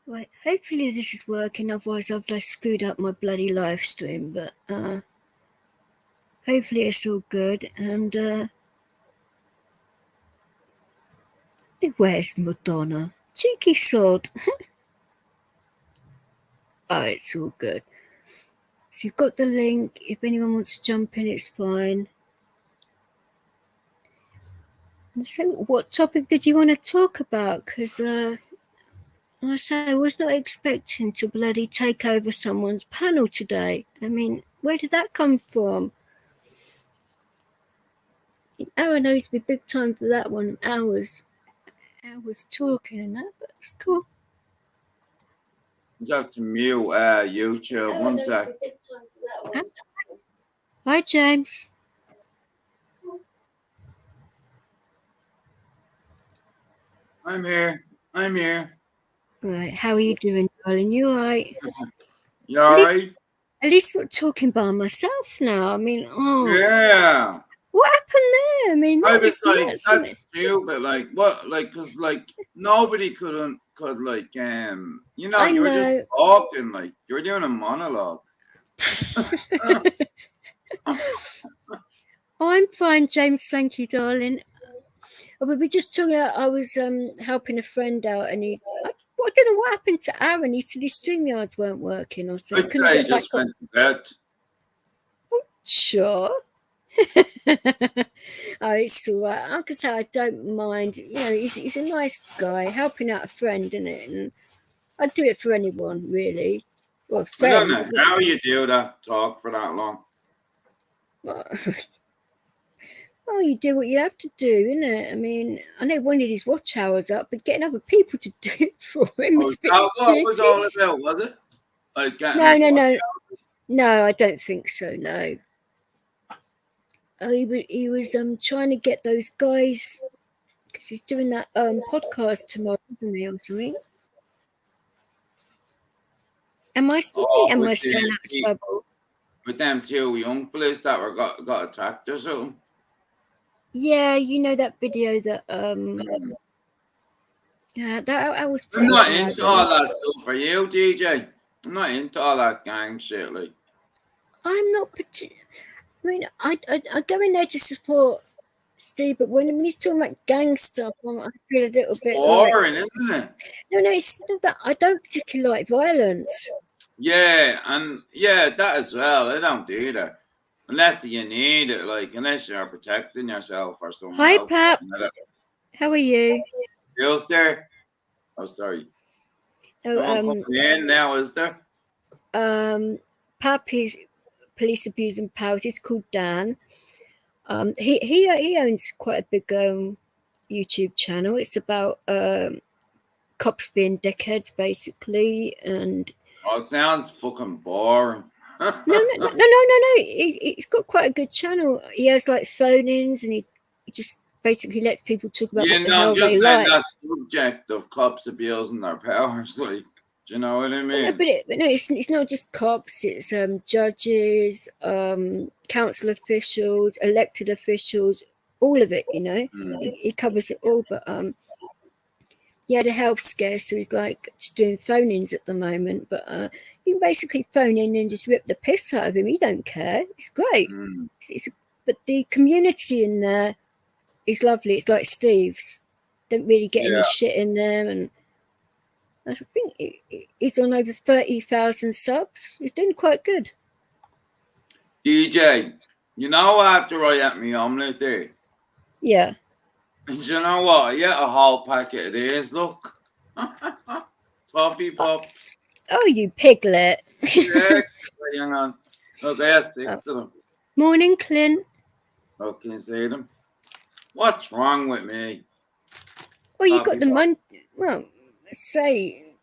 Right, hopefully this is working, otherwise I've like screwed up my bloody live stream, but hopefully it's all good. And where's Madonna? Cheeky sod. Oh, it's all good. So you've got the link. If anyone wants to jump in, it's fine. So what topic did you want to talk about? Because I say I was not expecting to bloody take over someone's panel today. I mean, where did that come from? Aaron owes me big time for that one. Hours talking and that, but it's cool. It's up to mute YouTube. One sec. Hi, James. I'm here. Right, how are you doing, darling? You alright? You alright? At least not talking by myself now. I mean, Yeah. What happened there? I mean, I was like, that's stupid. Like, what? Like, cause like nobody could like, you know, you were just talking, like you were doing a monologue. I'm fine, James. Thank you, darling. We were just talking about, I was helping a friend out, and I don't know what happened to Aaron. He said his StreamYards weren't working or something. I'd say he just went to bed. Sure. Oh, it's all right. Like I say, I don't mind. You know, he's a nice guy, helping out a friend, isn't it? And I'd do it for anyone, really. Well, friend. I don't know how you do that talk for that long. Well, you do what you have to do, innit? I mean, I know one of his watch hours up, but getting other people to do it for him is a bit what was all about, was it? Like No, I don't think so, no. He was trying to get those guys, because he's doing that podcast tomorrow, isn't he, or something? Am I staying out of trouble? With them two young fellas that were got attacked or something? Yeah, you know that video that yeah, that was pretty I'm not bad, into all that stuff for you, DJ. I'm not into all that gang shit, like. I'm not particular. I mean, I go in there to support Steve, but when he's talking about gang stuff, I feel a little bit boring, isn't it? No, it's not that. I don't particularly like violence. Yeah, and yeah, that as well. I don't either. Unless you need it, like unless you're protecting yourself or something. Hi, Pap. How are you? Bill's there. Oh, sorry. Coming in now, is there? Pap is police abuse and powers. He's called Dan. He owns quite a big YouTube channel. It's about cops being dickheads, basically, and. Oh, it sounds fucking boring. No. He's got quite a good channel. He has like phone-ins, and he just basically lets people talk about what the hell they like. That subject of cops abusing their powers, like, do you know what I mean? But it's not just cops. It's judges, council officials, elected officials, all of it. You know, he covers it all. But he had a health scare, so he's like just doing phone-ins at the moment. But you can basically phone in and just rip the piss out of him. He don't care. It's great. But the community in there is lovely. It's like Steve's. Don't really get any shit in there, and I think he's on over 30,000 subs. He's doing quite good. DJ, you know after I ate my omelette there? Yeah. And you know what? I ate a whole packet of these, look. Toffee Pops. Oh, you piglet. Yeah, hang on. Look, there's 6 of them. Morning, Clint. Oh, can you see them? What's wrong with me? Well, you got the money. Well, say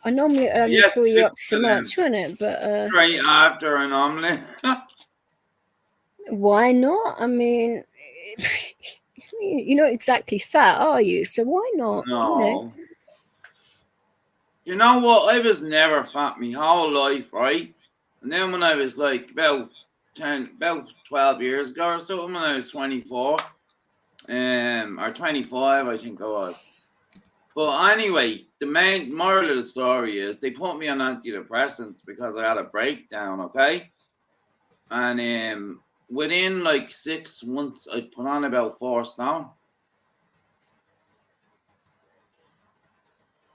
an omelette only fill you up so much, wouldn't it? But right after an omelette. Why not? I mean, you're not exactly fat, are you? So why not? No. You know what? I was never fat my whole life, right? And then when I was like about 12 years ago or something, when I was 24, or 25, I think I was. But anyway, the main moral of the story is they put me on antidepressants because I had a breakdown, okay? And within like 6 months, I put on about 4 stone.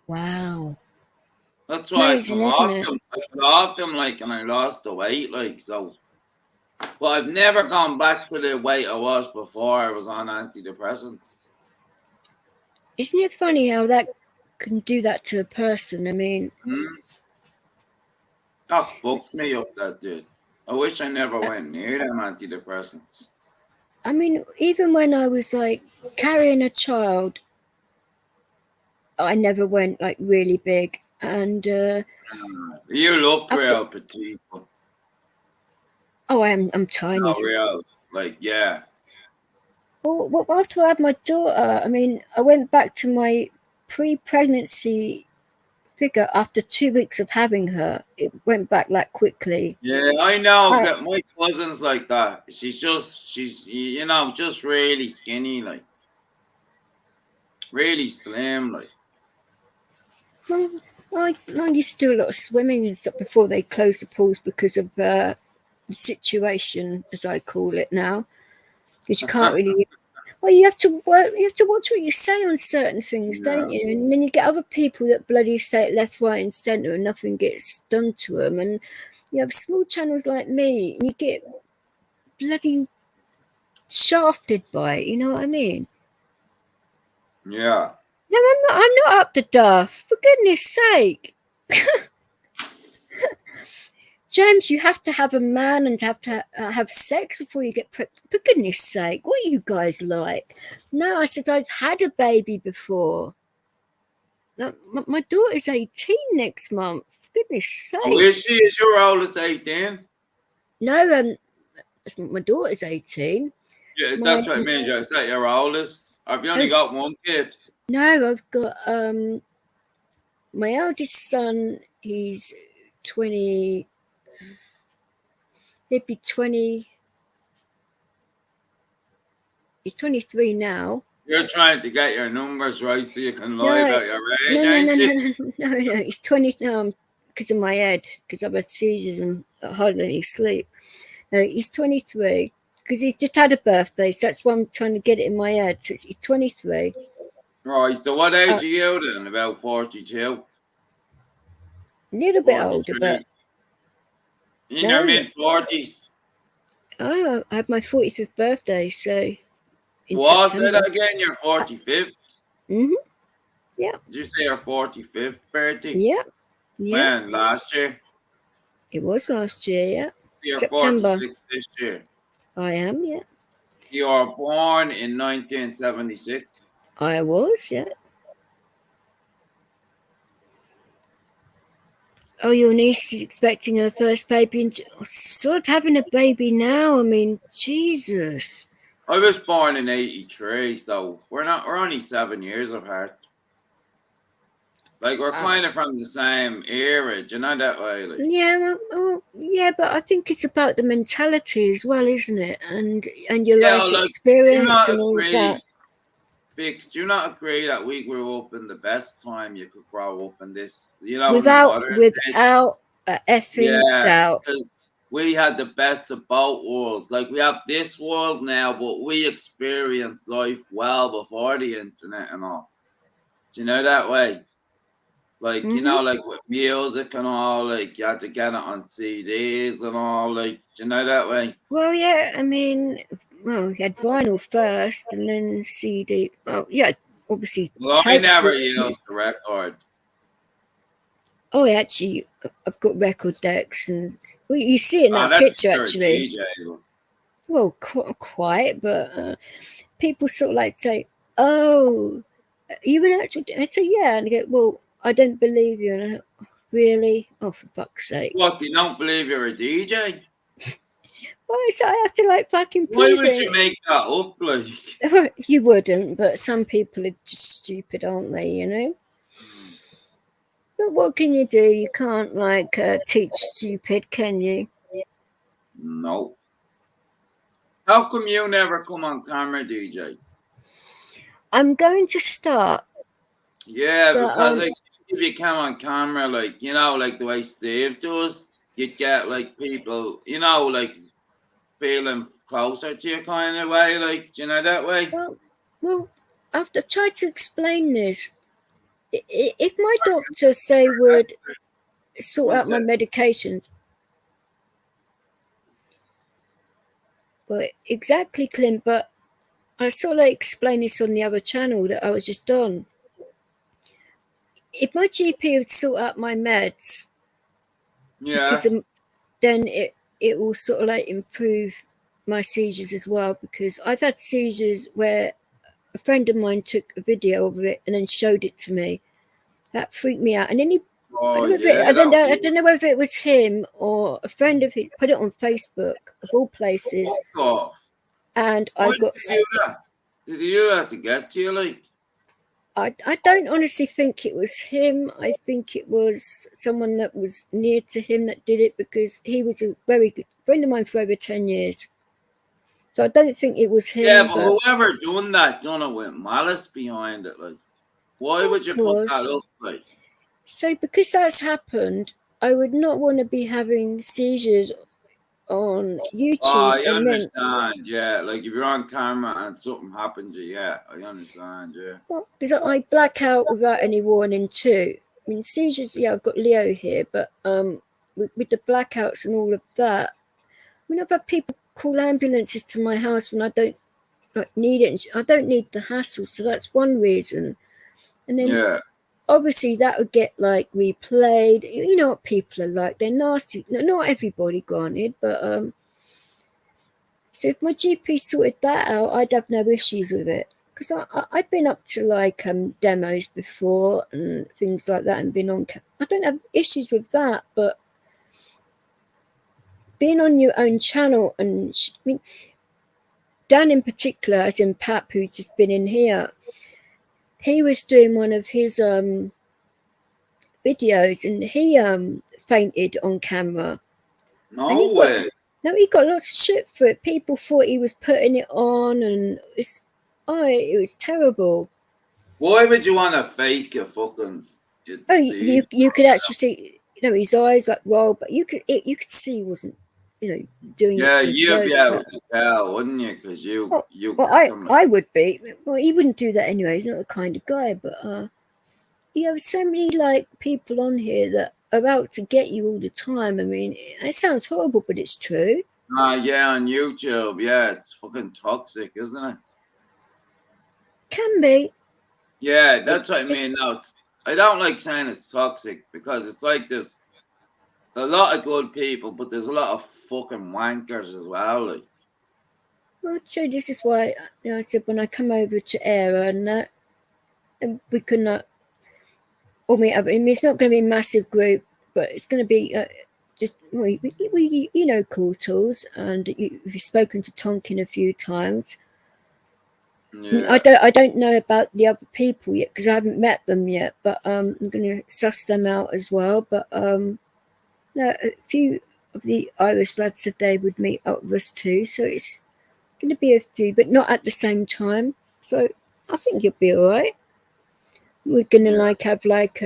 Wow. That's why I Amazing, come isn't off it? them. I come off them like, and I lost the weight, like so. But I've never gone back to the weight I was before I was on antidepressants. Isn't it funny how that can do that to a person? I mean, That fucked me up. That did. I wish I never uh, went near them antidepressants. I mean, even when I was like carrying a child, I never went like really big. And You look after, real petite, but oh, I'm tiny. not real. Like, yeah. Well, after I had my daughter, I mean, I went back to my pre-pregnancy figure after 2 weeks of having her. It went back like quickly. Yeah, I know. I, My cousin's like that. She's, just really skinny, like, really slim, like. well, I used to do a lot of swimming and stuff before they closed the pools because of the situation, as I call it now. Because you can't really. Well, you have to work. You have to watch what you say on certain things, Yeah. don't you? And then you get other people that bloody say it left, right, and centre, and nothing gets done to them. And you have small channels like me, and you get bloody shafted by it. You know what I mean? Yeah. No, I'm not. I'm not up to duff. For goodness' sake. James, you have to have a man and have to have sex before you get pregnant. For goodness sake, what are you guys like? No, I said I've had a baby before. My daughter's 18 next month. For goodness Oh, sake. is she? Is your oldest 18? No, my daughter's 18. Yeah, My that's what it means. Yeah, is that your oldest? Have you only oh, got one kid? no, I've got my eldest son. He's 20. He'd be 20. He's 23 now. You're trying to get your numbers right so you can lie No, about your age, no, no, no, ain't you? no, no, no, no. He's 20 now because of my head, because I've had seizures and hardly any sleep. No, he's 23 because he's just had a birthday, so that's why I'm trying to get it in my head. So he's 23. Right, so what age Uh, are you then? About 42? a little bit older, but 43? In your no, mid 40s? I had my 45th birthday, so in What? Say September. that again, your 45th? Mm-hmm. Yeah, Did you say your 45th birthday? yeah, yeah. When? Last year? It was last year, yeah. You're September. 46 this year. I am, yeah. You were born in 1976. I was, yeah. Oh, your niece is expecting her first baby and sort of having a baby now. I mean, Jesus. I was born in 83, so we're only 7 years apart. Like, we're Um, kind of from the same era, do you know that way? Like, yeah, yeah, but I think it's about the mentality as well, isn't it? And your yeah, life like, do you experience not and all of that. agree, Bix, do you not agree that we grew up in the best time you could grow up in this, in the Without modern age? without a effing Yeah, doubt. because we had the best of both worlds. Like, we have this world now, but we experienced life well before the internet and all. Do you know that way? Like, Hmm. like with music and all, like, you had to get it on CDs and all, like, do you know that way? Well, yeah, I mean, well, you had vinyl first and then CD. Well, yeah, obviously Well, I tapes. never used the record. Oh, actually, I've got record decks, and well, you see it in Oh, that that's picture, your actually. DJ. Well, quite, but people sort of like say, "Oh, are you an actual?" I say, "Yeah," and they go, "Well, I don't believe you." And I go, really? Oh, for fuck's sake! What, you don't believe you're a DJ? Why? So I have to like fucking Why prove would you it. make that up, like? You wouldn't, but some people are just stupid, aren't they? You know. But what can you do? You can't like teach stupid, can you? No. How come you never come on camera, DJ? I'm going to start. Yeah, But because like if you come on camera, like you know, like the way Steve does, you'd get like people, you know, like feeling closer to you kind of way, like do you know that way. well, I've tried to explain this. If my doctor say would sort One out my sec. medications, well, exactly, Clint. But I sort of explained this on the other channel that I was just on. If my GP would sort out my meds, because Yeah. then it will sort of like improve my seizures as well. Because I've had seizures where a friend of mine took a video of it and then showed it to me. That freaked me out. And then Oh yeah. That I don't know whether it was him or a friend of his put it on Facebook of all places, fuck off. and I Why did got. you do that? Did you do that to get to you, like? I don't honestly think it was him. I think it was someone that was near to him that did it, because he was a very good friend of mine for over 10 years. So I don't think it was Yeah, him, but but whoever done it with malice behind it, like. Why would of you put that course. up, like? So because that's happened, I would not want to be having seizures on Oh, YouTube I and then, understand. Yeah, like if you're on camera and something happens to you, yeah, I understand. Yeah. well, because I black out without any warning too. I mean, seizures, yeah, I've got Leo here, but with the blackouts and all of that, I mean, I've had people call ambulances to my house when I don't like need it. I don't need the hassle, so that's one reason. And then Yeah. obviously that would get like replayed. You know what people are like; they're nasty. No, not everybody, granted, but so if my GP sorted that out, I'd have no issues with it. Because I've been up to like demos before and things like that, and been on. I don't have issues with that, but being on your own channel and I mean, Dan in particular, as in Pap, who's just been in here, he was doing one of his videos and he fainted on camera, and No way. he got lots of shit for it. People thought he was putting it on, and it was terrible. Why would you want to fake a fucking Oh, disease? you could actually see, his eyes like roll, but you could see he wasn't, doing it Yeah, for a you'd be joke. able But to tell, wouldn't you? Because you well, you well, get them. I would be. Well, he wouldn't do that anyway. He's not the kind of guy. But you have so many like people on here that are out to get you all the time. I mean, it sounds horrible, but it's true. Yeah, on YouTube. Yeah, it's fucking toxic, isn't it? Can be. Yeah, It, that's what I it, mean. No, I don't like saying it's toxic because it's like there's a lot of good people, but there's a lot of fucking wankers as well. Like, well, true. This is why I said when I come over to Era and we could not all meet up. I mean, it's not going to be a massive group, but it's going to be just cool tools, and you've spoken to Tonkin a few times. I mean, yeah, I don't know about the other people yet because I haven't met them yet, but I'm going to suss them out as well. But no, a few of the Irish lads said they would meet up with us too, so it's going to be a few, but not at the same time. So I think you'll be all right. We're gonna yeah, like have like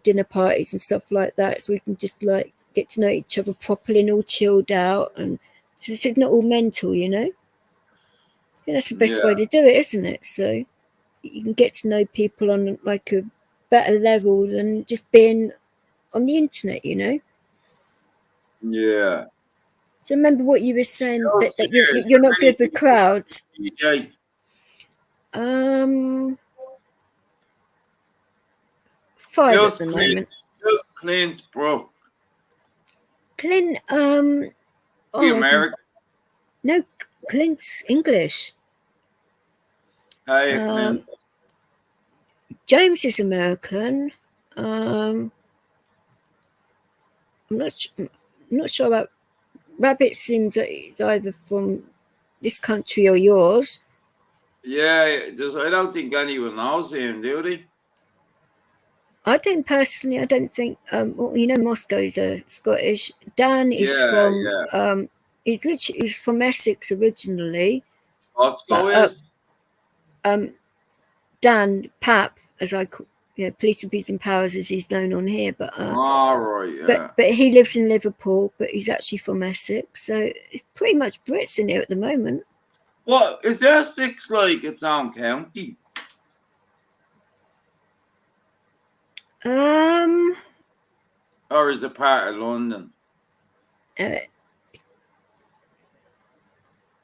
dinner parties and stuff like that, so we can just like get to know each other properly and all chilled out, and so it's not all mental, Yeah, that's the best yeah, way to do it, isn't it? So you can get to know people on like a better level than just being on the internet. yeah. So remember what you were saying, You're that serious. you're not How many good with people crowds. DJ? Um, 5 at Just the Clint, moment. just Clint Brook, Clint, the oh, American. no, Clint's English. Hey, Clint. Um, James is American. Um, I'm not sure about Rabbit. Seems that he's either from this country or yours. Yeah, just I don't think anyone knows him, do they? I don't personally. I don't think. Well, Moscow is Scottish. Dan is Yeah, from. yeah. He's from Essex originally, Moscow but is. um, Dan Pap, as I call. police abusing powers as he's known on here. But all right, yeah. But he lives in Liverpool, but he's actually from Essex, so it's pretty much Brits in here at the moment. What is Essex like its own county? Or is it part of London? I'm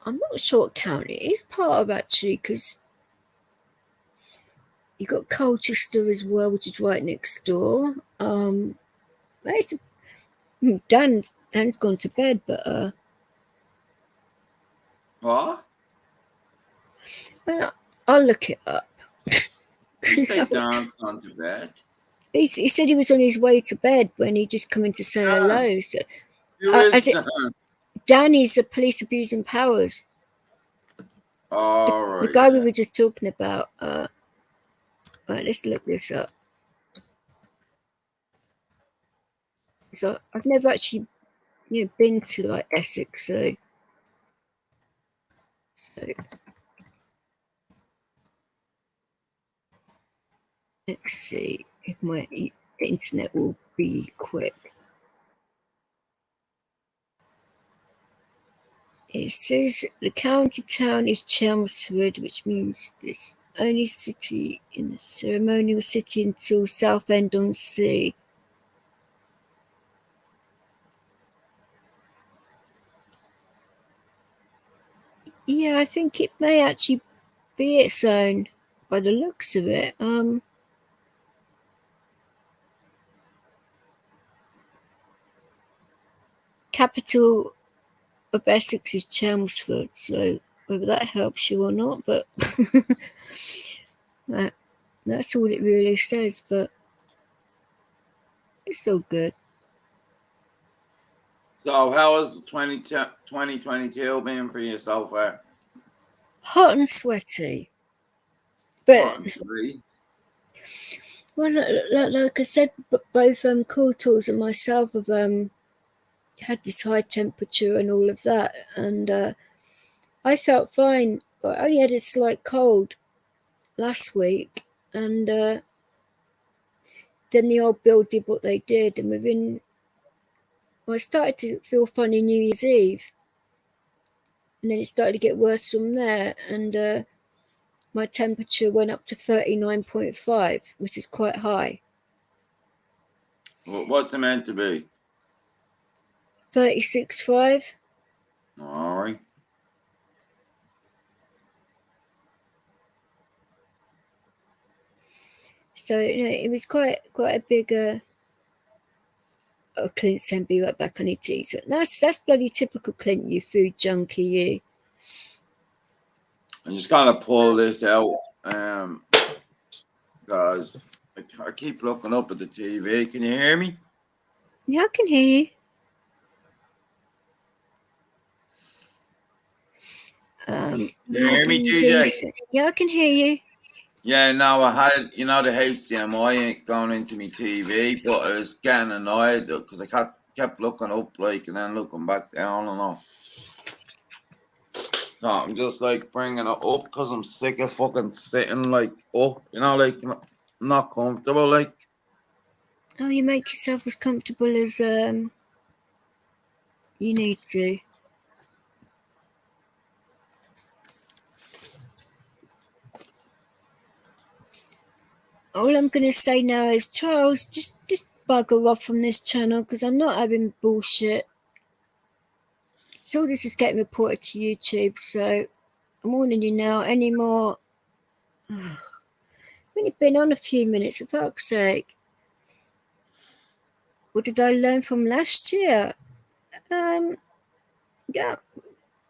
not sure what county it is part of, actually, because you've got Colchester as well, which is right next door. Dan's gone to bed, but What? well, I'll look it up. You say Dan's gone to bed? He said he was on his way to bed when he just come in to say hello. So, Who is Dan? Dan is a police abusing powers. All right. The guy we were just talking about. Right, let's look this up. So I've never actually, been to like Essex, so let's see if my internet will be quick. It says the county town is Chelmsford, which means this only city in the ceremonial city until Southend-on-Sea. Yeah, I think it may actually be its own by the looks of it. Capital of Essex is Chelmsford, so whether that helps you or not, but that's all it really says, but it's still good. So how has 2022 been for you so far? Hot and sweaty. But well, like I said, both Cool Tools and myself have had this high temperature and all of that, and I felt fine. I only had a slight cold last week, and then the old Bill did what they did, and I started to feel funny New Year's Eve, and then it started to get worse from there, and my temperature went up to 39.5, which is quite high. What's it meant to be? 36.5. All right. So it was quite a big. Oh, Clint sent me right back on your teeth. That's bloody typical Clint, you food junkie, you. I'm just gonna pull this out, because I keep looking up at the TV. Can you hear me? Yeah, I can hear you. Can you hear me, DJ? Yeah, I can hear you. Yeah, no, I had, the HDMI ain't going into my TV, but I was getting annoyed because I kept looking up, and then looking back down and all. So I'm just, bringing it up because I'm sick of fucking sitting, up, not comfortable, Oh, you make yourself as comfortable as, you need to. All I'm going to say now is, Charles, just bugger off from this channel because I'm not having bullshit. So this is getting reported to YouTube, so I'm warning you now. Any more? I've only been on a few minutes, for fuck's sake. What did I learn from last year? Yeah,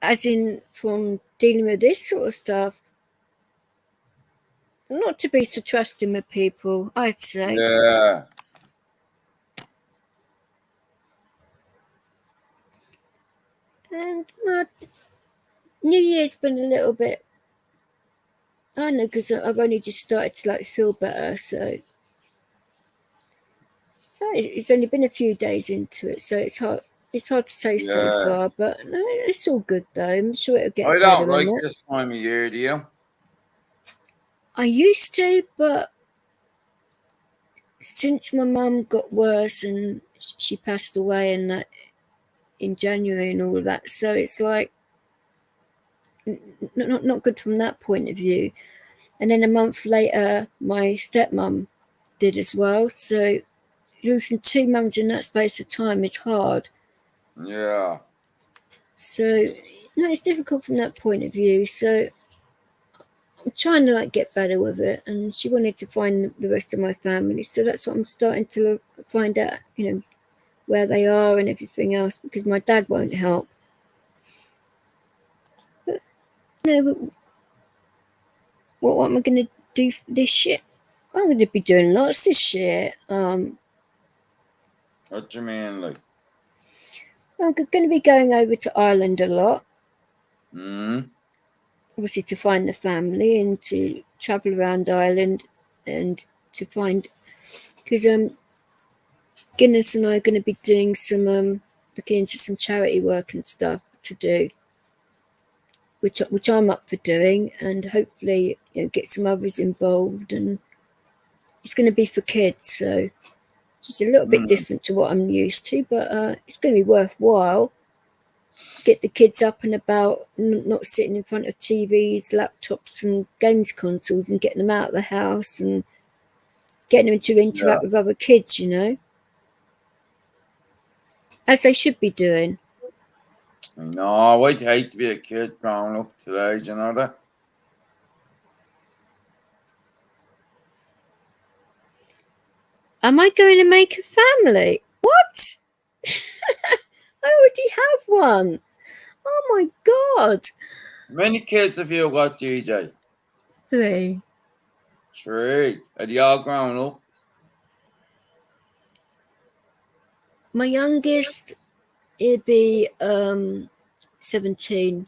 as in from dealing with this sort of stuff. Not to be so trusting with people, I'd say. Yeah. And New Year's been a little bit, I don't know, because I've only just started to feel better, so it's only been a few days into it, so it's hard to say so far, but no, it's all good though. I'm sure it'll get better. I don't like this time of year, do you? I used to, but since my mum got worse and she passed away and that in January and all of that, so it's like not good from that point of view. And then a month later, my stepmom did as well. So losing 2 months in that space of time is hard. Yeah. So no, it's difficult from that point of view. So I'm trying to like get better with it. And she wanted to find the rest of my family, so that's what I'm starting to find out. Where they are and everything else, because my dad won't help. But what am I going to do for this year? I'm going to be doing lots this year. What you mean, like? I'm going to be going over to Ireland a lot. Obviously to find the family and to travel around Ireland and to find, because Guinness and I are going to be doing some looking into some charity work and stuff to do, which I'm up for doing, and hopefully get some others involved. And it's going to be for kids, so it's a little bit different to what I'm used to, but it's going to be worthwhile. Get the kids up and about, not sitting in front of TVs, laptops and games consoles, and getting them out of the house and getting them to interact with other kids, as they should be doing. No, I'd hate to be a kid growing up today, do you know that? Am I going to make a family? What? I already have one. Oh my God. How many kids have you got, DJ? 3. 3. Are they all grown up? My youngest, it'd be 17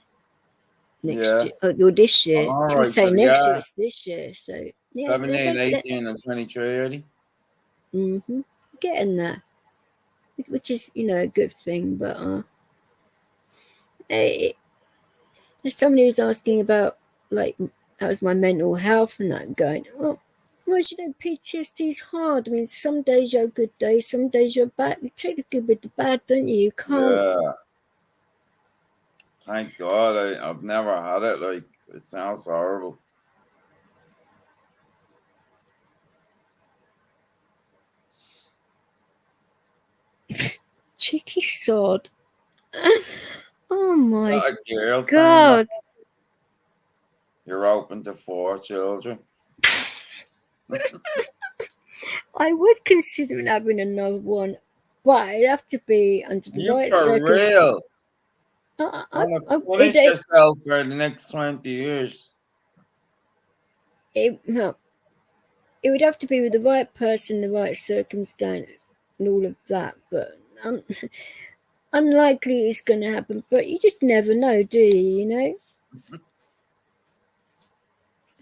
next year. Or this year. All If you right, say so next year, it's this year. So yeah, 17, 18, and 23 already. Getting there, which is a good thing. But there's somebody who's asking about like how's my mental health and that going. Oh, well, PTSD is hard. I mean, some days you have good days, some days you're bad. You take the good with the bad, don't you? You can't. Yeah. Thank God I've never had it. Like, it sounds horrible. Cheeky sod. Oh my girl God. You're open to 4 children. I would consider having another one, but it'd have to be under the You right for real? Punish yourself for the next 20 years. It would have to be with the right person, the right circumstance, and all of that. But unlikely it's going to happen. But you just never know, do you?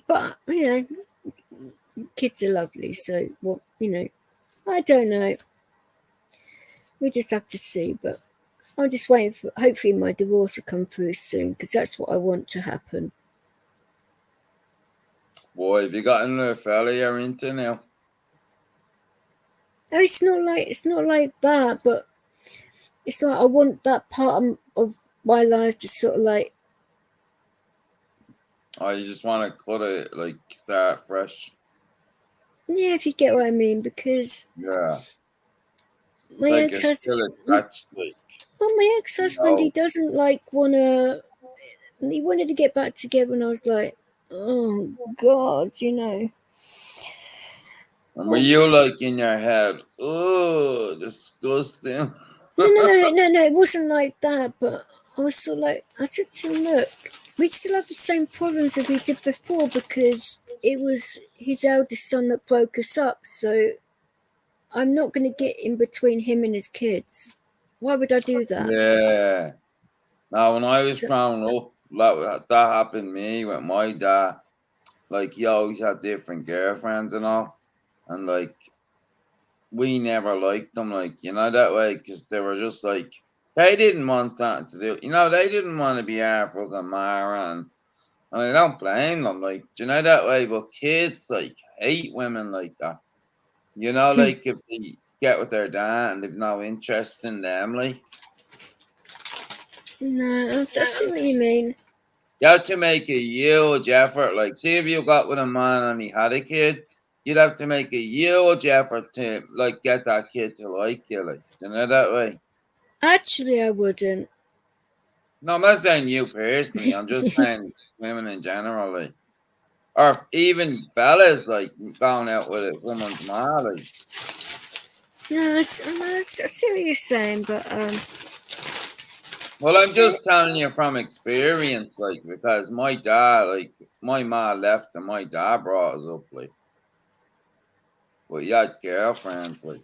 But kids are lovely. So I don't know. We just have to see. But I'm just waiting for. Hopefully, my divorce will come through soon, because that's what I want to happen. Boy, have you got another fella you're into now? No, it's not like that, but it's like I want that part of my life to sort of like. Oh, you just want to cut it, like, start fresh. Yeah, if you get what I mean, because yeah, my ex-husband. Well, my ex-husband, he doesn't wanna. He wanted to get back together, and I was like, oh God, And were you like in your head, oh, disgusting? No, it wasn't like that. But I was sort of like, I said to him, look, we still have the same problems that we did before, because it was his eldest son that broke us up. So I'm not going to get in between him and his kids. Why would I do that? Yeah. Now, when I was growing up, that happened to me with my dad. Like, he always had different girlfriends and all. And, like, we never liked them, like, that way, because they were just like, they didn't want that to do, they didn't want to be our fucking Mara, and I don't blame them, like, that way, but kids, like, hate women like that. You know, like if they get with their dad and they've no interest in them, like No, I see what you mean. you have to make a huge effort. Like, see if you got with a man and he had a kid, you'd have to make a huge effort to like get that kid to like you, like you know that way. Actually, I wouldn't. No, I'm not saying you personally. I'm just saying women in general, like, or even fellas, like going out with someone's mom, like. No, I see what you're saying, but Well, I'm just telling you from experience, like, because my dad, like, my ma left and my dad brought us up, like, but he had girlfriends, like.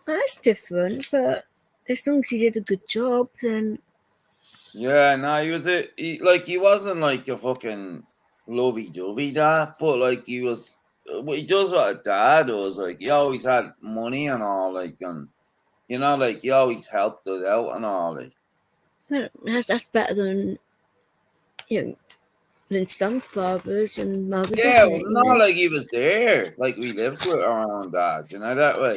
that's different. But as long as he did a good job, then Yeah, no, he wasn't like a fucking lovey-dovey dad, but like he does what a dad does, like, he always had money and all, like, and, you know, like, he always helped us out and all, like. well, that's better than you know than some fathers and mothers, Yeah, isn't well, it? You not know. like he was there, like, we lived with our own dad, you know, that way.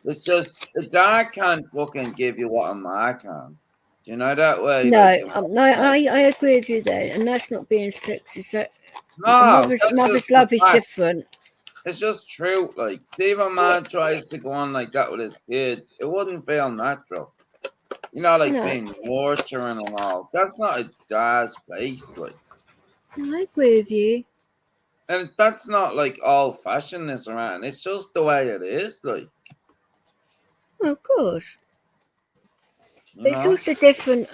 It's just, a dad can't fucking give you what a ma can. You know, that way, like, No, no, I agree with you there, and that's not being sexist. That a no, that's just mother's the love is fact. different. It's just true. Like, see if a man tries to go on like that with his kids, it wouldn't feel natural. You know, like No, being nurturing and all. That's not a dad's place, like. no, I agree with you. And that's not like old fashionedness around. It's just the way it is, like, Well, of course, you but it's know. also different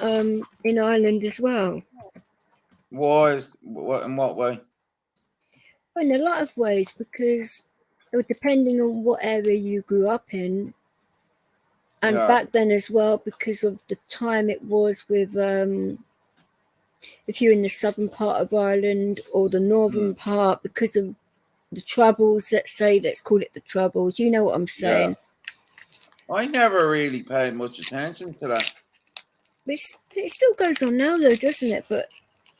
in Ireland as well. Why is what in what way? Well, in a lot of ways, because depending on what area you grew up in, and Yeah, back then as well, because of the time it was with if you're in the southern part of Ireland or the northern mm, part, because of the troubles, let's call it the troubles, you know what I'm yeah. saying. I never really paid much attention to that. But it still goes on now though, doesn't it? But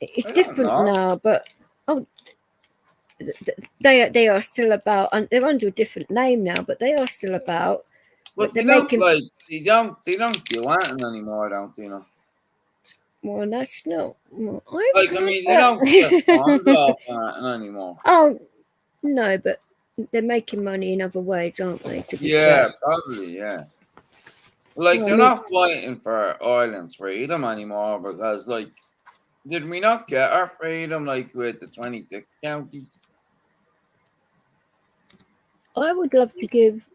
it's I don't different know. now. But oh, they are still about, and they're under a different name now, but they are still about. But But they're they don't making, like they don't do anything anymore, don't they? You know? well, that's not, well, I've Like, I tried mean, they don't slip phones that. off or anything anymore. Oh no, but they're making money in other ways, aren't they? To be fair. Yeah, probably, yeah. Like, Well, I they're mean, not fighting for Ireland's freedom anymore because, like, did we not get our freedom, like, with the 26 counties? I would love to give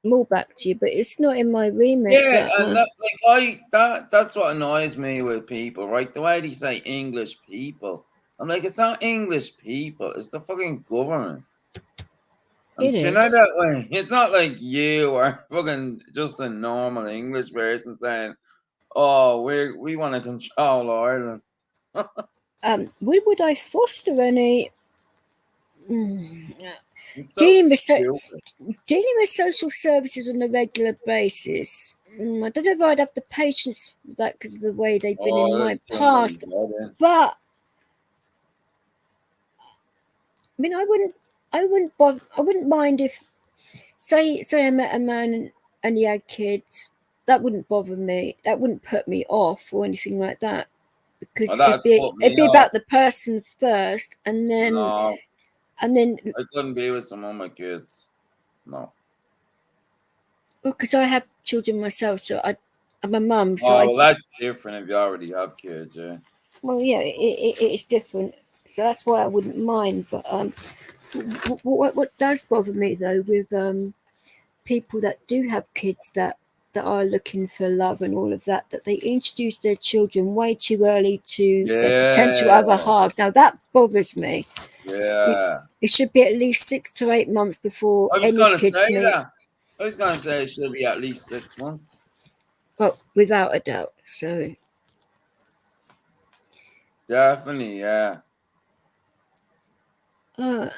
more back to you, but it's not in my remit. Yeah, That and that's what annoys me with people, right? The way they say English people. I'm like, it's not English people, it's the fucking government. it And do you know is. that way? It's not like you or fucking just a normal English person saying, "Oh, we want to control Ireland." Would I foster any? Mm, It's so dealing with stupid. dealing with social services on a regular basis. I don't know if I'd have the patience for that because of the way they've been in Oh, my that's too many past. blood But I mean, I wouldn't mind if, say, I met a man and he had kids. That wouldn't bother me. That wouldn't put me off or anything like that. Oh, Because that put it'd me be off. about the person first, No, and then I couldn't be with some of my kids. No. well, because I have children myself, I'm a mum, so Oh, I well, that's different if you already have kids, yeah. well, yeah, it's different. So that's why I wouldn't mind. But what does bother me though with people that do have kids that are looking for love and all of that, that they introduce their children way too early to their potential Yeah, other half. Now that bothers me. It, yeah. it should be at least 6 to 8 months before I was any gonna kids say meet. that. I was gonna say it should be at least 6 months. Well, without a doubt. So Definitely, yeah.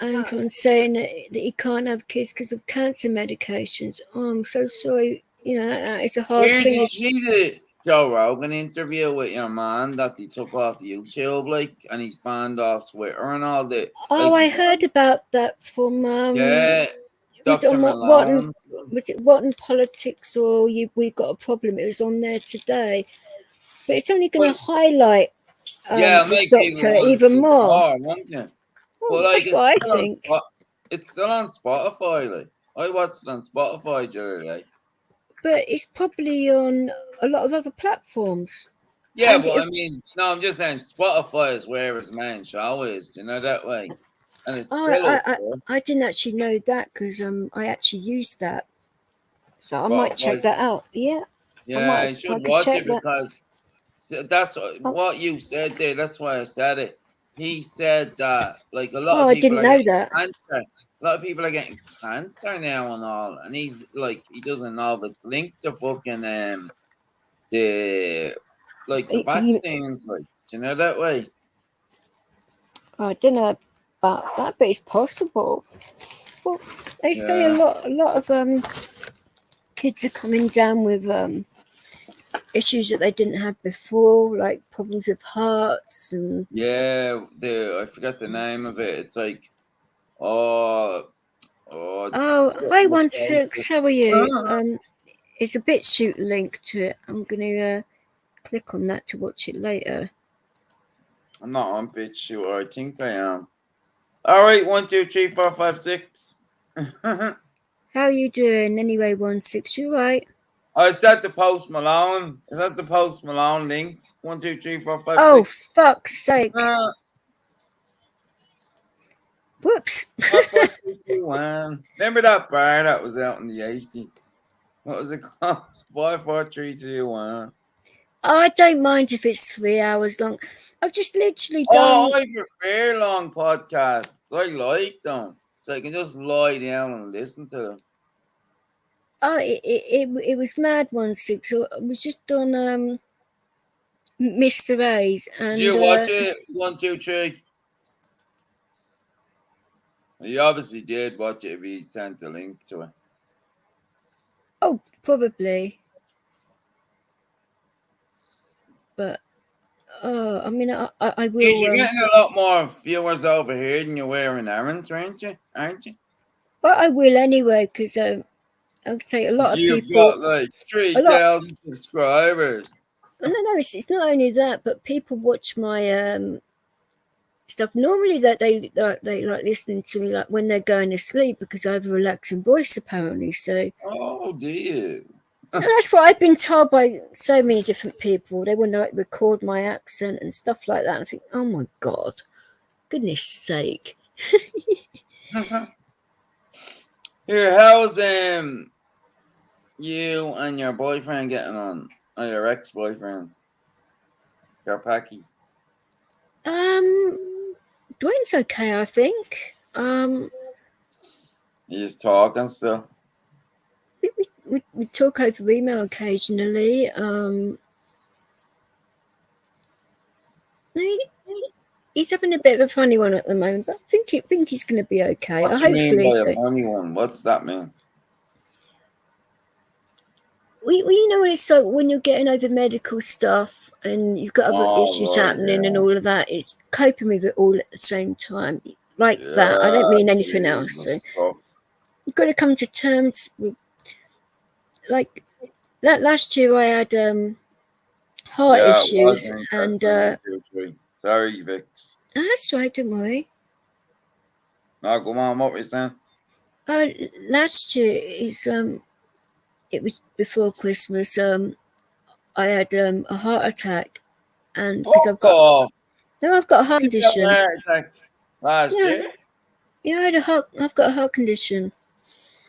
Anton's saying that he can't have kids because of cancer medications. Oh, I'm so sorry. You know, that is a hard Where did thing. you see that? Joe Rogan interview with your man that he took off YouTube, like, and he's banned off Twitter and all that. Oh, Like, I heard about that from yeah, was it Dr. on Malone. was it What in Politics or We've Got a Problem? It was on there today, but it's only going Well, to highlight yeah, it'll this make people doctor want to even do more. more, won't you? But Well, like, that's what I think. It's still on Spotify. Like, I watched it on Spotify the other day. But it's probably on a lot of other platforms. Yeah, And but I mean, no, I'm just saying Spotify is where his main show is. Do you know that way? And it's still up there. I didn't actually know that because I actually used that, so I might check Spotify. that out. Yeah, Yeah, you I should could watch check it that. because that's Oh, what you said there. That's why I said it. He said that like a lot oh, of I people didn't are know getting that. cancer. A lot of people are getting cancer now and all, and he's like he doesn't know if it's linked to fucking the like the vaccines. Like, do you know that way? I don't know about that, but it's possible. Well, they say Yeah. a lot of kids are coming down with issues that they didn't have before, like problems with hearts and. Yeah, I forgot the name of it. It's like oh Oh, hi, something 16. How are you? about- It's a BitChute link to it. I'm going to click on that to watch it later. I'm not on BitChute, or I think I am. All right, 1, 2, 3, 4, 5, 6. How are you doing anyway, 16? You right? Oh, is that the Post Malone? Is that the Post Malone link? 1, 2, 3, 4, 5, Oh, 6. fuck's sake. Uh, Whoops. 5, 4, 3, 2, 1. Remember that bar that was out in the 80s? What was it called? 5, 4, 3, 2, 1. I don't mind if it's 3 hours long. I've just literally Oh, done. I prefer long podcasts. I like them. So I can just lie down and listen to them. Oh, it was Mad 16. So I was just on Mr. A's Did and you watch it? 1, 2, 3. You obviously did watch it if he sent a link to it. oh, probably. But I mean, I Geez, you're will. getting a lot more viewers over here than you were in Aaron's, aren't you? Aren't you? But I will anyway because I'd say a lot of You've people, got like a lot. 3,000 subscribers. No, it's not only that, but people watch my stuff. Normally, that they like listening to me like when they're going to sleep because I have a relaxing voice apparently. So Oh, dear. and that's what I've been told by so many different people. They want to like record my accent and stuff like that. And I think, oh my god, goodness sake. Here, how's you and your boyfriend getting on? Or your ex-boyfriend? Your Packy? Dwayne's okay, I think. He's talking still. We talk over email occasionally. He's having a bit of a funny one at the moment, but I think he's going to be okay. What do you mean Hopefully, by a so. funny one? What's that mean? You know, it's like when you're getting over medical stuff and you've got other issues Oh, right, happening and yeah. all of that. It's coping with it all at the same time, like that. I don't Yeah, mean anything else. So Jesus. Oh, you've got to come to terms with, like that. Last year, I had heart yeah, it issues, wasn't and for 1, 2, 3. Sorry, Vix. that's right. Don't worry. No, go on, what were you saying? Last year it was before Christmas. I had a heart attack, and because Fuck off. I've got a heart You had a condition. heart attack last Yeah, year? yeah, I've got a heart condition.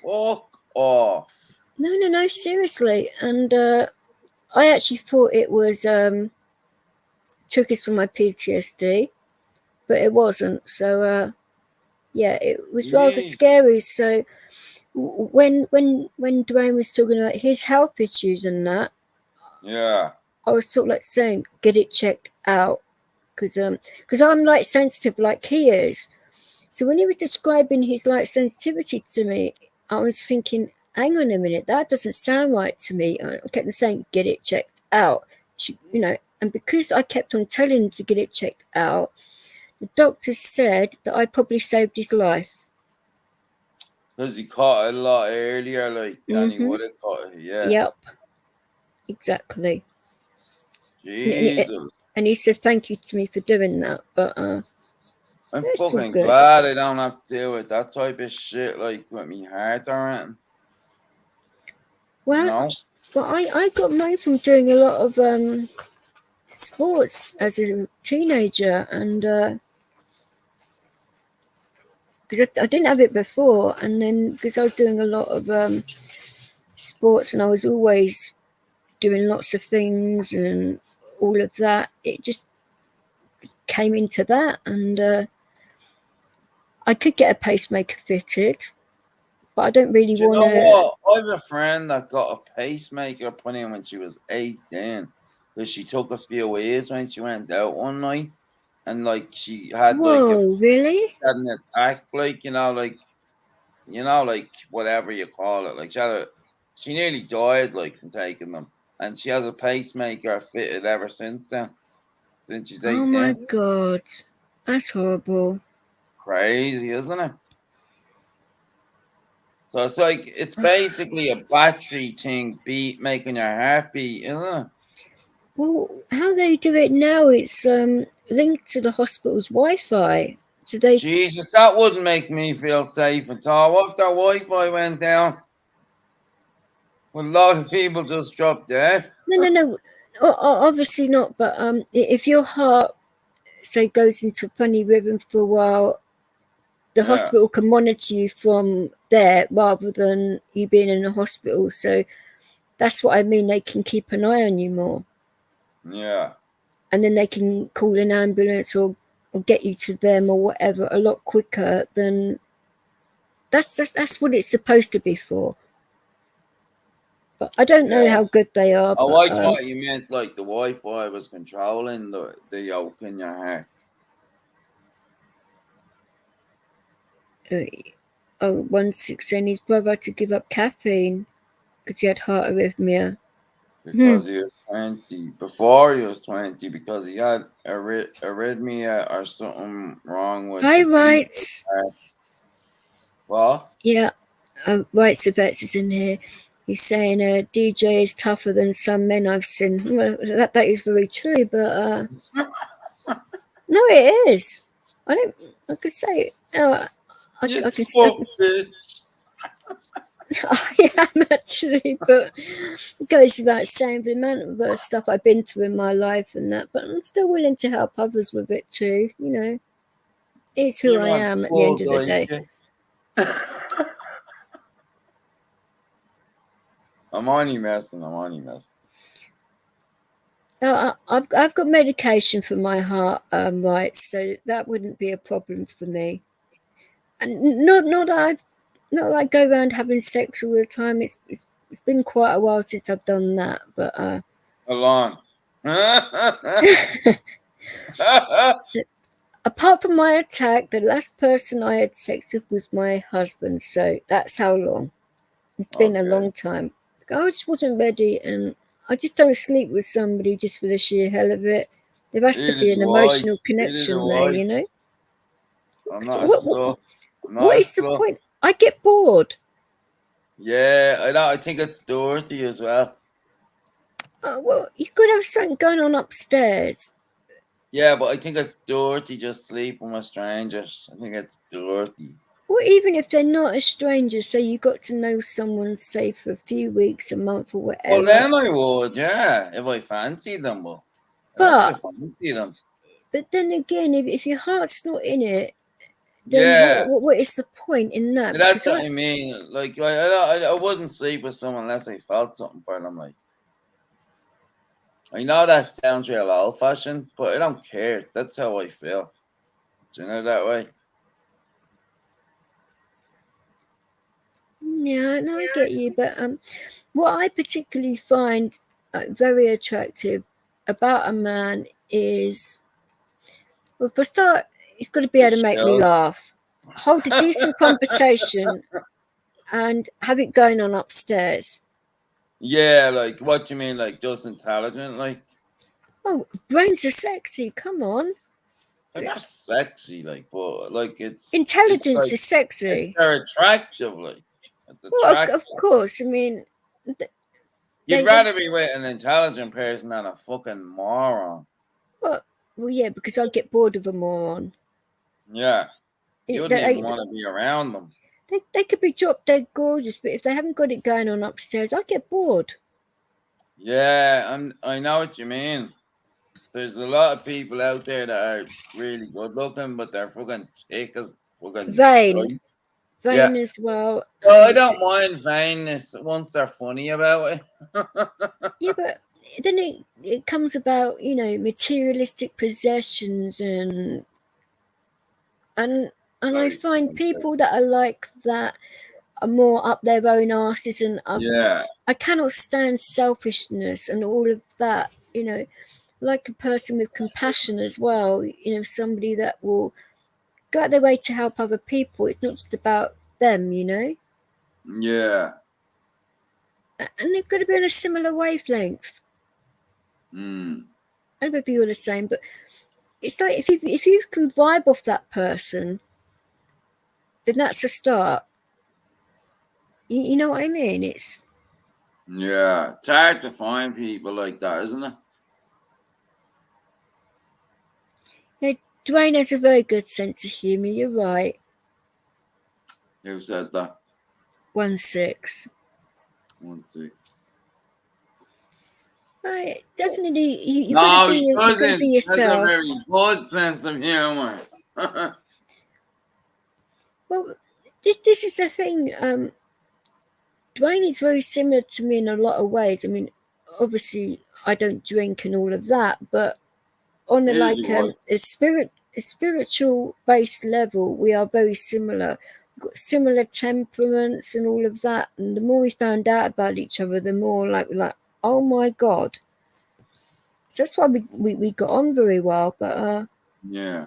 Fuck off. No, seriously. And I actually thought it was triggers from my PTSD, but it wasn't. So yeah, it was rather Yeah. scary. So when Dwayne was talking about his health issues and that, Yeah. I was sort of like saying, get it checked out, because I'm light sensitive like he is. So when he was describing his light sensitivity to me, I was thinking, hang on a minute, that doesn't sound right to me. I kept saying, get it checked out. you know, and because I kept on telling him to get it checked out, the doctor said that I probably saved his life. Because he caught it a lot earlier, like, than he Mm-hmm. would have caught it. Yeah. Yep. Exactly. Jesus. And he said thank you to me for doing that, but I'm it's all fucking good. glad I don't have to deal with that type of shit, like, with me heart or anything. Well, No? I got mine from doing a lot of sports as a teenager, and because I didn't have it before, and then because I was doing a lot of sports and I was always doing lots of things and all of that, it just came into that, and I could get a pacemaker fitted, but I don't really Do you want know to. what? I have a friend that got a pacemaker put in when she was 18 because she took a few years when she went out one night and like she had like a Whoa, really? had an attack, like like whatever you call it. Like she nearly died like from taking them. And she has a pacemaker fitted ever since then. Since she's Oh my 18. god, that's horrible. Crazy, isn't it? So it's like it's basically a battery thing beat making your heart beat, isn't it? Well, how they do it now, it's linked to the hospital's Wi-Fi. So they Jesus, that wouldn't make me feel safe at all. What if their Wi-Fi went down? Well, a lot of people just dropped dead. no, obviously not. But if your heart say goes into a funny rhythm for a while, the Yeah, hospital can monitor you from there rather than you being in a hospital. So that's what I mean. They can keep an eye on you more, yeah, and then they can call an ambulance or get you to them or whatever a lot quicker than that's what it's supposed to be for. But I don't know yeah. how good they are. Oh, But I thought you meant like the Wi-Fi was controlling the yoke in your heart. oh, 116, his brother had to give up caffeine because he had heart arrhythmia. Because he was 20. Before he was 20, because he had arrhythmia or something wrong with Hi, the beat. Rights. What? Yeah, Rights of Vets is in here. He's saying DJ is tougher than some men I've seen. Well, that is very true, but no, it is. I don't. I could say. I You can. fuck bitch. I am actually, but it goes without saying the amount of stuff I've been through in my life and that. But I'm still willing to help others with it too. You know, it's who You I want am at the full end of the day. I'm only messing. I've got medication for my heart, right, so that wouldn't be a problem for me. And not like go around having sex all the time. It's been quite a while since I've done that, but Along. apart from my attack, the last person I had sex with was my husband. So that's how long. It's been a Okay. long time. I just wasn't ready, and I just don't sleep with somebody just for the sheer hell of it. There has to Neither be an do I. emotional Neither connection do there, I. you know. I'm 'Cause not a slow. I'm not what a is the slow. point? I get bored. Yeah, I know. I think it's dirty as well. Well, you could have something going on upstairs. Yeah, but I think it's dirty just sleeping with strangers. I think it's dirty. Or even if they're not a stranger, say you got to know someone, say for a few weeks, a month, or Well, whatever. then I would, yeah, if I fancied them. Well, I have to But fancy them. then again, if your heart's not in it, then Yeah, what is the point in that? that's Because what I mean. Like, I wouldn't sleep with someone unless I felt something for them. Like, I know that sounds real old fashioned, but I don't care. That's how I feel. Do you know that way? yeah, no, I get you. But what I particularly find very attractive about a man is, well, for a start, he's got to be The able to make me shells. laugh, hold a decent conversation, and have it going on upstairs. Yeah, like what you mean, like just intelligent, like. Oh, brains are sexy. Come on. They're not sexy, like, but like it's Intelligence like is sexy. they're attractive, like it's Well, attractive. of course. I mean, You'd they rather be with an intelligent person than a fucking moron. well, yeah, because I get bored of a moron. Yeah, you wouldn't even They, want to be around them. they could be drop dead gorgeous, but if they haven't got it going on upstairs, I get bored. Yeah, I know what you mean. There's a lot of people out there that are really good looking, but they're fucking thick as fucking Vain, shite. vain Yeah. as well. Well, I don't mind vainness once they're funny about it. Yeah, but then it comes about, you know, materialistic possessions and I Sorry. find people that are like that are more up their own asses, and Yeah. I cannot stand selfishness and all of that. You know, like a person with compassion as well. You know, somebody that will go out their way to help other people. It's not just about them. You know, Yeah. and they've got to be on a similar wavelength. Mm. I don't know if you're the same, but it's like if you can vibe off that person, then that's a start. You know what I mean? It's Yeah. It's hard to find people like that, isn't it? you know, Dwayne has a very good sense of humour. You're right. Who said that? 1-6. 1-6. Right, definitely. You've got to No, be. he You've got to be doesn't. That's a yourself. very good sense of humor. Well, this is the thing. Dwayne is very similar to me in a lot of ways. I mean, obviously, I don't drink and all of that, but on a Here's what. a spiritual based level, we are very similar. We've got similar temperaments and all of that. And the more we found out about each other, the more like, oh my god. So that's why we got on very well. But Yeah.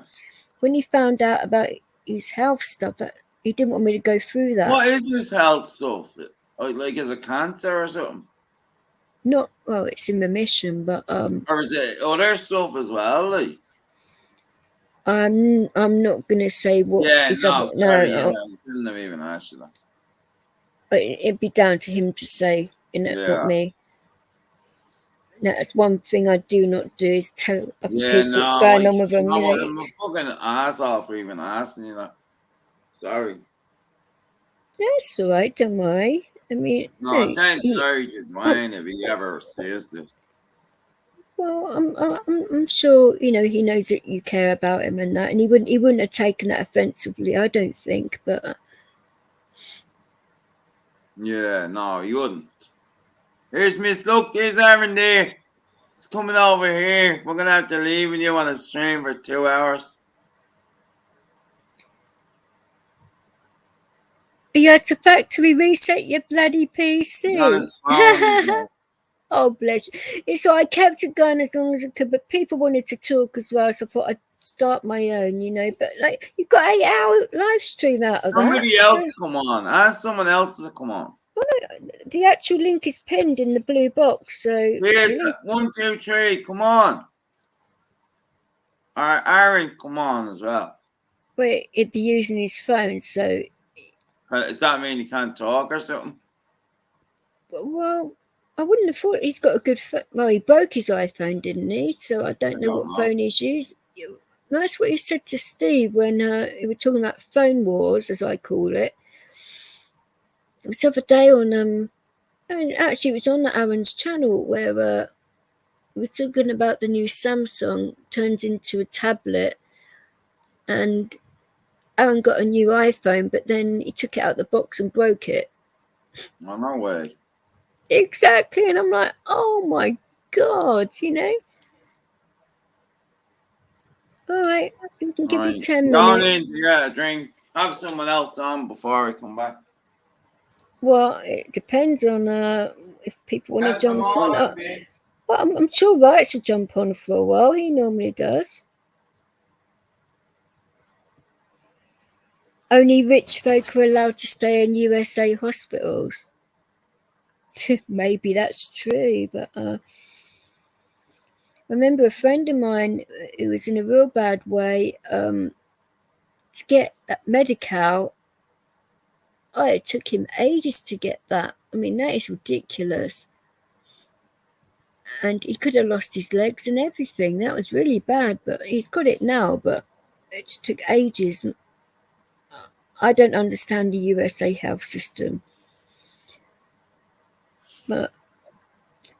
when he found out about his health stuff, that he didn't want me to go through that. What is this health stuff? Like, is it cancer or something? Not well, it's in remission, but Or is it other stuff as well? Like, I'm not gonna say what yeah, it's no, about. sorry, yeah, No, I shouldn't have even asked you that. but it'd be down to him to say, you know, not Yeah, me. No, that's one thing I do not do is tell other yeah, people what's no, going like, on with you them. know You what? know, I'm a fucking asshole for even asking you that. Sorry. that's all right. Don't worry. I mean, No, no, I'm saying he, sorry to oh, Dwayne if he ever says this. well, I'm sure you know he knows that you care about him and that, and he wouldn't have taken that offensively. I don't think, but Yeah, no, you wouldn't. Here's Miss Look, there's Aaron there. It's coming over here. We're gonna have to leave and you on a stream for 2 hours. you had to factory reset your bloody He's on PC. his phone, he's like, Oh, bless you. So I kept it going as long as I could, but people wanted to talk as well, so I thought I'd start my own, you know. But like, you got 8 hour live stream out of that. somebody So else come on. Ask someone else to come on. the actual link is pinned in the blue box. So the Here's link, 1, 2, 3. Come on. All right, Aaron, come on as well. where it'd be using his phone. So, Does that mean he can't talk or something? well, I wouldn't have thought he's got a good phone. Well, he broke his iPhone, didn't he? So I don't know what phone he's using. That's what he said to Steve when we were talking about phone wars, as I call it. It was the other day on I mean, actually, it was on Aaron's channel where we were talking about the new Samsung turns into a tablet, and Aaron got a new iPhone, but then he took it out the box and broke it. Oh, no way. Exactly, and I'm like, oh my god, you know. All right, we can give you 10 Going minutes. in to get a drink. Have someone else on before I come back. Well, it depends on if people want to Have them jump on. on, babe. Well, I'm sure Wright's will jump on for a while. He normally does. Only rich folk are allowed to stay in USA hospitals. Maybe that's true, but I remember a friend of mine who was in a real bad way, to get that Medi-Cal. Oh, it took him ages to get that. I mean, that is ridiculous. And he could have lost his legs and everything. That was really bad, but he's got it now, but it just took ages. I don't understand the USA health system. But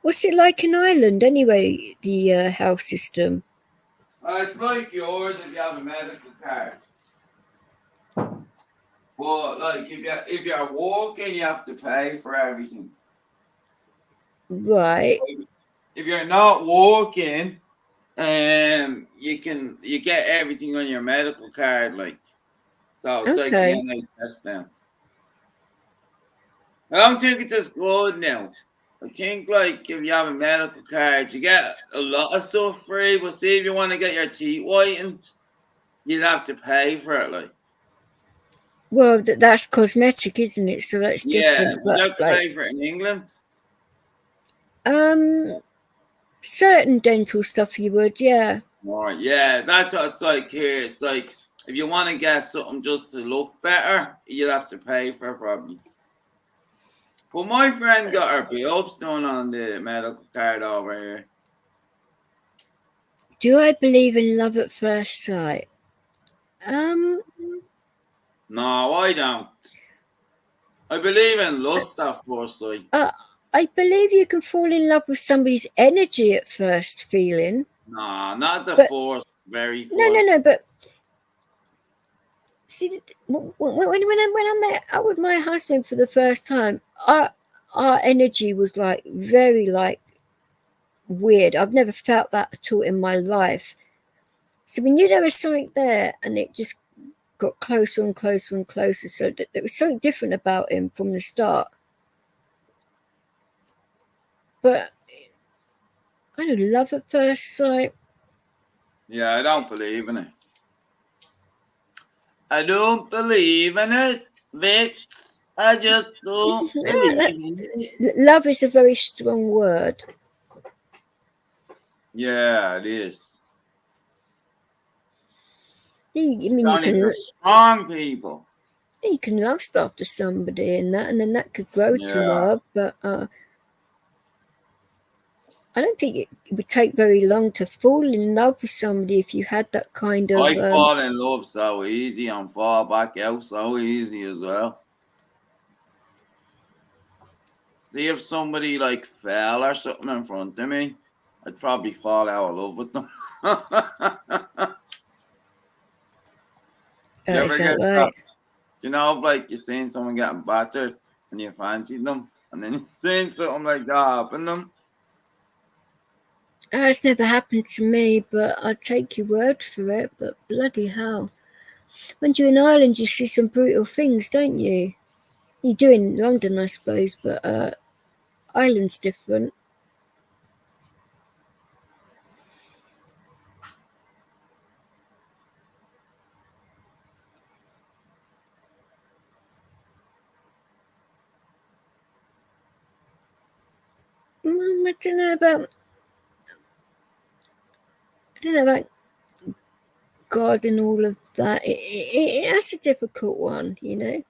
what's it like in Ireland anyway, the health system? It's like yours if you have a medical card. But like if you're walking, you have to pay for everything. Right. If you're not walking, you get everything on your medical card, like, so it's like the Okay. NHS now. I don't think it's as good now. I think like if you have a medical card, you get a lot of stuff free. But see, if you want to get your teeth whitened, you'd have to pay for it. Like, Well, that's cosmetic, isn't it? So that's yeah, different. would you But have to like, pay for it in England? certain dental stuff you would, yeah. Right, yeah, that's what it's like here. It's like if you want to get something just to look better, you'd have to pay for it probably. But my friend got her bills done on the medical card over here. Do I believe in love at first sight? No, I don't. I believe in lust at first sight. I believe you can fall in love with somebody's energy at first feeling. No, not the But first, very no. first. But see, when I met up with my husband for the first time, our energy was like very like weird. I've never felt that at all in my life. So we knew there was something there, and it just got closer and closer and closer. So there was something different about him from the start. But I don't love at first sight. Yeah, I don't believe in it. I don't believe in it, Vix. I just don't believe in it. Love is a very strong word. Yeah, it is. I It's mean, only for strong people. you can lust after somebody and then that could grow to Yeah. love. But I don't think it would take very long to fall in love with somebody if you had that kind of. I fall in love so easy and fall back out so easy as well. See if somebody like fell or something in front of me, I'd probably fall out of love with them. You ever Is that get right? that? You know, like you're seeing someone getting battered and you fancy them, and then you're seeing something like that happen to them. It's never happened to me, but I'll take your word for it. But bloody hell. When you're in Ireland, you see some brutal things, don't you? You do in London, I suppose, but Ireland's different. I don't know about God and all of that. That's a difficult one, you know.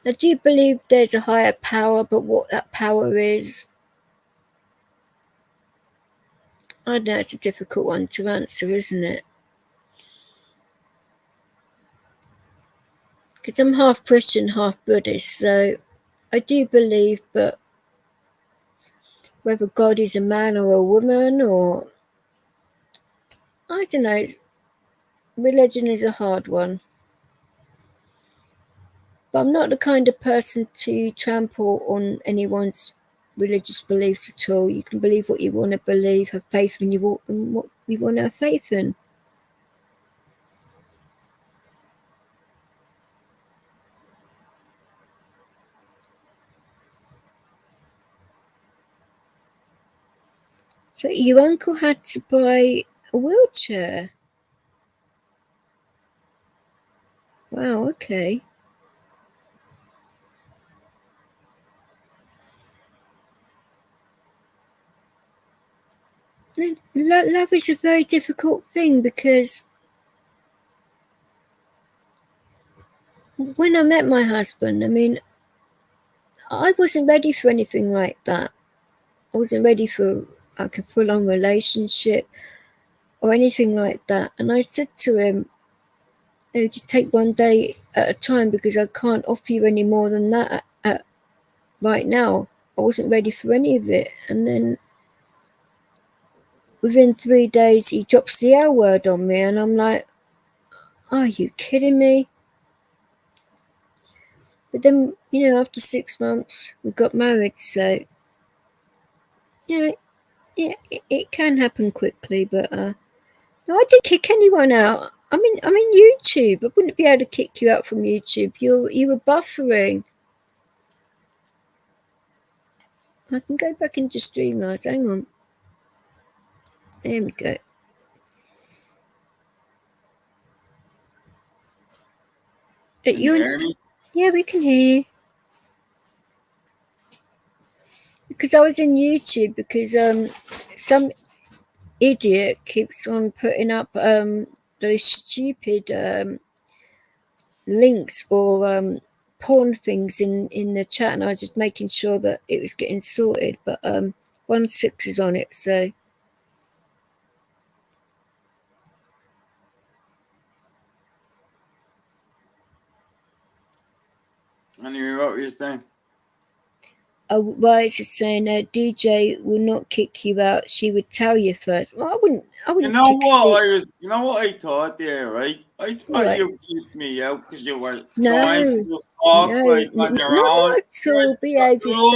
I do believe there's a higher power, but what that power is, I know it's a difficult one to answer, isn't it? Because I'm half Christian, half Buddhist, so I do believe, but whether God is a man or a woman, or I don't know, religion is a hard one. But I'm not the kind of person to trample on anyone's religious beliefs at all. You can believe what you want to believe, have faith in what you want to have faith in. So your uncle had to buy a wheelchair. Wow, okay. Love is a very difficult thing because when I met my husband, I mean, I wasn't ready for anything like that. I wasn't ready for like a full-on relationship or anything like that. And I said to him, just take one day at a time because I can't offer you any more than that right now. I wasn't ready for any of it. And then within 3 days, he drops the L word on me, and I'm like, are you kidding me? But then, after 6 months, we got married. So, yeah, it can happen quickly. But no, I didn't kick anyone out. I'm in YouTube. I wouldn't be able to kick you out from YouTube. You were buffering. I can go back into StreamYard. Hang on. There we go. Can you hear me? Yeah, we can hear you. Because I was in YouTube because some idiot keeps on putting up those stupid links or porn things in the chat, and I was just making sure that it was getting sorted. But 1.6 is on it, so. Anyway, what were you saying? Right, is saying DJ will not kick you out. She would tell you first. Well, I wouldn't. You know what I thought there, right? I thought Right. you kicked me out because you were No, trying to just talk like on your own. not at all. Behave yourself.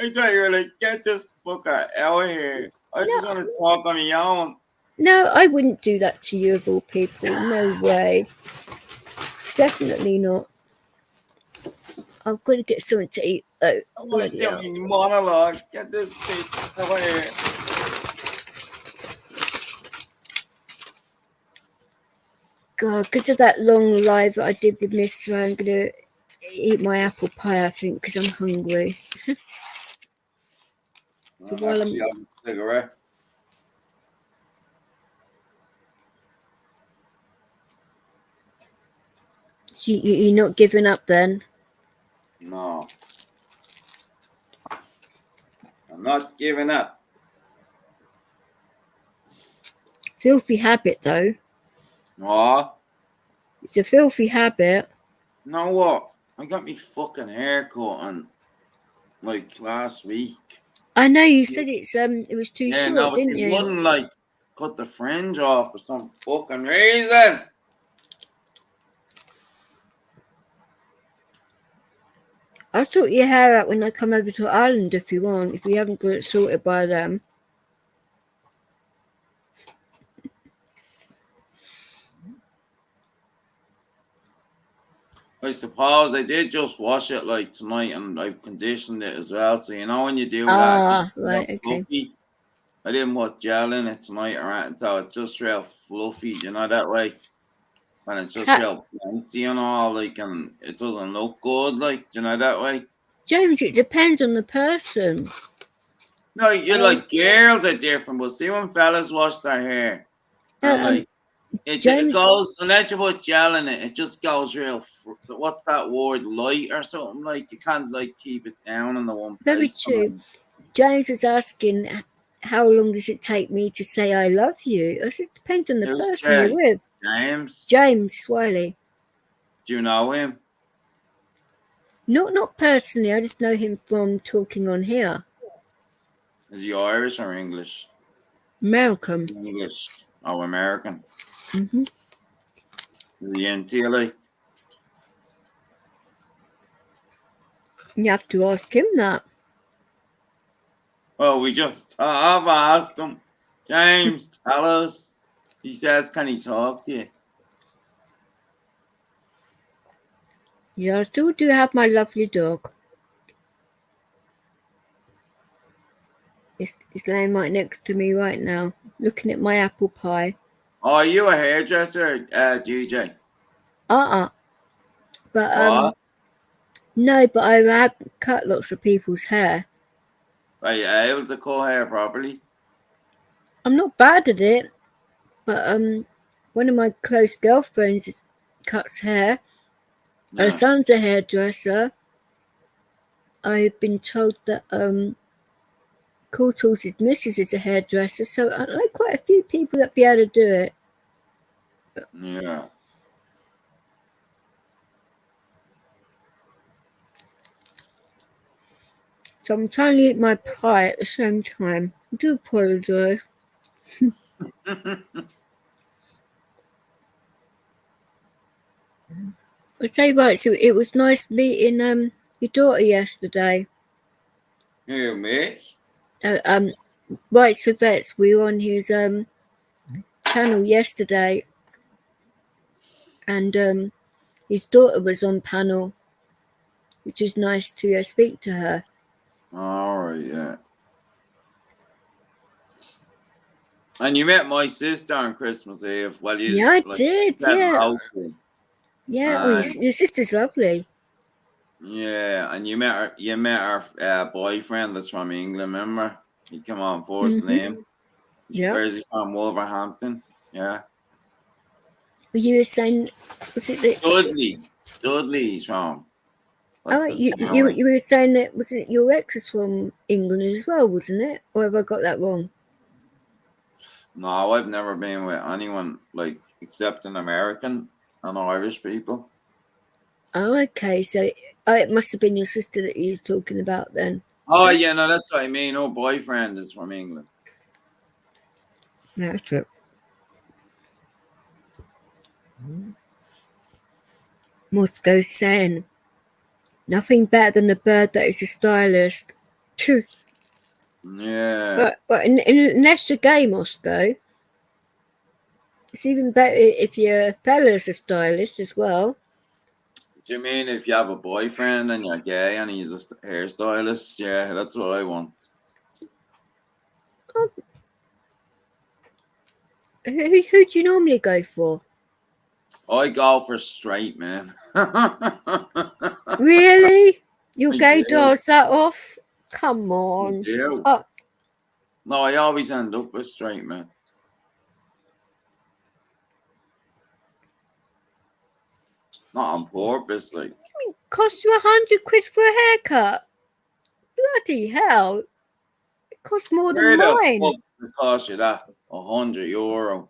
I thought you were like, get this fucker out of here. I just want to talk on my own. No, I wouldn't do that to you of all people. No way. Definitely not. I've got to get something to eat though. I want to tell me monologue. Get this bitch out of here. God, because of that long live that I did with Mister, I'm going to eat my apple pie, I think, because I'm hungry. So while I'm having a cigarette. You're not giving up then? No. I'm not giving up. Filthy habit, though. What? It's a filthy habit. You know what? I got me fucking haircut on like last week. I know you said it was too short, no, but didn't you? you? Wouldn't like cut the fringe off for some fucking reason. I'll sort your hair out when I come over to Ireland if you want, if you haven't got it sorted by then. I suppose I did just wash it like tonight, and I've conditioned it as well. So when you do that, right, okay. Fluffy. I didn't put gel in it tonight or anything, so it's just real fluffy, that way. And it's just real bouncy and all, like, and it doesn't look good, like, that way. James, it depends on the person. No, like girls are different, but see when fellas wash their hair, and like it goes, unless you put gel in it, it just goes real. What's that word? Light or something, like you can't like keep it down in the one place. Very true. James was asking, how long does it take me to say I love you? I said, it depends on the person you're with. James Swiley. Do you know him? Not personally. I just know him from talking on here. Is he Irish or English? American. English. Oh, American. Mm-hmm. Is he into like? You have to ask him that. Well, I've asked him. James, tell us. He says, can he talk to you? Yeah, I still do have my lovely dog. It's laying right next to me right now, looking at my apple pie. Oh, are you a hairdresser, DJ? But what? No, but I have cut lots of people's hair. Are you able to cut hair properly? I'm not bad at it, but one of my close girlfriends cuts hair. Yeah. Her son's a hairdresser. I've been told that Courtall's missus is a hairdresser, so I know quite a few people that be able to do it. Yeah. So I'm trying to eat my pie at the same time. I do apologise. I say right, so it was nice meeting your daughter yesterday. Who, me? Right, so Vets, we were on his channel yesterday, and his daughter was on panel, which was nice to speak to her. All right, yeah. And you met my sister on Christmas Eve. Well, you Yeah, I did. Yeah, local. yeah. Oh, your sister's lovely. Yeah, and you met her. You met our boyfriend that's from England. Remember, he came on first name. Yeah. Where's he from? Wolverhampton. Yeah. You were saying, was it that? Dudley. Dudley's from. Oh, you were saying that, was it your ex is from England as well, wasn't it? Or have I got that wrong? No, I've never been with anyone like except an American and Irish people. Oh, okay. So it must have been your sister that you was talking about then. Oh yeah, no, that's what I mean. Her boyfriend is from England. Yeah, that's true. Moscow's saying, nothing better than a bird that is a stylist. True. Yeah. But unless you're gay, Moscow, it's even better if your fella's a stylist as well. Do you mean if you have a boyfriend and you're gay and he's a hairstylist? Yeah, that's what I want. Who do you normally go for? I go for straight, man. Really? Your I gay do. does that off? Come I on. do. Oh, No, I always end up with straight, man. Not on purpose, like. cost you £100 for a haircut? Bloody hell. It costs more Where than the mine. fuck it cost you that? €100.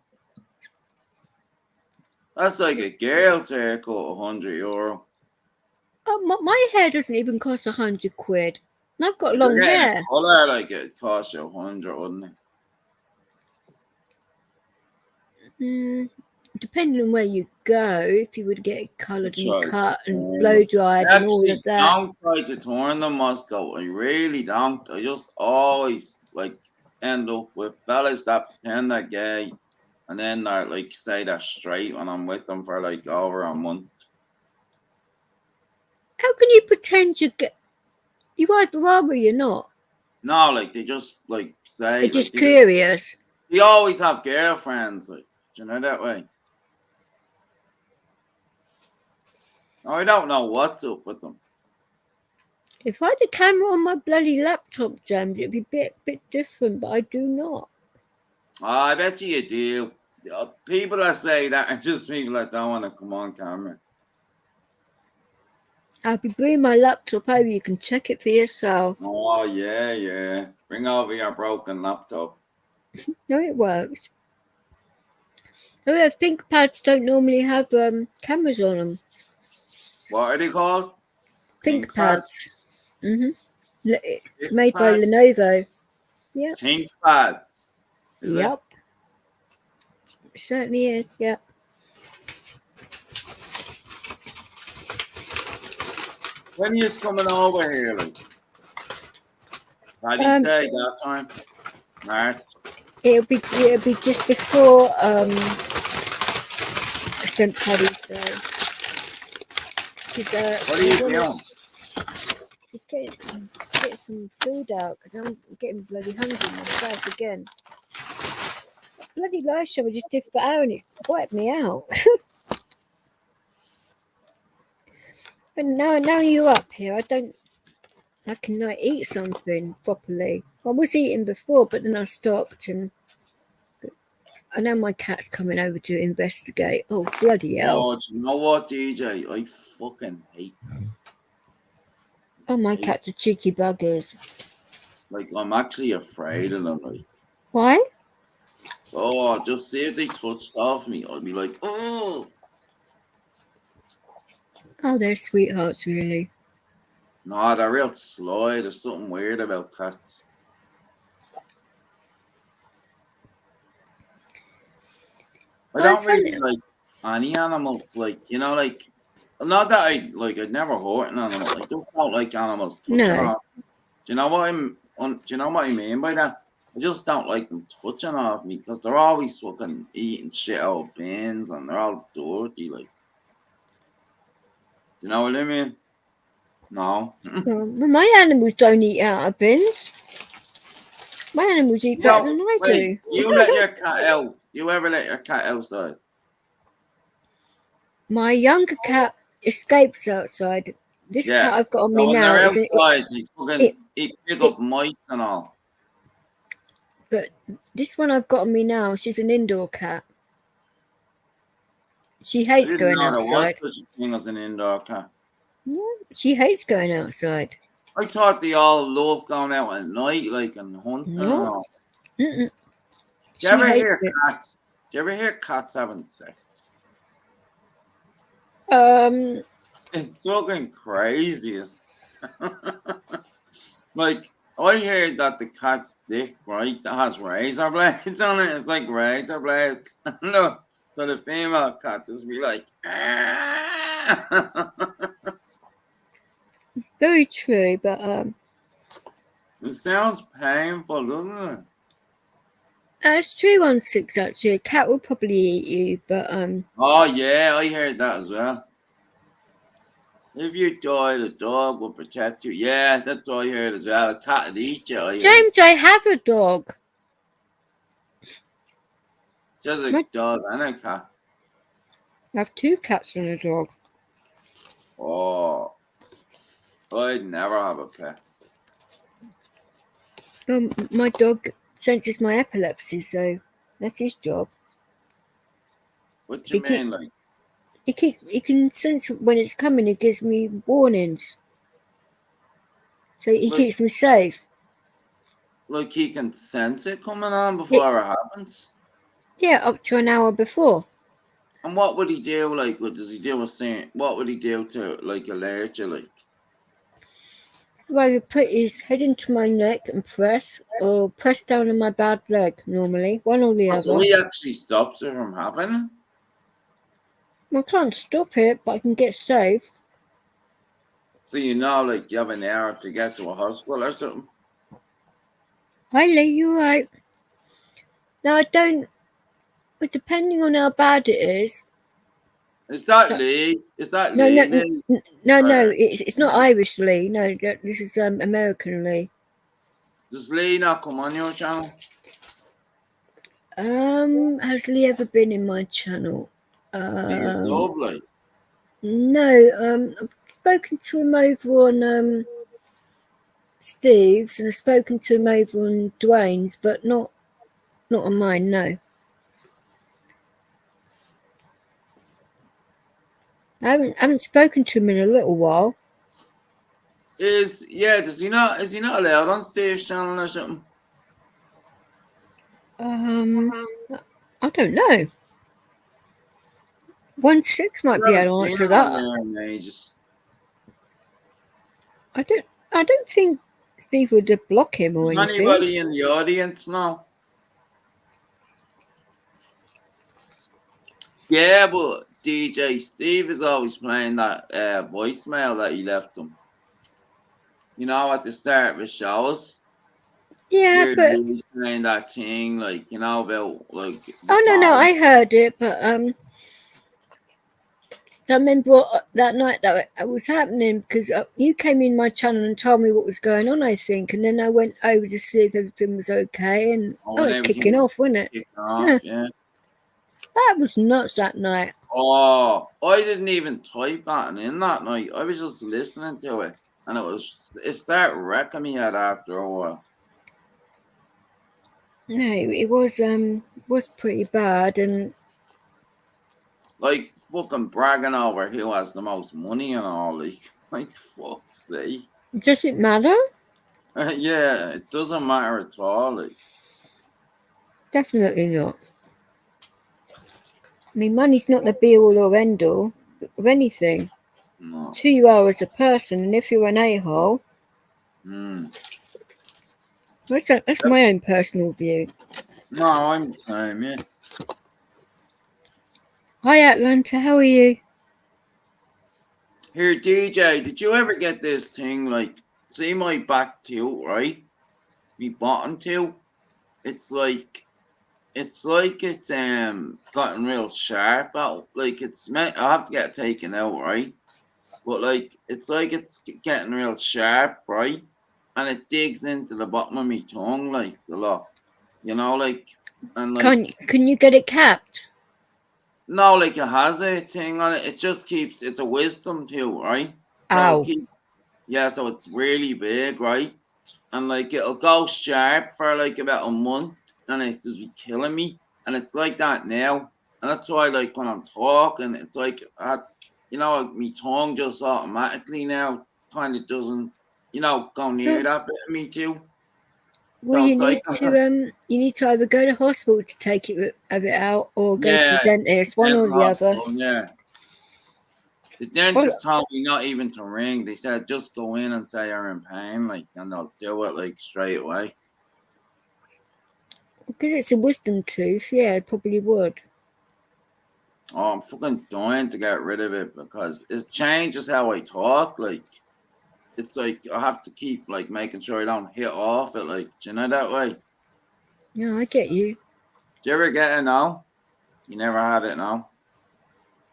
That's like a girl's haircut, €100. Oh, my hair doesn't even cost £100. And I've got If you're long getting hair. a colour like it costs you 100, wouldn't it? Depending on where you go, if you would get it coloured That's and right. cut and blow dried and all Actually, of that. don't try to turn the Moscow. I really don't. I just always like end up with fellas that pretend they're gay and then they're like stay that straight when I'm with them for like over a month. How can you pretend you either are or you're not? No, like they just like say They're just like, curious. they always have girlfriends, like, do you know that way? I don't know what's up with them. If I had a camera on my bloody laptop, James, it'd be a bit different, but I do not. I bet you do. People that say that are just people that don't want to come on camera. I'll be bringing my laptop over. You can check it for yourself. Oh, yeah. Bring over your broken laptop. No, it works. Oh, yeah, ThinkPads don't normally have cameras on them. What are they called? ThinkPads. Made by Lenovo. Yep. ThinkPads. Yep. It certainly is, yep. When are you coming over here, like? How do you stay that time? March. It'll be just before St. Paddy's Day. What are you doing? Just get some food out because I'm getting bloody hungry myself again. Bloody live show I just did for Aaron, it's wiped me out. And now you're up here, I can eat something properly. I was eating before, but then I stopped and I know my cat's coming over to investigate. Oh, bloody hell. Oh, do you know what, DJ? I fucking hate that. Oh, my cats are cheeky buggers. Like, I'm actually afraid of them. Like, Why? oh, just see if they touched off me, I'd be like, oh. Oh, they're sweethearts, really. No, they're real sly. There's something weird about cats. I don't really like any animals. Like, you know, like, not that I'd never hurt an animal. I just don't like animals touching No. off. Do you know what do you know what I mean by that? I just don't like them touching off me because they're always fucking eating shit out of bins and they're all dirty. Like, you know what I mean? No. Well, my animals don't eat out of bins. My animals eat better than I do. Do you let your cat out? Do you ever let your cat outside? My younger cat escapes outside. This cat I've got on me now they're is outside. They pick up mice and all. But this one I've got on me now, she's an indoor cat. She hates going outside. There was such a thing as an indoor cat. Yeah, she hates going outside. I thought they all love going out at night, like and hunting. No. Do you ever hear cats? Do you ever hear cats having sex? It's fucking crazy. Like, I heard that the cat's dick, right, that has razor blades on it. It's like razor blades. No, so the female cat just be like, Very true, but it sounds painful, doesn't it? it's 316 actually. A cat will probably eat you, but oh yeah, I heard that as well. If you die, the dog will protect you. Yeah, that's what I heard as well. A cat would eat you. James, I have a dog. Just a dog and a cat. I have 2 cats and a dog. Oh, I'd never have a pet. My dog senses my epilepsy, so that's his job. What do you mean, like? He can sense when it's coming. He gives me warnings, so he keeps me safe. Like he can sense it coming on before it happens. Yeah, up to an hour before. And what would he do? Like, what does he do with saying? What would he do to alert you? Like, well, he put his head into my neck and press, or press down on my bad leg. Normally, one or the other. So he actually stops it from happening. I can't stop it, but I can get safe. So like you have an hour to get to a hospital or something. Hi, Lee, you right? No, I don't. But depending on how bad it is. Is that Lee? Is that no, Lee? No. It's not Irish Lee. No, this is American Lee. Does Lee not come on your channel? Has Lee ever been in my channel? Like? No, I've spoken to him over on Steve's, and I've spoken to him over on Dwayne's, but not on mine. No, I haven't spoken to him in a little while. Is he not allowed on Steve's channel or something? I don't know. 1-6 might be able to answer that. I don't think Steve would block him or anything. Is anybody in the audience now? Yeah, but DJ Steve is always playing that voicemail that he left him. At the start of his shows. Yeah, but he's saying that thing, like about like. Oh no, I heard it, but I remember that night that it was happening because you came in my channel and told me what was going on, I think, and then I went over to see if everything was okay, and I was kicking off, wasn't it? Yeah. That was nuts that night. Oh, I didn't even type that in that night. I was just listening to it, and it started wrecking me head after a while. No, it was pretty bad, and Like fucking bragging over who has the most money and all. Like fuck's sake. does it matter? Yeah, it doesn't matter at all. Like, Definitely not. I mean, money's not the be all or end all of anything. no. It's who you are as a person, and if you're an a-hole, Mm. that's my own personal view. No, I'm the same, yeah. Hi, Atlanta, how are you? Here, DJ, did you ever get this thing like, see my back tooth, right? Me bottom tooth? It's like it's gotten real sharp out. Like it's meant I have to get it taken out, right? But like it's getting real sharp, right? And it digs into the bottom of my tongue like a lot. You know, like and like Can you get it capped? no, like it has a thing on it. It just keeps it's a wisdom tooth, right? So it Ow. keeps yeah, so it's really big, right? And like it'll go sharp for like about a month and it just be killing me. And it's like that now. And that's why like when I'm talking, it's like like my tongue just automatically now kind of doesn't, go near Oh, that bit of me too. well, So it's like you need to either go to hospital to take it out, or go to the yeah, dentist, one or dental the other. hospital, yeah. The Well, dentist told me not even to ring. They said just go in and say you're in pain, like, and they'll do it like straight away. because it's a wisdom tooth, yeah, it probably would. Oh, I'm fucking dying to get rid of it because it changes how I talk. Like, it's like I have to keep like making sure I don't hit off it. Like, do you know that way? Yeah, I get you. Do you ever get it now? You never had it now?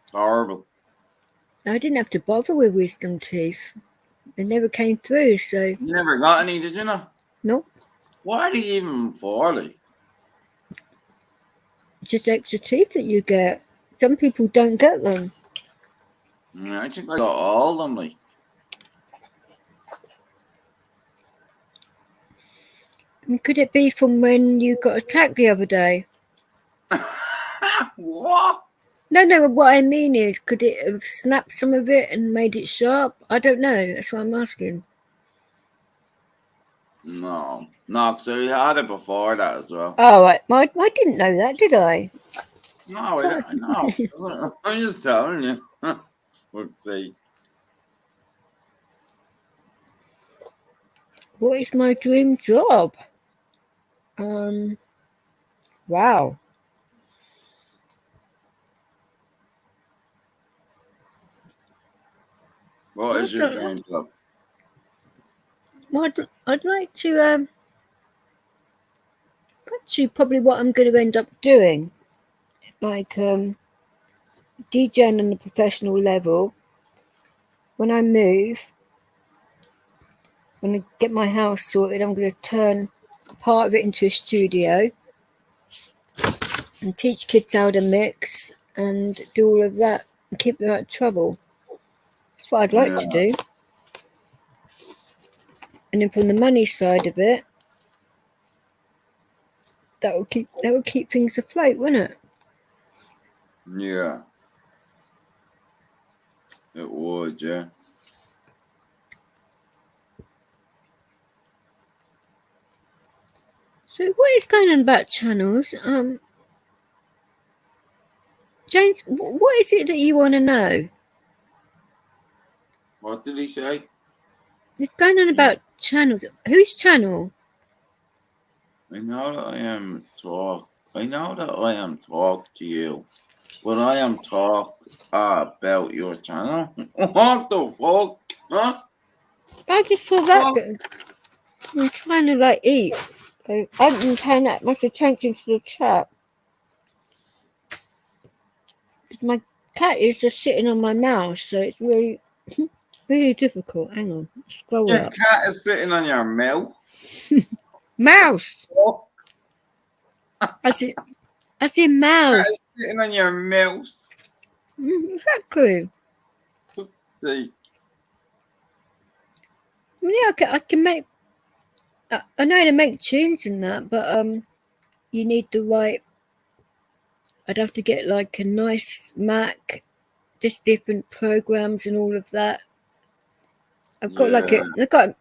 It's horrible. I didn't have to bother with wisdom teeth. They never came through, so You never got any, did you know? no, What are they even for? Like, just extra teeth that you get. Some people don't get them. I think I got all of them. Like, I mean, could it be from when you got attacked the other day? what? No, what I mean is, could it have snapped some of it and made it sharp? I don't know. That's what I'm asking. No, no, so you had it before that as well. Oh, I didn't know that, did I? No, So, I know. I'm just telling you. Let's see. what is my dream job? Um, wow. What is What's your that? dream job? Well, I'd like to, actually, probably what I'm going to end up doing, like, DJing on a professional level. When I move, when I get my house sorted, I'm going to turn part of it into a studio and teach kids how to mix and do all of that and keep them out of trouble. That's what I'd like Yeah, to do. And then from the money side of it, that would keep things afloat, wouldn't it? yeah, it would, yeah. So what is going on about channels? James, what is it that you want to know? What did he say? It's going on about channels. Whose channel? I know that I am talk. I know that I am talk to you, but I am talk about your channel. What the fuck? Huh? I just saw that What? bit. I'm trying to like eat. I haven't been paying that much attention to the chat. My cat is just sitting on my mouse, so it's really, really difficult. Hang on, scroll Your up. cat is sitting on your mouth. Mouse! Oh, As in, as in cat mouse. is sitting on your mouse. Exactly. Fuck's sake. I mean, yeah, I can make. I know how to make tunes and that, but you need the right. I'd have to get like a nice Mac, just different programs and all of that. I've got like Yeah.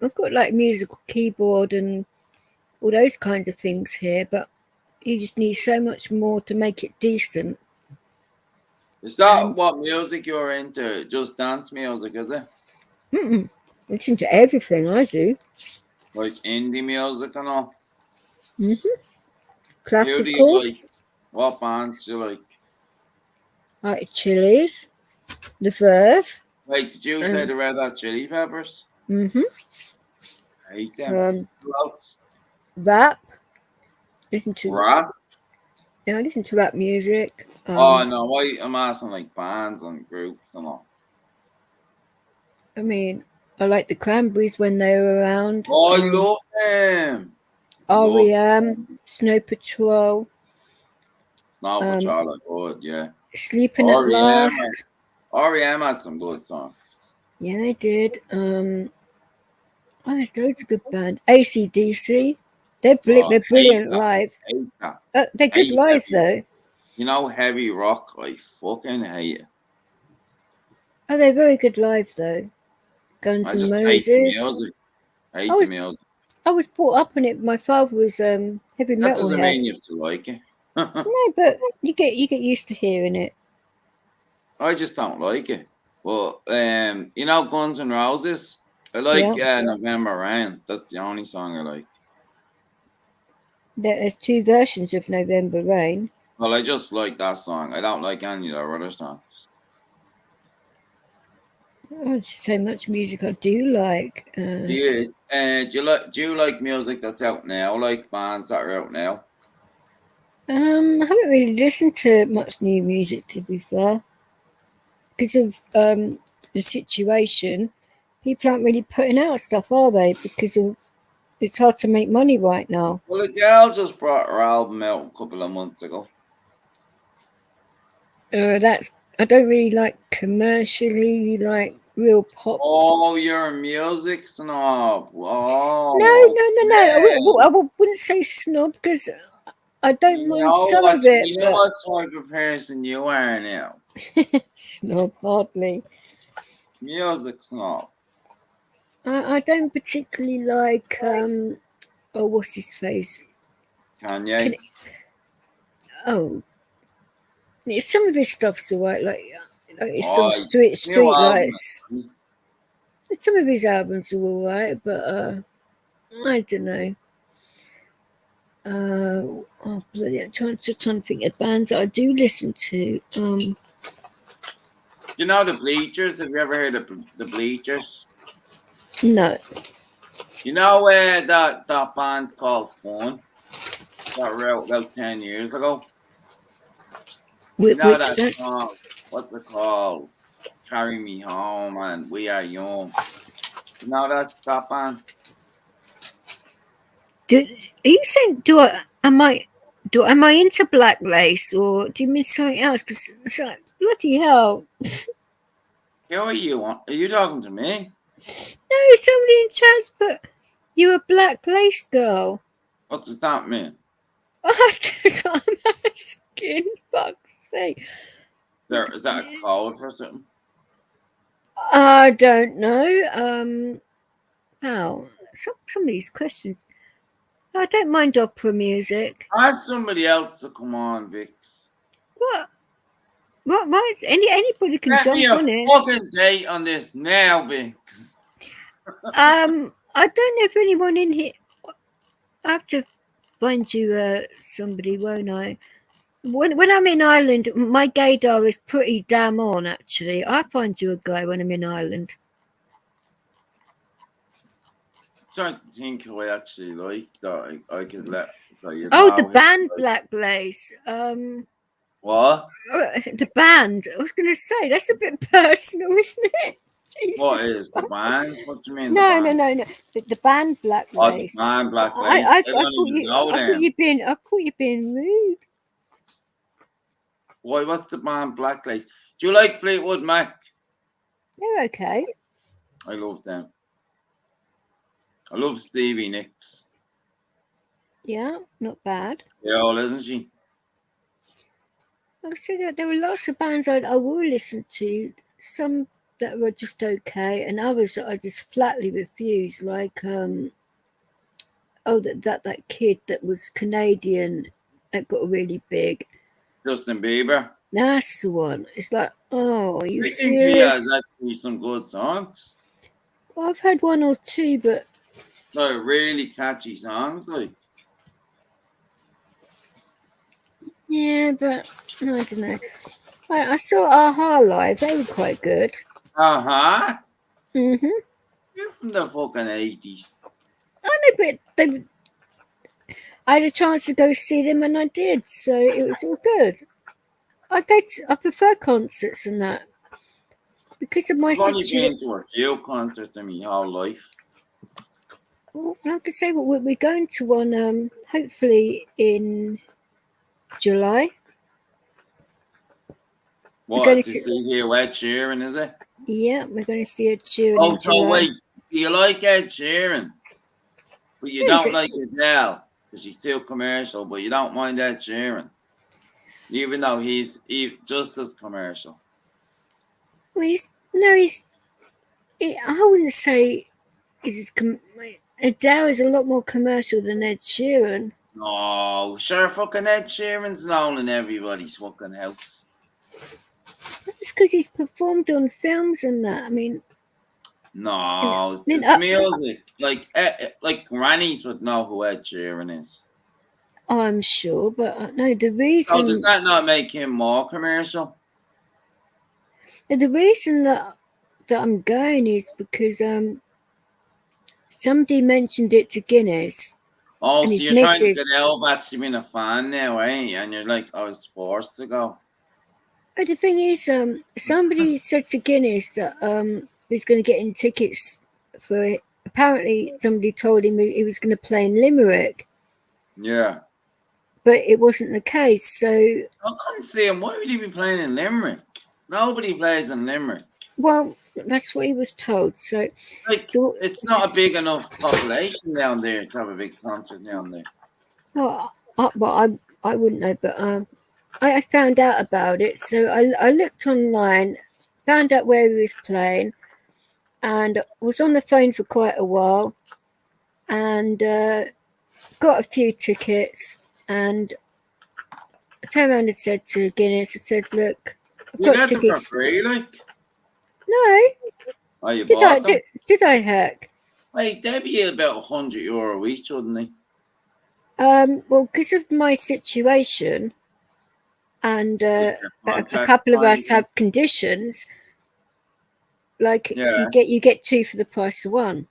I've got like musical keyboard and all those kinds of things here, but you just need so much more to make it decent. Is that And what music you're into? Just dance music, is it? listen to everything I do. Like indie music and all? Who do you Classical, like? What bands do you like? like Chili's, The Verve, Like, did you say and the Red Hot Chili Peppers? mm-hmm, I hate them. um, Who else? rap. Listen to Rap? I listen to rap music. Oh no, I'm asking like bands and groups and all. I mean, I like the Cranberries when they were around. Oh, I love them. Love REM, Snow Patrol, Snow um, Patrol, I good, yeah. Sleeping at REM, Last. REM had some good songs. Yeah, they did. There's loads of good band. AC/DC. Oh, They're hate brilliant that. live. Hate that. They're good Hate live heavy. though. You know, heavy rock, I fucking hate it. Oh, they're very good live though. Guns I N' just hate the Roses. music. I Hate the was music. I was brought up on it. My father was heavy That metal doesn't head. mean you have to like it. No, but you get used to hearing it. I just don't like it. Well, you know, Guns N' Roses. I like Yeah, November Rain. That's the only song I like. there's two versions of November Rain. Well, I just like that song. I don't like any of their other songs. Oh, there's so much music I do like. Do you like music that's out now? Like bands that are out now? I haven't really listened to much new music to be fair, because of the situation. People aren't really putting out stuff, are they? Because of it's hard to make money right now. Well, Adele just brought her album out a couple of months ago. That's I don't really like commercially like real pop. Oh, you're a music snob. No, Oh, no, no, no. okay. I wouldn't say snob because I don't mind some of it, You know but what type of person you are now. snob hardly. Music snob. I don't particularly like oh, what's his face? Can Kanye. it, oh, yeah, some of his stuff's alright. Like it's some Oh, new street album. lights. Some of his albums are alright, but I don't know. Oh, bloody! I'm trying to think of bands that I do listen to. You know the Bleachers? Have you ever heard of the Bleachers? No, You know that band called Fun that were out about 10 years ago? You know which that song? What's it called? Carry Me Home and We Are Young. You know that band? are you saying am I into black lace or do you mean something else? Because it's like bloody hell. Who are you? Are you talking to me? No, somebody in chat's put you a black lace girl. What does that mean? That's what I'm asking. Fuck's sake. Is that a code for something? I don't know. How? Some of these questions. I don't mind opera music. Ask somebody else to come on, Vix. What? Why is anybody can Get me jump a on it? fucking date on this now, Vix. I don't know if anyone in here. I have to find you somebody, won't I? When I'm in Ireland, my gaydar is pretty damn on. Actually, I find you a guy when I'm in Ireland. Trying to think who I actually like that I could let so you Oh, know. the band Black Lace. What? The band. I was going to say that's a bit personal, isn't it? Jesus. What is the band? What do you mean? No, the band? no. The band Black Oh, the Lace. band Black Lace. I don't even know them. I thought you being rude. Why? What's the band Black Lace? Do you like Fleetwood Mac? They're okay. I love them. I love Stevie Nicks. Yeah, not bad. Yeah, isn't she? Like I said, there were lots of bands I will listen to. Some that were just okay, and others that I just flatly refuse. Like that kid that was Canadian that got really big. Justin Bieber. That's the one. It's like, oh, are you I think he has serious? actually some good songs. Well, I've had one or two, but Like really catchy songs, like. yeah, but no, I don't know. I saw Aha live. They were quite good. Uh-huh. Mhm. You're from the fucking 80s. I know, but I had a chance to go see them, and I did, so it was all good. I prefer concerts and that because of my I've only situation. been to a few concerts in my whole life. Well, like I say, we're going to one hopefully in July. We're going What, to to see here Ed Sheeran, is it? yeah, we're going to see a tune Oh, in so July. wait, you like Ed Sheeran, but you Is don't it? like Adele, because she's too commercial, but you don't mind Ed Sheeran, even though he's just as commercial. Well, he's. I wouldn't say Adele is a lot more commercial than Ed Sheeran. No, sure, fucking Ed Sheeran's known in everybody's fucking house. It's because he's performed on films and that. I mean, No, it's then music. Like grannies would know who Ed Sheeran is. I'm sure, but no, So does that not make him more commercial? the reason that I'm going is because somebody mentioned it to Guinness Oh, and so his you're trying to missus. get out of actually being a fan now, eh? And you're like, I was forced to go. But the thing is, somebody said to Guinness that he's going to get in tickets for it. Apparently, somebody told him he was going to play in Limerick, Yeah. but it wasn't the case. So, I couldn't see him. Why would he be playing in Limerick? Nobody plays in Limerick. well, that's what he was told. So, Like, so it's not a big enough population down there to have a big concert down there. well, I wouldn't know, but I found out about it. So I looked online, found out where he was playing, and was on the phone for quite a while, and got a few tickets. And I turned around and said to Guinness, I said, "Look, I've You got get them for tickets." free, like. No, Oh, you did I? bought them? Did I heck? Like, they'd be about €100 each, wouldn't they? Well, because of my situation, and With your a contract couple of kind us of. have conditions. Like Yeah. you get two for the price of one.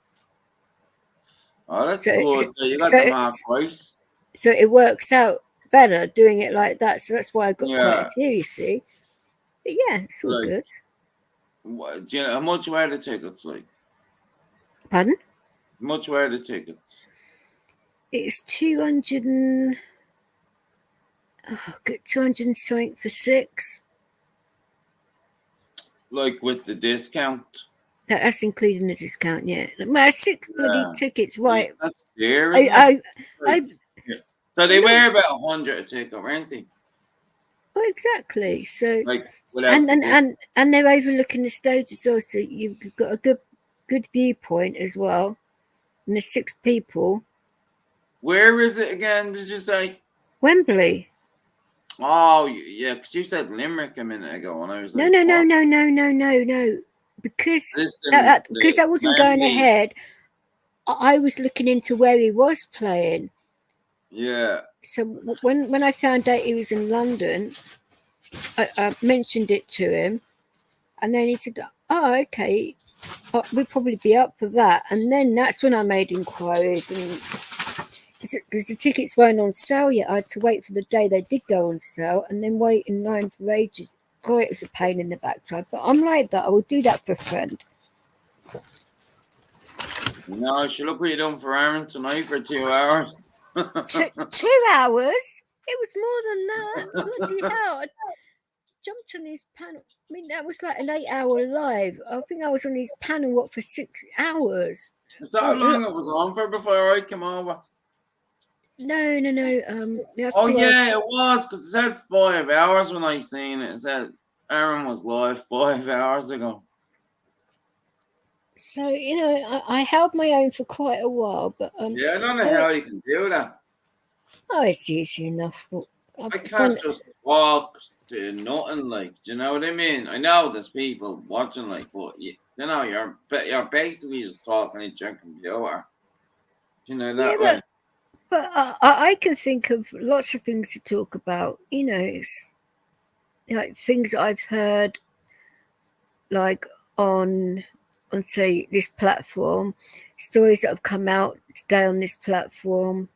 Oh, that's So good. So you got them so half price. so it works out better doing it like that. So that's why I got quite a Yeah. few. You see, but yeah, it's all Like, good. do you know how much were the tickets? Like, Pardon? how much were the tickets? It's 200 and 200 and something for six. Like with the discount? That's including the discount. Yeah, my six bloody Yeah. tickets. Right. That's fair, isn't it? Like, yeah. So they were about 100 a ticket, weren't they? Oh, exactly. So Like without the discount. and they're overlooking the stage as well, so you've got a good viewpoint as well. And there's six people. Where is it again? Did you say? Wembley. Oh yeah, because you said Limerick a minute ago, and I was No, like, no, no, what? no, no, no, no, no. Because Listen, because that wasn't going Wembley. ahead. I was looking into where he was playing. Yeah. So when I found out he was in London, I mentioned it to him, and then he said, "Oh, okay, we'd probably be up for that." And then that's when I made inquiries, and because the tickets weren't on sale yet, I had to wait for the day they did go on sale, and then wait in line for ages. Oh, it was a pain in the backside, but I'm like that. I will do that for a friend. No, she look what you're doing for Aaron tonight for 2 hours. 2 hours? It was more than that. Bloody hell. I jumped on his panel. I mean, that was like an 8 hour live. I think I was on his panel, for 6 hours? Is that how long it was on for before I came over? No. You have Oh to yeah, ask. it was because it said 5 hours when I seen it. It said Aaron was live 5 hours ago. So I held my own for quite a while, but Yeah, I don't know there, how you can do that. it's easy enough. I I've can't done. just talk to nothing. Like, do you know what I mean? I know there's people watching, like, but you're basically just talking into your computer. You know Yeah, that way. but I can think of lots of things to talk about. It's like things that I've heard, like on on say this platform, stories that have come out today on this platform.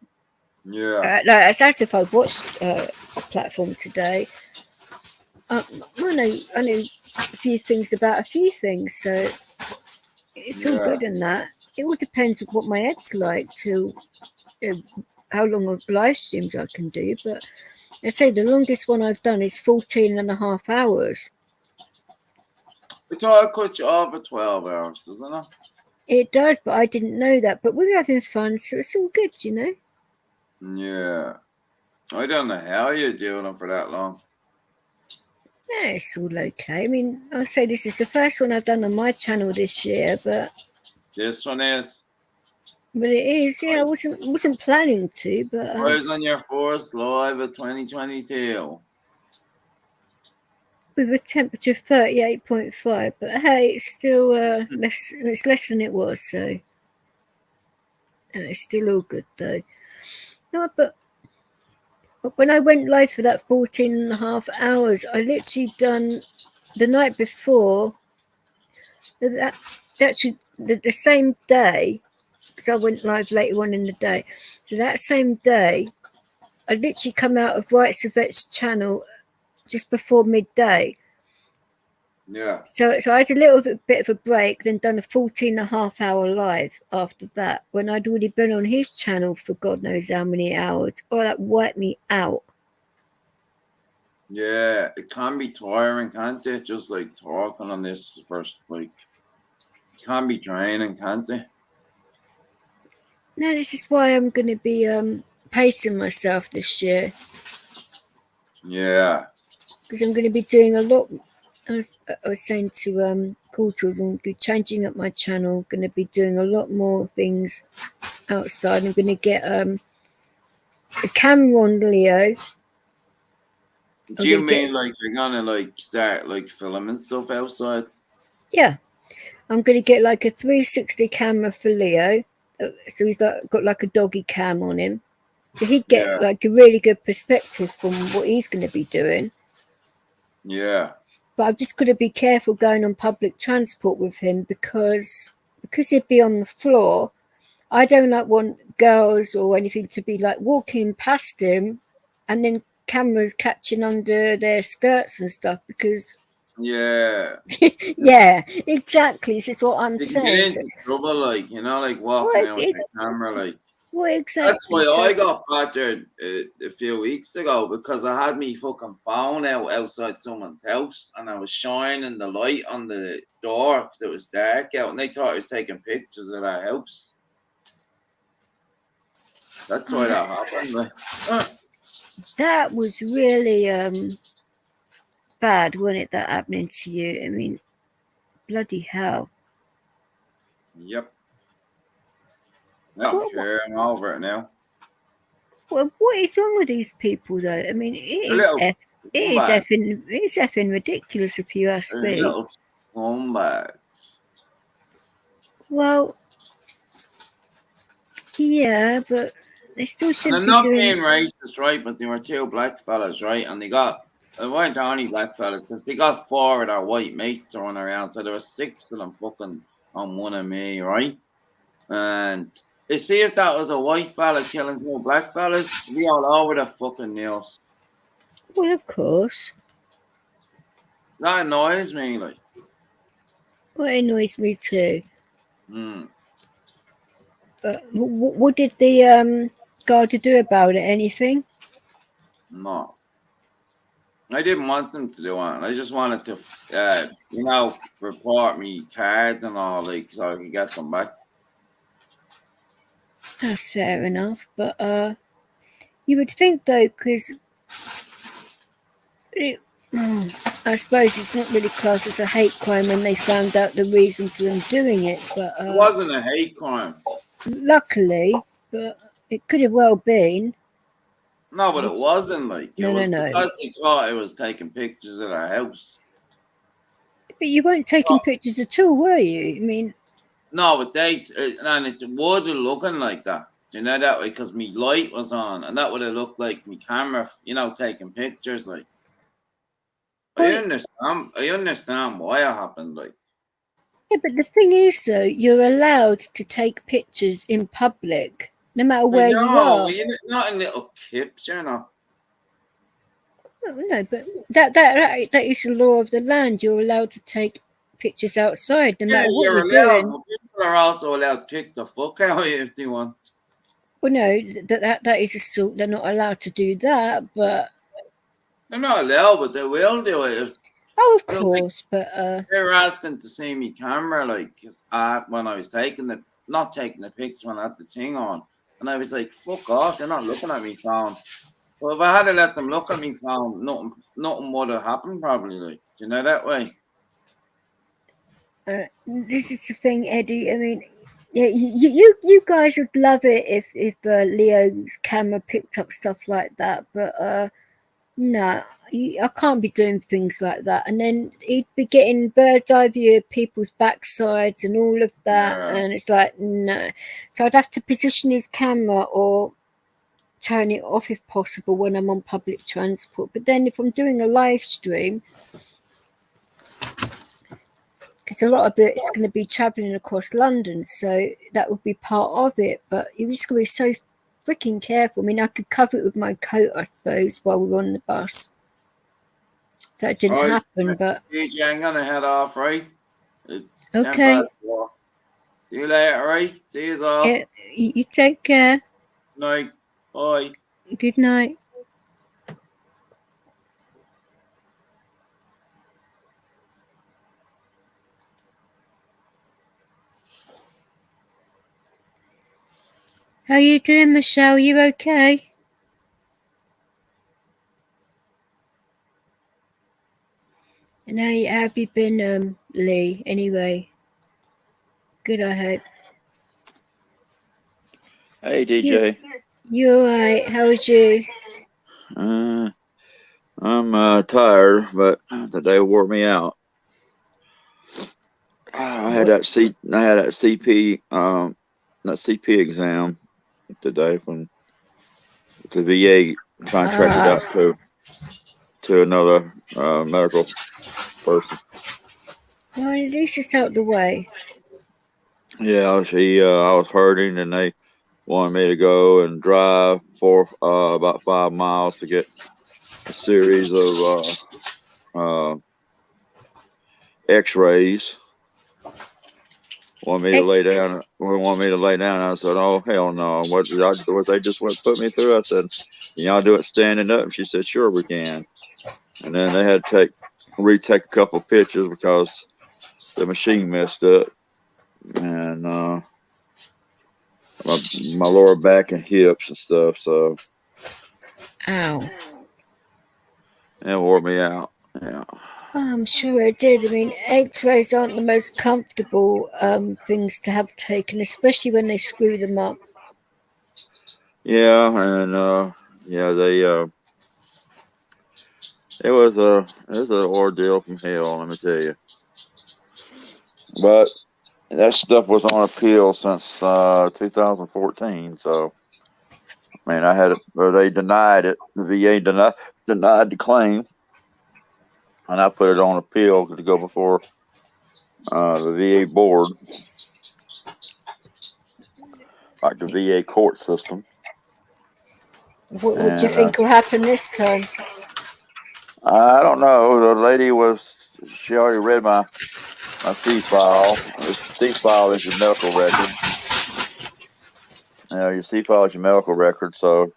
Yeah, Like, it's as if I watched a platform today. I know a few things about a few things, so it's all yeah. good in that. It all depends on what my head's like to uh, how long of live streams I can do. But I say the longest one I've done is 14 and a half hours. We thought I cut you off at 12 hours, doesn't it? It does, but I didn't know that. But we were having fun, so it's all good. Yeah. I don't know how you're doing it for that long. Yeah, it's all okay. I mean, I'll say this is the first one I've done on my channel this year, This one is. but it is. Yeah, I I, wasn't planning to, but I was on your first live of 2022. with a temperature of 38.5. But hey, it's still less. It's less than it was, so it's still all good though. No, but when I went live for that 14 and a half hours, I literally done the night before. That actually the same day, because I went live later on in the day. So that same day, I literally come out of Rights of Vet's channel just before midday. Yeah. So I had a little bit of a break, then done a 14 and a half hour live after that, when I'd already been on his channel for God knows how many hours. Oh, that wiped me out. Yeah, it can be tiring, can't it? Just like talking on this first, like, it can be draining, can't it? Now, this is why I'm going to be pacing myself this year, Yeah, because I'm going to be doing a lot. I was saying to Cool Tools, I'm changing up my channel. I'm going to be doing a lot more things outside. I'm going to get a camera on Leo. do you mean like you're gonna like start like filming stuff outside? Yeah, I'm going to get like a 360 camera for Leo. So he's got like a doggy cam on him. So he'd get Yeah, like a really good perspective from what he's going to be doing. yeah, But I've just got to be careful going on public transport with him because he'd be on the floor. I don't like want girls or anything to be like walking past him and then cameras catching under their skirts and stuff because yeah. yeah, exactly. This is what I'm You can get saying. So, into trouble, like like walking well, out with your camera, like. well, That's exactly. why I So got battered a few weeks ago because I had me fucking phone out outside someone's house and I was shining the light on the door because it was dark out and they thought I was taking pictures of their house. That's why that happened. Like, that was really bad, wasn't it? That happening to you. I mean, bloody hell. yep. I'm What, sure I'm over it now. what is wrong with these people though? I mean, A little scumbag. it is effing ridiculous if you ask A me. little scumbags. Well, yeah, but they still And shouldn't I'm be not being doing. racist, right? But they were two black fellas, right? And they weren't only black fellas because they got four of their white mates to run around. So there were six of them fucking on one of me, right? And you see if that was a white fella killing two black fellas, we all over the fucking news. Well, of course. That annoys me, like. Well, it annoys me too. Hmm. But what did the guard do about it? Anything? No. I didn't want them to do it. I just wanted to, report me cards and all, like, so I could get them back. That's fair enough. But You would think, though, because I suppose it's not really classed as a hate crime when they found out the reason for them doing it. But It wasn't a hate crime. luckily, but it could have well been. No, but it wasn't like it No, was no. because they thought I was taking pictures of their house. But you weren't taking pictures at all, were you? I mean, no, but they and it would have looking like that. Do you know that way? Because me light was on, and that would have looked like me camera, you know, taking pictures. Like, I understand why it happened. Like, yeah, but the thing is, though, you're allowed to take pictures in public, no matter where you are. Not in little clips, you know. No, but that is the law of the land. You're allowed to take pictures outside, no matter what you're doing. But people are also allowed to kick the fuck out of you if they want. Well, no, that is assault. They're not allowed to do that, but they're not allowed, but they will do it. Of course, but they were asking to see me camera, like, when I was not taking the picture when I had the thing on, and I was like, "Fuck off! They're not looking at me phone." Well, if I had to let them look at me phone, nothing would have happened. Probably, like, do you know that way? This is the thing, Eddie. I mean, yeah, you guys would love it if Leo's camera picked up stuff like that, but no, I can't be doing things like that. And then he'd be getting bird's eye view of people's backsides and all of that, and it's like, no. So I'd have to position his camera or turn it off if possible when I'm on public transport. But then if I'm doing a live stream, because a lot of it's going to be travelling across London, so that would be part of it. But you just got to be so freaking careful. I mean, I could cover it with my coat, I suppose, while we were on the bus. So it didn't happen, but... DJ, I'm going to head off, right? It's okay. 4:10. See you later, right? See you all. Yeah, you take care. Night. Bye. Good night. How you doing, Michelle? You okay? And how have you been, Lee? Anyway, good, I hope. Hey, DJ. You alright? How was you? I'm tired, but today wore me out. I had that CP exam today from the VA, contracted out to another medical person. Well, at least it's out the way. Yeah, I was hurting, and they wanted me to go and drive for about 5 miles to get a series of X-rays. Want me to lay down? I said, "Oh, hell no! What they just put me through?" I said, "Can y'all do it standing up?" And she said, "Sure, we can." And then they had to retake a couple of pictures because the machine messed up, and my lower back and hips and stuff. So, ow, it wore me out. Yeah. Oh, I'm sure it did. I mean, X-rays aren't the most comfortable things to have taken, especially when they screw them up. Yeah, and it was an ordeal from hell, let me tell you. But that stuff was on appeal since 2014. So, I mean, they denied it. The VA denied the claim, and I put it on appeal to go before the VA board, like the VA court system. What do you think will happen this time? I don't know. The lady she already read my C-file. The C-file is your medical record. Your C-file is your medical record, so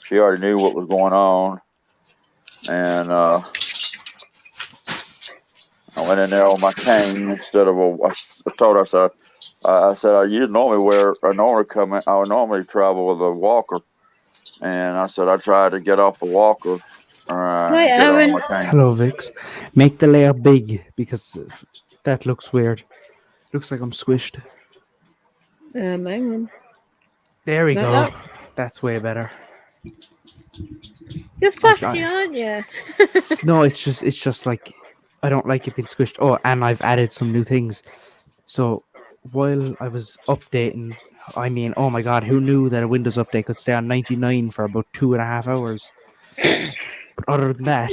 she already knew what was going on. And I went in there on my cane instead of I told her, I said, I would normally travel with a walker. And I said I tried to get off the walker. Right, Get on Aaron. my cane. Hello, Vix. Make the layer big because that looks weird. Looks like I'm squished. Hang on. There we Like go. that? That's way better. You're fussy, aren't you? No, it's just like I don't like it being squished. Oh, and I've added some new things. So while I was updating, I mean, oh my god, who knew that a Windows update could stay on 99 for about 2.5 hours? But other than that,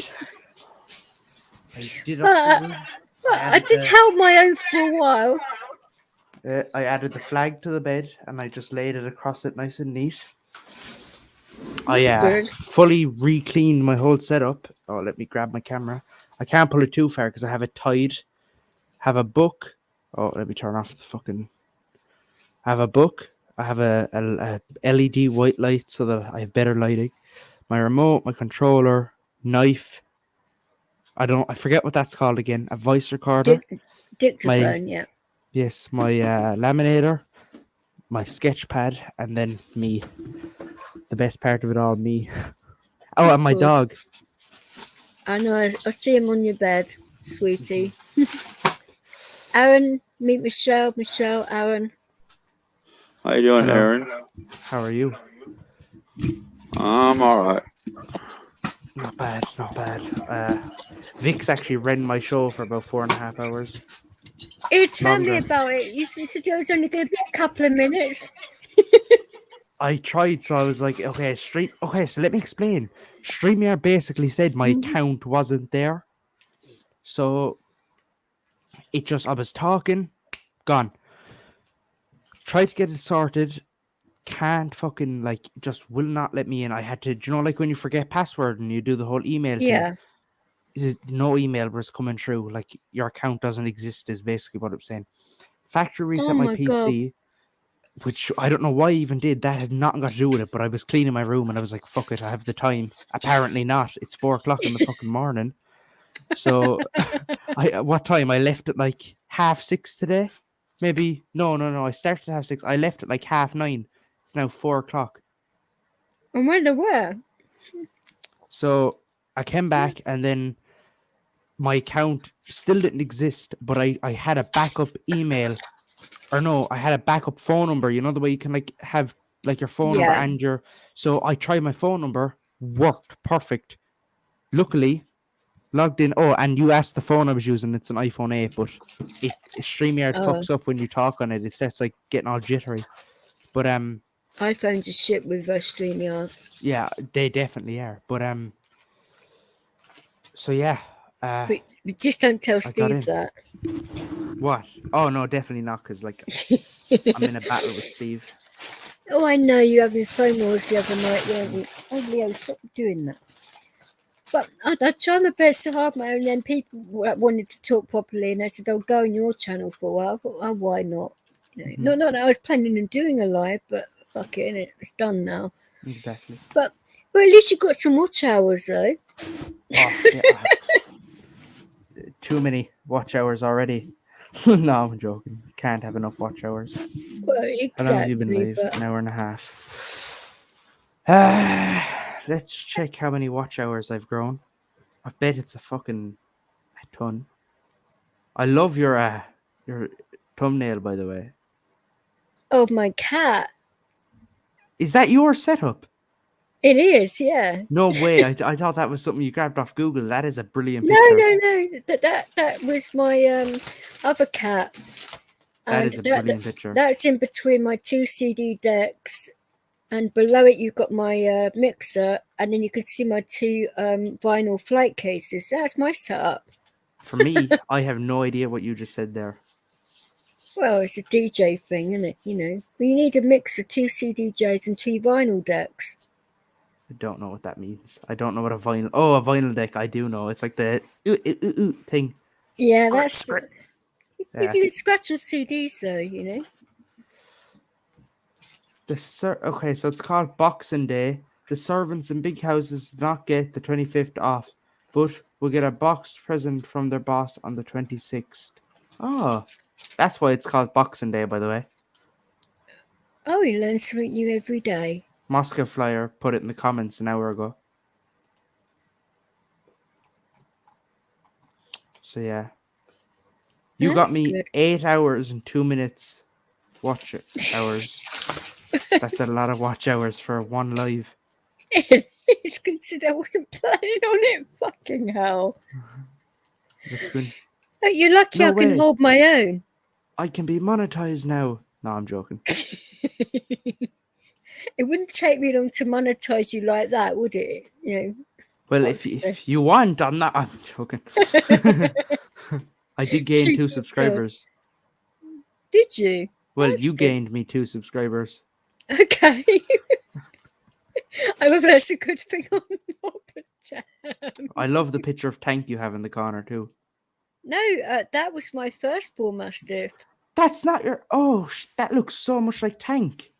I did upgrade. I did help my own for a while. I added the flag to the bed and I just laid it across it nice and neat. I good. fully re-cleaned my whole setup. Oh, let me grab my camera. I can't pull it too far because I have it tied. Have a book. Oh, let me turn off the fucking. Have a book. I have a LED white light so that I have better lighting. My remote, my controller, knife. I forget what that's called again. A voice recorder. Dictaphone, yeah. Yes, my laminator, my sketch pad, and then me. The best part of it all, me. Oh, and my Good. dog. I know. I see him on your bed, sweetie. Aaron, meet Michelle. Michelle, Aaron. How you doing, Hello. Aaron? How are you? I'm all right. Not bad, not bad. Vix actually ran my show for about 4.5 hours. Tell me Longer. about it. You said it was only going to be a couple of minutes. I tried, so I was like, okay, so let me explain. StreamYard basically said my account wasn't there. So it just, I was talking, gone. Tried to get it sorted, can't fucking, like, just will not let me in. I had to, do you know, like when you forget password and you do the whole email Yeah. thing? No email was coming through. Like, your account doesn't exist is basically what I'm saying. Factory reset Oh my my PC. God. Which I don't know why I even did. That had nothing got to do with it, but I was cleaning my room and I was like, fuck it, I have the time. Apparently not. It's 4:00 in the fucking morning. So what time? I left at like 6:30 today? Maybe no. I started at 6:30. I left at like 9:30. It's now 4:00. I wonder where. So I came back and then my account still didn't exist, but I had a backup email. Or no, I had a backup phone number. You know the way you can like have like your phone number Yeah. and your. So I tried my phone number, worked perfect. Luckily, logged in. Oh, and you asked the phone I was using. It's an iPhone 8, but StreamYard fucks up when you talk on it. It starts like getting all jittery. But iPhones are shit with StreamYard. yeah, they definitely are. But so yeah. But just don't tell I got Steve in. that. What? Oh no, definitely not. Because like I'm in a battle with Steve. Oh, I know you having phone wars the other night, weren't you? Oh, Leo, stop doing that. But I tried my best to hard my own, and people wanted to talk properly, and they said, "I'll go on your channel for a while." I thought, oh, why not? You know, Not that I was planning on doing a live, but fuck it, innit? It's done now. Exactly. But well, at least you got some watch hours, though. Oh, yeah. Too many watch hours already. No, I'm joking. Can't have enough watch hours. Well, How long have you been exactly. live? But An hour and a half. Let's check how many watch hours I've grown. I bet it's a ton. I love your thumbnail, by the way. oh, my cat. Is that your setup? It is, yeah. No way. I thought that was something you grabbed off Google. That is a brilliant No, picture. no. That was my other cat. That is a brilliant picture. That's in between my 2 CD decks, and below it you've got my mixer, and then you can see my 2 vinyl flight cases. That's my setup. For me, I have no idea what you just said there. Well, it's a DJ thing, isn't it? You know, well, you need a mixer, 2 CDJs, and 2 vinyl decks. I don't know what that means. I don't know what a vinyl. Oh, a vinyl deck. I do know. It's like the thing. Yeah, Scratch, that's. scratch. You can scratch on CDs, though. You know. Okay, so it's called Boxing Day. The servants in big houses do not get the 25th off, but will get a boxed present from their boss on the 26th. Oh, that's why it's called Boxing Day, by the way. Oh, you learn something new every day. Moscow Flyer put it in the comments an hour ago. So yeah. You got That's me good. 8 hours and 2 minutes watch hours. That's a lot of watch hours for one live. It's considered I wasn't planning on it. Fucking hell. That's good. Oh, you're lucky No I can way. hold my own. I can be monetized now. No, I'm joking. It wouldn't take me long to monetize you like that, would it? You know. Well, honestly. if you want, I'm joking. I did gain 2 Cheeky sod. subscribers. Did you? Well, That's you good. gained me 2 subscribers. Okay. I hope that's a good thing or not, but damn. I love the picture of Tank you have in the corner too. No, that was my first bull mastiff. That's not your. Oh, that looks so much like Tank.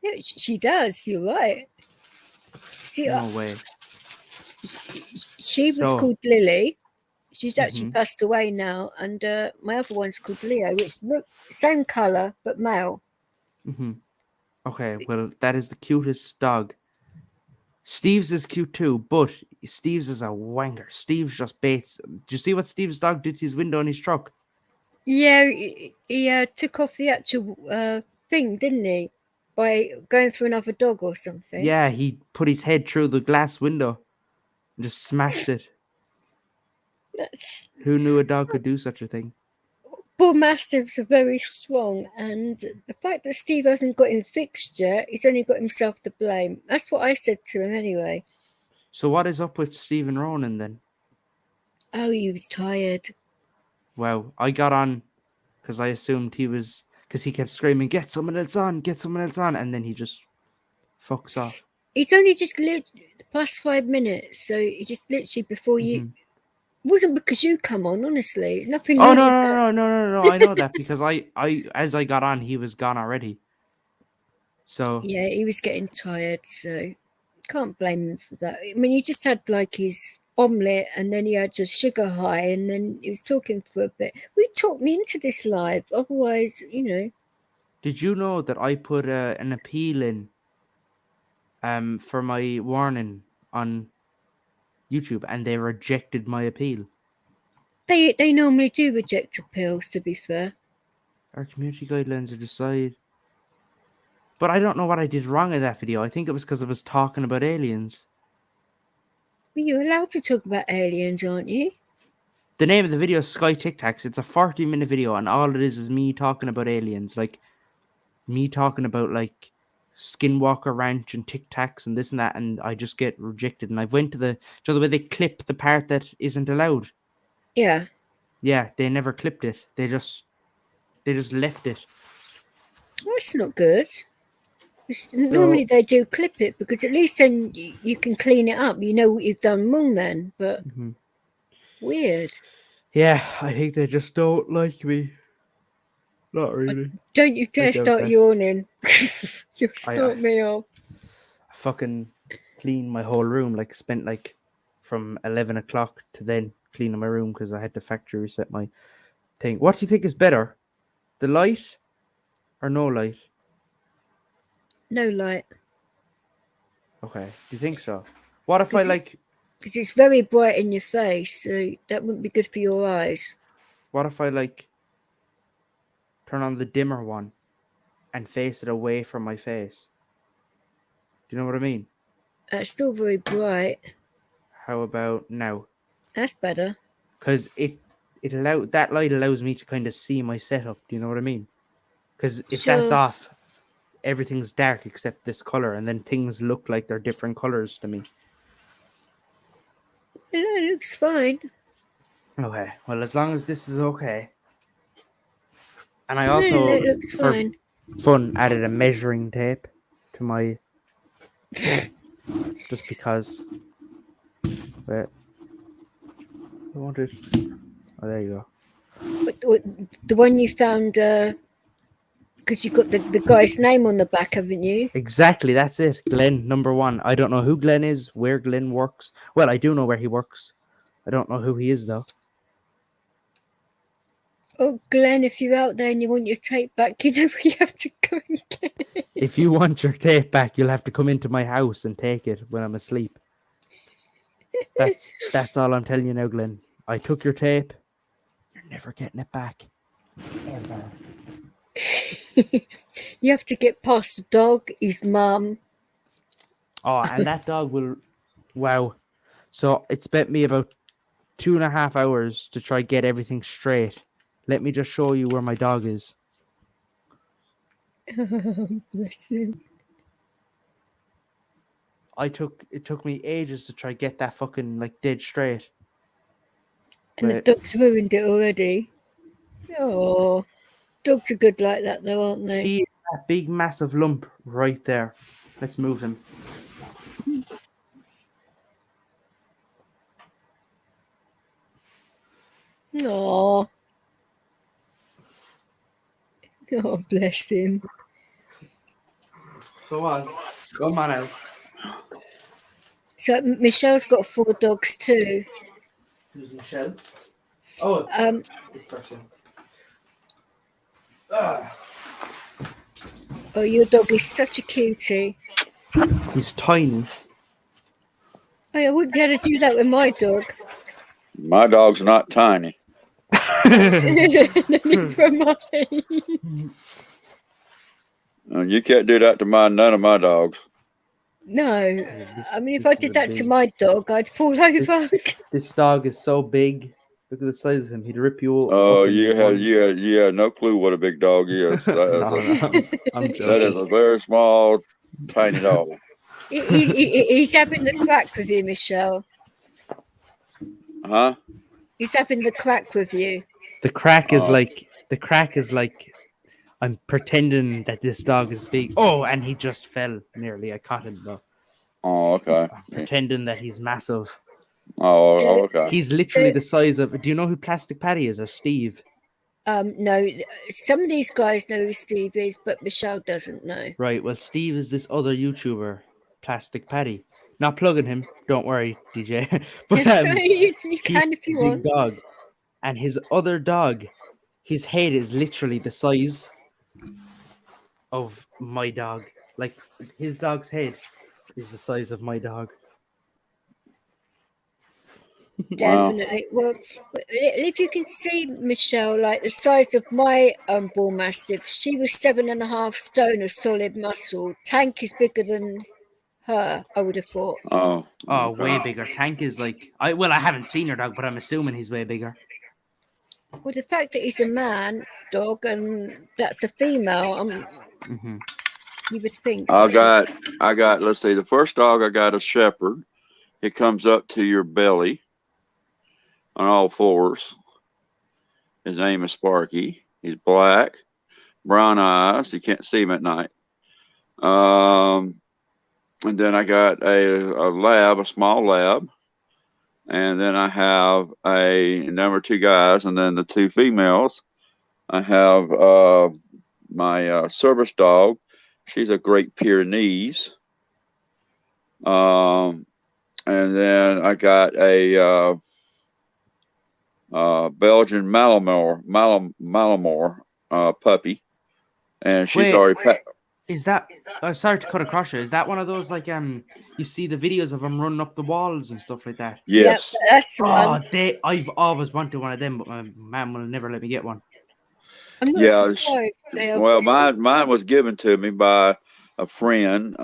Yeah, she does. You're right. See, No way. she was So- called Lily. She's actually Mhm. passed away now, and my other one's called Leo, which look same color but male. hmm Okay, well, that is the cutest dog. Steve's is cute too, but Steve's is a wanker. Steve's just baits. Do you see what Steve's dog did to his window in his truck? Yeah, he took off the actual thing, didn't he? By going for another dog or something. Yeah, he put his head through the glass window and just smashed it. That's Who knew a dog could do such a thing? bull mastiffs are very strong, and the fact that Steve hasn't got him fixed yet, he's only got himself to blame. That's what I said to him anyway. So what is up with Stephen Ronan then? Oh, he was tired. Wow, I got on because I assumed he was, because he kept screaming, get someone else on, and then he just fucks off. He's only just lived past 5 minutes, so he just literally before you. Mhm. It wasn't because you come on, honestly. Nothing. Oh like no, that. no! I know that because I as I got on, he was gone already. So Yeah, he was getting tired, so can't blame him for that. I mean, he just had like his omelette, and then he had just sugar high, and then he was talking for a bit. We talked me into this live, otherwise, you know. did you know that I put an appeal in for my warning on YouTube, and they rejected my appeal? They normally do reject appeals, to be fair. Our community guidelines are decided. But I don't know what I did wrong in that video. I think it was because I was talking about aliens. Well, you're allowed to talk about aliens, aren't you? The name of the video is Sky Tic Tacs. It's a 40-minute video, and all it is me talking about aliens. Like, me talking about, like, Skinwalker Ranch and Tic Tacs and this and that, and I just get rejected. And I went to the way they clip the part that isn't allowed. Yeah. Yeah, they never clipped it. They just left it. Well, that's not good. Normally they do clip it because at least then you can clean it up. You know what you've done wrong then, but weird. Yeah, I think they just don't like me. Not really. Don't you dare doubt start that. yawning. You'll start me off. I fucking cleaned my whole room. Like, spent like from 11 o'clock to then cleaning my room because I had to factory reset my thing. What do you think is better? The light or no light? No light. Okay. Do you think so? What if I like... Because it's very bright in your face, so that wouldn't be good for your eyes. What if I like turn on the dimmer one and face it away from my face? Do you know what I mean? It's still very bright. How about now? That's better. Because that light allows me to kind of see my setup. Do you know what I mean? Because if that's Sure. off, everything's dark except this color, and then things look like they're different colors to me. It looks fine. Okay, well, as long as this is okay. And I No, also, it looks for fine. fun, added a measuring tape to my... just because... Wait. I wanted... Oh, there you go. But the one you found, because you got the guy's name on the back, haven't you? Exactly, that's it. Glenn, number 1. I don't know who Glenn is, where Glenn works. Well, I do know where he works. I don't know who he is, though. Oh, Glenn, if you're out there and you want your tape back, you know where you have to go and get it. If you want your tape back, you'll have to come into my house and take it when I'm asleep. That's all I'm telling you now, Glenn. I took your tape. You're never getting it back. Ever. You have to get past the dog, his mum. Oh, and that dog will... Wow. So it spent me about 2.5 hours to try get everything straight. Let me just show you where my dog is. Bless him. It took me ages to try get that fucking like dead straight. And the But dog's ruined it already. Oh, dogs are good like that, though, aren't they? see that big massive lump right there. Let's move him. Oh, oh, bless him. Go on. Come on out. So Michelle's got 4 dogs too. Who's Michelle? Oh, this person. Oh, your dog is such a cutie. He's tiny. Oh, I wouldn't be able to do that with my dog. My dog's not tiny. From mine. You can't do that to none of my dogs. No, I mean, if I this did is a that to big- my dog, I'd fall over. This dog is so big. Look at the size of him. He'd rip you up. Oh, in you one- have no clue what a big dog is. No, I'm That is joking. a very small, tiny dog. He's having the crack with you, Michelle. Huh? He's having the crack with you. The crack is like I'm pretending that this dog is big. Oh, and he just fell nearly. I caught him though. Oh, okay. Pretending that he's massive. Oh, okay. He's literally the size of. Do you know who Plastic Patty is or Steve? No, some of these guys know who Steve is, but Michelle doesn't know. Right. Well, Steve is this other YouTuber, Plastic Patty. Not plugging him. Don't worry, DJ. But So you can if you he's a want. big dog, and his other dog, his head is literally the size of my dog. Like his dog's head is the size of my dog. Definitely. Well, if you can see Michelle, like the size of my bull mastiff, she was 7.5 stone of solid muscle. Tank is bigger than her, I would have thought. Oh. Oh, okay. way bigger. Tank is like I haven't seen her dog, but I'm assuming he's way bigger. Well, the fact that he's a man dog and that's a female, Hmm. you would think. I got, let's see, the first dog I got a shepherd. It comes up to your belly on all fours. His name is Sparky. He's black, brown eyes. You can't see him at night. And then I got a small lab. And then I have a number 2 guys, and then the 2 females. I have my service dog. She's a Great Pyrenees. And then I got a Belgian Malamore puppy, and she's Wait. already. Is that? Sorry to cut across you. Is that one of those like you see the videos of them running up the walls and stuff like that? Yes. Yep, that's the one. I've always wanted one of them, but my mum will never let me get one. I'm not Yeah. surprised. Well, mine was given to me by a friend.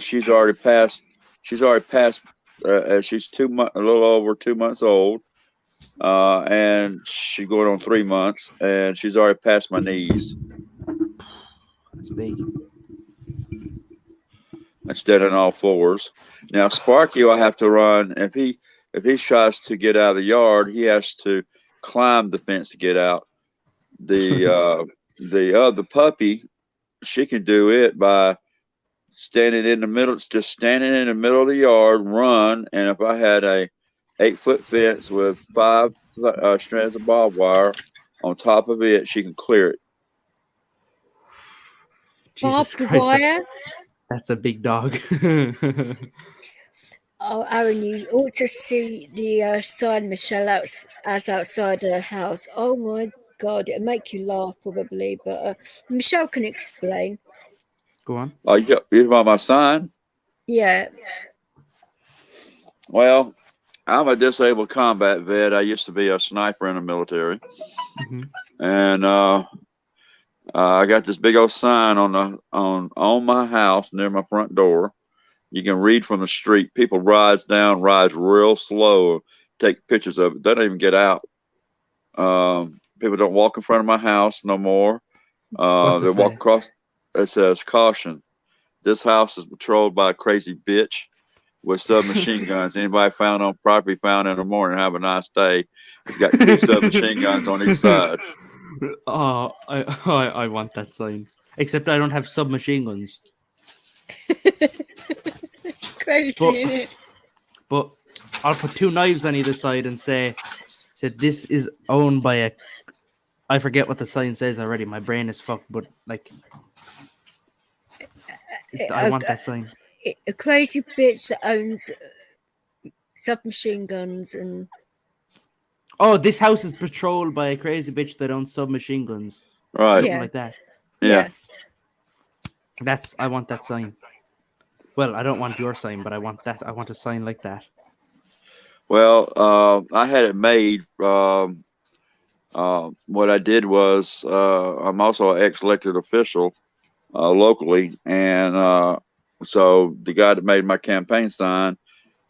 She's already passed. She's a little over 2 months old, and she's going on 3 months, and she's already past my knees. That's big. And standing on all fours. Now Sparky will have to run if he tries to get out of the yard. He has to climb the fence to get out. The other puppy, she can do it by standing in the middle. It's just standing in the middle of the yard, run. And if I had a 8-foot fence with 5 strands of barbed wire on top of it, she can clear it. Jesus Barbed Christ, wire. that's a big dog. Oh, Aaron, you ought to see the sign Michelle has outside her house. Oh my God, it'll make you laugh probably, but Michelle can explain. Go on. Oh, you about my sign? Yeah. Well, I'm a disabled combat vet. I used to be a sniper in the military, Mm-hmm. and I got this big old sign on my house near my front door. You can read from the street. People rides real slow, take pictures of it. They don't even get out. People don't walk in front of my house no more. What's They it walk say? across. It says, "Caution. This house is patrolled by a crazy bitch with submachine guns. Anybody found on property found in the morning. Have a nice day." It's got 2 submachine guns on each side. Oh, I want that sign. Except I don't have submachine guns. Crazy, But innit? but I'll put 2 knives on either side and say this is owned by a. I forget what the sign says already. My brain is fucked. But like, I want that sign. A crazy bitch that owns submachine guns and Oh, this house is patrolled by a crazy bitch that owns submachine guns. Right. Something Yeah. like that. Yeah. I want that sign. Well, I don't want your sign, but I want that. I want a sign like that. Well, I had it made. What I did was I'm also an ex-elected official locally, and so the guy that made my campaign sign,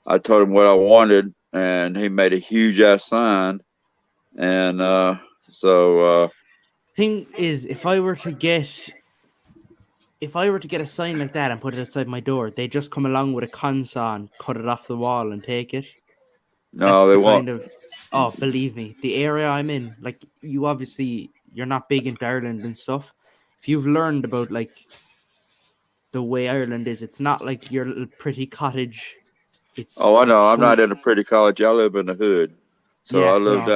I told him what I wanted, and he made a huge ass sign. And so Thing is, if I were to get a sign like that and put it outside my door, they just come along with a console and cut it off the wall and take it. no, they won't. Oh, believe me, the area I'm in, like you're not big into Ireland and stuff. If you've learned about like the way Ireland is, it's not like your little pretty cottage. It's Oh, I know. I'm full. not in a pretty college. I live in the hood, so Yeah, I live. no,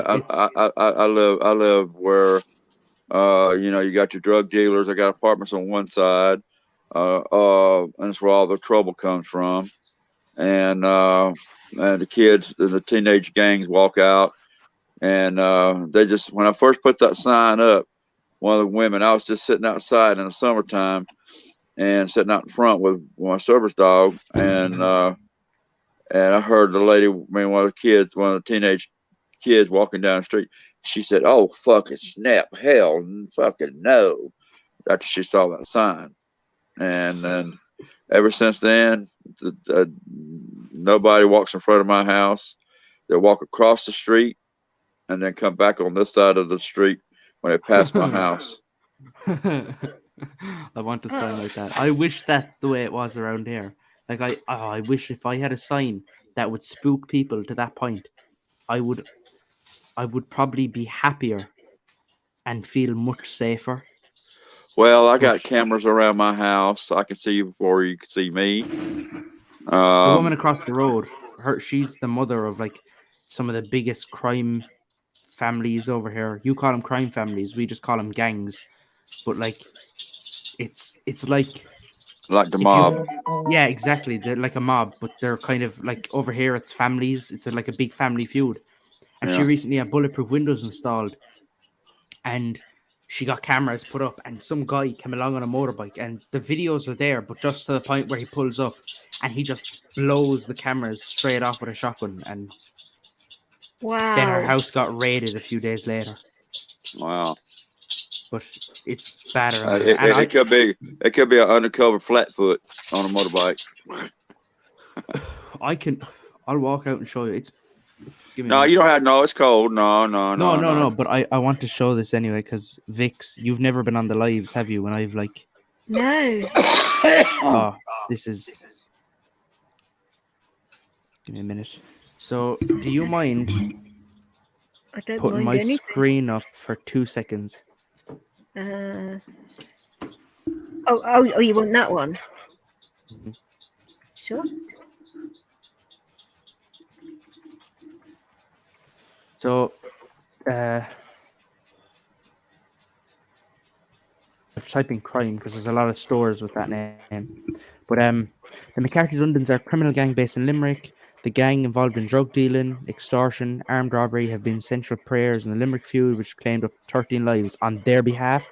I live where you got your drug dealers. I got apartments on one side, and that's where all the trouble comes from. And the kids, the teenage gangs walk out, and they just. When I first put that sign up, one of the women, I was just sitting outside in the summertime, and sitting out in front with my service dog, and I heard the lady, one of the teenage kids walking down the street. She said, "Oh, fucking snap, hell, fucking no," after she saw that sign. And then ever since then, nobody walks in front of my house. They walk across the street and then come back on this side of the street when they pass my house. I want a sign like that. I wish that's the way it was around here. Like I wish if I had a sign that would spook people to that point, I would probably be happier and feel much safer. Well, I got cameras around my house. I can see you before you can see me. The woman across the road, she's the mother of like some of the biggest crime families over here. You call them crime families, we just call them gangs. But like, it's like the mob. Yeah, exactly. They're like a mob, but they're kind of like over here. It's families. It's like a big family feud. And she recently had bulletproof windows installed, and she got cameras put up, and some guy came along on a motorbike, and the videos are there, but just to the point where he pulls up and he just blows the cameras straight off with a shotgun, and then her house got raided a few days later. Wow. But it's bad around it could be an undercover flatfoot on a motorbike. I'll walk out and show you. No, you don't have. No, it's cold. No. But I want to show this anyway because Vix, you've never been on the lives, have you? When I've like. No. Oh, this is. Give me a minute. So, do you mind I don't putting mind my anything. screen up for 2 seconds? Oh, you want that one? Mm-hmm. Sure. So, I'm typing crime because there's a lot of stores with that name. But the McCarthy Londons are a criminal gang based in Limerick. The gang involved in drug dealing, extortion, armed robbery have been central players in the Limerick feud, which claimed up to 13 lives on their behalf.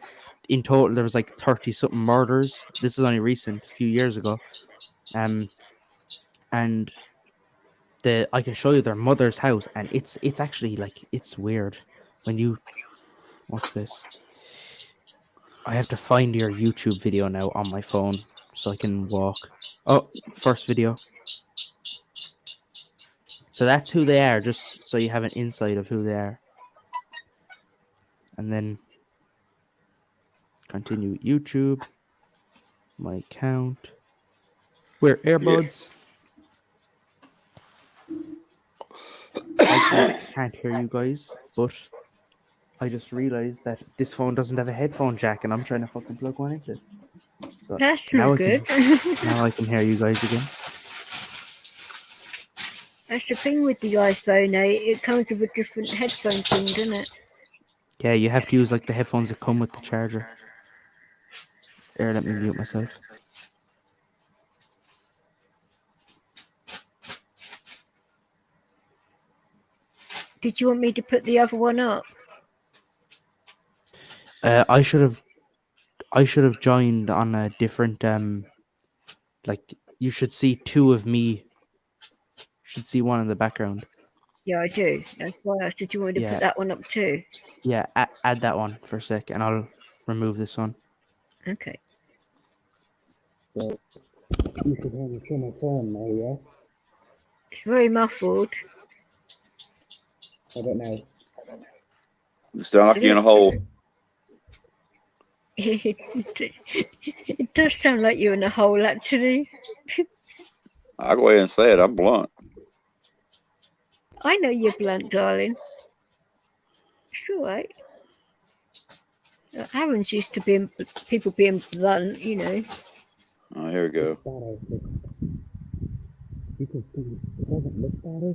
in total there was like 30 something murders. This is only recent, a few years ago. And I can show you their mother's house, and it's actually like, it's weird when you what's this? I have to find your YouTube video now on my phone so I can walk. Oh, first video. So that's who they are, just so you have an insight of who they are. And then continue with YouTube. My account. Wear earbuds. I can't hear you guys, but I just realized that this phone doesn't have a headphone jack, and I'm trying to fucking plug one into it. So That's now not good. now I can hear you guys again. That's the thing with the iPhone, it comes with a different headphone thing, doesn't it? Yeah, you have to use like the headphones that come with the charger. There, let me mute myself. Did you want me to put the other one up? I should have joined on a different like, you should see two of me. You should see one in the background. Yeah, I do. That's why I said you wanted to Yeah. put that one up too. Yeah, add that one for a sec, and I'll remove this one. Okay. So you can hear me through my phone now, yeah? It's very muffled. I don't know. You sound like you're in a hole. It does sound like you're in a hole, actually. I'll go ahead and say it. I'm blunt. I know you're blunt, darling. It's all right. Aaron's used to people being blunt, you know. Oh, here we go. You can see it doesn't look better.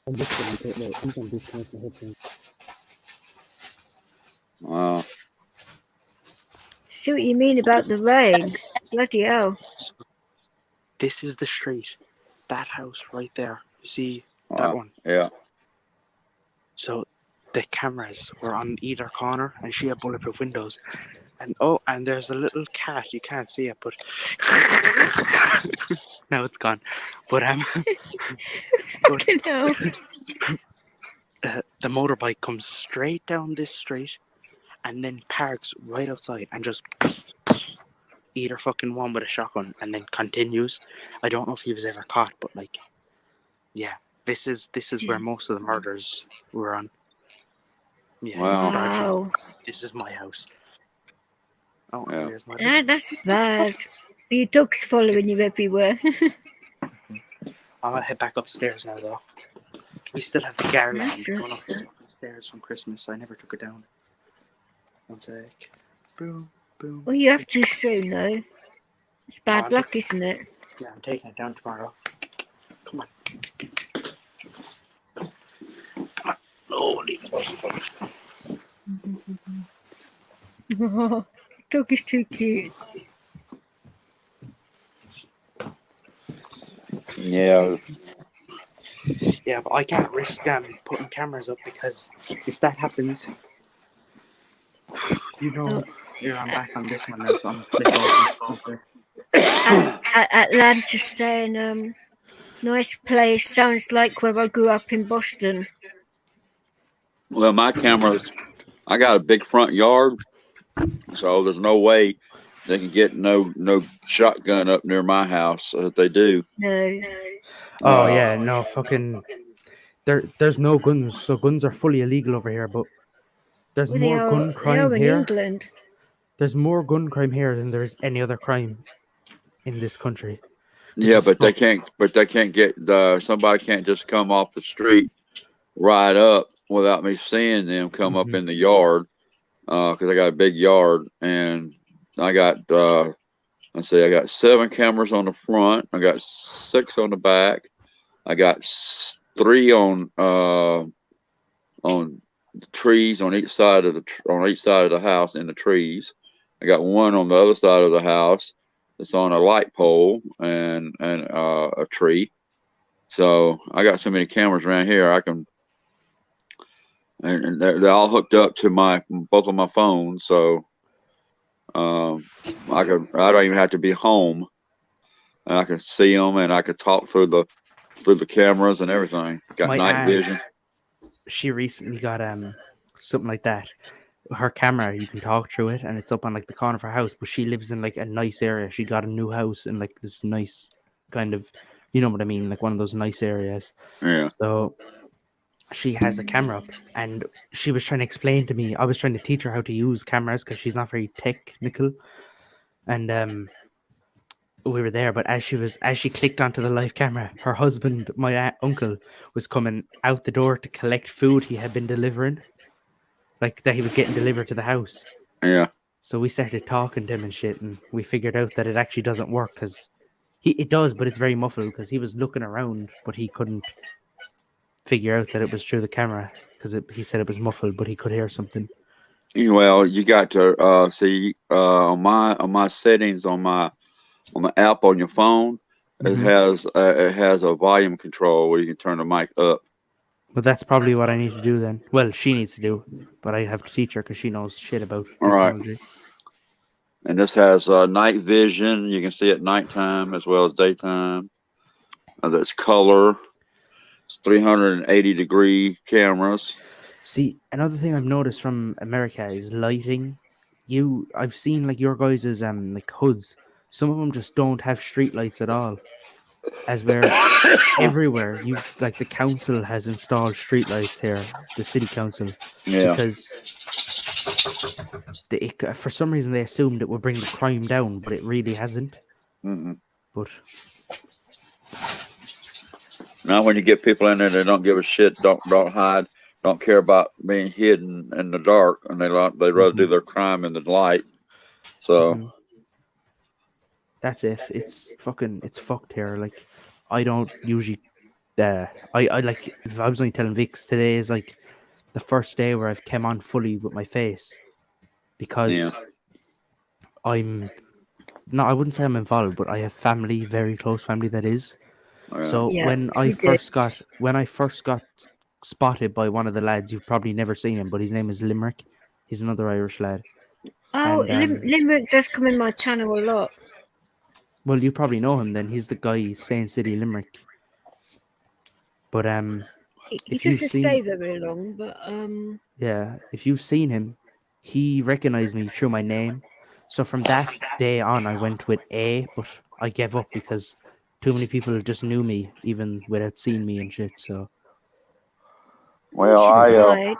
I'm just going to look. I'm going to disconnect my headphones. Wow. See what you mean about the rain. Bloody hell. This is the street. That house right there. You see that one? Yeah. So the cameras were on either corner, and she had bulletproof windows. And and there's a little cat. You can't see it, but now it's gone. But Fucking hell. The motorbike comes straight down this street, and then parks right outside, and just either fucking one with a shotgun, and then continues. I don't know if he was ever caught, but like, yeah, this is where most of the murders were on. Yeah, Wow. This is my house. Oh, Yeah. here's my Ah, that's bad. Your dog's following you everywhere. I'm gonna head back upstairs now, though. We still have the garland That's going up the stairs from Christmas. I never took it down. One sec. Boom, boom. Well, you have to soon, though. It's bad Oh, luck, isn't it? Yeah, I'm taking it down tomorrow. Come on. Come on. Holy. Oh, dog is too cute. Yeah. Yeah, but I can't risk putting cameras up, because if that happens, you're on back on this one now, so I'm gonna flip over. Atlanta's saying, nice place. Sounds like where I grew up in Boston. Well, my cameras, I got a big front yard, so there's no way they can get no shotgun up near my house. If they do, No. Oh yeah, no fucking. There's no guns, so guns are fully illegal over here. But there's Well, more gun crime in here. England. There's more gun crime here than there is any other crime in this country. yeah, but they can't. But they can't get somebody can't just come off the street right up without me seeing them come up in the yard, because I got a big yard, and I got let's see, I got 7 cameras on the front, I got 6 on the back, I got 3 on the trees on each side of the house in the trees. I got 1 on the other side of the house that's on a light pole and a tree. So I got so many cameras around here, I can. And they're all hooked up to both of my phones, so I don't even have to be home, and I can see them, and I could talk through the cameras and everything. Got My night aunt, vision. she recently got something like that. Her camera, you can talk through it, and it's up on like the corner of her house. But she lives in like a nice area. She got a new house in like this nice kind of, you know what I mean, like one of those nice areas. Yeah. So she has the camera up, and she was trying to explain to me. I was trying to teach her how to use cameras because she's not very technical, and we were there. But as she clicked onto the live camera, her husband, my uncle, was coming out the door to collect food he had been delivering, like that he was getting delivered to the house. Yeah. So we started talking to him and shit, and we figured out that it actually doesn't work because it does, but it's very muffled because he was looking around, but he couldn't figure out that it was through the camera because he said it was muffled, but he could hear something. Well, you got to see on my settings on the app on your phone. It has a volume control where you can turn the mic up. But that's probably what I need to do then. Well, she needs to do, but I have to teach her because she knows shit about technology. Right. And this has night vision. You can see it nighttime as well as daytime. That's color. It's 380-degree cameras. See, another thing I've noticed from America is lighting. I've seen like your guys' like hoods. Some of them just don't have street lights at all. As where everywhere like the council has installed street lights here, the city council, because for some reason they assumed it would bring the crime down, but it really hasn't. But now, when you get people in there that don't give a shit, don't hide, don't care about being hidden in the dark, and they rather do their crime in the light. So that's it. It's fucked here. Like, I don't usually. I like. I was only telling Vix today is like the first day where I've come on fully with my face, because I'm not. I wouldn't say I'm involved, but I have family, very close family that is. So when I first got spotted by one of the lads, you've probably never seen him, but his name is Limerick. He's another Irish lad. Oh, Limerick does come in my channel a lot. Well, you probably know him then. He's the guy saying City Limerick. But he doesn't stay very long. But yeah, if you've seen him, he recognized me through my name. So from that day on, I went with A, but I gave up because too many people just knew me even without seeing me and shit. So, well, I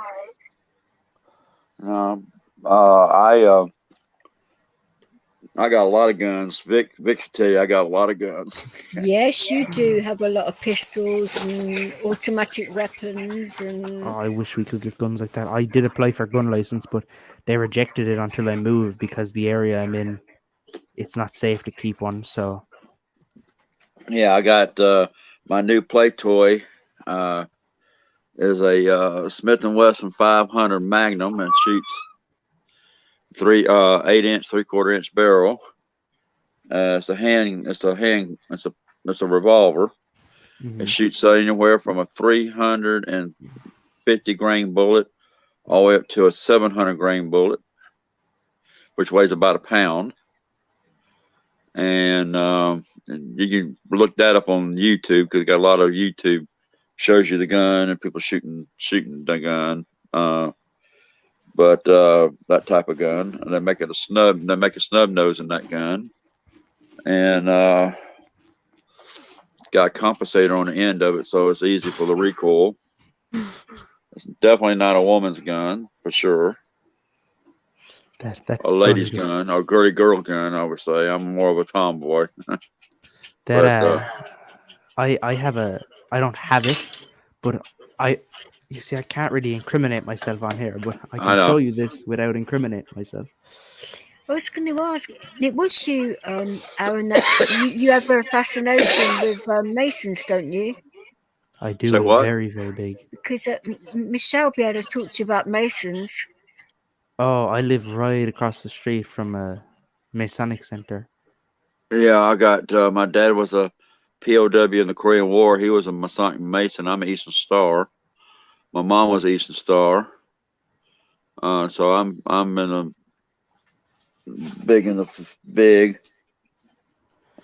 got a lot of guns. Vic should tell you I got a lot of guns. Yes, you do have a lot of pistols and automatic weapons. And I wish we could get guns like that. I did apply for a gun license, but they rejected it until I moved because the area I'm in, it's not safe to keep one. So yeah, I got my new play toy is a Smith & Wesson 500 Magnum, and shoots 8-inch 3/4 inch barrel. It's a revolver. It shoots anywhere from a 350 grain bullet all the way up to a 700 grain bullet, which weighs about a pound. And you can look that up on YouTube because got a lot of YouTube shows you the gun and people shooting the gun. But that type of gun, and they make a snub nose in that gun, and got a compensator on the end of it, so it's easy for the recoil. It's definitely not a woman's gun for sure. That a lady's gun, or a girly girl gun, I would say. I'm more of a tomboy. I don't have it, but you see, I can't really incriminate myself on here, but I can show you this without incriminating myself. I was going to ask, it was you, Aaron, that you have a fascination with Masons, don't you? I do, very, very big. Because Michelle will be able to talk to you about Masons. Oh, I live right across the street from a Masonic center. Yeah, I got, my dad was a POW in the Korean War. He was a Masonic Mason. I'm an Eastern Star. My mom was an Eastern Star. So I'm in big in the big.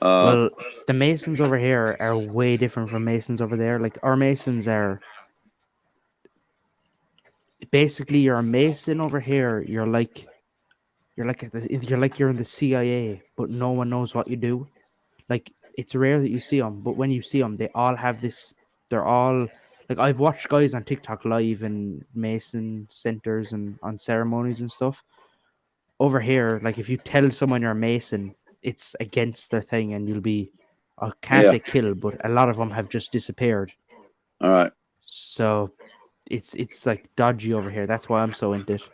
Well, the Masons over here are way different from Masons over there. Like our Masons are basically you're a Mason over here. You're like you're in the CIA, but no one knows what you do. Like it's rare that you see them, but when you see them, they all have this. They're all like I've watched guys on TikTok live in Mason centers and on ceremonies and stuff. Over here, like if you tell someone you're a Mason, it's against their thing, and you'll be. I can't Yeah. say kill, but a lot of them have just disappeared. All right. So it's like dodgy over here. That's why I'm so into it.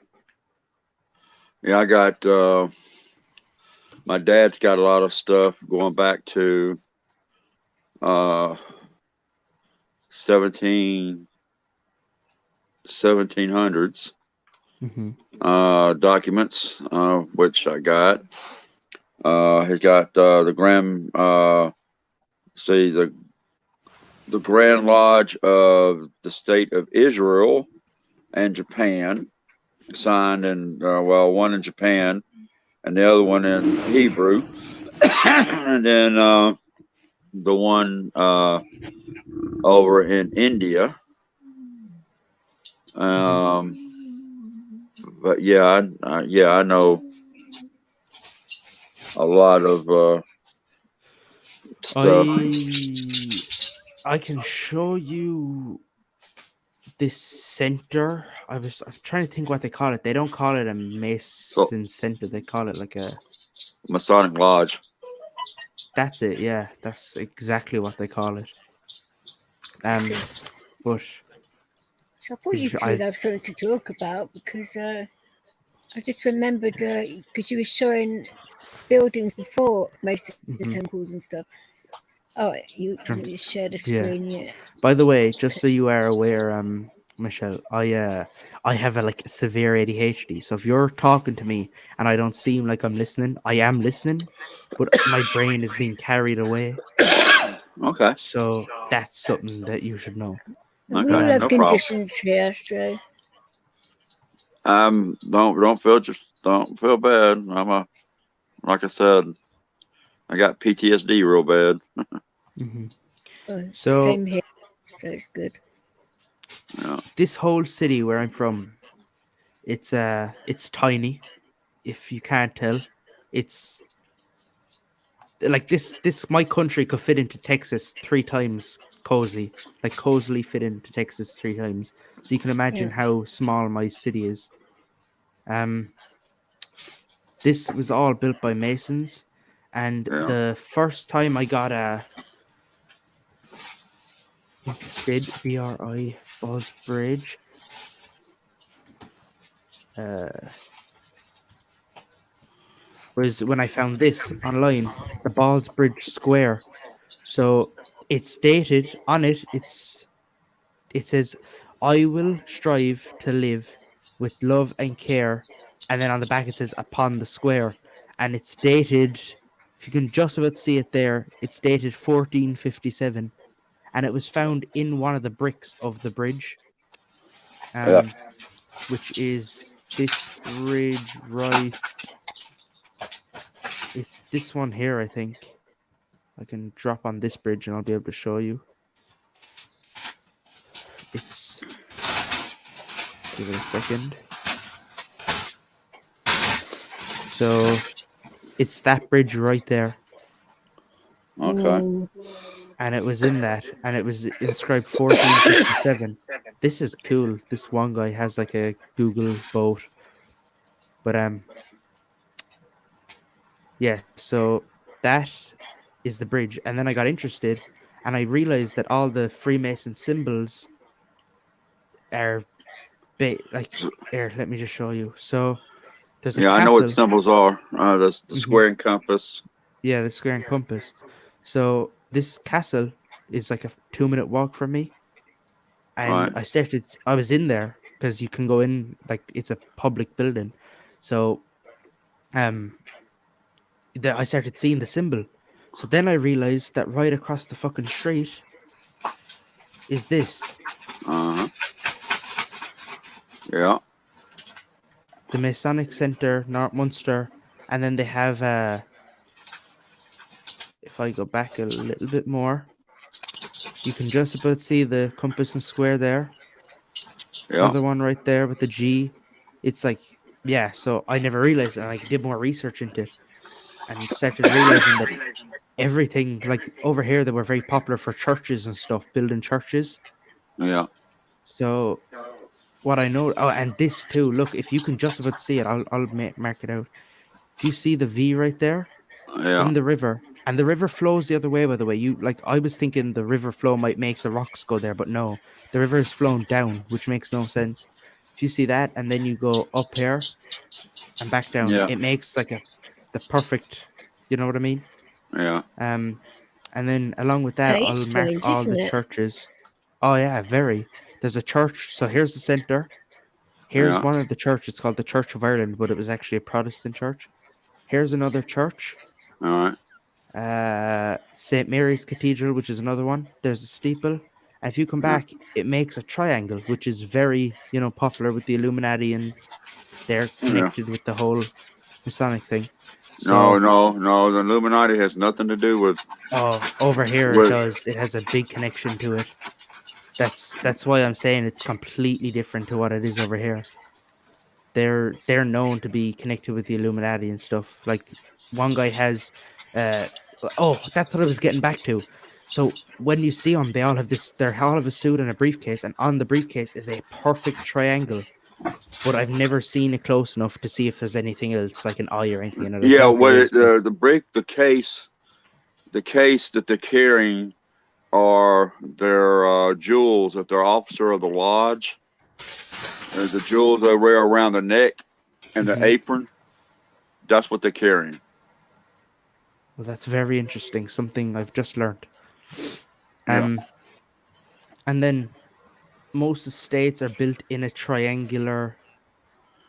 Yeah, I got my dad's got a lot of stuff going back to 1700s documents, which I got. He's got the Grand Lodge of the State of Israel and Japan, signed in one in Japan and the other one in Hebrew, and then the one over in India. But yeah, I know a lot of stuff. I can show you this center. I'm trying to think what they call it. They don't call it a Mason center. They call it like a Masonic Lodge. That's it. Yeah, that's exactly what they call it. But so I thought you two would have something to talk about because I just remembered because you were showing buildings before Mason temples and stuff. Oh, you share the screen, yeah. By the way, just so you are aware, Michelle, I have a severe ADHD. So if you're talking to me and I don't seem like I'm listening, I am listening, but my brain is being carried away. Okay. So that's something that you should know. Okay, we all have conditions here, so don't feel bad. Like I said, I got PTSD real bad. So same here, so it's good. Yeah. This whole city where I'm from, it's tiny. If you can't tell, it's like this. My country could fit into Texas 3 times cozily fit into Texas 3 times. So you can imagine how small my city is. This was all built by Masons, and the first time I got a BRI Balls Bridge. Was when I found this online, the Balls Bridge Square. So it's stated on it. It says, "I will strive to live with love and care," and then on the back it says, "Upon the square," and it's dated. If you can just about see it there, it's dated 1457, and it was found in one of the bricks of the bridge, which is this bridge right. It's this one here, I think. I can drop on this bridge and I'll be able to show you. It's... Give it a second. So, it's that bridge right there. Okay. And it was in that, and it was inscribed 1457. This is cool. This one guy has like a Google boat. But, yeah, so that is the bridge. And then I got interested, and I realized that all the Freemason symbols are here, let me just show you. So there's a castle. I know what symbols are. The square and compass. Yeah, the square and compass. So this castle is like a 2-minute walk from me. And I was in there because you can go in, like it's a public building. So I started seeing the symbol. So then I realized that right across the fucking street is this. Yeah. The Masonic Center, North Munster, And then they have if I go back a little bit more, you can just about see the compass and square there. Yeah. Another one right there with the G. It's like, yeah, so I never realized, and I did more research into it and started realizing that everything, like over here, they were very popular for churches and stuff, building churches. Yeah. So what I know, oh, and this too, look, if you can just about see it, I'll mark it out. If you see the V right there Yeah. in the river, and the river flows the other way, by the way, you like, I was thinking the river flow might make the rocks go there, but no, the river is flowing down, which makes no sense. If you see that, and then you go up here and back down, Yeah. it makes like the perfect, you know what I mean? Yeah. And then along with that, That is I'll mark strange, all the isn't it? churches. Oh yeah, very. There's a church. So here's the center. Here's Yeah. one of the churches called the Church of Ireland, but it was actually a Protestant church. Here's another church. All right. St. Mary's Cathedral, which is another one. There's a steeple. And if you come Yeah. back, it makes a triangle, which is very, popular with the Illuminati, and they're Yeah. connected with the whole Masonic thing. No, So, no. The Illuminati has nothing to do with over here it with. does. It has a big connection to it. That's why I'm saying it's completely different to what it is over here. They're known to be connected with the Illuminati and stuff. Like one guy has, uh, oh, that's what I was getting back to. So when you see them, they all have this. They all have a suit and a briefcase, and on the briefcase is a perfect triangle. But I've never seen it close enough to see if there's anything else, like an eye or anything in it. I Yeah. doubt there What is, but the case that they're carrying are their jewels. If they're officer of the lodge, the jewels they wear around the neck and the Mhm. apron. That's what they're carrying. Well, that's very interesting. Something I've just learned. Yeah. And then most estates are built in a triangular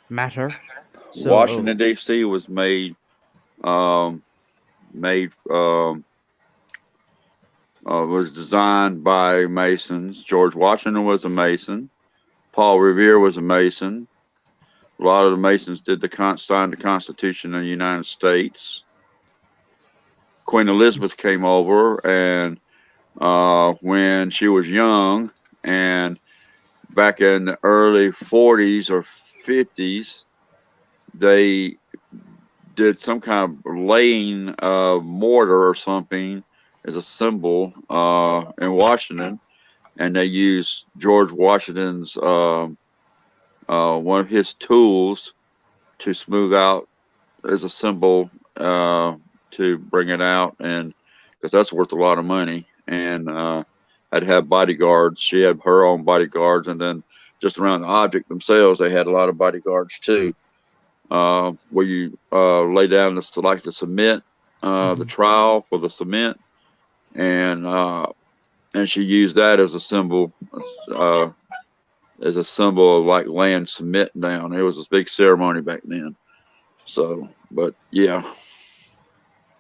matter. So, Washington D.C. was um, made was designed by Masons. George Washington was a Mason. Paul Revere was a Mason. A lot of the Masons did signed the Constitution of the United States. Queen Elizabeth came over, and when she was young, and back in the early 40s or 50s, they did some kind of laying of mortar or something as a symbol in Washington, and they used George Washington's one of his tools to smooth out as a symbol to bring it out, and because that's worth a lot of money, and had to have bodyguards. She had her own bodyguards, and then just around the object themselves, they had a lot of bodyguards too. Where you lay down the cement, the trowel for the cement, and she used that as a symbol, of like laying cement down. It was a big ceremony back then. So, but yeah.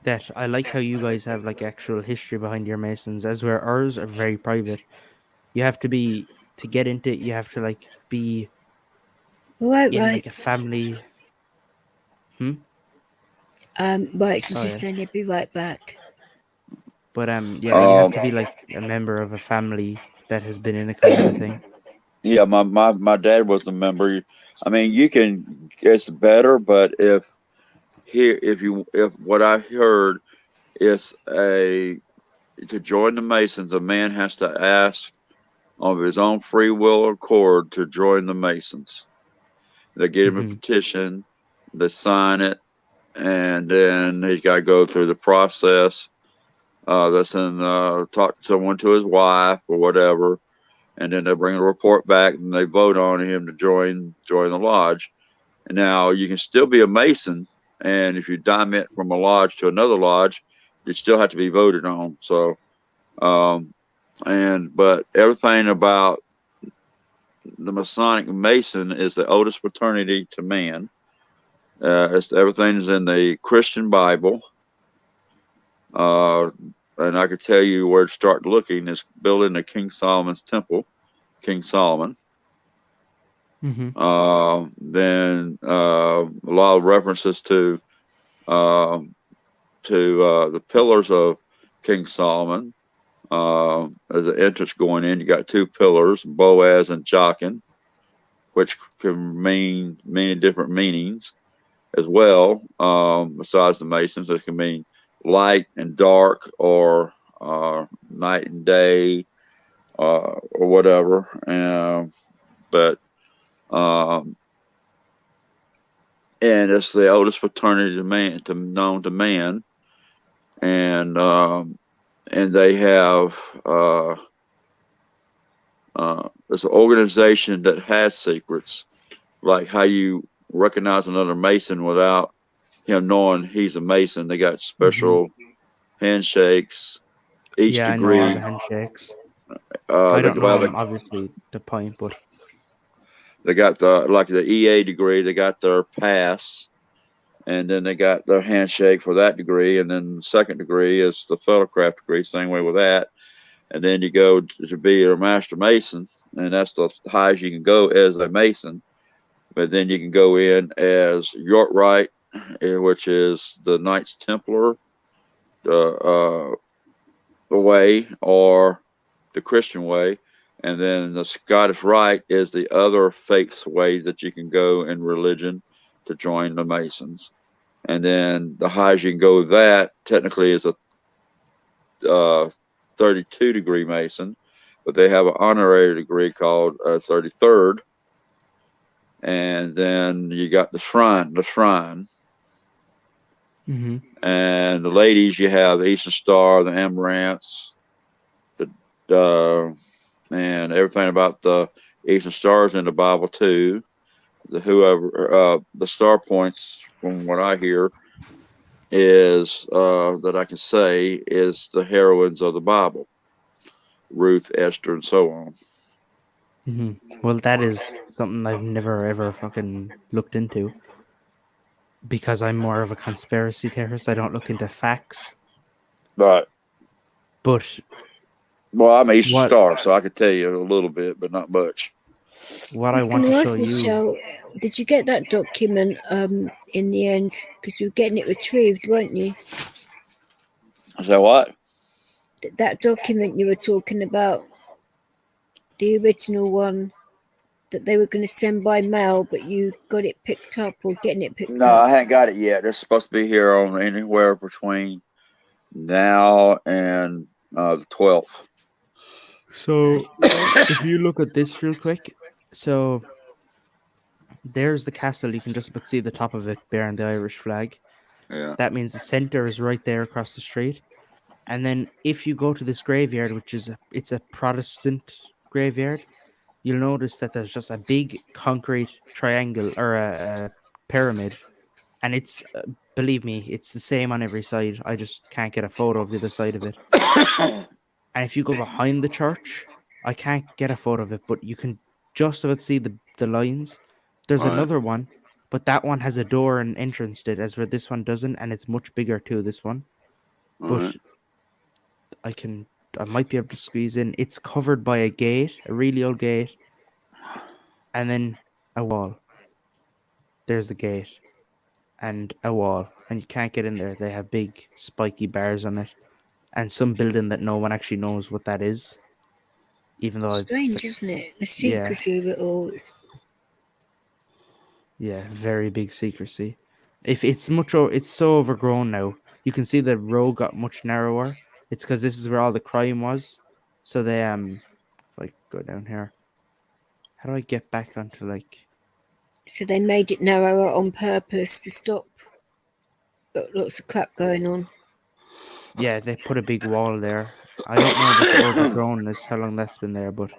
that I like how you guys have like actual history behind your Masons, as where ours are very private. You have to be to get into it. You have to like be All right, in like a right. family. Right, so Oh just yeah, saying I'll be right back. but yeah, you have to be like a member of a family that has been in a kind of a thing. Yeah, my dad was a member. I mean, you can. It's better, but if what I heard is to join the Masons, a man has to ask of his own free will or accord to join the Masons. They give him a petition, they sign it, and then he's got to go through the process. Talk someone to his wife or whatever, and then they bring a report back and they vote on him to join the lodge. And now you can still be a Mason, and if you demit from a lodge to another lodge, you still have to be voted on. So, but everything about the Masonic Mason is the oldest fraternity to man. Everything is in the Christian Bible. And I could tell you where to start looking is building the King Solomon's Temple, King Solomon. Then a lot of references to to the pillars of King Solomon. As an entrance going in, you got two pillars, Boaz and Jachin, which can mean many different meanings as well. Besides the Masons, it can mean light and dark, or night and day, or whatever. But and it's the oldest fraternity known to man, and they have it's an organization that has secrets, like how you recognize another Mason without him knowing he's a Mason. They got special handshakes, each degree. I know all the handshakes. I don't know obviously the point, but they got the EA degree. They got their pass, and then they got their handshake for that degree, and then the second degree is the fellowcraft degree. Same way with that. And then you go to be a Master Mason, and that's the highest you can go as a Mason. But then you can go in as Yorkright, which is the Knights Templar the way, or the Christian way. And then the Scottish Rite is the other faith's way that you can go in religion to join the Masons. And then the highest you can go with that technically is a 32 degree Mason, but they have an honorary degree called 33rd. And then you got the shrine. Mm-hmm. And the ladies, you have the Eastern Star, the Amaranths, and everything about the Eastern Stars in the Bible too. The star points, from what I hear, is that I can say is the heroines of the Bible, Ruth, Esther, and so on. Mm-hmm. Well, that is something I've never ever fucking looked into, because I'm more of a conspiracy theorist. I don't look into facts. Right. But well, I'm Eastern Star, so I could tell you a little bit, but not much. What I want to show you. Michelle, did you get that document in the end? Because you were getting it retrieved, weren't you? Is that what? That document you were talking about, the original one that they were going to send by mail, but you got it picked up or getting it picked up? No, I haven't got it yet. It's supposed to be here on anywhere between now and the 12th. So if you look at this real quick, so there's the castle. You can just about see the top of it bearing the Irish flag. Yeah. That means the center is right there across the street. And then if you go to this graveyard, which is it's a Protestant graveyard, you'll notice that there's just a big concrete triangle or a pyramid. And it's, believe me, it's the same on every side. I just can't get a photo of the other side of it. And if you go behind the church, I can't get a photo of it, but you can just about see the lines. There's another one, but that one has a door and entrance to it, as where this one doesn't, and it's much bigger too, this one. But I might be able to squeeze in. It's covered by a gate, a really old gate, and then a wall. There's the gate, and a wall, and you can't get in there. They have big spiky bars on it, and some building that no one actually knows what that is. Even though strange, isn't it? The secrecy of it all. Yeah, very big secrecy. If it's so overgrown now. You can see the road got much narrower. It's because this is where all the crime was. So they if I go down here, how do I get back onto like? So they made it narrower on purpose to stop lots of crap going on. Yeah, they put a big wall there. I don't know about the overgrownness, how long that's been there, but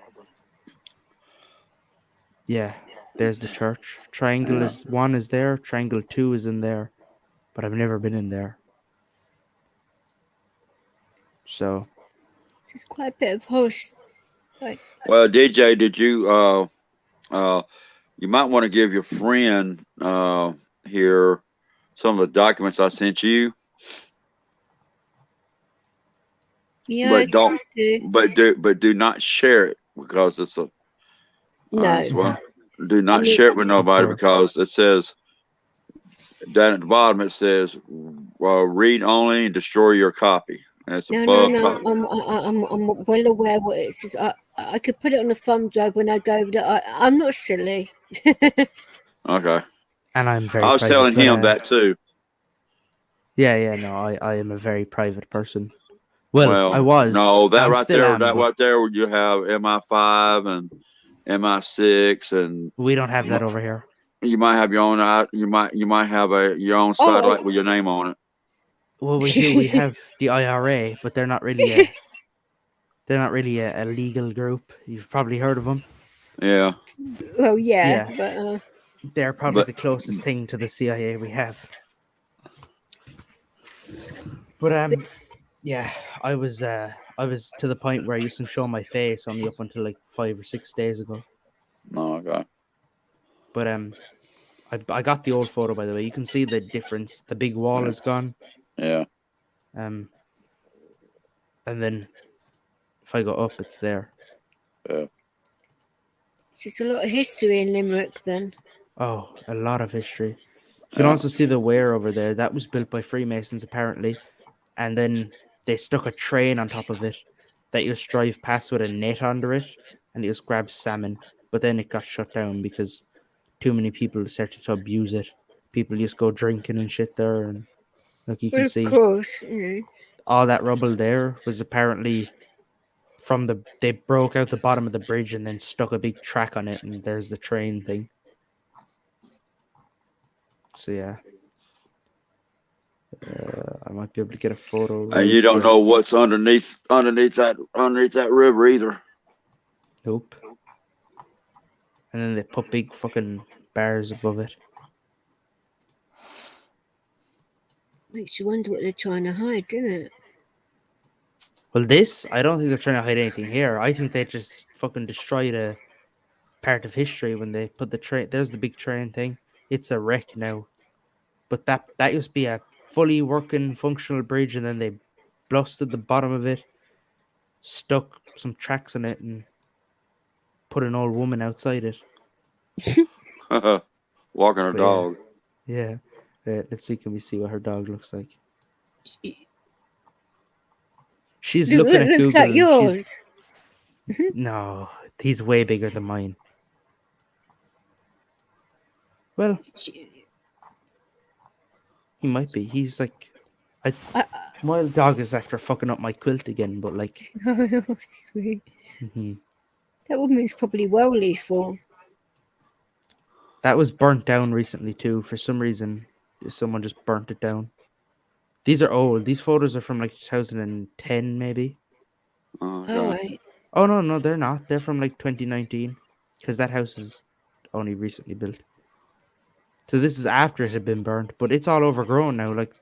yeah, there's the church. Triangle 1 is there. Triangle 2 is in there, but I've never been in there. So it's quite a bit of horror. Well, DJ, did you you might want to give your friend here some of the documents I sent you. Yeah, but do not share it, because it's a no. do not share it with nobody, because it says down at the bottom it says, well, read only and destroy your copy. And it's No, above no, top. no. I'm well aware what it says. I could put it on a thumb drive when I go over there. I'm not silly. Okay. And I'm very I was private, telling but, him that too. Yeah, no, I am a very private person. Well, I Well, was. no, that I right still there, am, that but right there, you have MI5 and MI6, and we don't have that over here. you might have your own. You might have your own Oh, satellite with your name on it. Well, we do. We have the IRA, but they're not really a legal group. You've probably heard of them. Yeah, well, yeah, Yeah. but They're probably but the closest thing to the CIA we have. But yeah, I was to the point where I used to show my face only up until like 5 or 6 days ago. no, okay. But I got the old photo, by the way. You can see the difference. The big wall is gone. Yeah, And then if I go up, it's there. yeah. it's a lot of history in Limerick then. Oh, a lot of history. You can also see the weir over there. That was built by Freemasons, apparently. And then they stuck a train on top of it that you just drive past with a net under it, and you just grab salmon. But then it got shut down because too many people started to abuse it. People just go drinking and shit there, and like you Well, can of see, course, all that rubble there was apparently from they broke out the bottom of the bridge and then stuck a big track on it, and there's the train thing. So yeah. I might be able to get a photo. And you don't know what's underneath that river either. Nope. And then they put big fucking bars above it. makes you wonder what they're trying to hide, doesn't it? Well, I don't think they're trying to hide anything here. I think they just fucking destroyed a part of history when they put the train. There's the big train thing. It's a wreck now. But that used to be a fully working, functional bridge, and then they blasted the bottom of it, stuck some tracks on it, and put an old woman outside it. Walking her But dog. Yeah. Let's see. Can we see what her dog looks like? She's looking at Google. Looks like yours. No, he's way bigger than mine. Well, he might be. He's like, my dog is after fucking up my quilt again, but like, Oh, no, sweet. mm-hmm. That woman's probably well lethal. That was burnt down recently too. For some reason, someone just burnt it down. These are old. These photos are from like 2010, maybe. Oh, All right. Oh no, they're not. They're from like 2019, because that house is only recently built. So this is after it had been burnt, but it's all overgrown now. Like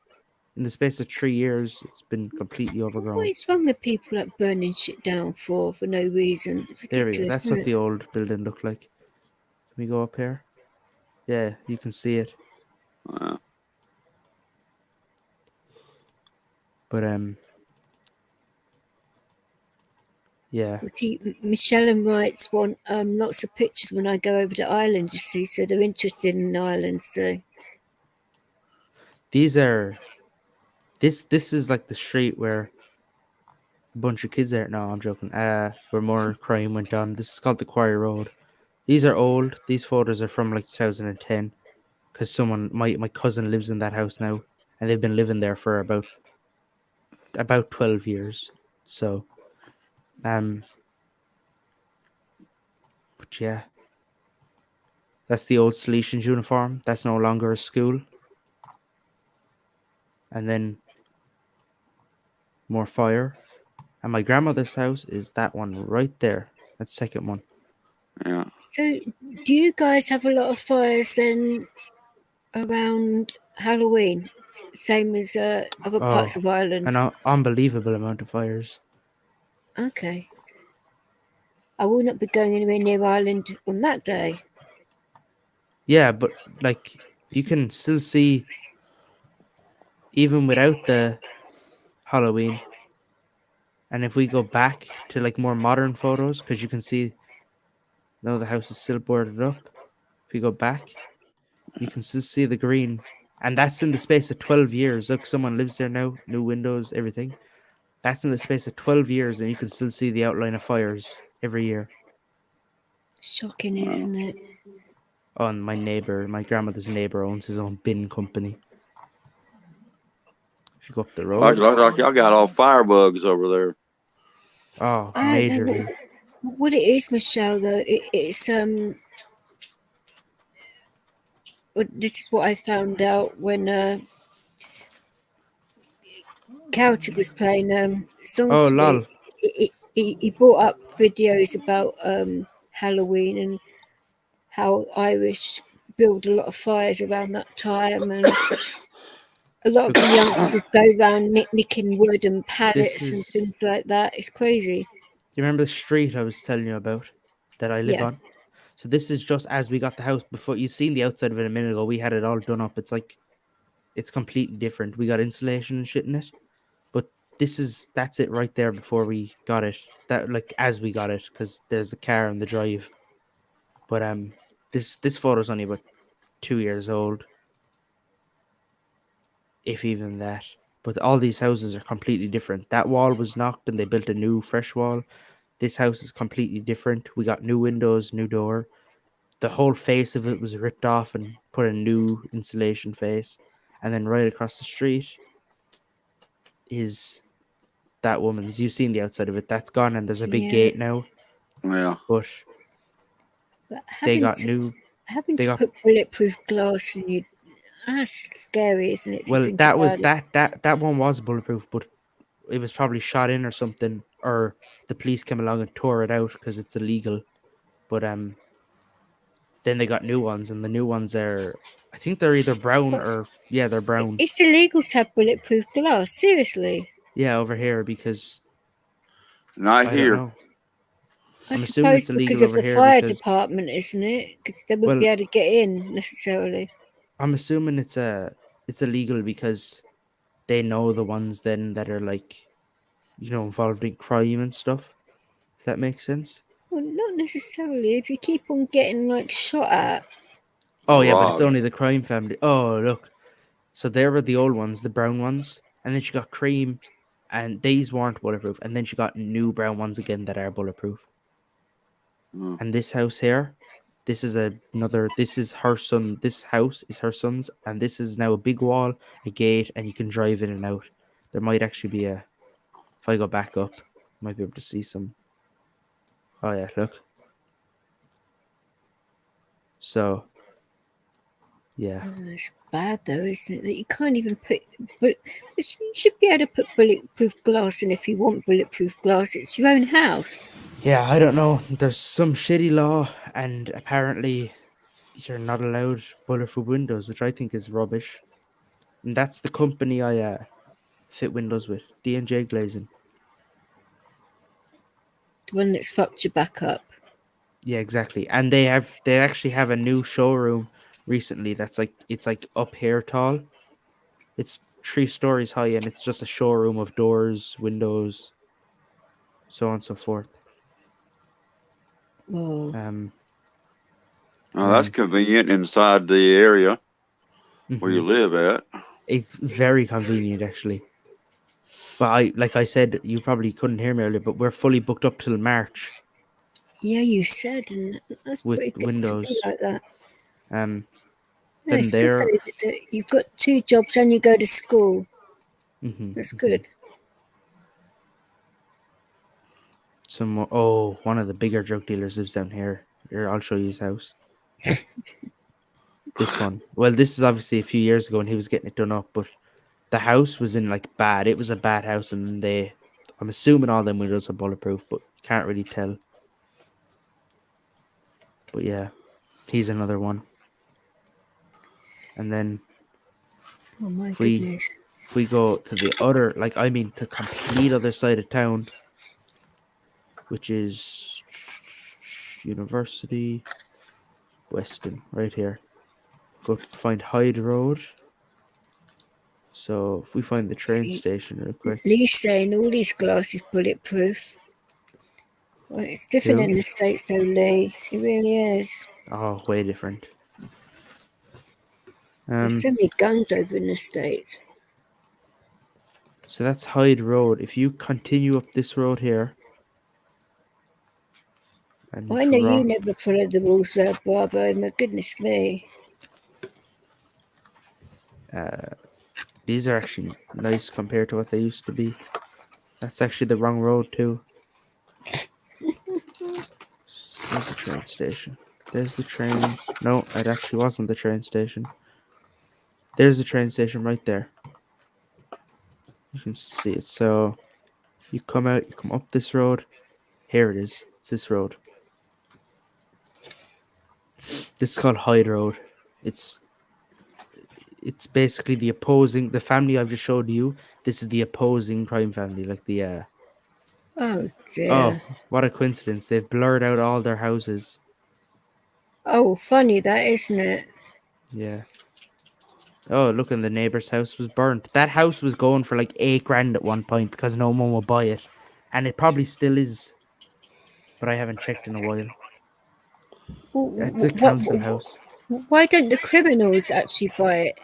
in the space of 3 years, it's been completely overgrown. What is wrong with people like burning shit down for no reason? It's There we go. ridiculous, That's isn't what it? the old building looked like. Can we go up here? Yeah, you can see it. yeah. But yeah. Well, see, Michelle and Wrights want lots of pictures when I go over to Ireland, you see, so they're interested in Ireland. So These are this is like the street where a bunch of kids are. No, I'm joking. Where more crime went on. This is called the Quarry Road. These are old. These photos are from like 2010, because my cousin lives in that house now, and they've been living there for about 12 years. So, but yeah, that's the old Salesians uniform. That's no longer a school. And then more fire. And my grandmother's house is that one right there. That second one. Yeah. So, do you guys have a lot of fires then around Halloween? Same as other parts of Ireland? An unbelievable amount of fires. Okay. I will not be going anywhere near Ireland on that day. Yeah, but like you can still see, even without the Halloween. And if we go back to like more modern photos, because you can see now the house is still boarded up. If you go back, you can still see the green And that's in the space of 12 years. Look, someone lives there now, new windows, everything. That's in the space of 12 years, and you can still see the outline of fires every year. Shocking, isn't it? Oh, and my grandmother's neighbor owns his own bin company. If you go up the road. Like y'all got all firebugs over there. Oh, I don't know majorly. what it is, Michelle. Though it's well, this is what I found out when Celtic was playing Song Oh, Suite. lol. He brought up videos about Halloween and how Irish build a lot of fires around that time, and a lot of the youngsters go around nicking wood and pallets and things like that. It's crazy. You remember the street I was telling you about that I live Yeah. on? So this is just as we got the house. Before you seen the outside of it a minute ago, we had it all done up. It's completely different. We got insulation and shit in it, but that's it right there before we got it. That like as we got it, because there's the car and the drive. But this photo's only about 2 years old, if even that. But all these houses are completely different. That wall was knocked and they built a new fresh wall. This house is completely different. We got new windows, new door. The whole face of it was ripped off and put a new insulation face. And then right across the street is that woman's. You've seen the outside of it. That's gone, and there's a big gate now. Yeah. But they got new. Having They to got put bulletproof glass in you. That's scary, isn't it? If you well. think That was about it. that one was bulletproof, but it was probably shot in or something, or the police came along and tore it out because it's illegal. But then they got new ones, and the new ones are, I think they're either brown or they're brown. It's illegal to have bulletproof glass. Seriously. Yeah, over here because Not I don't here. know. I I'm assuming suppose it's because illegal of over the here fire because department, isn't it? Because they wouldn't well, be able to get in necessarily. I'm assuming it's illegal because they know the ones then that are like, involved in crime and stuff. If that makes sense. Well, not necessarily. If you keep on getting like shot at. Oh yeah, but it's Robbed. only the crime family. Oh look, so there were the old ones, the brown ones, and then she got cream, and these weren't bulletproof, and then she got new brown ones again that are bulletproof. Mm. And this house here, this is her son. This house is her son's, and this is now a big wall, a gate, and you can drive in and out. There might actually be if I go back up, might be able to see some. Oh yeah, look. So, yeah. Oh, it's bad though, isn't it? That you can't even put. But you should be able to put bulletproof glass in if you want bulletproof glass. It's your own house. Yeah, I don't know. There's some shitty law, and apparently you're not allowed bulletproof windows, which I think is rubbish. And that's the company I fit windows with, D&J Glazing. The one that's fucked you back up. Yeah, exactly. And they actually have a new showroom recently that's it's up here tall. It's 3 stories high, and it's just a showroom of doors, windows, so on and so forth. Oh. Oh, that's convenient inside the area where you live at. It's very convenient, actually. But like I said, you probably couldn't hear me earlier, but we're fully booked up till March. Yeah, you said, and that's with pretty good windows. to be like that. No, it's good that you've got 2 jobs and you go to school. That's good. One of the bigger drug dealers lives down here. Here, I'll show you his house. This one. Well, this is obviously a few years ago, and he was getting it done up, but the house was in bad. It was a bad house, and I'm assuming all them windows are bulletproof, but you can't really tell. But yeah, he's another one. And then oh my goodness. If we go to the other, to complete other side of town, which is University Weston, right here. Go find Hyde Road. So if we find the train station real quick. Lee's saying all these glass is bulletproof. Well, it's different in the States though, Lee. It really is. Oh, way different. There's so many guns over in the States. So that's Hyde Road. If you continue up this road here, and I know you drop, never followed the rules there, Bravo. My goodness me. these are actually nice compared to what they used to be. That's actually the wrong road too. There's the train station. There's the train. No, it actually wasn't the train station. There's the train station right there. You can see it. So you come out, you come up this road. Here it is. It's this road. This is called Hyde Road. It's basically the family I've just showed you. This is the opposing crime family, like the Oh dear. oh, what a coincidence. They've blurred out all their houses. Oh, funny that, isn't it? Yeah. Oh, look, and the neighbor's house was burnt. That house was going for like $8,000 at one point because no one would buy it. And it probably still is. But I haven't checked in a while. It's a council house. Why don't the criminals actually buy it?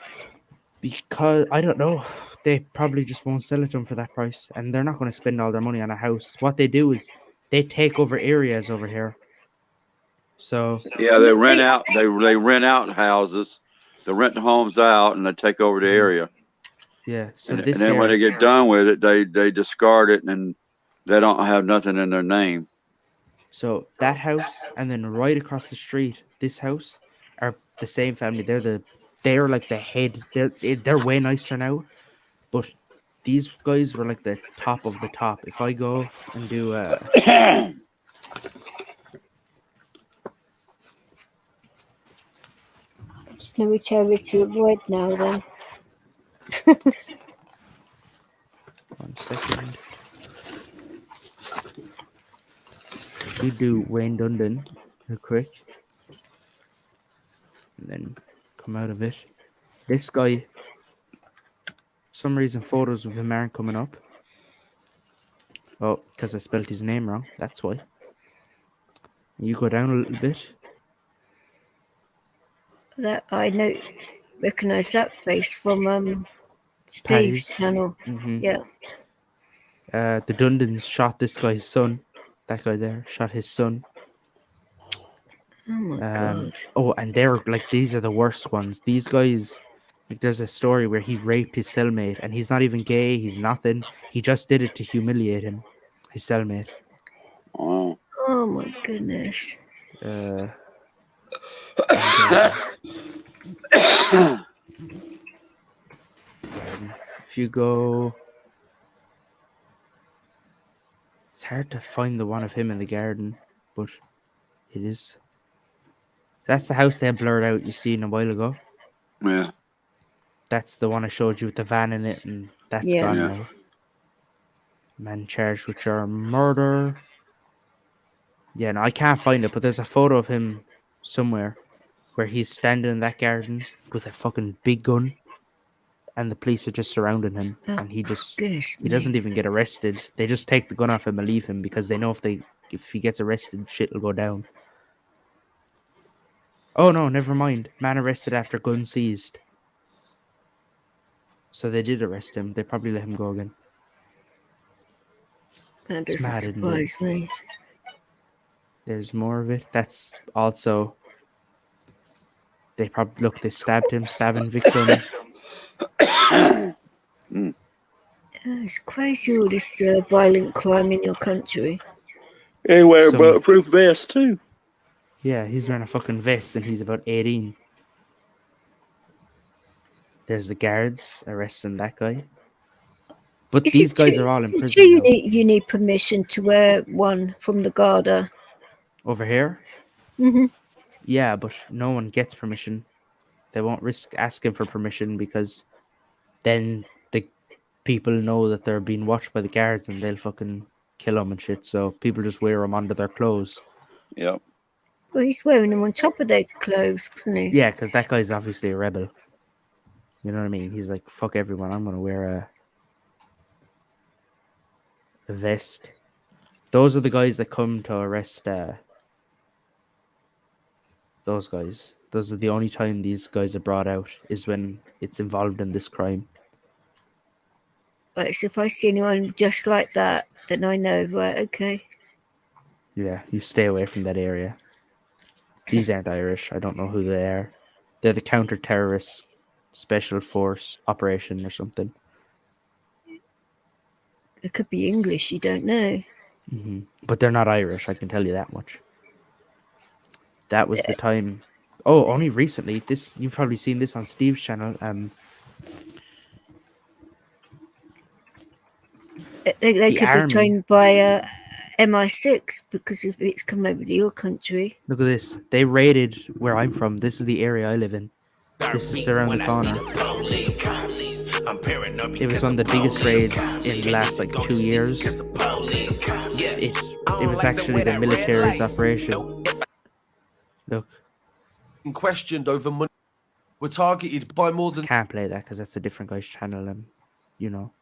Because, I don't know. They probably just won't sell it to them for that price. And they're not going to spend all their money on a house. What they do is they take over areas over here. So Yeah, they rent out. They rent out houses. They rent the homes out, and they take over the area. yeah. So And this then when they area, get done with it, they discard it, and they don't have nothing in their name. so that house, and then right across the street, this house, are the same family. They're like the head. They're way nicer now, but these guys were like the top of the top. If I go and do Just know which areas to avoid now then. 1 second, we do Wayne Dundon real quick, and then come out of it. This guy, for some reason, photos of him aren't coming up. Oh, because I spelled his name wrong. That's why. You go down a little bit. That I know, recognize that face from Steve's Paddy's. channel. Mm-hmm. Yeah. The Dundons shot this guy's son. That guy there shot his son. Oh my god. Oh, and they're like, these are the worst ones. These guys, like, there's a story where he raped his cellmate, and he's not even gay. He's nothing. He just did it to humiliate him, his cellmate. Wow. Oh my goodness. If you go, it's hard to find the one of him in the garden, but it is. That's the house they blurred out you seen a while ago. Yeah. That's the one I showed you with the van in it, and that's Yeah. gone Yeah. now. Man charged with your murder. Yeah, no, I can't find it, but there's a photo of him somewhere where he's standing in that garden with a fucking big gun, and the police are just surrounding him, and he doesn't even get arrested. They just take the gun off him and leave him because they know if he gets arrested, shit will go down. Oh no, never mind. Man arrested after gun seized. So they did arrest him. They probably let him go again. That It's doesn't mad, isn't it? surprise me. There's more of it. That's also. They probably they stabbed him, stabbing victim. It's crazy all this violent crime in your country. They wear bulletproof vests too. Yeah, he's wearing a fucking vest and he's about 18. There's the guards arresting that guy. But these guys are all in prison Sure now. you need permission to wear one from the Garda. Over here? Mm-hmm. Yeah, but no one gets permission. They won't risk asking for permission because then the people know that they're being watched by the guards and they'll fucking kill them and shit. So people just wear them under their clothes. Yep. Well, he's wearing them on top of their clothes, wasn't he? Yeah, because that guy's obviously a rebel. You know what I mean? He's like, fuck everyone. I'm going to wear a vest. Those are the guys that come to arrest those guys. Those are the only time these guys are brought out is when it's involved in this crime. Right, so if I see anyone just like that, then I know, right, okay. Yeah, you stay away from that area. These aren't Irish. I don't know who they are. They're the counter-terrorist special force operation or something. It could be English, you don't know. But they're not Irish, I can tell you that much. That was the time. Oh, only recently. This you've probably seen this on Steve's channel. They The could army. be trained by MI6 because if it's come over to your country. Look at this. They raided where I'm from. This is the area I live in. This is around the corner. It was one of the biggest raids in the last like 2 years. It was actually the military's operation. Look, questioned over money were targeted by more than can't play that because that's a different guy's channel, and you know.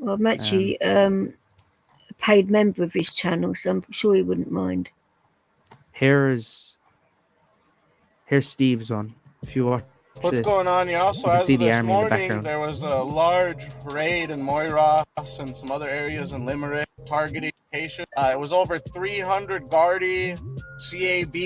Well, I'm actually a paid member of his channel, so I'm sure he wouldn't mind. Here's Steve's one. If you watch What's this, going on, y'all? So you can as see of the this army in the morning, background. there was a large raid in Moyross and some other areas in Limerick targeting patients. It was over 300 Gardaí, CAB,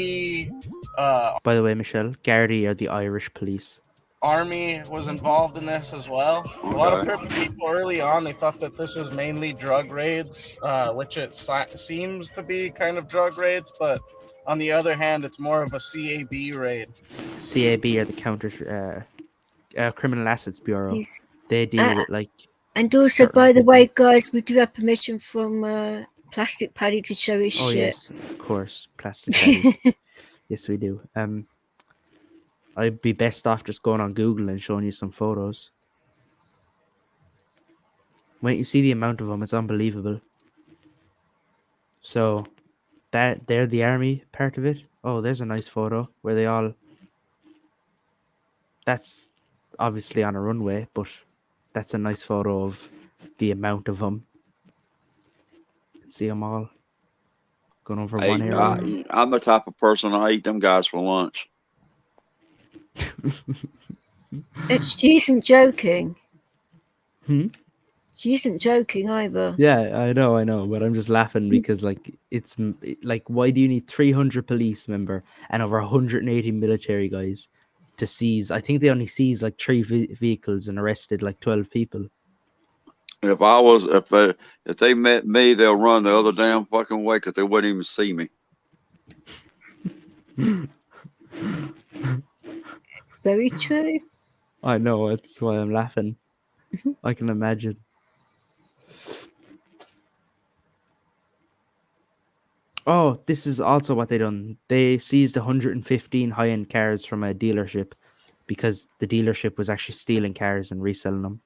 By the way, Michelle, Gardaí are the Irish police. Army was involved in this as well. A lot of people early on, they thought that this was mainly drug raids, which it seems to be kind of drug raids, but on the other hand, it's more of a CAB raid. CAB are the counter criminal assets bureau. Yes. They deal with like. And also, by the way, guys, we do have permission from Plastic Paddy to show his Oh shit. yes, of course, plastic. Paddy. Yes, we do. I'd be best off just going on Google and showing you some photos. When you see the amount of them, it's unbelievable. So, they're the army part of it. Oh, there's a nice photo where they all. That's obviously on a runway, but that's a nice photo of the amount of them. You can see them all going over one area. I'm the type of person I eat them guys for lunch. She isn't joking. Hmm? She isn't joking either. Yeah, I know, but I'm just laughing because it's like, why do you need 300 police member and over 180 military guys to seize? I think they only seized like 3 vehicles and arrested like 12 people. If they met me, they'll run the other damn fucking way because they wouldn't even see me. It's very true. I know, that's why I'm laughing. I can imagine. Oh, this is also what they done. They seized 115 high-end cars from a dealership because the dealership was actually stealing cars and reselling them.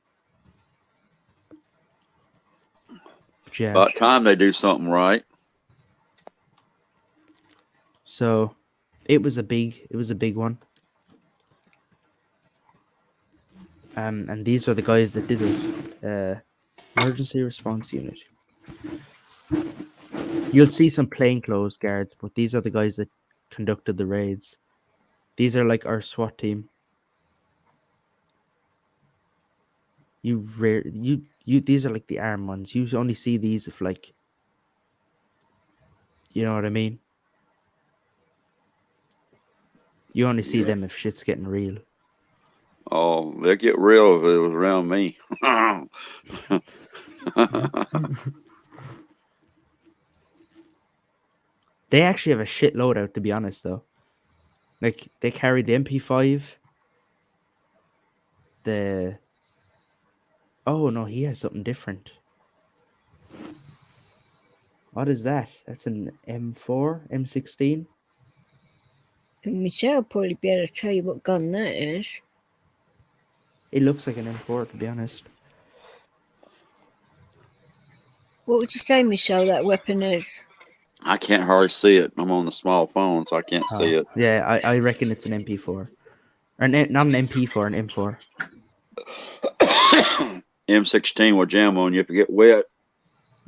But yeah. About time they do something right. So, it was a big one. And these are the guys that did it. Emergency response unit. You'll see some plainclothes guards, but these are the guys that conducted the raids. These are like our SWAT team. These are like the armed ones. You only see these if like, you know what I mean? You only see them if shit's getting real. Oh, they'd get real if it was around me. They actually have a shit loadout, to be honest, though. Like, they carry the MP5. Oh, no, he has something different. What is that? That's an M4? M16? Michelle will probably be able to tell you what gun that is. It looks like an M4, to be honest. What would you say, Michelle, that weapon is? I can't hardly see it. I'm on the small phone, so I can't see it. Yeah, I reckon it's an MP4. Or not an MP4, an M4. M16 will jam on you if you get wet.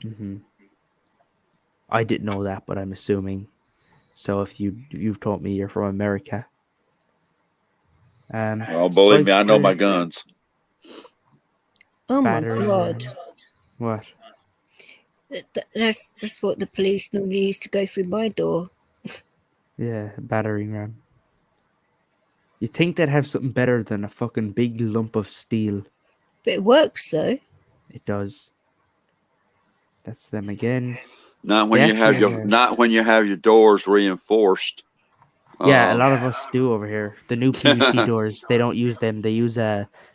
Mm-hmm. I didn't know that, but I'm assuming. So if you've told me you're from America, Oh, believe me, I know my guns. Oh my Battering god. ram. What? That's what the police normally used to go through my door. Yeah, battering ram. You think they'd have something better than a fucking big lump of steel? But it works though. It does. That's them again. Not when They you have actually your have not when you have your doors reinforced. Yeah, a lot of us do over here. The new PVC doors, they don't use them. They use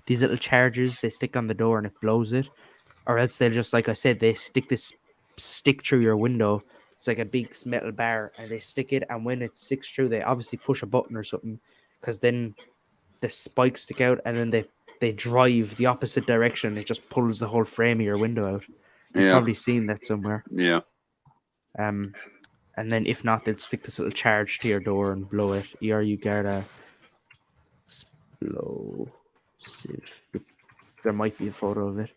these little chargers they stick on the door and it blows it. Or else they'll just, like I said, they stick this stick through your window. It's like a big metal bar and they stick it, and when it sticks through, they obviously push a button or something, because then the spikes stick out and then they drive the opposite direction. It just pulls the whole frame of your window out. You've Yeah. probably seen that somewhere. Yeah. And then if not, they'll stick this little charge to your door and blow it. ERU Garda explosive. There might be a photo of it.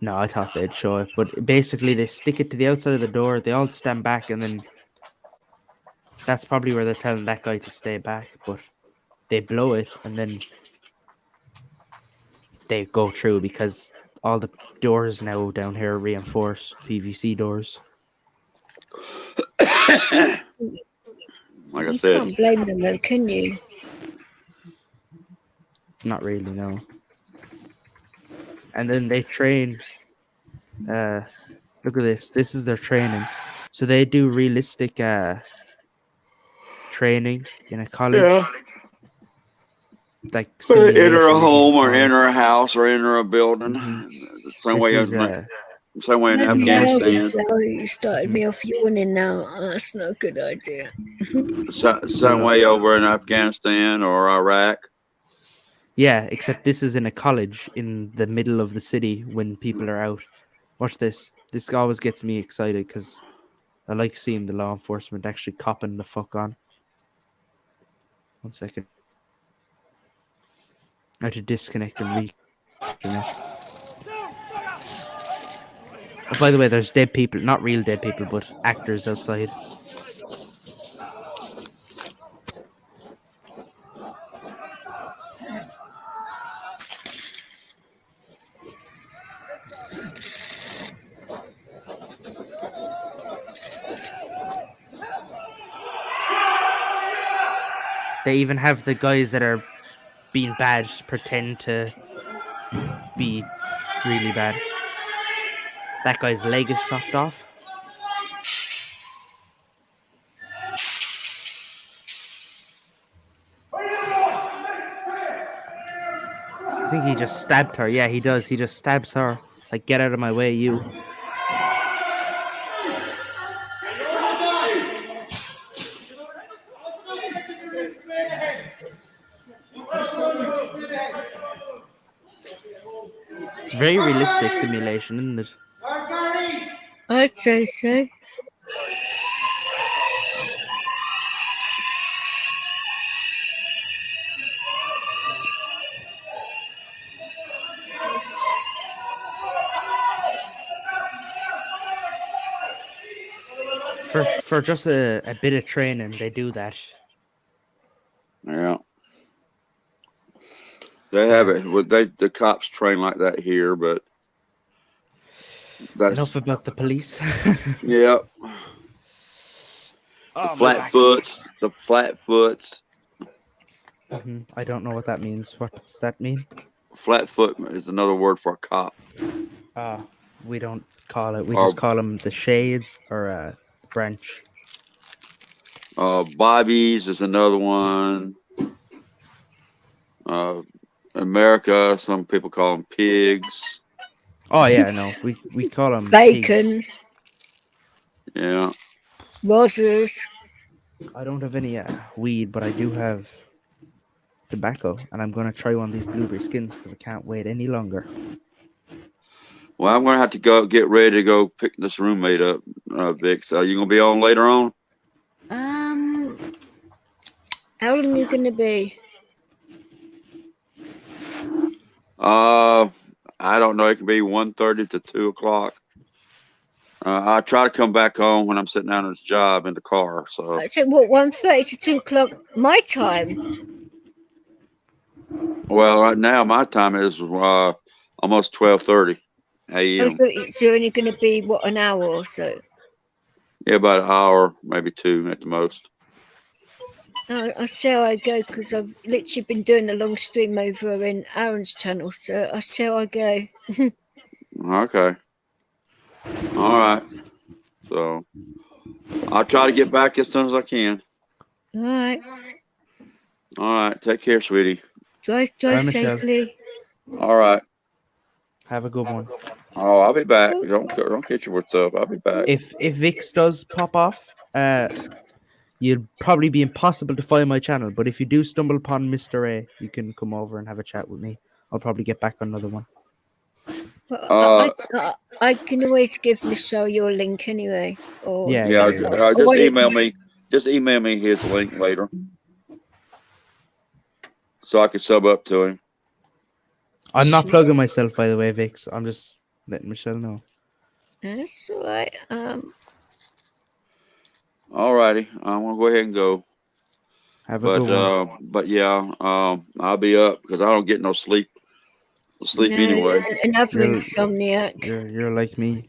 No, I thought they'd show it. But basically, they stick it to the outside of the door. They all stand back, and then that's probably where they're telling that guy to stay back. But they blow it, and then they go through, because all the doors now down here are reinforced PVC doors. Like I You said, can't blame them though, can you? Not really, no. And then they train. Look at this. This is their training. So they do realistic training in a college. yeah. Like Enter a simulations, home you or call it. enter a house or enter a building. Mhm. The same This way, is, same way in Bloody hell, Afghanistan. so you started me off yawning now. Oh, that's not a good idea. Same way over in Afghanistan or Iraq. yeah, except this is in a college in the middle of the city when people are out. Watch this. This always gets me excited because I like seeing the law enforcement actually copping the fuck on. 1 second. I had to disconnect and reconnect. Oh, by the way, there's dead people. Not real dead people, but actors outside. They even have the guys that are being bad pretend to be really bad. That guy's leg is chopped off. I think he just stabbed her. Yeah, he does. He just stabs her. Like, get out of my way, you. It's very realistic simulation, isn't it? I'd say so. For just a bit of training, they do that. Yeah. They have it. Well, the cops train like that here, but that's Enough about the police. yeah. Oh, The flatfoots. I don't know what that means. What does that mean? Flatfoot is another word for a cop. We don't call it. We just call them the shades or branch. Bobbies is another one. America, some people call them pigs. Oh yeah, no, we call them Bacon, pigs. Yeah. Rosas. I don't have any weed, but I do have tobacco, and I'm gonna try one of these blueberry skins because I can't wait any longer. Well, I'm gonna have to go get ready to go pick this roommate up, Vic. So you gonna be on later on? How long are you gonna be? I don't know. It can be 1:30 to 2 o'clock. I try to come back home when I'm sitting down at the job in the car. So, So what, 1:30 to 2 o'clock my time? well, right now my time is almost 12:30 Oh, a.m. so it's only going to be, what, an hour or so? Yeah, about an hour, maybe 2 at the most. I'll see how I go, because I've literally been doing a long stream over in Aaron's channel, so I'll see how I go. Okay. All right. So I'll try to get back as soon as I can. All right. All right. Take care, sweetie. Drive Bye, Michelle. safely. All right. Have a good one. Oh, I'll be back. Don't get your what's up. I'll be back. If Vix does pop off, you'll probably be impossible to find my channel. But if you do stumble upon Mr. A, you can come over and have a chat with me. I'll probably get back on another one. Well, I can always give Michelle your link anyway. Or Yeah, Yeah. exactly. Just email me. Just email me his link later, so I can sub up to him. I'm not plugging myself, by the way, Vix. I'm just letting Michelle know. That's all right. All righty. I'm gonna go ahead and go. Have a good one. But yeah, I'll be up because I don't get no sleep anyway. Another You're- insomniac. You're like me.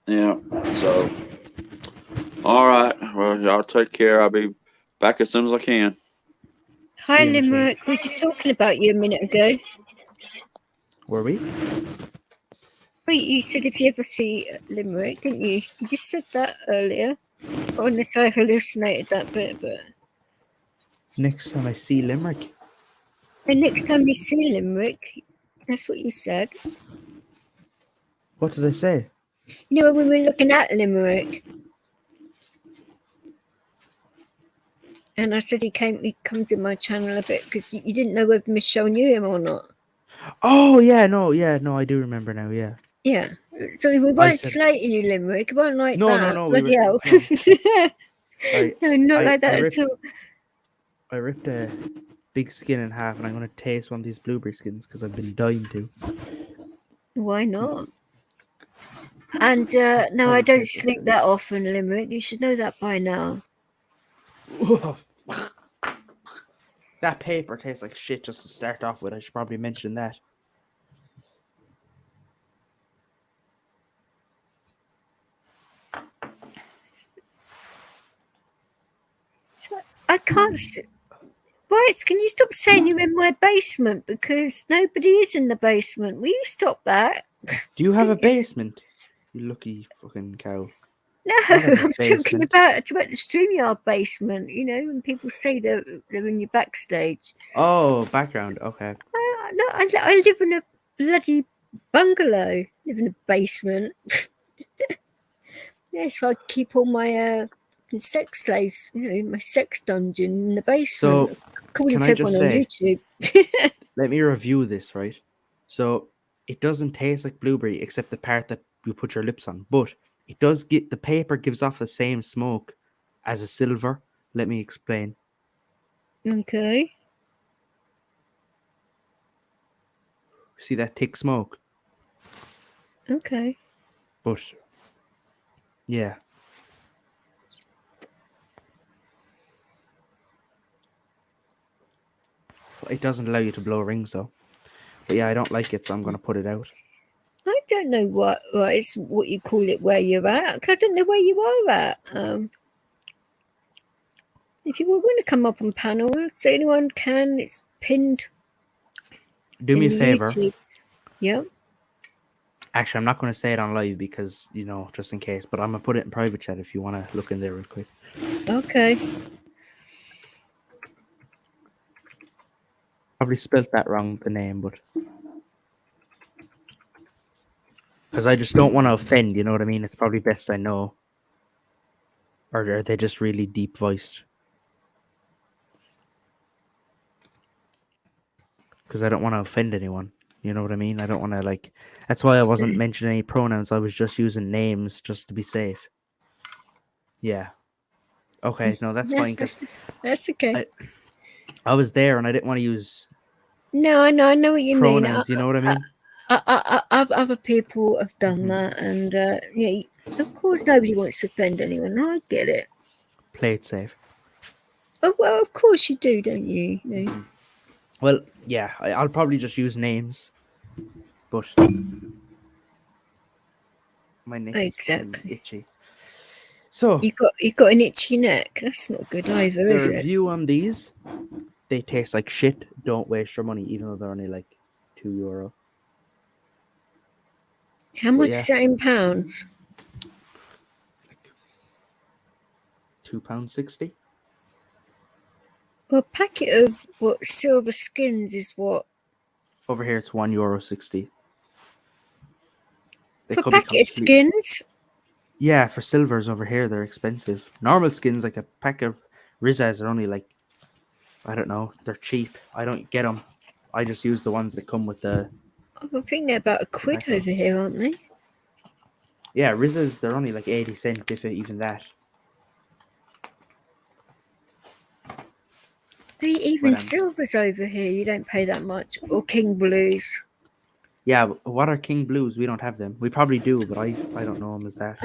Yeah. So, all right. Well, y'all take care. I'll be back as soon as I can. Hi, See you, Michelle. Limerick. We were just talking about you a minute ago. Were we? Wait, you said if you ever see Limerick, didn't you? You just said that earlier. Or unless I hallucinated that bit, but Next time I see Limerick. the next time you see Limerick, that's what you said. What did I say? You know, when we were looking at Limerick, and I said he comes in my channel a bit because you didn't know whether Michelle knew him or not. Oh, yeah, no, I do remember now, yeah. Yeah. So we I weren't said- slating you, Limerick. It wasn't like No, that. no, we Bloody were- hell. I- No, not I- like that I ripped- at all. I ripped a big skin in half and I'm going to taste one of these blueberry skins because I've been dying to. Why not? And no, I don't sleep that often, Limerick. You should know that by now. That paper tastes like shit just to start off with. I should probably mention that. I can't. Bryce, can you stop saying you're in my basement? Because nobody is in the basement. Will you stop that? Do you have a basement? You lucky fucking cow. No, I have a I'm talking basement. about the StreamYard basement. You know, when people say they're in your backstage. Oh, background. Okay. No, I live in a bloody bungalow. Live in a basement. Yeah, so I keep all my sex slaves, you know, my sex dungeon in the basement. So, According can to I just everyone on say- YouTube. let me review this, right? So, it doesn't taste like blueberry except the part that you put your lips on, but it does get, the paper gives off the same smoke as a silver. Let me explain. Okay. See that thick smoke? Okay. But, yeah. It doesn't allow you to blow rings, though. But yeah, I don't like it, so I'm going to put it out. I don't know what it's what you call it where you're at. 'Cause I don't know where you are at. If you were going to come up on panel, I'd say anyone can. It's pinned. Do me a in favor. YouTube. Yeah. Actually, I'm not going to say it on live because, you know, just in case. But I'm going to put it in private chat if you want to look in there real quick. Okay. Probably spelt that wrong, the name, but... Because I just don't want to offend, you know what I mean? It's probably best I know. Or are they just really deep voiced? Because I don't want to offend anyone. You know what I mean? I don't want to, like... That's why I wasn't mentioning any pronouns. I was just using names just to be safe. Yeah. Okay, no, that's fine. Cause That's okay. I was there and I didn't want to use No, I know what you mean. pronouns, you know what I mean? Other people have done that, and yeah, of course nobody wants to offend anyone. I get it. Play it safe. Oh well, of course you do, don't you? You know? Well, yeah, I'll probably just use names, but my neck is fucking Exactly. itchy. So You got an itchy neck. That's not good either, the is it? review on these, they taste like shit. Don't waste your money, even though they're only like €2. How much yeah. is that in pounds? £2.60. Well, a packet of what silver skins is what Over here, it's €1.60. They for a could be packet of skins. Yeah, for silvers over here, they're expensive. Normal skins, like a pack of Rizzas, are only like, I don't know, they're cheap. I don't get them. I just use the ones that come with the. I think they're about £1 Okay. over here, aren't they? Yeah, Rizzas, they're only like 80 cents, if even that. Even But, silvers over here, you don't pay that much. Or King Blues. Yeah, what are King Blues? We don't have them. We probably do, but I don't know them as that.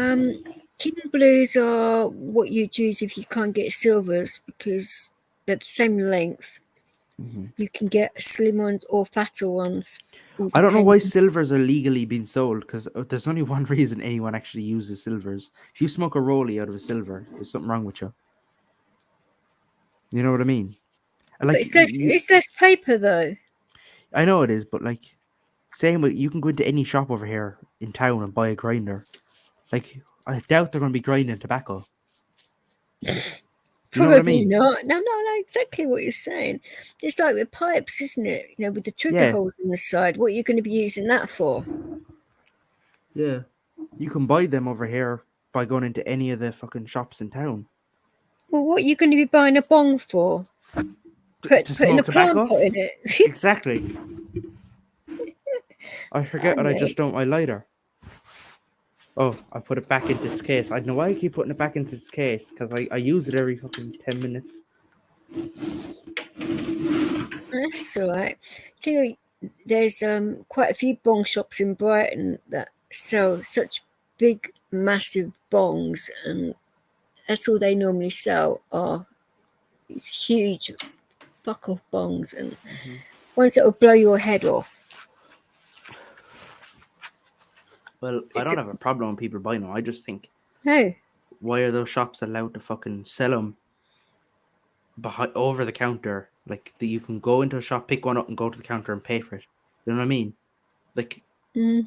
King Blues are what you choose if you can't get silvers because they're the same length. You can get slim ones or fatter ones. I don't know why depending. silvers are legally being sold, because there's only one reason anyone actually uses silvers. If you smoke a rollie out of a silver, there's something wrong with you. You know what I mean? Like, But it's less paper though. I know it is, but like, same with, you can go into any shop over here in town and buy a grinder. Like, I doubt they're going to be grinding tobacco. You know what I Probably mean? not. No, exactly what you're saying. It's like with pipes, isn't it? You know, with the trigger Yeah. holes on the side. What are you going to be using that for? Yeah. You can buy them over here by going into any of the fucking shops in town. Well, what are you going to be buying a bong for? Putting smoke a plant tobacco? pot in it. Exactly. I forget what I know. just don't my lighter. Oh, I put it back into its case. I don't know why I keep putting it back into its case, because I use it every fucking 10 minutes. That's all right. Tell you, there's quite a few bong shops in Brighton that sell such big, massive bongs, and that's all they normally sell are these huge fuck off bongs and ones that will blow your head off. Well, I don't have a problem with people buying them. I just think, No. why are those shops allowed to fucking sell them over the counter? Like, you can go into a shop, pick one up, and go to the counter and pay for it. You know what I mean? Like, I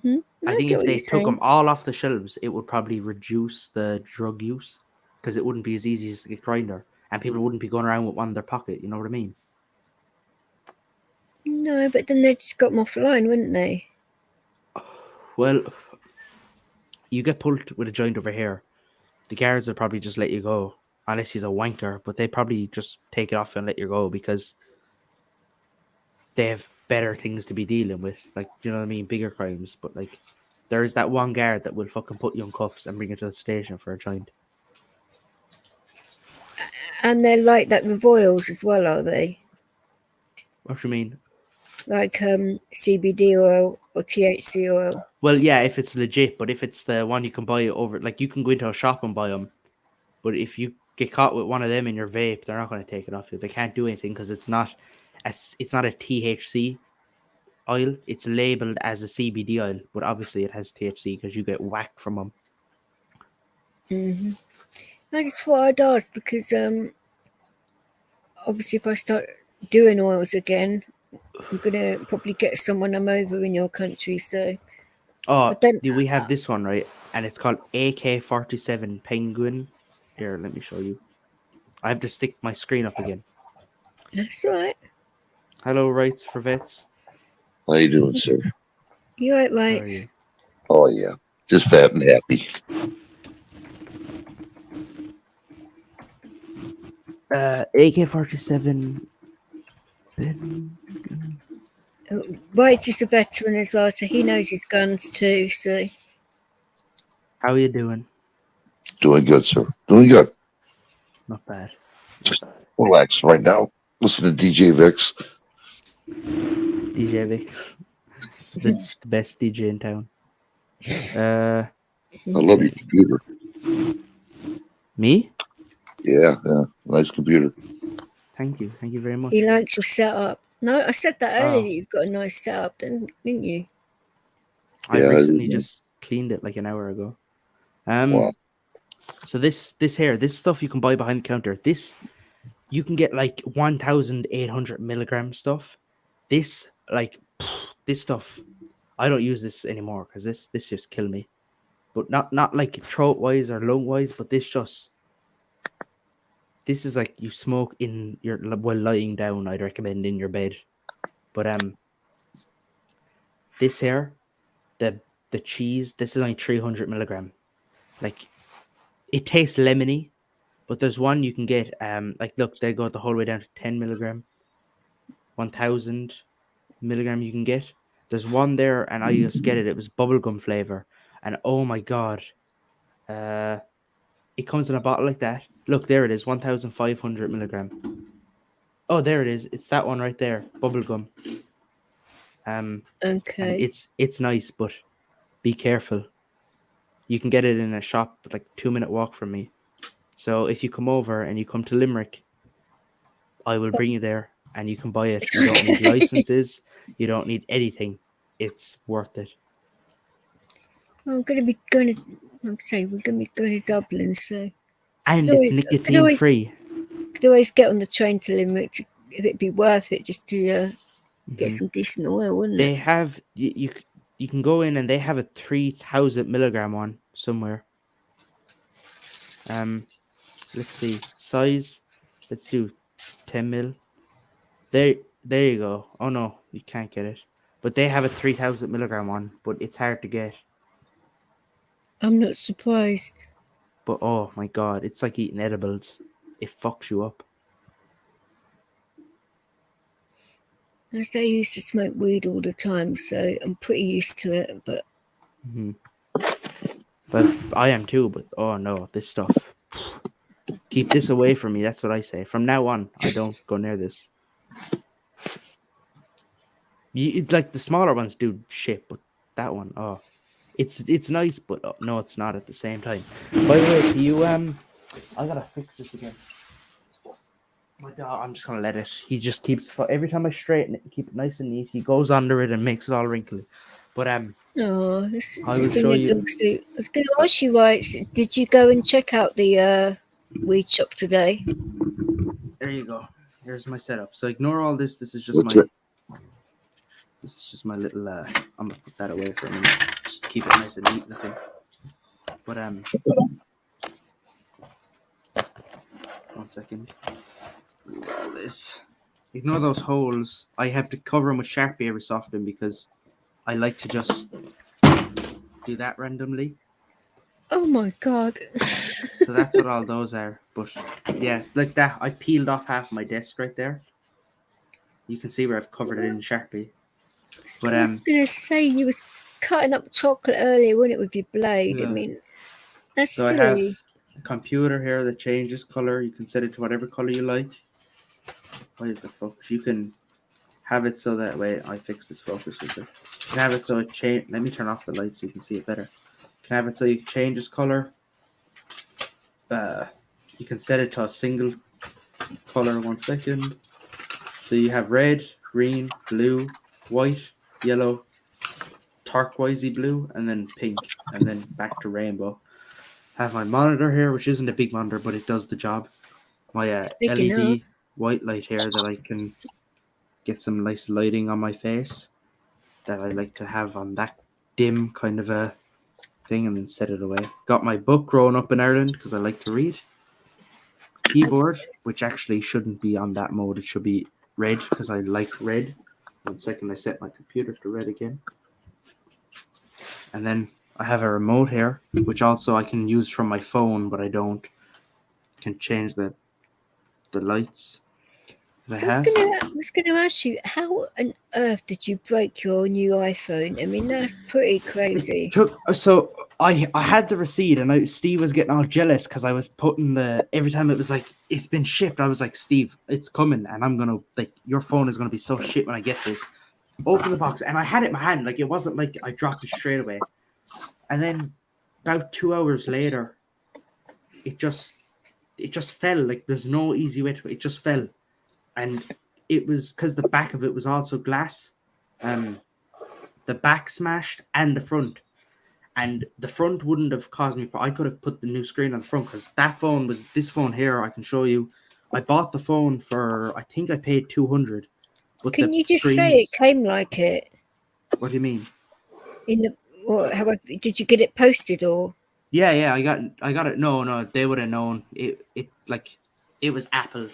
think if they took them all off the shelves, it would probably reduce the drug use, because it wouldn't be as easy as to get grinder, and people wouldn't be going around with one in their pocket. You know what I mean? No, but then they just got them offline, wouldn't they? Well, you get pulled with a joint over here, the guards will probably just let you go, unless he's a wanker, but they probably just take it off and let you go, because they have better things to be dealing with, like, you know what I mean, bigger crimes. But like, there is that one guard that will fucking put you in cuffs and bring you to the station for a joint. And they're like that with oils as well, are they? What do you mean? Like CBD oil or THC oil? Well, yeah, if it's legit, but if it's the one you can buy over, like, you can go into a shop and buy them, but if you get caught with one of them in your vape, they're not going to take it off you. They can't do anything, because it's not a THC oil. It's labeled as a CBD oil, but obviously it has THC because you get whacked from them. I just thought I'd ask because obviously if I start doing oils again, I'm gonna probably get someone I'm over in your country. So We have this one, right? And it's called AK-47 Penguin. Here, let me show you. I have to stick my screen up again. That's all right. Hello, Rights for Vets. How you doing, sir? You right, How are right? you? Oh yeah, just fat and happy. AK-47. Right, is a veteran as well, so he knows his guns too. So How are you doing? Doing good, sir. Doing good. Not bad. Relax right now. Listen to DJ Vix. DJ Vic. the best DJ in town. I love your computer. Me? Yeah, nice computer. Thank you very much. He likes your setup. No, I said that earlier Oh. that you've got a nice setup, didn't you? I Yeah, I recently do. just cleaned it like an hour ago. Wow. So this stuff you can buy behind the counter. This you can get like 1,800 milligram stuff. This this stuff, I don't use this anymore because this just kill me. But not like throat wise or lung wise, but this is like you smoke in your while lying down. I'd recommend in your bed. But this here, the cheese, this is only 300 milligram. Like, it tastes lemony, but there's one you can get. Like, look, they go the whole way down to 10 milligram, 1,000 milligram. You can get. There's one there, and I just get it. It was bubblegum flavor, and oh my god, it comes in a bottle like that. Look, there it is, 1,500 milligram. Oh, there it is. It's that one right there, bubblegum. And Okay. it's nice, but be careful. You can get it in a shop like 2-minute walk from me. So if you come over and you come to Limerick, I will bring you there and you can buy it. You don't need licenses. You don't need anything. It's worth it. Well, I'm going to be going to, like I say, we're going to be going to Dublin, so. And Could it's always- nicotine free. Could always get on the train to Limerick if it'd be worth it just to get Mhm. some decent oil, wouldn't They it? have you can go in and they have a 3,000 milligram one somewhere. Let's see size. Let's do 10 mil. There you go. Oh no, you can't get it. But they have a 3,000 milligram one, but it's hard to get. I'm not surprised. But oh my god, it's like eating edibles. It fucks you up. I say I used to smoke weed all the time, so I'm pretty used to it, but Mm-hmm. But I am too. But oh no, this stuff. Keep this away from me. That's what I say. From now on, I don't go near this. Like the smaller ones do shit, but that one, oh, it's nice, but no, it's not at the same time. By the way, do you I gotta fix this again. My dog, I'm just gonna let it. He just keeps every time I straighten it, keep it nice and neat. He goes under it and makes it all wrinkly. But oh, this I is will show been you. your dog sleep. I was going to ask you, right? Did you go and check out the weed shop today? There you go. Here's my setup. So ignore all this. This is just What's my. it? This is just my little. I'm gonna put that away for a minute. Just to keep it nice and neat looking. But 1 second. Remove all this. Ignore those holes. I have to cover them with Sharpie every so often because I like to just do that randomly. Oh my god! So that's what all those are. But yeah, like that. I peeled off half my desk right there. You can see where I've covered it in Sharpie. But I was going to say you was cutting up chocolate earlier, wasn't it, with your blade? Yeah. I mean, that's So I have silly. a computer here that changes color. You can set it to whatever color you like. Why is the focus? You can have it so that way. I fix this focus with it. You can have it so it change. Let me turn off the light so you can see it better. You can have it so you change its color. You can set it to a single color. 1 second. So you have red, green, blue, white, yellow, turquoisey blue, and then pink, and then back to rainbow. Have my monitor here, which isn't a big monitor, but it does the job. My Big LED enough. white light here that I can get some nice lighting on my face that I like to have on that dim kind of a thing and then set it away. Got my book growing up in Ireland because I like to read. Keyboard, which actually shouldn't be on that mode. It should be red because I like red. 1 second, I set my computer to red again. And then I have a remote here, which also I can use from my phone, but I don't. Can change the lights that So I I have. was going to ask you, how on earth did you break your new iPhone? I mean, that's pretty crazy. So I had the receipt, and Steve was getting all jealous because I was putting every time it was like it's been shipped. I was like, Steve, it's coming, and I'm gonna your phone is gonna be so shit when I get this. Open the box, and I had it in my hand. Like, it wasn't like I dropped it straight away. And then about 2 hours later, it just fell. Like, there's no easy way to it. It just fell. And it was because the back of it was also glass. The back smashed and the front. And the front wouldn't have caused me. I could have put the new screen on the front because that phone was this phone here. I can show you. I bought the phone for, I think I paid 200. But Can you just say it came like it? What do you mean? In the or how did you get it posted or? Yeah, I got it. No, they would have known. It was Apple.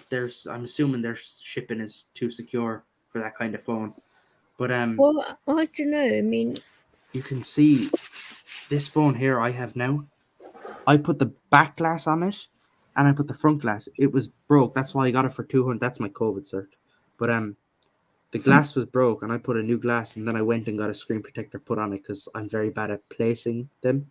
I'm assuming their shipping is too secure for that kind of phone. But well, I don't know. I mean, you can see this phone here I have now. I put the back glass on it, and I put the front glass. It was broke. That's why I got it for 200. That's my COVID cert. But the glass was broke, and I put a new glass, and then I went and got a screen protector put on it because I'm very bad at placing them.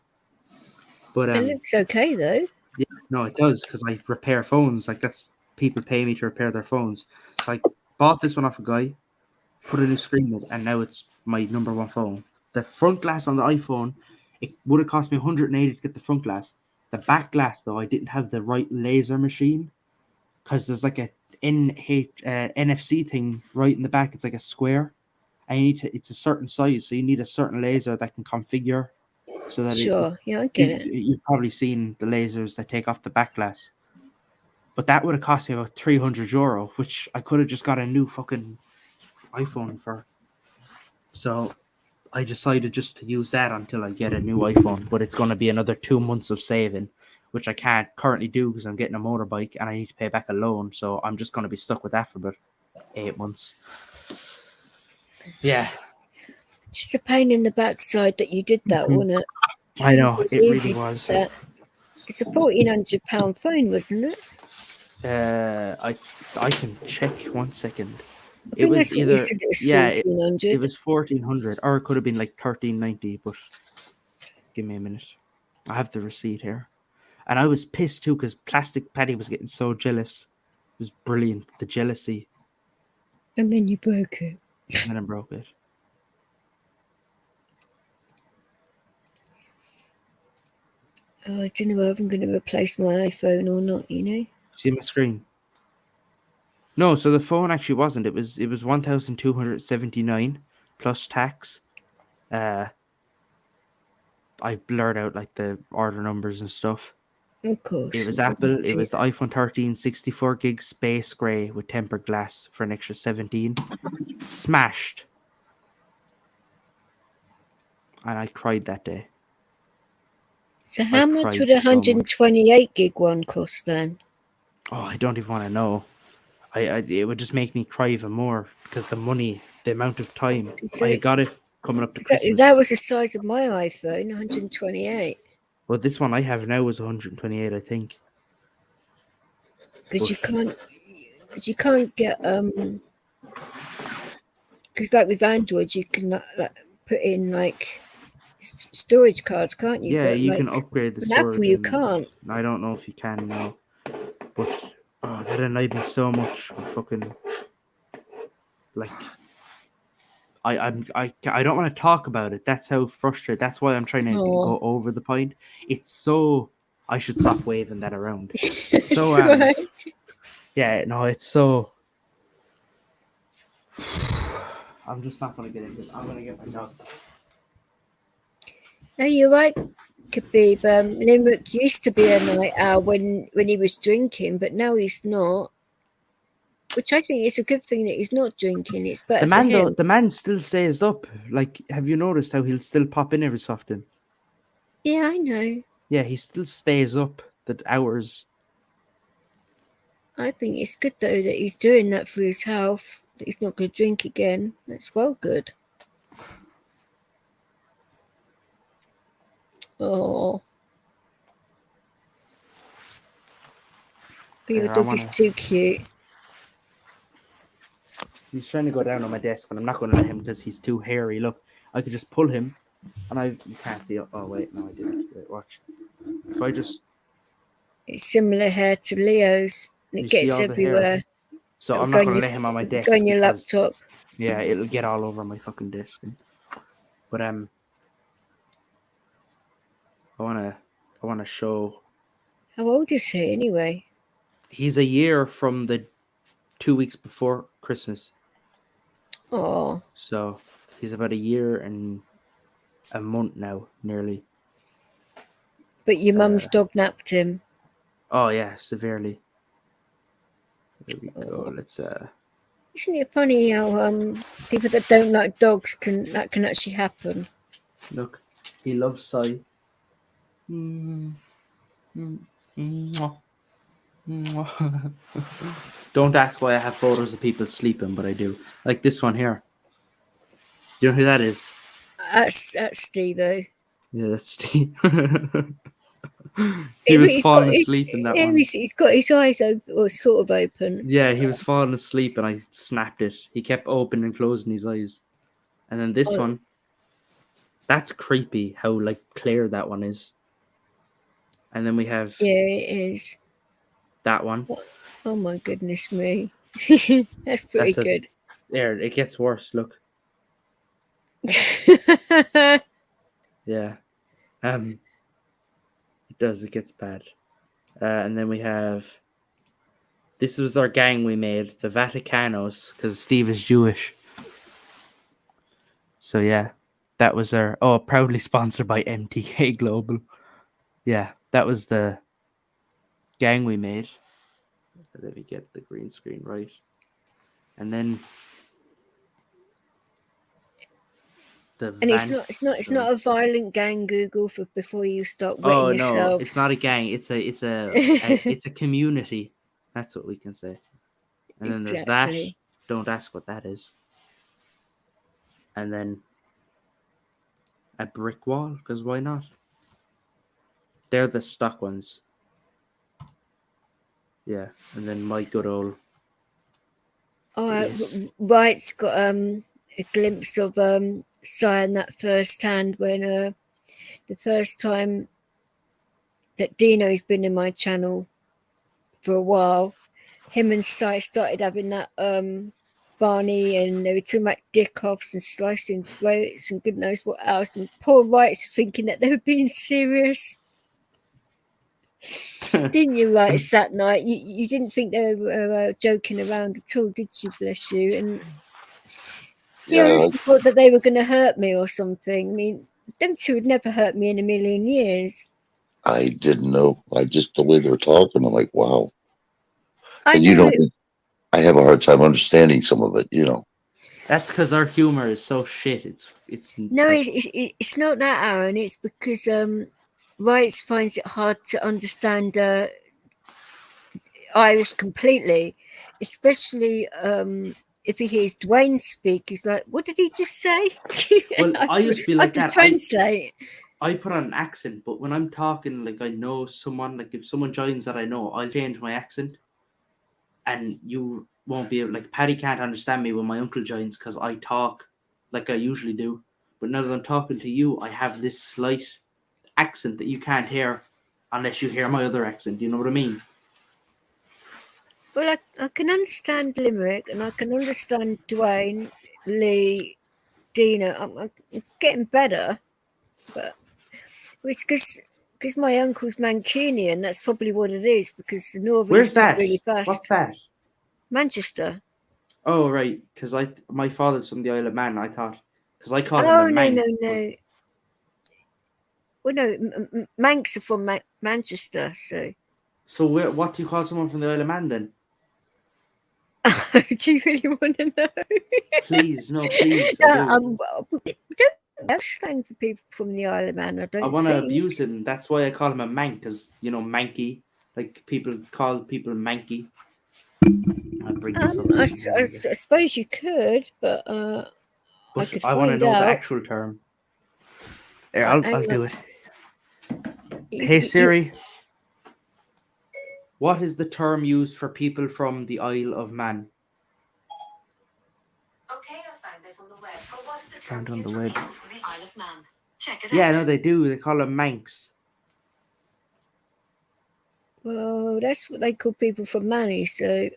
But it looks okay though. Yeah, no, it does because I repair phones. Like, that's people pay me to repair their phones. So I bought this one off a guy, put a new screen in it, and now it's my number one phone. The front glass on the iPhone, it would have cost me 180 to get the front glass. The back glass, though, I didn't have the right laser machine because there's like a NFC thing right in the back. It's like a square, and it's a certain size, so you need a certain laser that can configure. So that sure, yeah, I get it. You've probably seen the lasers that take off the back glass. But that would have cost me about €300, which I could have just got a new fucking iPhone for. So I decided just to use that until I get a new iPhone. But it's going to be another 2 months of saving, which I can't currently do because I'm getting a motorbike and I need to pay back a loan. So I'm just going to be stuck with that for about 8 months. Yeah. Just a pain in the backside that you did that, wasn't it? I know, it really was. It's a £1,400 phone, wasn't it? I can check 1 second. It was either it was 1,400, or it could have been like 1,390. But give me a minute. I have the receipt here, and I was pissed too because Plastic Patty was getting so jealous. It was brilliant, the jealousy. And then you broke it. And then I broke it. Oh, I don't know if I'm going to replace my iPhone or not, you know. See my screen? No, so the phone actually wasn't. It was 1,279 plus tax. I blurred out like the order numbers and stuff. Of course. It was Apple. It was the iPhone 13 64 gig space gray with tempered glass for an extra 17. Smashed. And I cried that day. So how much would a 128 gig one cost then? Oh, I don't even want to know. It would just make me cry even more because the money, the amount of time. I got it coming up to Christmas. That was the size of my iPhone, 128. Well, this one I have now is 128, I think. Because you can't get because like with Android you can like put in like storage cards, can't you? Yeah, but, you can upgrade the with storage. Apple you can't. I don't know if you can now, but that annoyed me so much. Fucking like, I don't want to talk about it. That's how frustrated. That's why I'm trying to go over the point. It's so. I should stop waving that around. It's so right. Yeah, no, it's so. I'm just not gonna get into it. I'm gonna get my dog. No, you're right, Khabib. Limerick used to be a night owl when he was drinking, but now he's not. Which I think is a good thing that he's not drinking. It's better for him. The man still stays up. Like, have you noticed how he'll still pop in every so often? Yeah, I know. Yeah, he still stays up the hours. I think it's good though that he's doing that for his health. That he's not going to drink again. That's well good. Oh, your dog is too cute. He's trying to go down on my desk, but I'm not going to let him because he's too hairy. Look, I could just pull him, and you can't see it. Oh wait, no, I didn't. Wait, watch. If I just, it's similar hair to Leo's, and it gets everywhere. So I'm not going to let him on my desk. Go on your laptop. Yeah, it'll get all over my fucking desk. But I wanna show. How old is he anyway? He's a year from the 2 weeks before Christmas. Oh, So he's about a year and a month now, nearly. but your mum's dog napped him. Oh yeah, severely. There we go. Oh. Let's Isn't it funny how people that don't like dogs can actually happen? look. He loves Sai. Don't ask why I have photos of people sleeping, but I do. Like this one here. Do you know who that is? That's Steve-O. Yeah, that's Steve. He was falling asleep in that one. He's got his eyes open, or sort of open. Yeah, he was falling asleep and I snapped it. He kept opening and closing his eyes. And then this one, that's creepy how like clear that one is. And then we have it is. That one. Oh my goodness me. That's pretty good. There, it gets worse, look. Yeah. It does, it gets bad. And then we have, this was our gang we made, the Vaticanos, because Steve is Jewish. So yeah, that was our, proudly sponsored by MTK Global. Yeah, that was the gang we made. Let me get the green screen right. And then it's not a violent gang Google for before you start wetting yourselves. No, it's not a gang. It's a community. That's what we can say. And then there's that. Don't ask what that is. And then a brick wall, because why not? They're the stock ones. Yeah, and then my good old. Wright's got a glimpse of Cyan that firsthand when the first time that Dino's been in my channel for a while, him and Cy started having that Barney, and they were talking about dick offs and slicing throats and good knows what else, and poor Wright's thinking that they were being serious. Didn't you, Wrights, that night? You didn't think they were joking around at all, did you? Bless you. And he honestly thought that they were going to hurt me or something. I mean, them two would never hurt me in a million years. I didn't know. The way they were talking, I'm like, wow. I know. I have a hard time understanding some of it, That's because our humor is so shit. It's not that, Aaron. It's because Wrights finds it hard to understand Irish completely, especially if he hears Dwayne speak. He's like, "What did he just say?" Well, I used to be like that. Translate. I put on an accent, but when I'm talking, like I know someone, like if someone joins that I know, I'll change my accent, and you won't be able. Like Paddy can't understand me when my uncle joins because I talk like I usually do. But now that I'm talking to you, I have this slight accent that you can't hear unless you hear my other accent. Do you know what I mean? Well, I can understand Limerick, and I can understand Dwayne, Lee, Dina. I'm getting better, but it's because my uncle's Mancunian. That's probably what it is, because the Northerners talk really fast. What's that? Manchester. Oh, right. Because my father's from the Isle of Man. I thought, because I called him Oh, a no. Well, no, Manx are from Manchester, so. So what do you call someone from the Isle of Man then? Do you really want to know? Please, no, please. We don't have slang for people from the Isle of Man. I want to abuse him. That's why I call him a mank, because manky. Like people call people manky. I'll bring this up. I suppose you could, but I want to know the actual term. Here, I'll do it. Hey Siri, what is the term used for people from the Isle of Man? Okay, I found this on the web. But what is the term used for people from the Isle of Man? Check it out. Yeah, no, they do. They call them Manx. Well, that's what they call people from Manny. So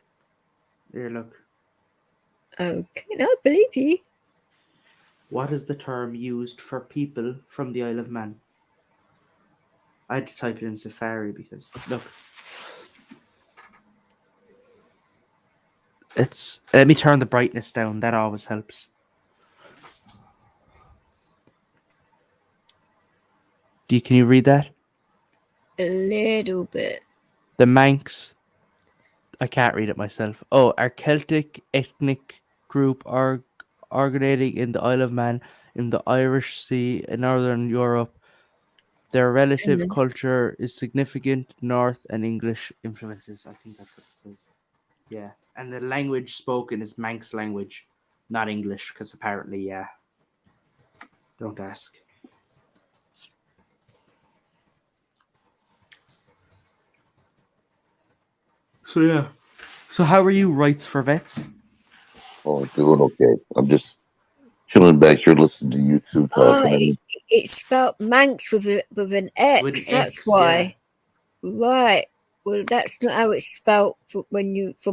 here, look. Okay, no, I believe you. What is the term used for people from the Isle of Man? I had to type it in Safari because look, it's. Let me turn the brightness down. That always helps. Can you read that? A little bit. The Manx. I can't read it myself. Oh, are Celtic ethnic group originating in the Isle of Man in the Irish Sea in Northern Europe. Their relative Mhm. culture is significant North and English influences. I think that's what it says. Yeah. And the language spoken is Manx language, not English, because apparently, yeah. Don't ask. So, yeah. So, how are you, Rights for Vets? Oh, doing okay. I'm just chilling back here listening to YouTube Oh, talking. it's spelled Manx with an X. With an That's X, why. Right. Well, that's not how it's spelled for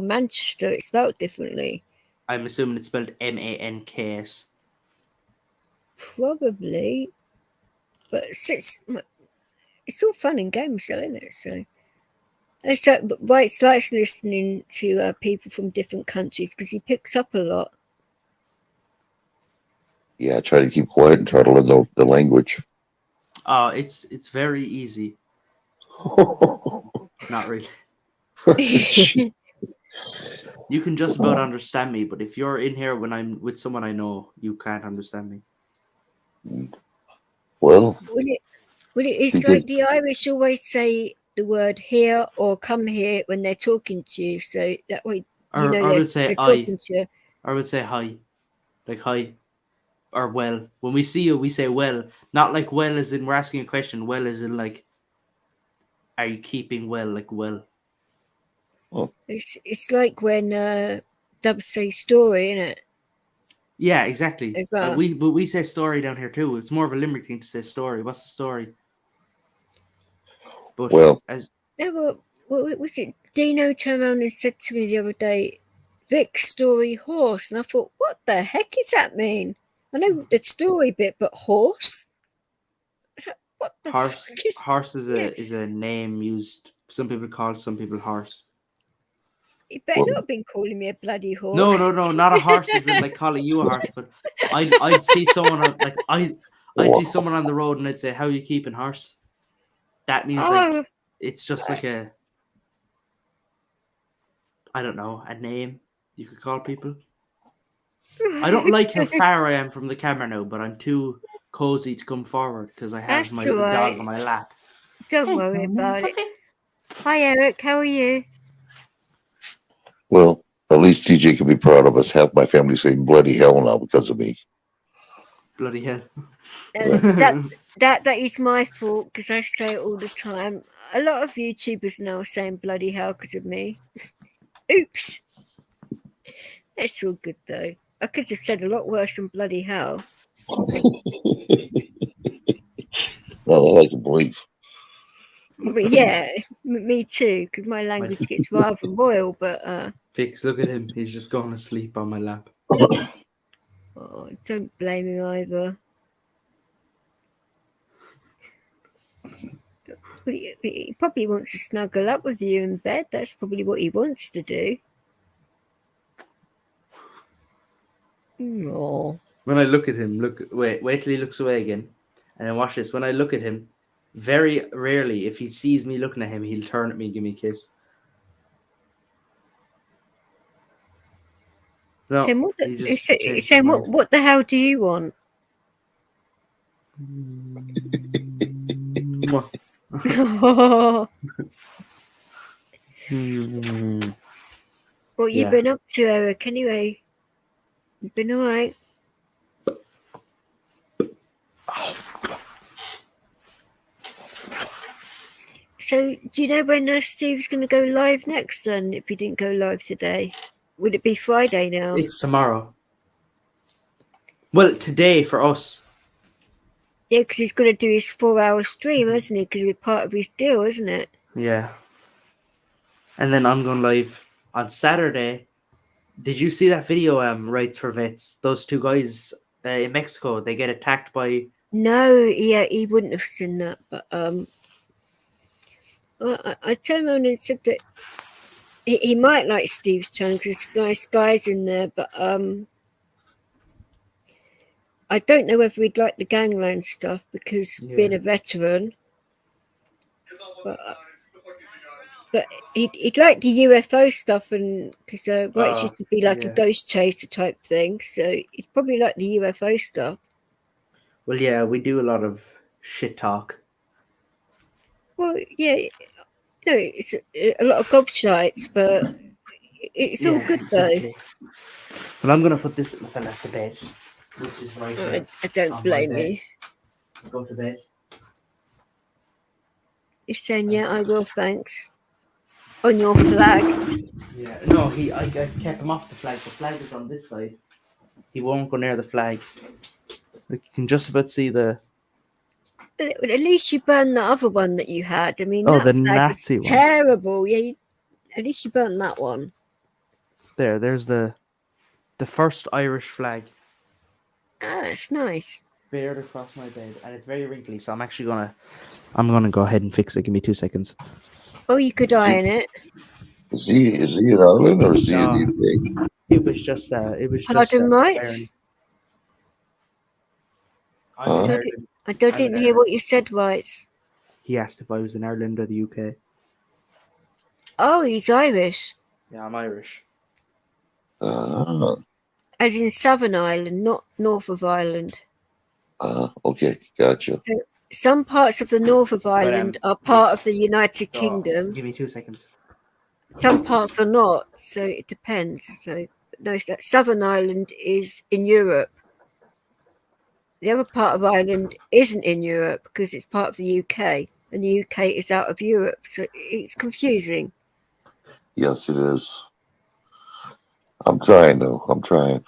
Manchester. It's spelled differently. I'm assuming it's spelled MANKS. Probably, but it's all fun and games, though, isn't it? So. But White likes listening to people from different countries because he picks up a lot. Yeah, I try to keep quiet and try to learn the language. It's very easy. Not really. You can just about understand me, but if you're in here when I'm with someone I know, you can't understand me. Well, It's like the Irish always say the word here or come here when they're talking to you, so that way you know I would say they're talking to you. I would say hi, like hi, or well. When we see you, we say well, not like well as in we're asking a question. Well as in like, are you keeping well? Like well. It's like when dubs say story, isn't it? Yeah, exactly. As well. But we say story down here too. It's more of a Limerick thing to say story. What's the story? But what was it? Dino turned around and said to me the other day, Vic's story horse, and I thought, what the heck does that mean? I know the story bit, but horse. What the horse? fuck is Horse is a name used. Some people call some people horse. You better not have been calling me a bloody horse. No, not a horse as in like calling you a horse, but I'd see someone like I'd see someone on the road and I'd say, "How are you keeping, horse?" That means like it's just like a I don't know, a name you could call people. I don't like how far I am from the camera now, but I'm too cozy to come forward because I have my dog on my lap. Don't worry about it. Hi, Eric. How are you? Well, at least TJ can be proud of us. Half my family saying bloody hell now because of me. Bloody hell. That is my fault because I say it all the time. A lot of YouTubers now are saying bloody hell because of me. Oops. It's all good though. I could have said a lot worse than bloody hell. Well, I can believe. But yeah, me too, because my language gets rather royal, but Fix, look at him. He's just going to sleep on my lap. Oh, don't blame him either. He probably wants to snuggle up with you in bed. That's probably what he wants to do. Oh. When I look at him, wait till he looks away again. And then watch this. When I look at him, very rarely, if he sees me looking at him, he'll turn at me and give me a kiss. No, saying what the hell do you want? What you been up to, Eric, anyway? You been alright? So, do you know when Steve's going to go live next then, if he didn't go live today? Would it be Friday now? It's tomorrow. Well, today for us. Yeah, because he's going to do his 4-hour stream, isn't he? Because it's part of his deal, isn't it? Yeah. And then I'm going live on Saturday Did you see that video? Rights for Vets. Those two guys in Mexico. They get attacked by. No, yeah, he wouldn't have seen that, but I turned around and said that he might like Steve's channel because there's nice guys in there, but I don't know whether he'd like the gangland stuff because being a veteran. But he'd like the UFO stuff, and because Rights used to be like a ghost chaser type thing, so he'd probably like the UFO stuff. Well, yeah, we do a lot of shit talk. Well, yeah, it's a lot of gobshites, but it's all good exactly. But I'm gonna put this little fella to bed, which is right though. here. I don't blame you. Go to bed. He's saying, "Yeah, I will, thanks." On your flag. Yeah, no, I kept him off the flag. The flag is on this side. He won't go near the flag. Like, you can just about see the. At least you burned the other one that you had. I mean, Oh, that the flag Nazi was one. terrible. Yeah, at least you burned that one. There's the first Irish flag. Ah, it's nice. Bared across my bed, and it's very wrinkly. So I'm gonna go ahead and fix it. Give me 2 seconds. Oh, you could iron it. Is he in Ireland or is he in the UK? It was just Pardon, Rights? Huh? I didn't hear what you said, Rights. He asked if I was in Ireland or the UK. Oh, he's Irish. Yeah, I'm Irish. As in Southern Ireland, not north of Ireland. Okay, gotcha. So some parts of the north of Ireland are part of the United Kingdom. Give me 2 seconds. Some parts are not, so it depends. So notice that Southern Ireland is in Europe. The other part of Ireland isn't in Europe because it's part of the UK, and the UK is out of Europe, so it's confusing. Yes, it is. I'm trying though. I'm trying.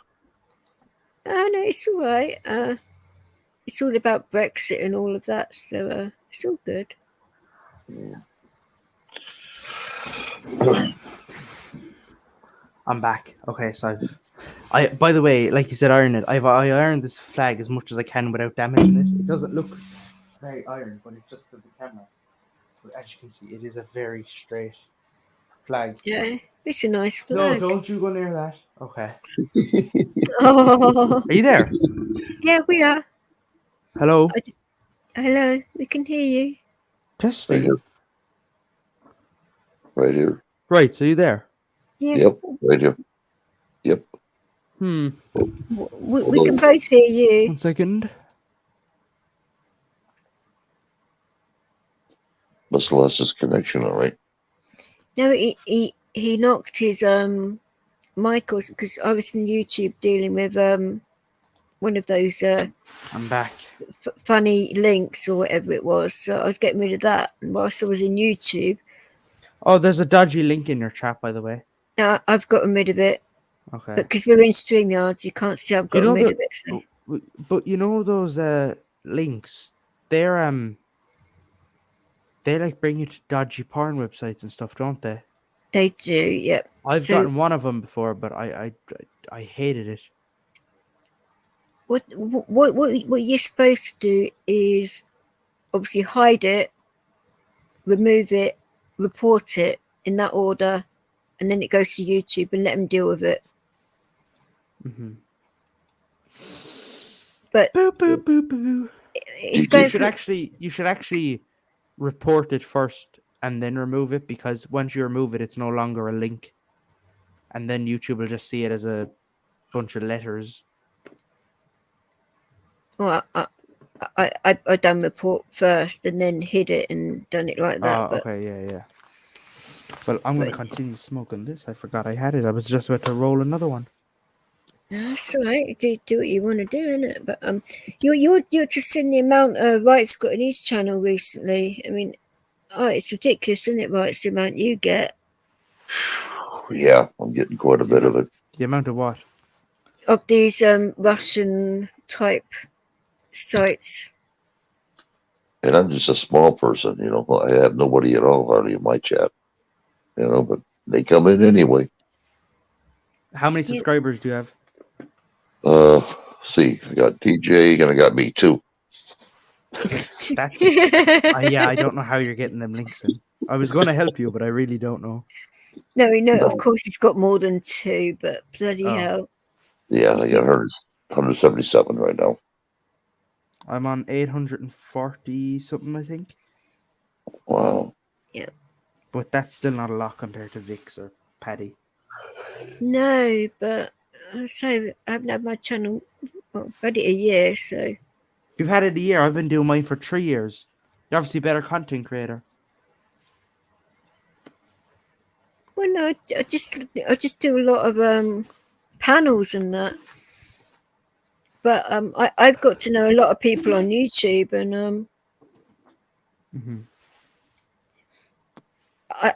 Oh no, it's all right. It's all about Brexit and all of that, so it's all good. I'm back. Okay, so I by the way, like you said, iron it. I ironed this flag as much as I can without damaging it. It doesn't look very iron, but it's just for the camera. But as you can see, it is a very straight flag. Yeah, it's a nice flag. No, don't you go near that. Okay. Oh. Are you there? Yeah, we are. Hello. Hello, we can hear you. Testing. Right here. Right here. Right, so you there? Yeah. Yep. Right here. Yep. We can both hear you. 1 second. Must have lost his connection, all right. No, he knocked his mic off because I was in YouTube dealing with one of those I'm back. funny links or whatever it was. So I was getting rid of that, and whilst I was in YouTube, Oh, there's a dodgy link in your chat, by the way. I've gotten rid of it. Okay. But because we're in StreamYard, you can't see I've gotten rid of it. So. But you know those links, they like bring you to dodgy porn websites and stuff, don't they? They do, yep. I've gotten one of them before, but I hated it. What you're supposed to do is obviously hide it, remove it, report it in that order, and then it goes to YouTube and let them deal with it. Mm-hmm. But boo, boo, boo, boo. You should actually report it first and then remove it, because once you remove it, it's no longer a link, and then YouTube will just see it as a bunch of letters. Well, I done report first and then hid it and done it like that. Oh, okay, yeah. Well, I'm going to continue smoking this. I forgot I had it. I was just about to roll another one. That's all right. Do what you want to do, innit? But you're just seeing the amount Wright's got in his channel recently. I mean, it's ridiculous, isn't it, Wrights, the amount you get? Yeah, I'm getting quite a bit of it. The amount of what? Of these Russian type sites. And I'm just a small person, you know. I have nobody at all hardly in my chat, you know, but they come in anyway. How many You- subscribers do you have? See, I got DJ and I got me too. That's yeah. I don't know how you're getting them links in. I was going to help you, but I really don't know. No, of course he's got more than 2, but bloody Oh. hell. Yeah, I got 177 right now. I'm on 840 something, I think. Wow. But that's still not a lot compared to Vix or Paddy. No, but so I haven't had my channel about a year, so You've had it a year. I've been doing mine for 3 years. You're obviously a better content creator. well, no, I just do a lot of panels and that. But I've got to know a lot of people on YouTube, and Mm-hmm.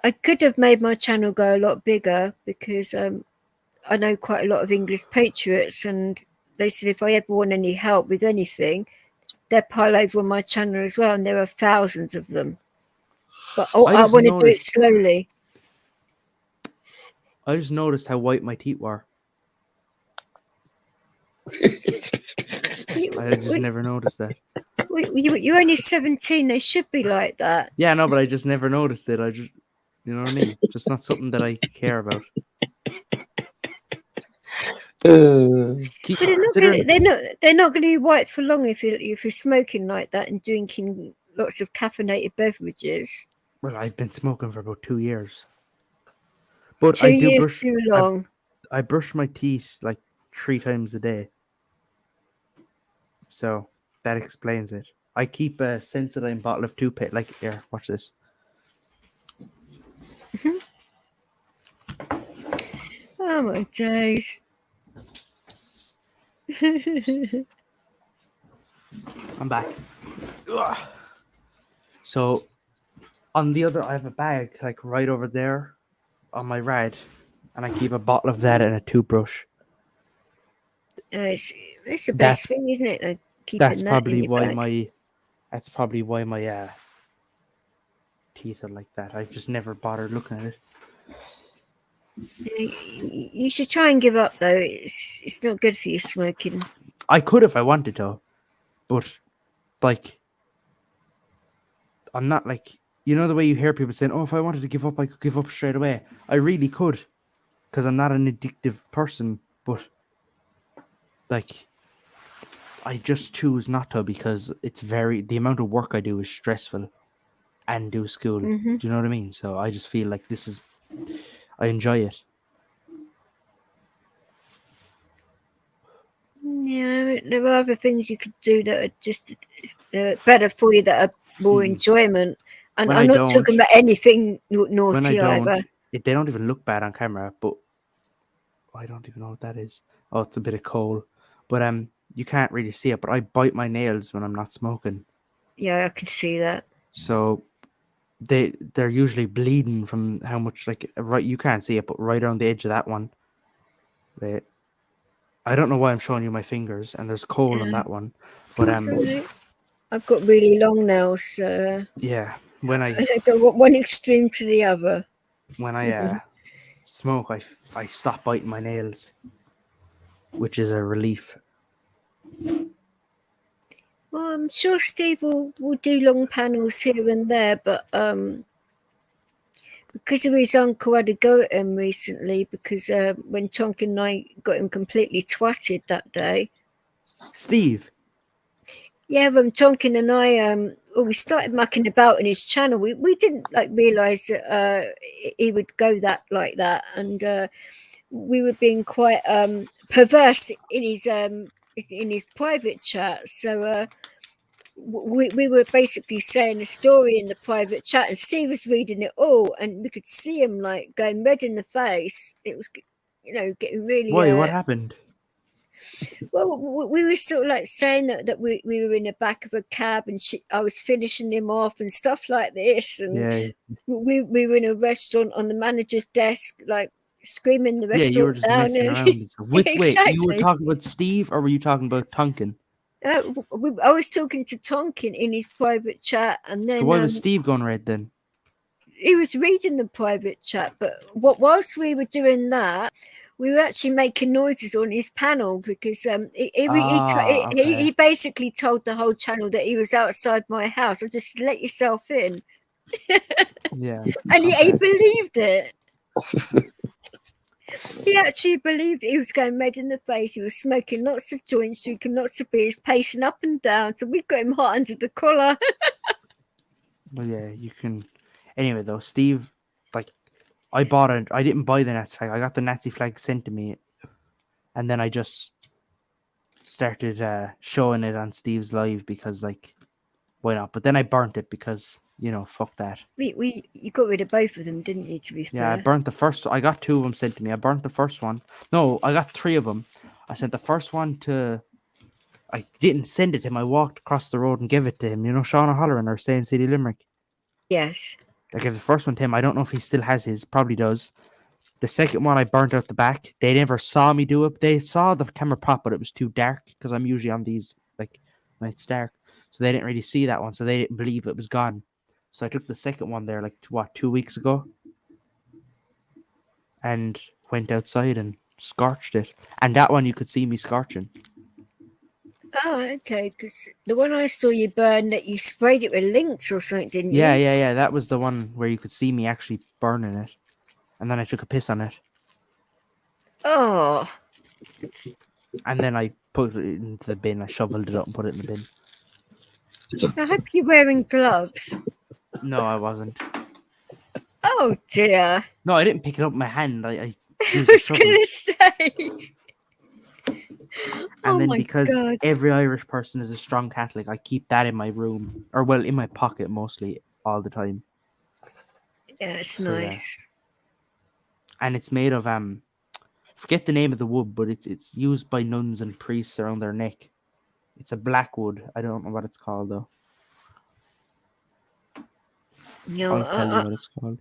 I could have made my channel go a lot bigger because I know quite a lot of English patriots, and they said if I ever want any help with anything, they'll pile over on my channel as well, and there are thousands of them. But I just want to do it noticed- slowly. I just noticed how white my teeth were. I just never noticed that. You're only 17. They should be like that. Yeah, no, but I just never noticed it. I just, you know what I mean? Just not something that I care about. Keep But they're not considering. they're not going to be white for long if you're smoking like that and drinking lots of caffeinated beverages. Well, I've been smoking for about 2 years. But 2 I do years brush. too long. I brush my teeth like 3 times a day. So that explains it. I keep a Sensodyne bottle of toothpaste. Like, here, watch this. Oh my days. I'm back. Ugh. So on the other, I have a bag like right over there on my rad, and I keep a bottle of that and a toothbrush. It's the That's- best thing, isn't it? Like keeping That's that probably in your why bag. my teeth are like that. I've just never bothered looking at it. You should try and give up though. It's not good for you smoking. I could if I wanted to, but like, I'm not like, you know the way you hear people saying, "Oh, if I wanted to give up, I could give up straight away." I really could, because I'm not an addictive person. But like, I just choose not to because the amount of work I do is stressful, and do school. Mm-hmm. Do you know what I mean? So I just feel like I enjoy it. Yeah, there are other things you could do that are just better for you, that are more enjoyment. And When I'm I not don't- talking about anything When I naughty don't, either. they don't even look bad on camera. But I don't even know what that is. Oh, it's a bit of coal. But you can't really see it. But I bite my nails when I'm not smoking. Yeah, I can see that. So they're usually bleeding from how much, like, right, you can't see it, but right around the edge of that one. Wait. I don't know why I'm showing you my fingers, and there's coal on Yeah. that one. But So, I've got really long nails, so yeah, when I I go one extreme to the other. smoke, I stop biting my nails, which is a relief. Well, I'm sure Steve will do long panels here and there, but because of his uncle had a go at him recently, because when Tonkin and I got him completely twatted that day. Steve. Yeah, when Tonkin and I we started mucking about in his channel. We didn't like realise that he would go like that, and we were being quite perverse in his private chat. So we were basically saying a story in the private chat, and Steve was reading it all, and we could see him like going red in the face. It was, getting really. Why? What happened? Well, we were sort of like saying that we were in the back of a cab, and I was finishing him off and stuff like this, and Yeah. we were in a restaurant on the manager's desk, like screaming the Yeah, you were restaurant just down. messing And around. And stuff. Wait, you were Exactly. talking about Steve, or were you talking about Tonkin? I was talking to Tonkin in his private chat, and then So why was Steve going red then? he was reading the private chat, but whilst we were doing that, we were actually making noises on his panel because Okay. he basically told the whole channel that he was outside my house. Or just let yourself in, Yeah. and he Okay. believed it. He actually believed he was going mad in the face. He was smoking lots of joints, drinking lots of beers, pacing up and down. So we got him hot under the collar. Well, yeah, you can. Anyway, though, Steve, like, I didn't buy the Nazi flag. I got the Nazi flag sent to me, and then I just started showing it on Steve's live because, like, why not? But then I burnt it because, fuck that. You got rid of both of them, didn't you? To be Yeah, I fair. burnt the first. I got 2 of them sent to me. I burnt the first one. No, I got 3 of them. I sent the first one to. I didn't send it to him. I walked across the road and gave it to him. Sean O'Halloran or Staying City Limerick. Yes. I gave the first one to him. I don't know if he still has his. Probably does. The second one I burnt out the back. They never saw me do it. They saw the camera pop, but it was too dark because I'm usually on these like when it's dark. So they didn't really see that one. So they didn't believe it was gone. So I took the second one there 2 weeks ago, and went outside and scorched it. And that one you could see me scorching. Oh, okay. Because the one I saw you burn, that you sprayed it with lynx or something, didn't you? Yeah. That was the one where you could see me actually burning it, and then I took a piss on it, Oh, and then I put it into the bin. I shoveled it up and put it in the bin. I hope you're wearing gloves. No, I wasn't. Oh dear. No, I didn't pick it up with my hand. I I used a was shovel. gonna say. And Oh then my because God. every Irish person is a strong Catholic, I keep that in my room, or well, in my pocket mostly all the time. Yeah, it's So, yeah. nice. And it's made of forget the name of the wood, but it's used by nuns and priests around their neck. It's a black wood. I don't know what it's called though. No, I'll tell you what it's called.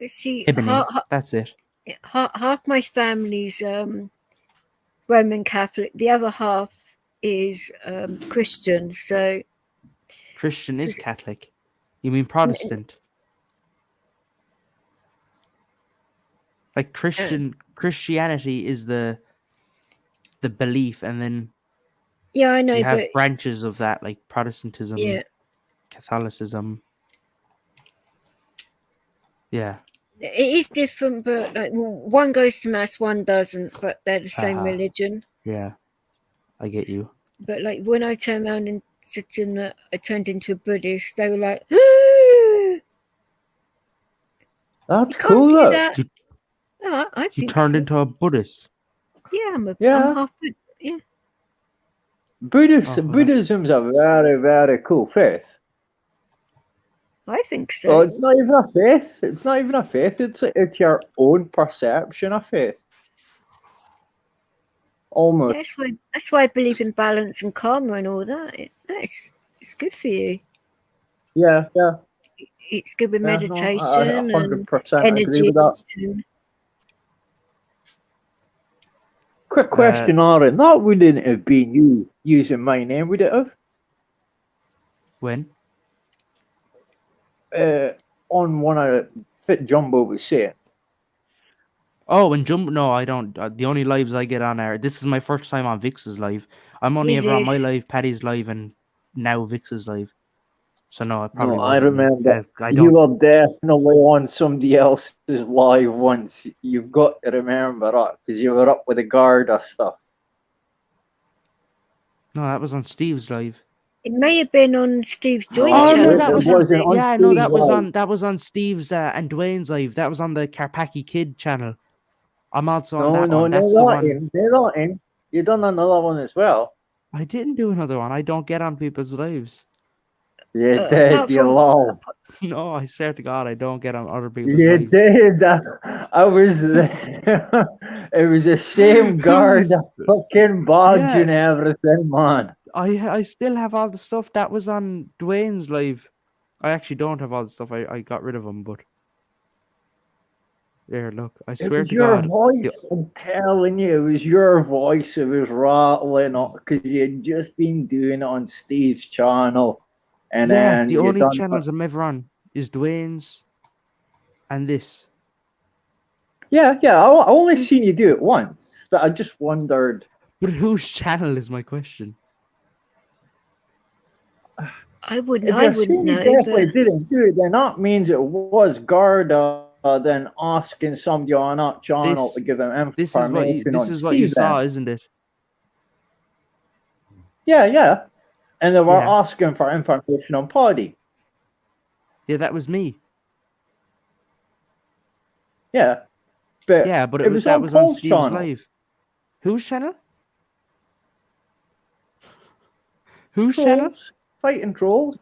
see, Ebony. That's it. half my family's Roman Catholic. The other half is Christian. So Christian So- is Catholic. You mean Protestant? Like Christianity is the belief, and then yeah, I know, you have but branches of that, like Protestantism, yeah, Catholicism. Yeah. it is different. But like one goes to mass, one doesn't. But they're the same Uh-huh. religion. Yeah. I get you. But like when I turned around and said to them that I turned into a Buddhist, they were like, That's "You cool, can't do though. that." You- Oh, I You think turned so. into a Buddhist. Yeah, I'm Yeah. half Buddhist. Yeah, Buddhism's a very, very cool faith. I think so. Well, it's not even a faith. It's not even a faith. It's your own perception of faith. Almost. Yeah, that's why I believe in balance and karma and all that. It's good for you. Yeah. It's good with Yeah, no, meditation I and 100% agree energy. with that. and- Quick question, Aaron. That wouldn't have been you using my name, would it have? When? On one of Fit Jumbo was saying. Oh, when Jumbo. No, I don't. The only lives I get on are. This is my first time on Vix's live. I'm only It ever on my is. live, Paddy's live, and now Vix's live. So no, it probably No, I wasn't me. remember. I You don't. were definitely on somebody else's live once. You've got to remember that because you were up with the Garda stuff. No, that was on Steve's live. It may have been on Steve's joint Oh, channel. no, that wasn't on Yeah, no, that Steve's was live. on. That was on Steve's and Dwayne's live. That was on the Karpaki Kid channel. I'm also on that one. That's the one. They're not in. You done another one as well. I didn't do another one. I don't get on people's lives. You apart did, you from- lol. No, I swear to God, I don't get on other people's You lives. did. I was there. It was the same Garda fucking badge Yeah. and everything, man. I still have all the stuff that was on Dwayne's live. I actually don't have all the stuff. I got rid of them, but There, look. I It swear was to your God. voice. I'm telling you, it was your voice. It was rattling up because you had just been doing it on Steve's channel, and Yeah, then the you only done. channels I'm ever on is Dwayne's and this. Yeah, I only seen you do it once, but I just wondered. But whose channel is my question? I wouldn't If you're saying you know, definitely but didn't do it, then that means it was Garda then asking somebody on that channel to give him information on This is what you saw, Steven. isn't it? Yeah. And they were Yeah. asking for information on Paddy. Yeah, that was me. Yeah. But Yeah, but it was that on was on Paul's Steve's channel. live. Whose channel? Whose channel? Trolls. Fighting trolls.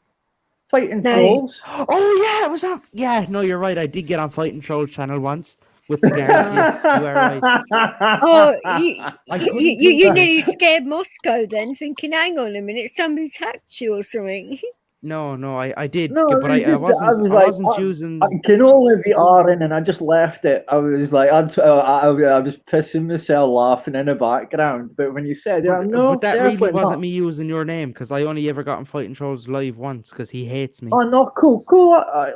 Fighting No. trolls. Oh yeah, it was on. Yeah, no, you're right. I did get on Fighting Trolls channel once with the guards. Yes, you are right. oh, I couldn't you think. nearly scared Moscow then, thinking, hang on a minute, somebody's hacked you or something. No, I did, No, but it was I just I was I like, wasn't using. I can only be Aaron, and I just left it. I was like, I was pissing myself laughing in the background. But when you said, yeah, no, But that really definitely wasn't not. me using your name because I only ever got on Fighting Trolls live once because he hates me. Oh no, cool.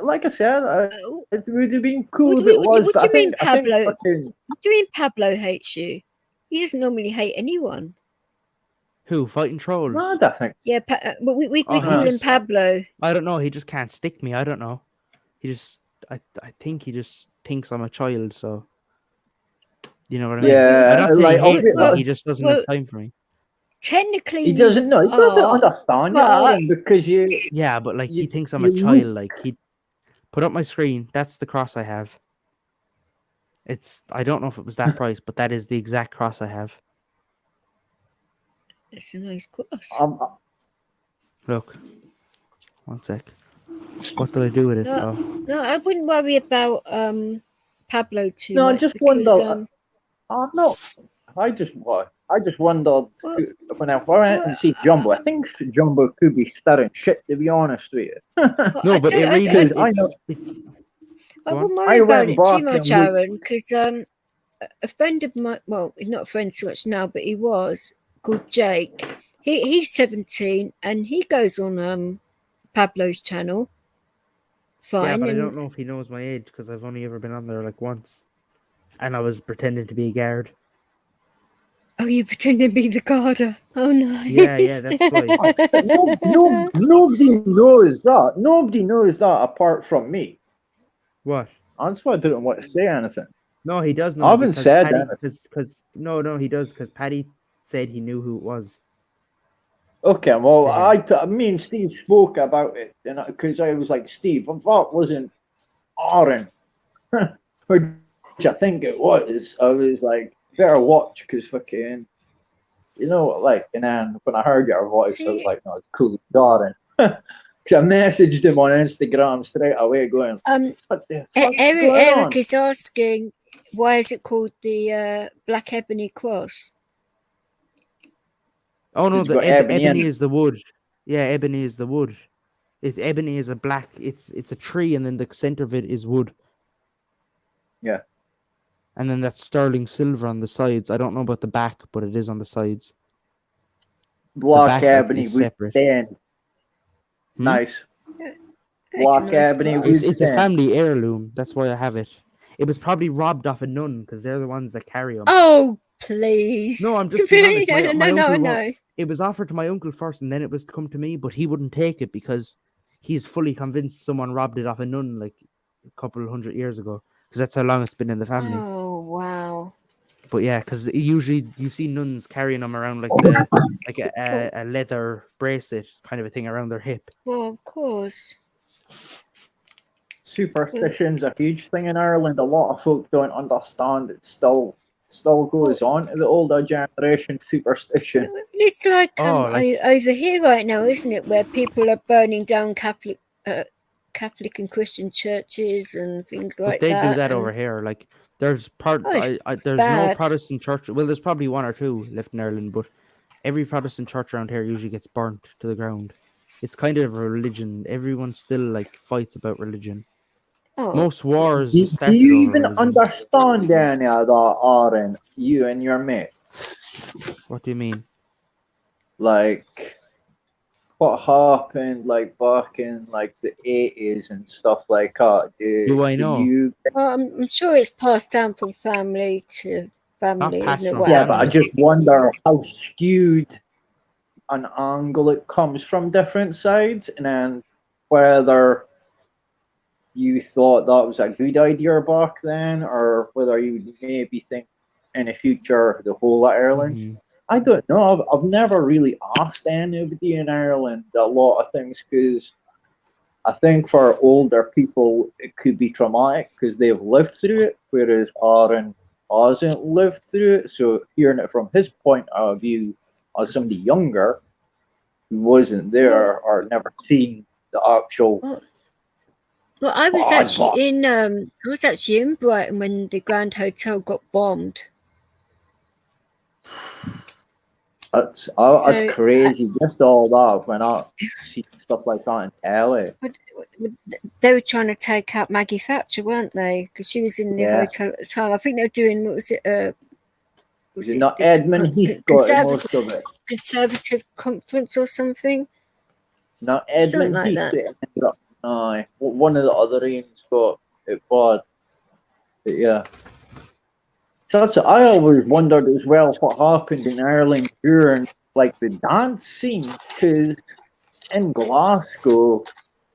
Like I said, it would have been cool What if do it you- was. what But do you mean, I think Pablo? fucking What do you mean Pablo hates you? He doesn't normally hate anyone. Who? Fighting Trolls? no, I think. Yeah, but we Oh, call him Pablo. I don't know. He just can't stick me. I don't know. He just. I think he just thinks I'm a child. So. You know what I mean? Yeah, I'm not saying like he hates me. well- He just doesn't well, have time for me. Technically, he doesn't know. He doesn't are, understand it, but- Aaron, because you. Yeah, but like he You- thinks I'm a you child. look- Like he put up my screen. That's the cross I have. It's. I don't know if it was that price, but that is the exact cross I have. It's a nice cross. Look. One sec. What did I do with it? No. Oh. No, I wouldn't worry about Pablo too No, I much just because wonder. No, I just wondered Well- when I went and see Jumbo. I think Jumbo could be stirring shit. To be honest with you, well, No, I but it don't- really. because I know. I Go on. wouldn't I worry about went it too back much, and looked- Aaron, because a friend of mine, well, not a friend so much now, but he was called Jake. He's 17 and he goes on Pablo's channel. Fine. Yeah, but I and- don't know if he knows my age because I've only ever been on there like once, and I was pretending to be a guard. Oh, you pretend to be the Garda. Oh no. Yeah, that's why. Nobody knows that. Nobody knows that apart from me. What? That's why I didn't want to say anything. No, he does know. I haven't because said Paddy, anything. because no, he does because Paddy said he knew who it was. Okay, well, Yeah. me and Steve spoke about it, and because I was like, Steve, if that wasn't Aaron, which I think it was, I was like, better watch, because fucking, you know what, like, and then when I heard your voice, I was See- like, no, it's cool, it's Aaron. Because I messaged him on Instagram straight away, going, what the fuck's going on? Eric is asking, why is it called the Black Ebony Cross? Oh no, It's the got ebony in ebony it. is the wood. Yeah, ebony is the wood. Ebony is a black. It's a tree, and then the center of it is wood. Yeah. And then that's sterling silver on the sides. I don't know about the back, but it is on the sides. Black back, like, ebony is with separate. tan. It's Hmm? nice. It's Black a nice ebony cross. with It's a tan. family heirloom. That's why I have it. It was probably robbed off a nun because they're the ones that carry them. Oh, please. No, I'm just being honest. My no, uncle no. It was offered to my uncle first, and then it was to come to me, but he wouldn't take it because he's fully convinced someone robbed it off a nun like a couple of 100 years ago. Because that's how long it's been in the family. Oh, wow. But yeah, because usually you see nuns carrying them around like a leather bracelet kind of a thing around their hip. Well, of course. Superstition's a huge thing in Ireland. A lot of folk don't understand it. Still goes on to the older generation. Superstition. It's like, like- over here right now, isn't it, where people are burning down Catholic and Christian churches and things like But they that. do that and- over here. Like there's there's no bad. Protestant church. Well, there's probably one or two left in Ireland, but every Protestant church around here usually gets burnt to the ground. It's kind of a religion. Everyone still like fights about religion. Oh, Most wars Do started you over even religion. understand any of that, Aaron? You and your mates? What do you mean? Like, what happened, like, back in, like, the 80s and stuff like that? Do I know? You... well, I'm sure it's passed down from family to family, passed isn't it? from Whatever. Yeah, but I just wonder how skewed an angle it comes from different sides, and then whether you thought that was a good idea back then, or whether you maybe think in the future the whole of Ireland. Mhm. I don't know. I've never really asked anybody in Ireland a lot of things, because I think for older people it could be traumatic because they've lived through it, whereas Aaron hasn't lived through it. So hearing it from his point of view as somebody younger who wasn't there or never seen the actual. Well, I was bad actually in Brighton when the Grand Hotel got bombed. That's So, crazy. Just all that when I see stuff like that in telly. they were trying to take out Maggie Thatcher, weren't they? Because she was in the Yeah. hotel at the time. I think they were doing, what was it? Was it not Edmund Heath got most of it? Conservative conference or something? Not Something Edmund like Heath that. that ended up. Aye, one of the other Ians got it bad. But yeah. So that's, I always wondered as well what happened in Ireland during like the dance scene, because in Glasgow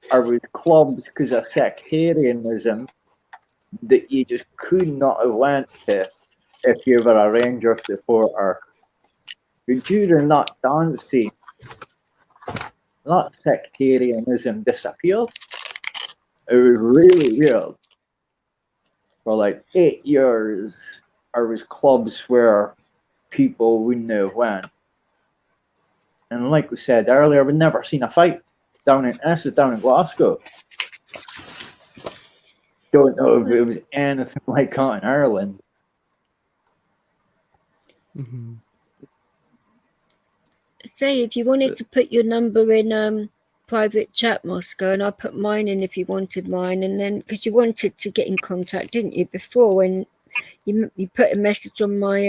there was clubs because of sectarianism that you just could not have went to if you were a Rangers supporter. But during that dance scene, that sectarianism disappeared. It was really weird. For like 8 years, there was clubs where people wouldn't have went. And like we said earlier, we'd never seen a fight this is down in Glasgow. Don't know if it was anything like that in Ireland. Mhm. Say, if you wanted to put your number in private chat, Moscow, and I put mine in if you wanted mine, and then because you wanted to get in contact, didn't you, before when you put a message on my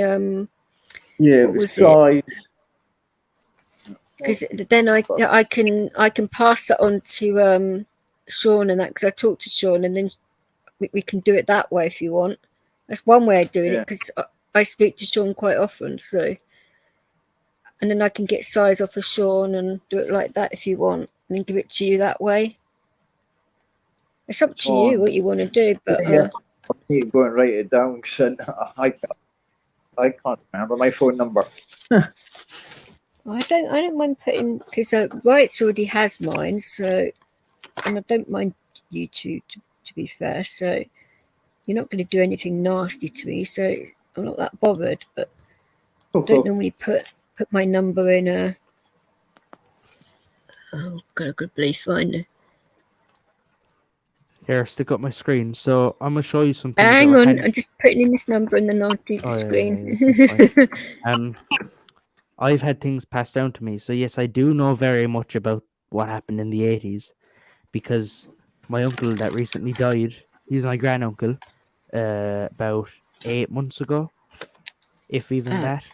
Yeah, what was it? Because then I can pass that on to Sean and that, because I talked to Sean, and then we can do it that way if you want. That's one way of doing it, because I speak to Sean quite often, so. And then I can get size off of Sean and do it like that if you want, and then give it to you that way. It's up to you what you want to do, but I need to go and write it down because I can't remember my phone number. I don't mind putting, because Wrights already has mine, so, and I don't mind you two to be fair, so you're not going to do anything nasty to me, so I'm not that bothered. But I don't normally put my number in a. Oh God, I could believe find. Here, stick up my screen. So I'm gonna show you some things. Hang on, I'm just putting in this number and then I'll do the screen. Yeah, I've had things passed down to me, so yes, I do know very much about what happened in the 80s, because my uncle that recently died, he's my granduncle, about 8 months ago, if even that.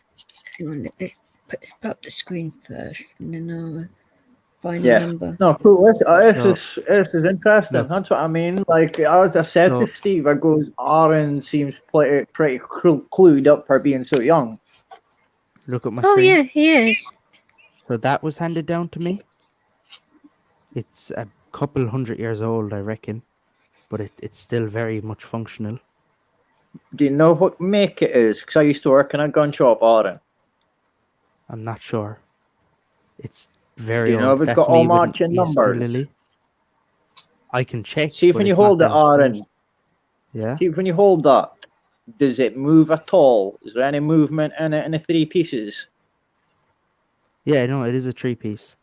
Hang on, let's put up the screen first, and then I'll find the number. No, cool. This is interesting. That's what I mean. Like, as I said to Steve, I goes, Aaron seems pretty clued up for being so young. Look at my screen. Yeah, he is. So that was handed down to me. It's a couple 100 years old, I reckon, but it's still very much functional. Do you know what make it is? Because I used to work in a gun shop, Aaron. I'm not sure. It's very old. Do you know if it's That's got all me with an matching Easter numbers? lily. I can check. See if when you hold it, Aaron. Yeah. See if when you hold that, does it move at all? Is there any movement in it in the 3 pieces? Yeah, no, it is a 3-piece.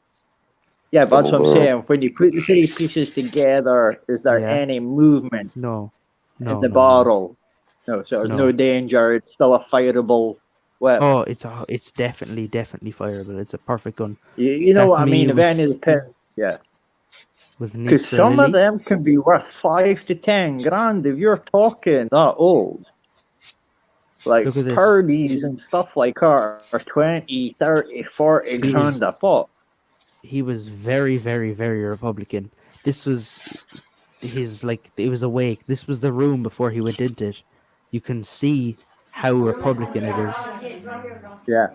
Yeah, but that's what I'm saying. When you put the 3 pieces together, is there any movement? No. In the barrel? No, so there's no danger. It's still a fireable weapon. Oh, it's definitely fireable. It's a perfect gun. You know what I mean? If any of the pins, With Because Nisra some of Lily. them can be worth 5 to 10 grand if you're talking that old. Like Look at this. Purdy's and stuff like her are 20, 30, 40 He was- grand a pop. He was very, very, very Republican. This was his, like, it was awake. This was the room before he went into it. You can see how Republican it is. Yeah.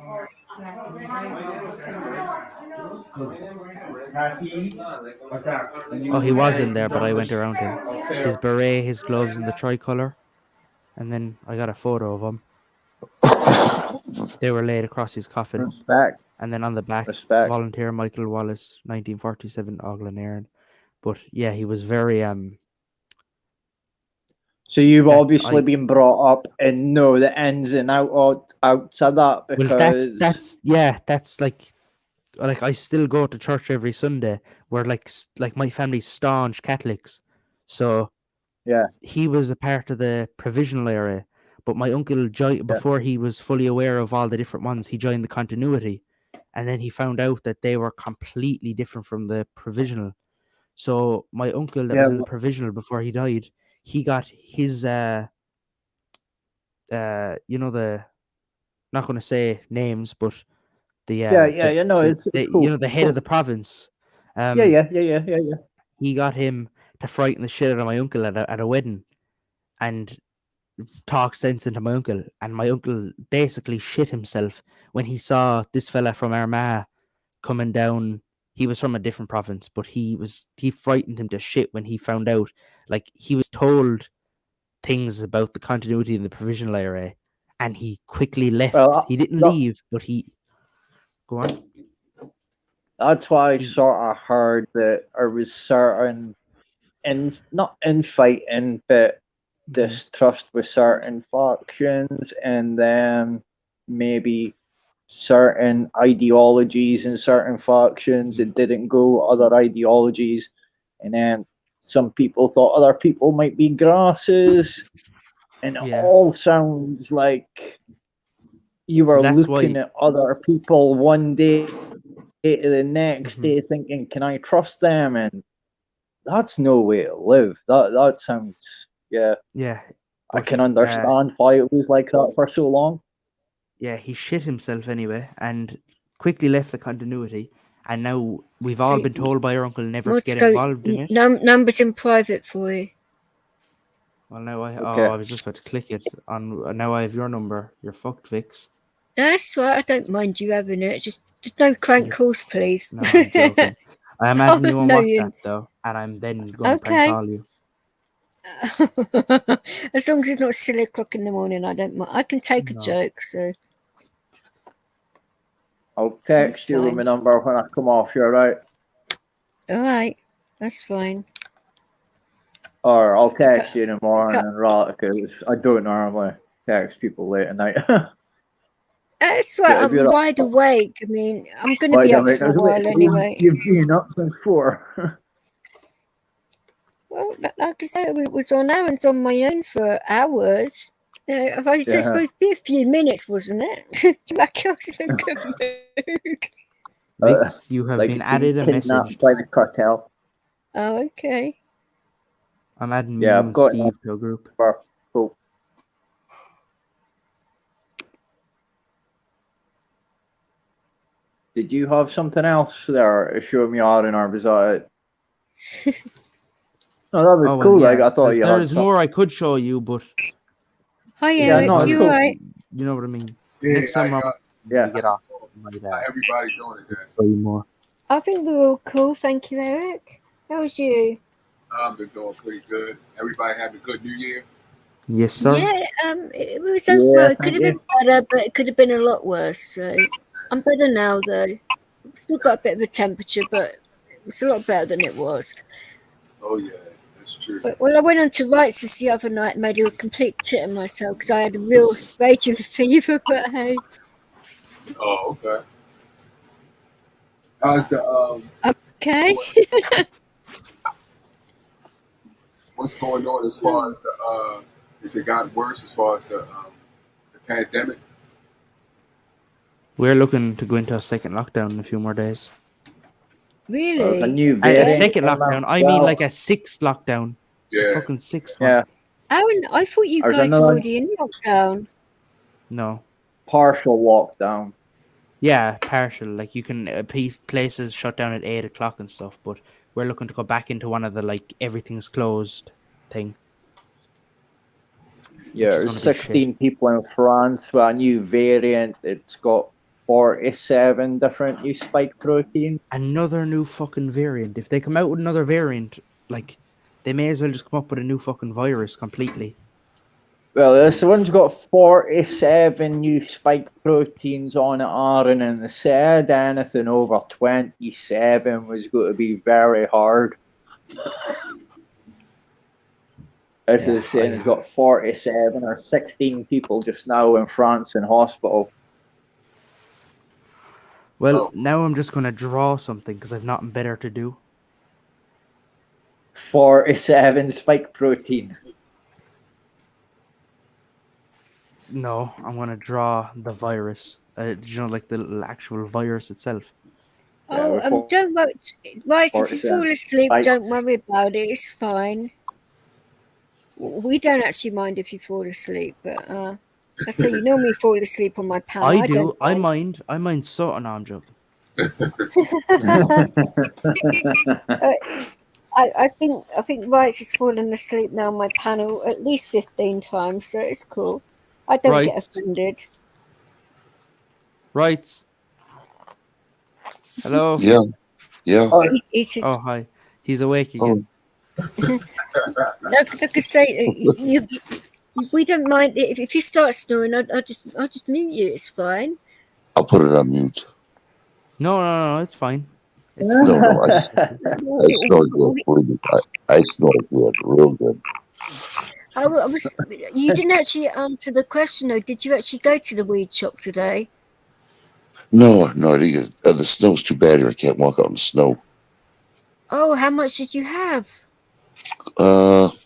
Oh, he was in there, but I went around him. His beret, his gloves, and the tricolor. And then I got a photo of him. They were laid across his coffin. Respect. And then on the back, Respect. volunteer Michael Wallace, 1947, Oglen Aaron. But yeah, he was very So you've That obviously I- been brought up and know the ins and outs of that because well, that's like I still go to church every Sunday. We're like my family's staunch Catholics, so yeah. he was a part of the provisional era. But my uncle before he was fully aware of all the different ones, he joined the continuity, and then he found out that they were completely different from the provisional. So my uncle that Yeah, was in the provisional before he died, he got his you know, the, not going to say names, but the it's cool. you know, the head of the province. Yeah. He got him to frighten the shit out of my uncle at a wedding, and talk sense into my uncle. And my uncle basically shit himself when he saw this fella from Armagh coming down. He was from a different province, but he frightened him to shit when he found out. Like, he was told things about the continuity in the provisional IRA, and he quickly left. Well, He didn't leave, but he go on. That's why I sort of heard that there was certain, not infighting, but distrust with certain factions, and then maybe certain ideologies in certain factions that didn't go other ideologies, and then some people thought other people might be grasses, and it all sounds like you were looking at other people one day to the next day thinking, can I trust them? And that's no way to live. That sounds, yeah. I can understand why it was like that for so long. Yeah, he shit himself anyway, and quickly left the continuity. And now we've all been told by our uncle never to get involved in it. Numbers in private for you. Well, now I was just about to click it on. Now I have your number. You're fucked, Vix. That's right. I don't mind you having it. Just no crank calls, please. No, I'm joking. I am adding you on WhatsApp though, and I'm then going to prank call you. As long as it's not silly o'clock in the morning, I don't mind. I can take a joke, so. I'll text you with my number when I come off. You're right. All right, that's fine. Or I'll text you in the morning, right? Because I don't normally text people late at night. That's right. I'm wide awake. I mean, I'm going to be up for a while anyway. You've been up since 4. Well, like I said, it was on errands on my own for hours. It was supposed to be a few minutes, wasn't it? Like I was in a good mood. Vix, you have been added a message by the cartel. Oh, okay. I'm adding you and Steve to a group. Cool. Did you have something else there to show me out in our beside? No, that was cool. Like I thought you had. There's more I could show you, but. Hi, Eric. You cool. right? You know what I mean. Yeah, next time, get off. How everybody doing today? Show you more. I think we're all cool. Thank you, Eric. How was you? I've been doing pretty good. Everybody having a good New Year? Yes, sir. Yeah, it was well, it could have been better, but it could have been a lot worse. So I'm better now, though. Still got a bit of a temperature, but it's a lot better than it was. Oh yeah, that's true. Well, I went on to Wrights's the other night, made a complete tit of myself because I had a real raging fever. But hey. Oh, okay. How's the Okay. What's going on as far as the has it gotten worse as far as the pandemic? We're looking to go into a second lockdown in a few more days. There's a Really? new A variant. second came out lockdown. as I mean, well. like a sixth lockdown. Yeah. Fucking sixth one. Yeah, Aaron, I thought you There's guys were another- already in lockdown. No. partial lockdown. Yeah, partial. Like you can places shut down at 8 o'clock and stuff, but we're looking to go back into one of the like everything's closed thing. Yeah, is there's gonna be 16 people in France with a new variant. It's got 47 different new spike proteins. Another new fucking variant. If they come out with another variant, like they may as well just come up with a new fucking virus completely. Well, this one's got 47 new spike proteins on it, Aaron, and they said anything over 27 was going to be very hard. This Yeah, is saying it's got 47 or 16 people just now in France in hospital. Well, now I'm just gonna draw something because I've nothing better to do. 47 spike protein. No, I'm gonna draw the virus. You know, like the actual virus itself. Oh, don't worry. Right, if you fall asleep, don't worry about it. It's fine. We don't actually mind if you fall asleep, but I say you normally fall asleep on my panel. I do. Don't I mind. I mind so. No, I'm joking. I think Rights has fallen asleep now on my panel at least 15 times, so it's cool. I don't get Rights. offended. Right. Hello. Yeah. Yeah. Oh, hi. He's awake again. Like I say, we don't mind if you start snoring. I'll just mute you. It's fine. I'll put it on mute. No, it's fine. No, I snore good. I snore good, real good. I was. You didn't actually answer the question though. Did you actually go to the weed shop today? No, I didn't get, the snow's too bad here. I can't walk out in the snow. Oh, how much did you have? Probably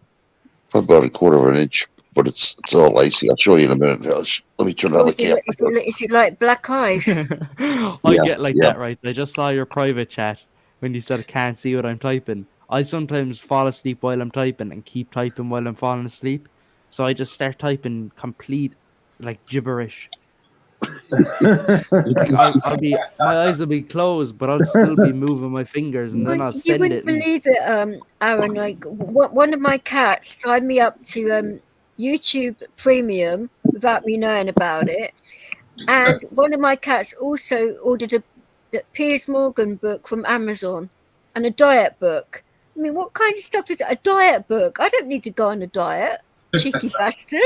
about a quarter of an inch, but it's all icy. I'll show you in a minute. Let me turn on the camera. Is it like black ice? I get like that, right? I just saw your private chat when you said I can't see what I'm typing. I sometimes fall asleep while I'm typing and keep typing while I'm falling asleep. So I just start typing complete like gibberish. My eyes will be closed, but I'll still be moving my fingers, and then I'll You send wouldn't it. believe it, Aaron. Like one of my cats signed me up to YouTube Premium without me knowing about it, and one of my cats also ordered a Piers Morgan book from Amazon and a diet book. I mean, what kind of stuff is it? A diet book? I don't need to go on a diet, cheeky bastard.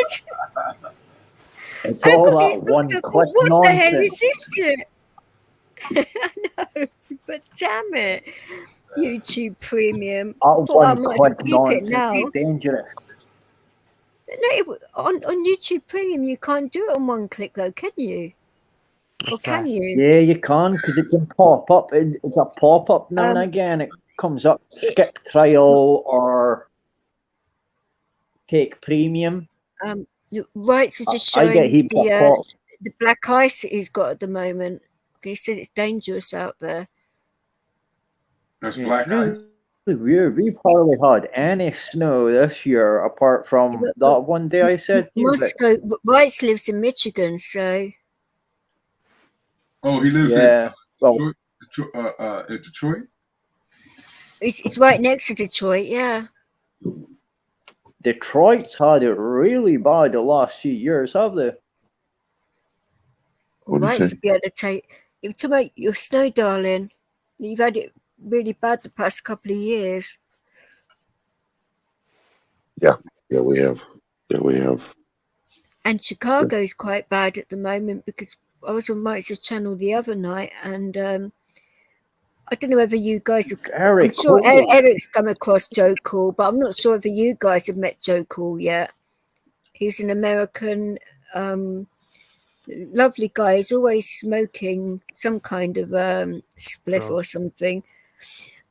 It's all that one click what the hell nonsense. is this shit? I know, but damn it, YouTube Premium. That I thought I one might as well click keep it nonsense now. is dangerous. No, on YouTube Premium you can't do it on one click though, can you? Or can you? Yeah, you can, because it can pop up. It's a pop up now and again. It comes up, skip trial or take premium. Rights are just I get showing heap of pops. the black ice that he's got at the moment. He said it's dangerous out there. That's black ice. We've hardly had any snow this year apart from that one day I said to you. Moscow, Rights lives in Michigan, so. Oh, he lives in Detroit? It's right next to Detroit, yeah. Detroit's had it really bad the last few years, have they? Right to be able to take. You talk about your snow, darling. You've had it really bad the past couple of years. Yeah, we have. Yeah, we have. And Chicago's quite bad at the moment because I was on Mike's channel the other night, and I don't know whether you guys have. I'm sure Eric's come across Joe Cool, but I'm not sure whether you guys have met Joe Cool yet. He's an American, lovely guy. He's always smoking some kind of spliff or something.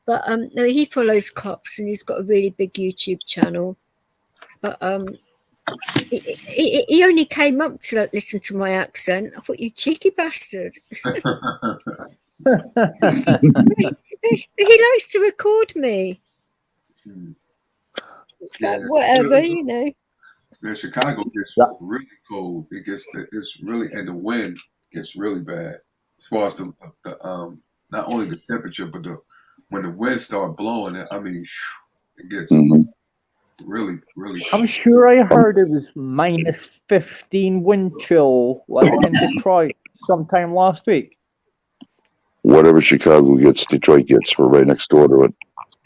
But no, he follows cops and he's got a really big YouTube channel. But he only came up to listen to my accent. I thought, you cheeky bastard. He likes to record me. Hmm. It's Yeah. like, whatever, you know. Man, Chicago gets Yeah. really cold. It's really, and the wind gets really bad. As far as the not only the temperature, but when the wind start blowing, I mean, it gets Mhm. really, really I'm cold. sure I heard it was minus 15 wind chill, like in Detroit sometime last week. Whatever Chicago gets, Detroit gets. We're right next door to it.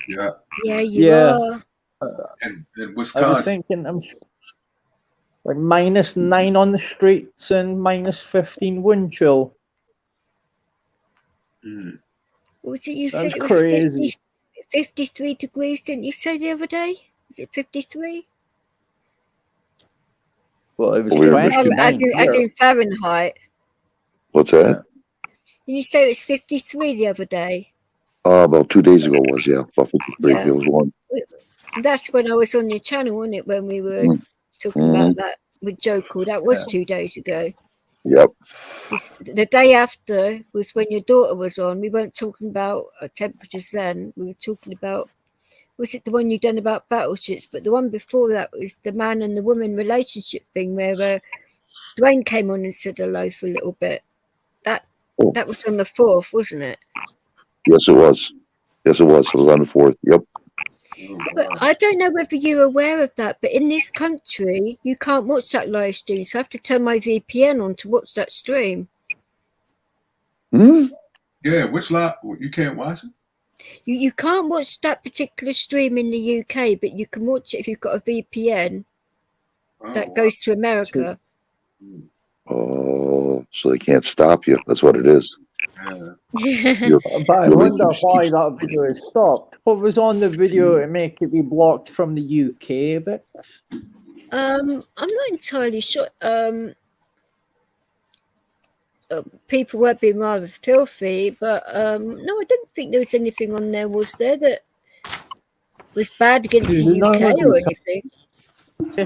Yeah, Yeah, you Yeah. are. and I was Wisconsin. thinking, like -9 on the streets and -15 wind chill. Mm. Was it you That's said it was crazy. 53 degrees, didn't you say the other day? Is it 53? Well, it was Over here, As Michigan. 29 as here. in Fahrenheit. What's that? Did you say it was 53 the other day? About 2 days ago was, yeah, about 53. Yeah. It was warm. That's when I was on your channel, wasn't it? When we were talking Mm-hmm. about that with Joe Call. That was 2 days ago. Yep. The day after was when your daughter was on. We weren't talking about temperatures then. We were talking about, was it the one you done about battleships? But the one before that was the man and the woman relationship thing where Dwayne came on and said hello for a little bit. That was on the 4th, wasn't it? Yes, it was. Yes, it was. It was on the 4th. Yep. But I don't know whether you're aware of that, but in this country, you can't watch that live stream, so I have to turn my VPN on to watch that stream. Hmm? Yeah, which lot you can't watch it? You can't watch that particular stream in the UK, but you can watch it if you've got a VPN that goes to America. Oh, so they can't stop you. That's what it is. Yeah. But I wonder why that video is stopped. What was on the video to make it be blocked from the UK? But I'm not entirely sure. People were being rather filthy, but no, I don't think there was anything on there, was there, that was bad against the UK or anything? I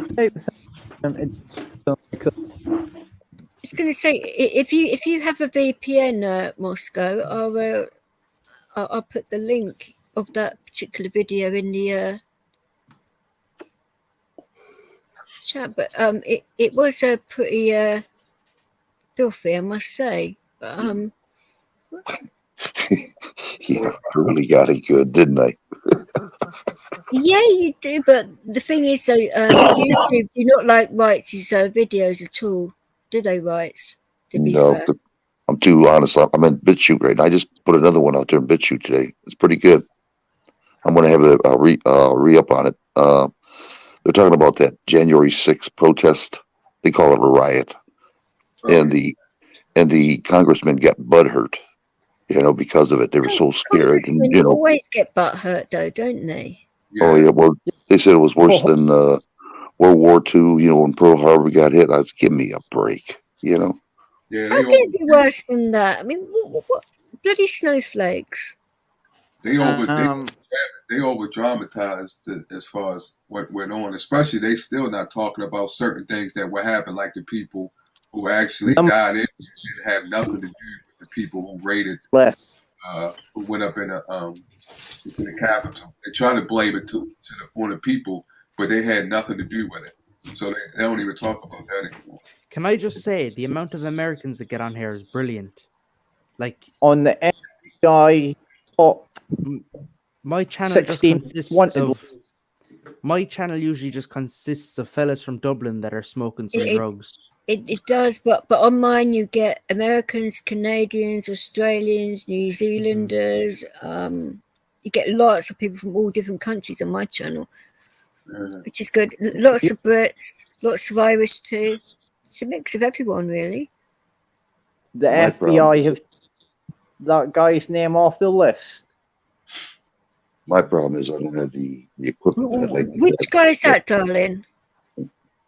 was going to say, if you have a VPN, Moscow, I'll put the link of that particular video in the chat. But it was pretty filthy, I must say. But, Yeah, really got it good, didn't I? yeah, you do. But the thing is, so YouTube do not like Rights' videos at all, do they? Rights, to be No, fair. I'm too honest. I'm in BitChute right now. I just put another one out there in BitChute today. It's pretty good. I'm going to have a re-up on it. They're talking about that January 6th protest. They call it a riot. And the congressmen got butthurt, because of it. They were so scared. And, Congressmen always get butt hurt, though, don't they? Oh, yeah. Well, they said it was worse than World War II, when Pearl Harbor got hit. I was, give me a break, Yeah, How can it be worse than that? I mean, what bloody snowflakes? They over dramatized it as far as what went on. Especially they still not talking about certain things that would happen, like the people who actually died in it had nothing to do with the people who raided, who went up in the Capitol. They try to blame it on the people, but they had nothing to do with it. So they don't even talk about that anymore. Can I just say the amount of Americans that get on here is brilliant. Like on the FBI top, my channel 16 just consists wanted of. My channel usually just consists of fellas from Dublin that are smoking some drugs. It does, but on mine you get Americans, Canadians, Australians, New Zealanders. You get lots of people from all different countries on my channel, which is good. Lots of Brits, lots of Irish too. It's a mix of everyone, really. The FBI have that guy's name off the list. My problem is I don't have the equipment. Which guy is that, darling?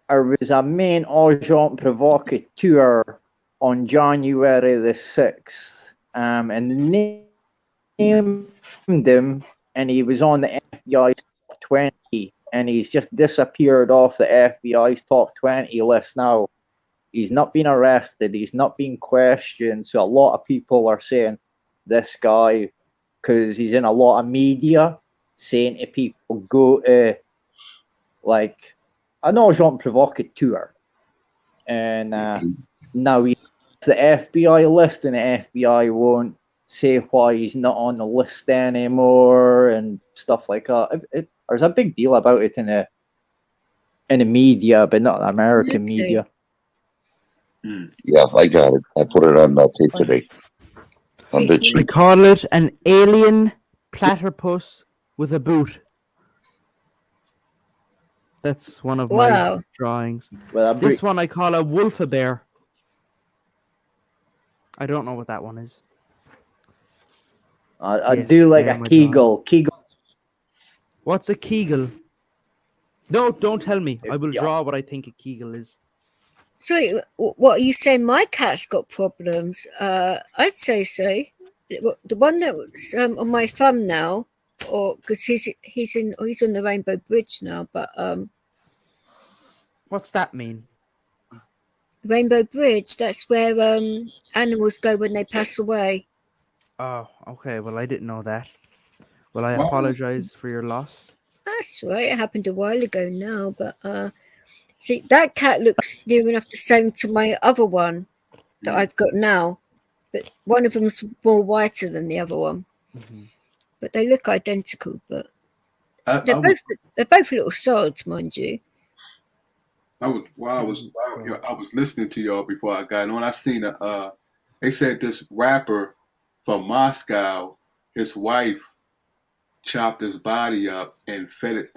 There was a main agent provocateur on January the 6th, and they named him, and he was on the FBI's top 20, and he's just disappeared off the FBI's top 20 list now. He's not been arrested. He's not been questioned. So a lot of people are saying this guy because he's in a lot of media saying to people, go to, like, an agent provocateur. And now he's the FBI list, and the FBI won't say why he's not on the list anymore and stuff like that. There's a big deal about it in the media, but not the American Okay. media. Yeah, I got it. I put it on tape today. See, I call it an alien platypus with a boot. That's one of my wow. drawings. Well, This one I call a wolf-a-bear. I don't know what that one is. I Yes, do like there a my Kegel. Kegel. What's a Kegel? No, don't tell me. I will Yeah. draw what I think a Kegel is. Sorry, what are you saying? My cat's got problems. I'd say so. The one that was on my thumb now, or because he's on the Rainbow Bridge now, but What's that mean? Rainbow Bridge, that's where animals go when they pass away. Oh, okay. Well, I didn't know that. Well, I Why was- apologize for your loss. That's right. It happened a while ago now, but see, that cat looks near enough the same to my other one that I've got now, but one of them's more whiter than the other one. But they look identical. But they're both little sods, mind you. I was listening to y'all before I got on. I seen they said this rapper from Moscow, his wife chopped his body up and fed it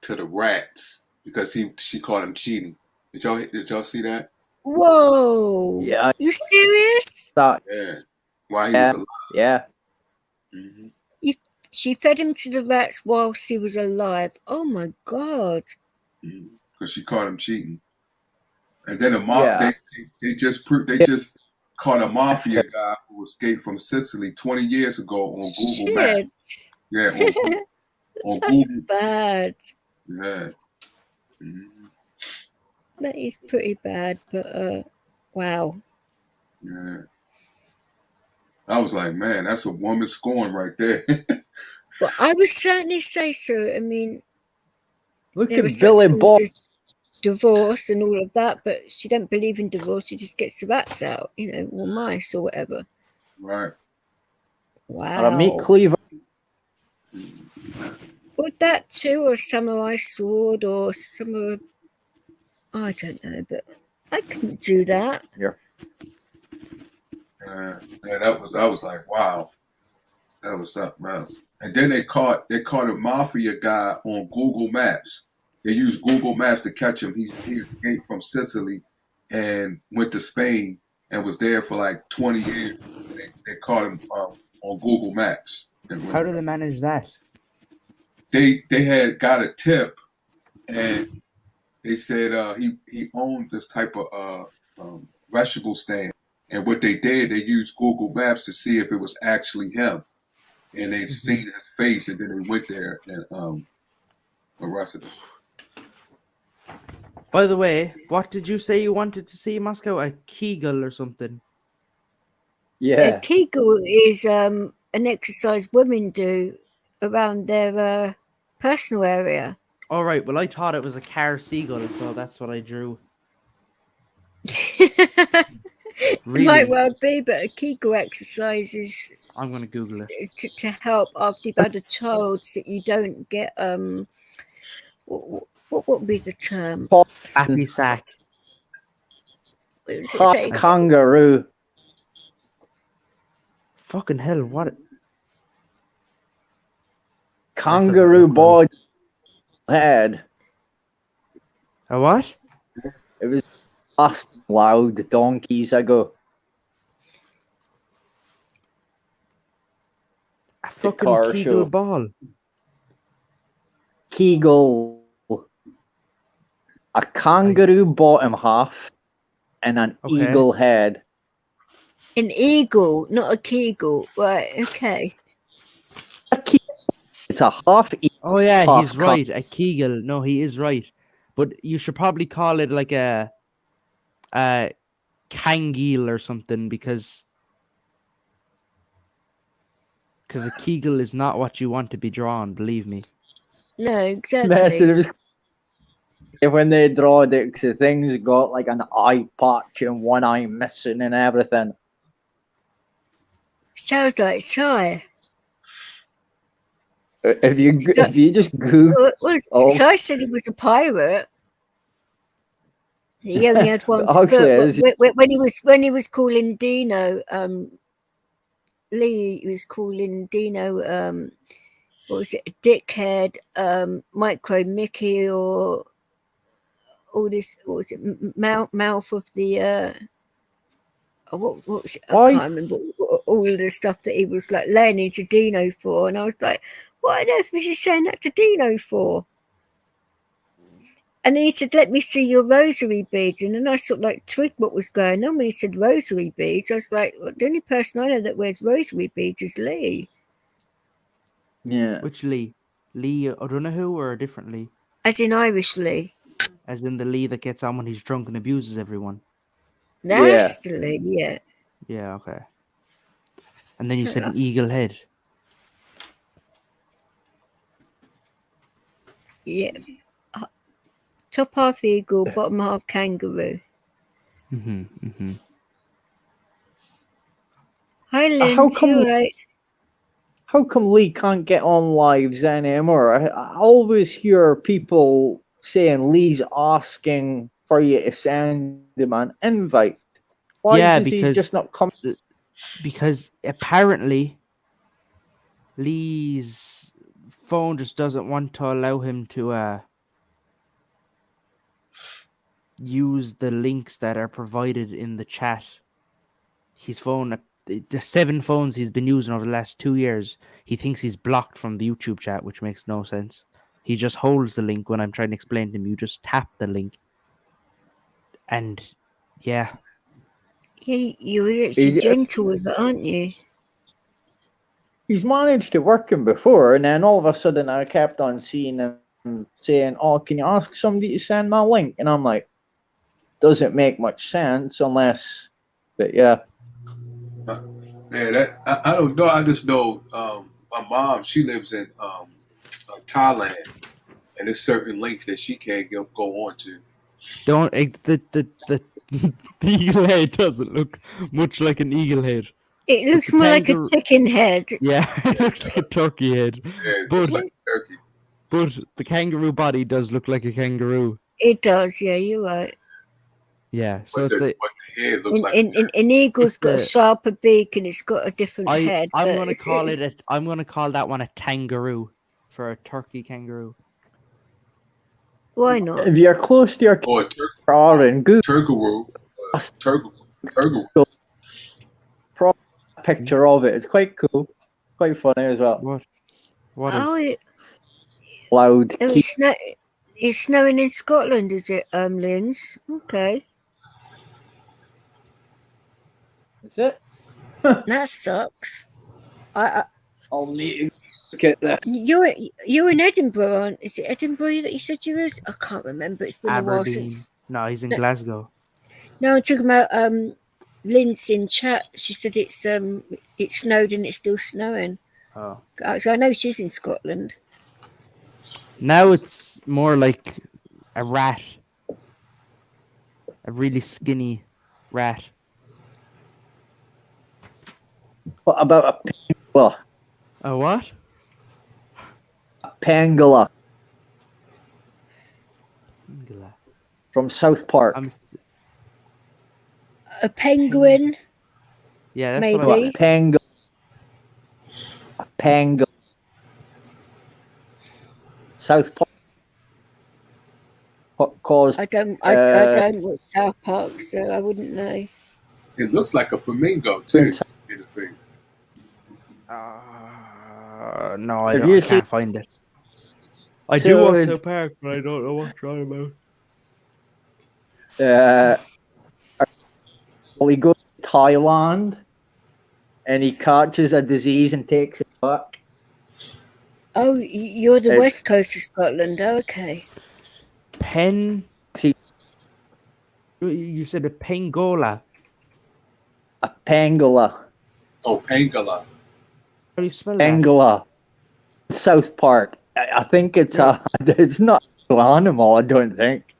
to the rats because she caught him cheating. Did y'all see that? Whoa! Yeah. You serious? That, Yeah. While he was alive. yeah. Mm-hmm. She fed him to the rats whilst he was alive. Oh my god! Because she caught him cheating. And then Yeah. they just caught a mafia guy who escaped from Sicily 20 years ago on Google Maps. Shit! Yeah, on That's Google. bad. Yeah. Mm-hmm. That is pretty bad, but wow. Yeah. I was like, man, that's a woman scorn right there. Well, I would certainly say so. I mean, Look there are at such Billy things Bob. as divorce and all of that, but she don't believe in divorce. She just gets the rats out, or mice or whatever. Right. Or a meat Wow. cleaver. Or that too, or a samurai sword, or I don't know, but I couldn't do that. Yeah. Yeah, I was like, wow, that was something else. And then they caught a mafia guy on Google Maps. They used Google Maps to catch him. He escaped from Sicily and went to Spain and was there for like 20 years. They caught him on Google Maps. How do they manage that? They had got a tip, and they said he owned this type of vegetable stand. And what they did, they used Google Maps to see if it was actually him. And they seen his face, and then they went there and arrested him. By the way, what did you say you wanted to see in Moscow? A Kegel or something? Yeah. A Kegel is an exercise women do around their personal area. All right. Well, I thought it was a car seagull, so that's what I drew. It Really? might well be, but a Kegel exercise is I'm gonna Google it. to help after you've had a child, so that you don't get what would be the term? Happy sack. Kangaroo. Fucking hell! What? Kangaroo boy head. A what? It was last loud donkeys ago. A fucking car Kegel show. ball. Kegel. A kangaroo bottom half and an Okay. eagle head. An eagle, not a Kegel. Right, okay. It's a half eagle. Oh yeah, half he's right. A Kegel. No, he is right. But you should probably call it like a Kangil or something, because Because a kegel is not what you want to be drawn, believe me. No, That's it. exactly. It was when they draw it, 'cause the thing's got like an eye patch and one eye missing and everything. Sounds like Ty. If you just Google, So I said he was a pirate. He only had one Actually, foot. But when he was calling Dino, Lee, he was calling Dino, what was it, a dickhead, Micro Mickey, or all this, what was it, mouth of the, what was it? I can't remember all of the stuff that he was like laying into Dino for, and I was like, what on earth was he saying that to Dino for? And then he said, let me see your rosary beads. And then I sort of like twigged what was going on when he said rosary beads. I was like, well, the only person I know that wears rosary beads is Lee. Yeah. Which Lee? Lee O'Donoghue or a different Lee? As in Irish Lee. As in the Lee that gets on when he's drunk and abuses everyone. That's the Lee, yeah. Yeah, okay. And then you said an eagle head. Yeah. Top half eagle, bottom half kangaroo. Hi, Lynn. How come Lee can't get on lives anymore? I always hear people saying Lee's asking for you to send him an invite. Why does he just not come? Because apparently Lee's phone just doesn't want to allow him to use the links that are provided in the chat. His phone, the 7 phones he's been using over the last 2 years, he thinks he's blocked from the YouTube chat, which makes no sense. He just holds the link when I'm trying to explain to him. You just tap the link. And yeah. You're actually gentle with it, aren't you? He's managed to work him before, and then all of a sudden I kept on seeing him saying, oh, can you ask somebody to send my link? And I'm like, doesn't make much sense unless, but yeah. Man, I don't know. I just know my mom, she lives in Thailand, and there's certain links that she can't go on to. Don't the eagle head doesn't look much like an eagle head. It looks more like a chicken head. Yeah, it looks like a turkey head. Yeah, it looks like a turkey. But the kangaroo body does look like a kangaroo. It does, yeah, you're right. Yeah, so but it's the head looks like an eagle's got a sharper beak and it's got a different head. I'm gonna call it I'm gonna call that one a kangaroo for a turkey kangaroo. Why not? If you're close to your car and Google turgaroo. Picture of it. It's quite cool, quite funny as well. What is loud? It's snowing in Scotland, is it, Linz? Okay. Is it? That sucks. I'll need to look at that. You're in Edinburgh, aren't? Is it Edinburgh that you said you was? I can't remember. It's been Aberdeen. a while since. No, he's in Glasgow. No, I'm talking about Linz in chat. She said it snowed and it's still snowing. Oh. So I know she's in Scotland. Now it's more like a rat. A really skinny rat. What about a pangolin? A what? A pangolin. From South Park. A penguin. Yeah, that's maybe. What a pangolin. A pangolin. South Park. What caused? I don't watch South Park, so I wouldn't know. It looks like a flamingo too in the thing. No, I can't find it. I do watch South Park, but I don't know what you're on about. Well, he goes to Thailand, and he catches a disease and takes it back. Oh, you're the west coast of Scotland. Okay. You said a pangola. A pangolin. Oh, pangolin. do you spell that? Angler. South Park. I think it's it's not an animal, I don't think.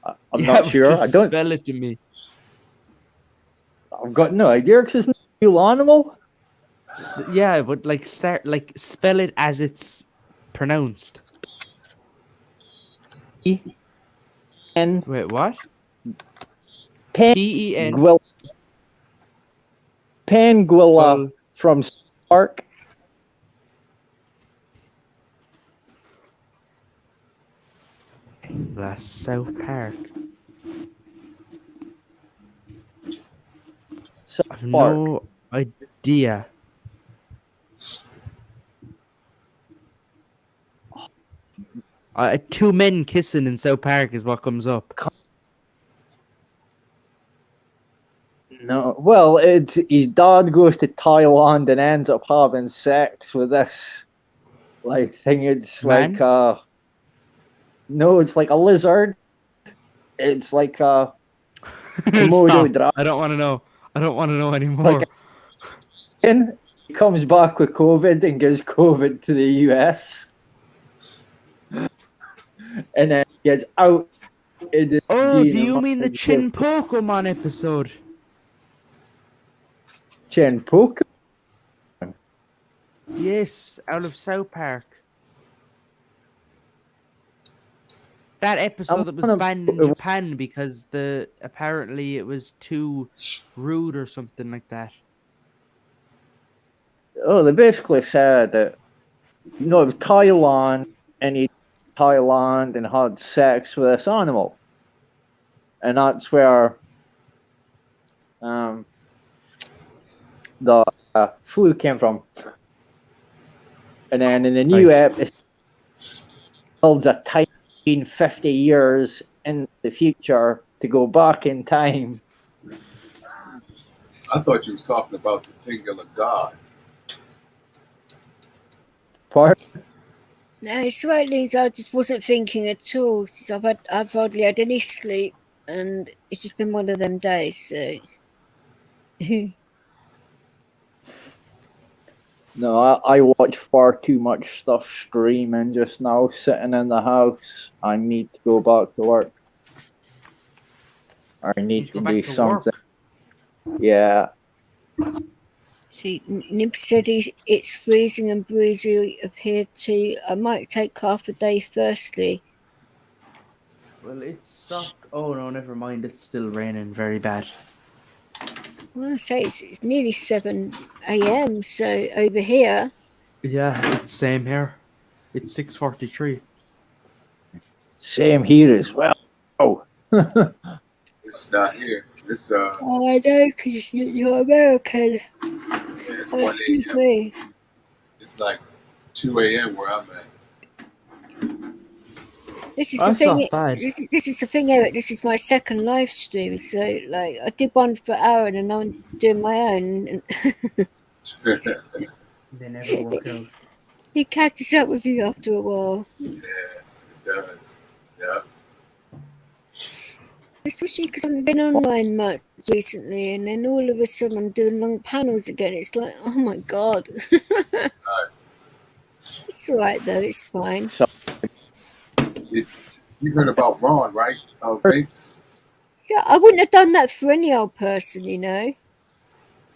I'm not sure. Just I don't. spell it to me. I've got no idea because it's not a real animal. Yeah, but like spell it as it's pronounced. N. Wait, what? Penguilla. P-E-N. Penguilla from South Park. South Park. South I've Park. no idea. Two men kissing in South Park is what comes up. No, well, it's his dad goes to Thailand and ends up having sex with this thing. It's Man? no, it's like a lizard. It's like a Komodo Stop. dragon. I don't want to know. I don't want to know anymore. And he comes back with COVID and gives COVID to the US, and then he gets out. Oh, do you mean the Chin Pokemon episode? Chin Pokemon? Yes, out of South Park. That episode that was banned in Japan because apparently it was too rude or something like that. Oh, they basically said that it was Thailand, and he Thailand and had sex with this animal, and that's where the flu came from. And then in the new episode, builds a time 50 years in the future to go back in time. I thought you was talking about the Penguilla God. Pardon? No, it's right, Lisa. I just wasn't thinking at all. So I've hardly had any sleep, and it's just been one of them days. So. No, I watch far too much stuff streaming just now, sitting in the house. I need to go back to work. I need to do something. Yeah. See, Nib said it's freezing and breezy up here too. I might take half a day firstly. Well, it's stopped. Oh no, never mind. It's still raining very bad. Well, I say it's nearly 7 a.m. So over here. Yeah, it's same here. It's 6:43. Same here as well. Oh. It's not here. It's Oh, I know, because you're American. it's Oh, 1 excuse a.m. me. It's like 2 a.m. where I'm at. This is That's the thing. not bad. This is the thing, Eric. This is my second live stream. So, I did one for Aaron, and now I'm doing my own. They never work out. He catches up with you after a while. Yeah, it does. Yeah. Especially because I haven't been online much recently, and then all of a sudden I'm doing long panels again. It's like, oh my god. It's alright though. It's fine. You heard about Ron, right? Vince? Yeah, I wouldn't have done that for any old person,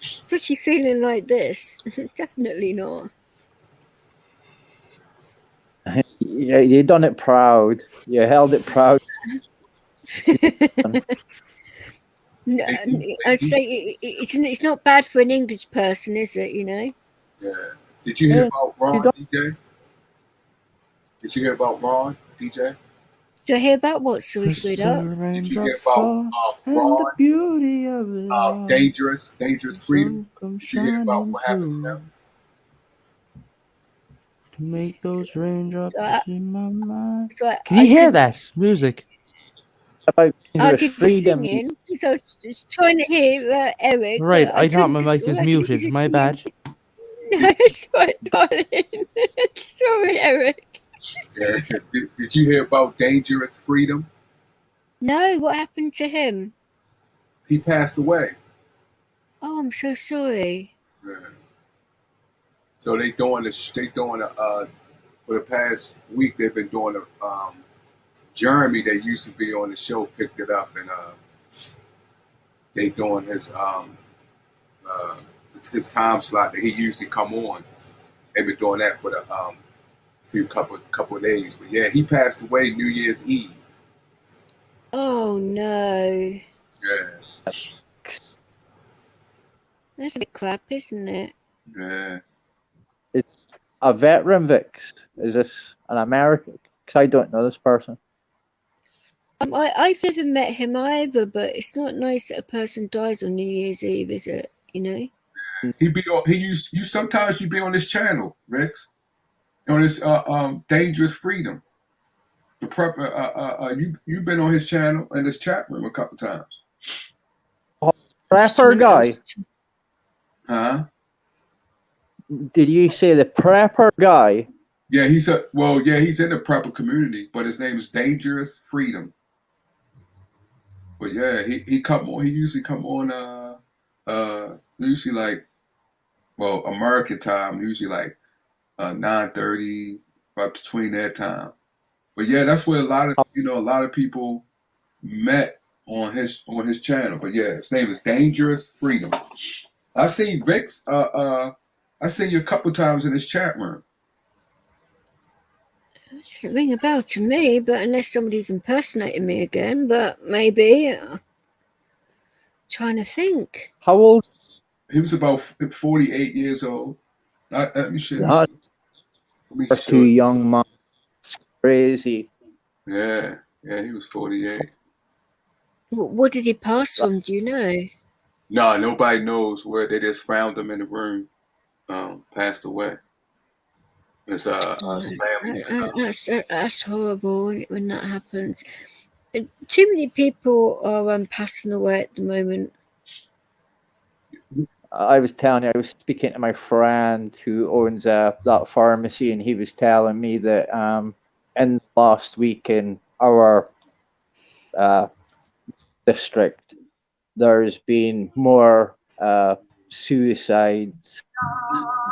Especially feeling like this. Definitely not. Yeah, you done it proud. You held it proud. No, I'd say it's not bad for an English person, is it? Yeah. Did you hear about Ron, DJ? Did you hear about Ron, DJ? Did I hear about what, sorry, sweetheart? Did you hear about Ron? Beauty of it Dangerous Freedom? Did you hear about what happened to him? To make those raindrops in my mind. Can you hear that music? About I did the singing because I was just trying to hear Eric. Right, I thought my mic was muted. My bad. No, it's fine, darling. Sorry, Eric. Yeah. Did you hear about Dangerous Freedom? No, what happened to him? He passed away. Oh, I'm so sorry. Yeah. So they doing for the past week they've been doing a Jeremy that used to be on the show picked it up and they doing his time slot that he usually come on. They've been doing that for the couple of days. But yeah, he passed away New Year's Eve. Oh no. Yeah. That's a bit crap, isn't it? Yeah. It's a veteran, Vix. Is this an American? Because I don't know this person. I've never met him either, but it's not nice that a person dies on New Year's Eve, is it? You know. You sometimes you be on this channel, Rex, on this Dangerous Freedom. The prep you've been on his channel and his chat room a couple times. Prepper guy. Huh? Did you say the prepper guy? Yeah, he's in the prepper community, but his name is Dangerous Freedom. But yeah, he come on. He usually come on. Usually like, well, American time. Usually like 9:30, up between that time. But yeah, that's where a lot of people met on his channel. But yeah, his name is Dangerous Freedom. I seen Vix. I seen you a couple times in his chat room. It doesn't ring a bell to me, but unless somebody's impersonating me again, but maybe. Trying to think. How old? He was about 48 years old. Let me show you. Too young, man. It's crazy. Yeah, he was 48. What did he pass from? Do you know? No, nobody knows where. They just found him in the room. Passed away. It's family. That's horrible when that happens. Too many people are passing away at the moment. I was telling you, I was speaking to my friend who owns that pharmacy, and he was telling me that in last week in our district, there's been more suicides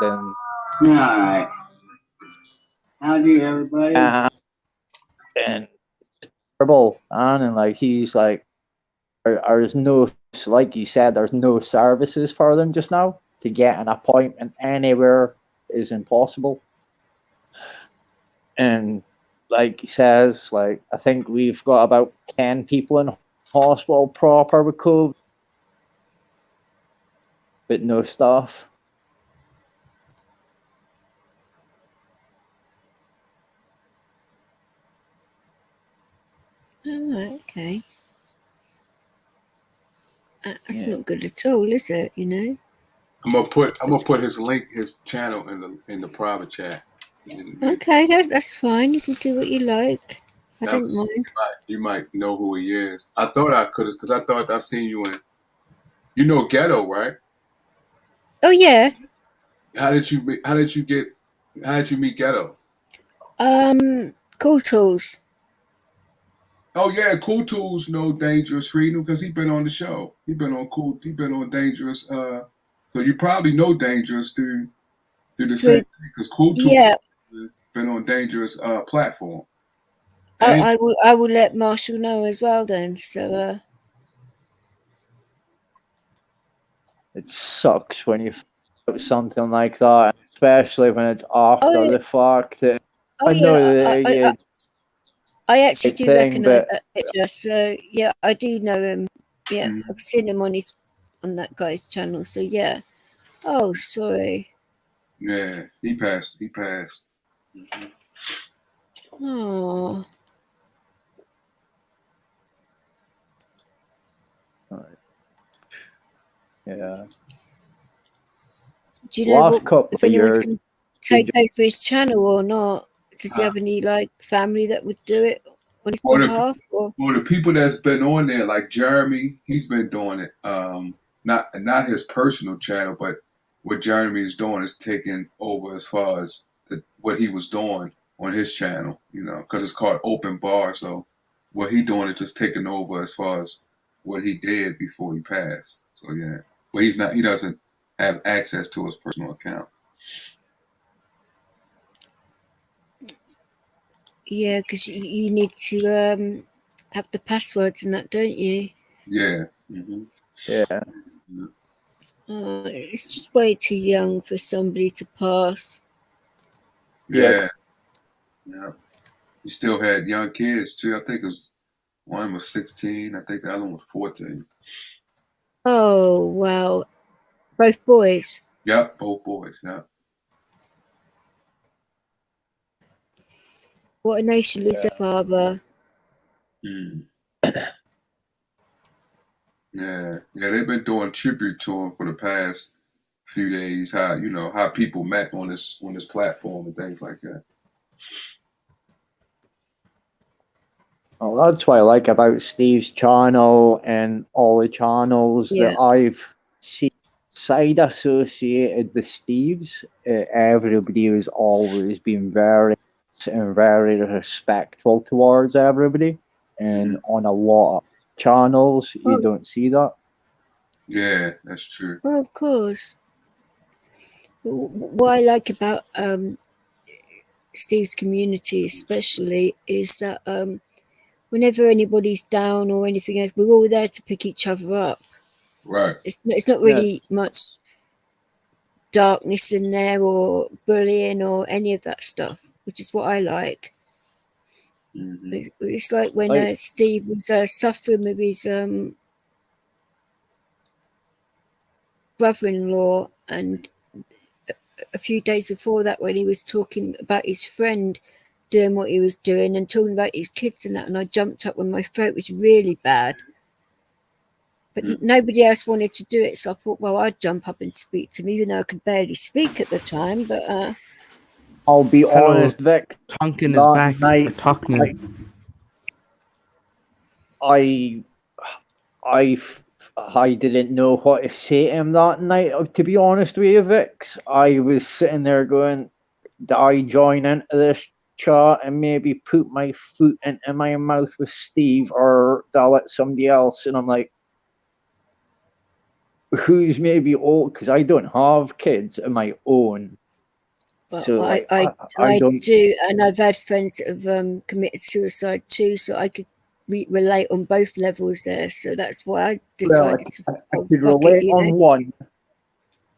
than. All right. How do everybody? And it's terrible, man. And like he's like, there's no, like you said, there's no services for them just now. To get an appointment anywhere is impossible. And like he says, like I think we've got about 10 people in hospital proper with COVID, but no staff. Oh, okay. That's not good at all, is it? You know. I'm gonna put his channel in the private chat. Okay, that's fine. You can do what you like. I don't mind. You might know who he is. I thought I could have, because I thought I seen you in. You know Ghetto, right? Oh yeah. How did you meet Ghetto? Cool Tools. Oh yeah, Cool Tools know Dangerous Freedom because he been on the show. He been on Dangerous. So you probably know Dangerous through the same thing because Cool Tools been on Dangerous platform. I will let Marshall know as well then. So it sucks when you do something like that, especially when it's after the fact. I actually do recognise that picture. So yeah, I do know him. Yeah, I've seen him on that guy's channel. So yeah. Oh, sorry. Yeah, he passed. Mm-hmm. Oh. Yeah. Do you know if anyone's going to take over his channel or not? Does he have any family that would do it on his behalf? Well, the people that's been on there, like Jeremy, he's been doing it. Not his personal channel, but what Jeremy is doing is taking over as far as what he was doing on his channel. You know, because it's called Open Bar. So what he doing is just taking over as far as what he did before he passed. So yeah, but he doesn't have access to his personal account. Yeah, because you need to have the passwords and that, don't you? Yeah. Yeah. It's just way too young for somebody to pass. Yeah. Yeah. You still had young kids too. I think one was 16. I think the other one was 14. Oh, wow. Both boys. Yep, both boys. Yeah. What a nation lose their father. Mm. Yeah. They've been doing tribute to him for the past few days. How people met on this platform and things like that. Well, that's what I like about Steve's channel and all the channels Yeah. that I've seen side associated with Steve's. Everybody has always been very and very respectful towards everybody, and on a lot of channels you don't see that. Yeah, that's true. Well, of course. What I like about Steve's community especially is that whenever anybody's down or anything else, we're all there to pick each other up. Right. It's not really much darkness in there or bullying or any of that stuff, which is what I like. It's like when Steve was suffering with his brother-in-law, and a few days before that when he was talking about his friend doing what he was doing and talking about his kids and that, and I jumped up when my throat was really bad, but nobody else wanted to do it, so I thought, well, I'd jump up and speak to him, even though I could barely speak at the time. But I'll be Hello, honest, Vic. Tonkin is back. I didn't know what to say to him that night. To be honest with you, Vix, I was sitting there going, "Do I join into this chat and maybe put my foot into my mouth with Steve, or do I let somebody else?" And I'm like, "Who's maybe old?" Because I don't have kids of my own. So I don't do, and I've had friends that have committed suicide too, so I could relate on both levels there. So that's why I decided I could relate on one,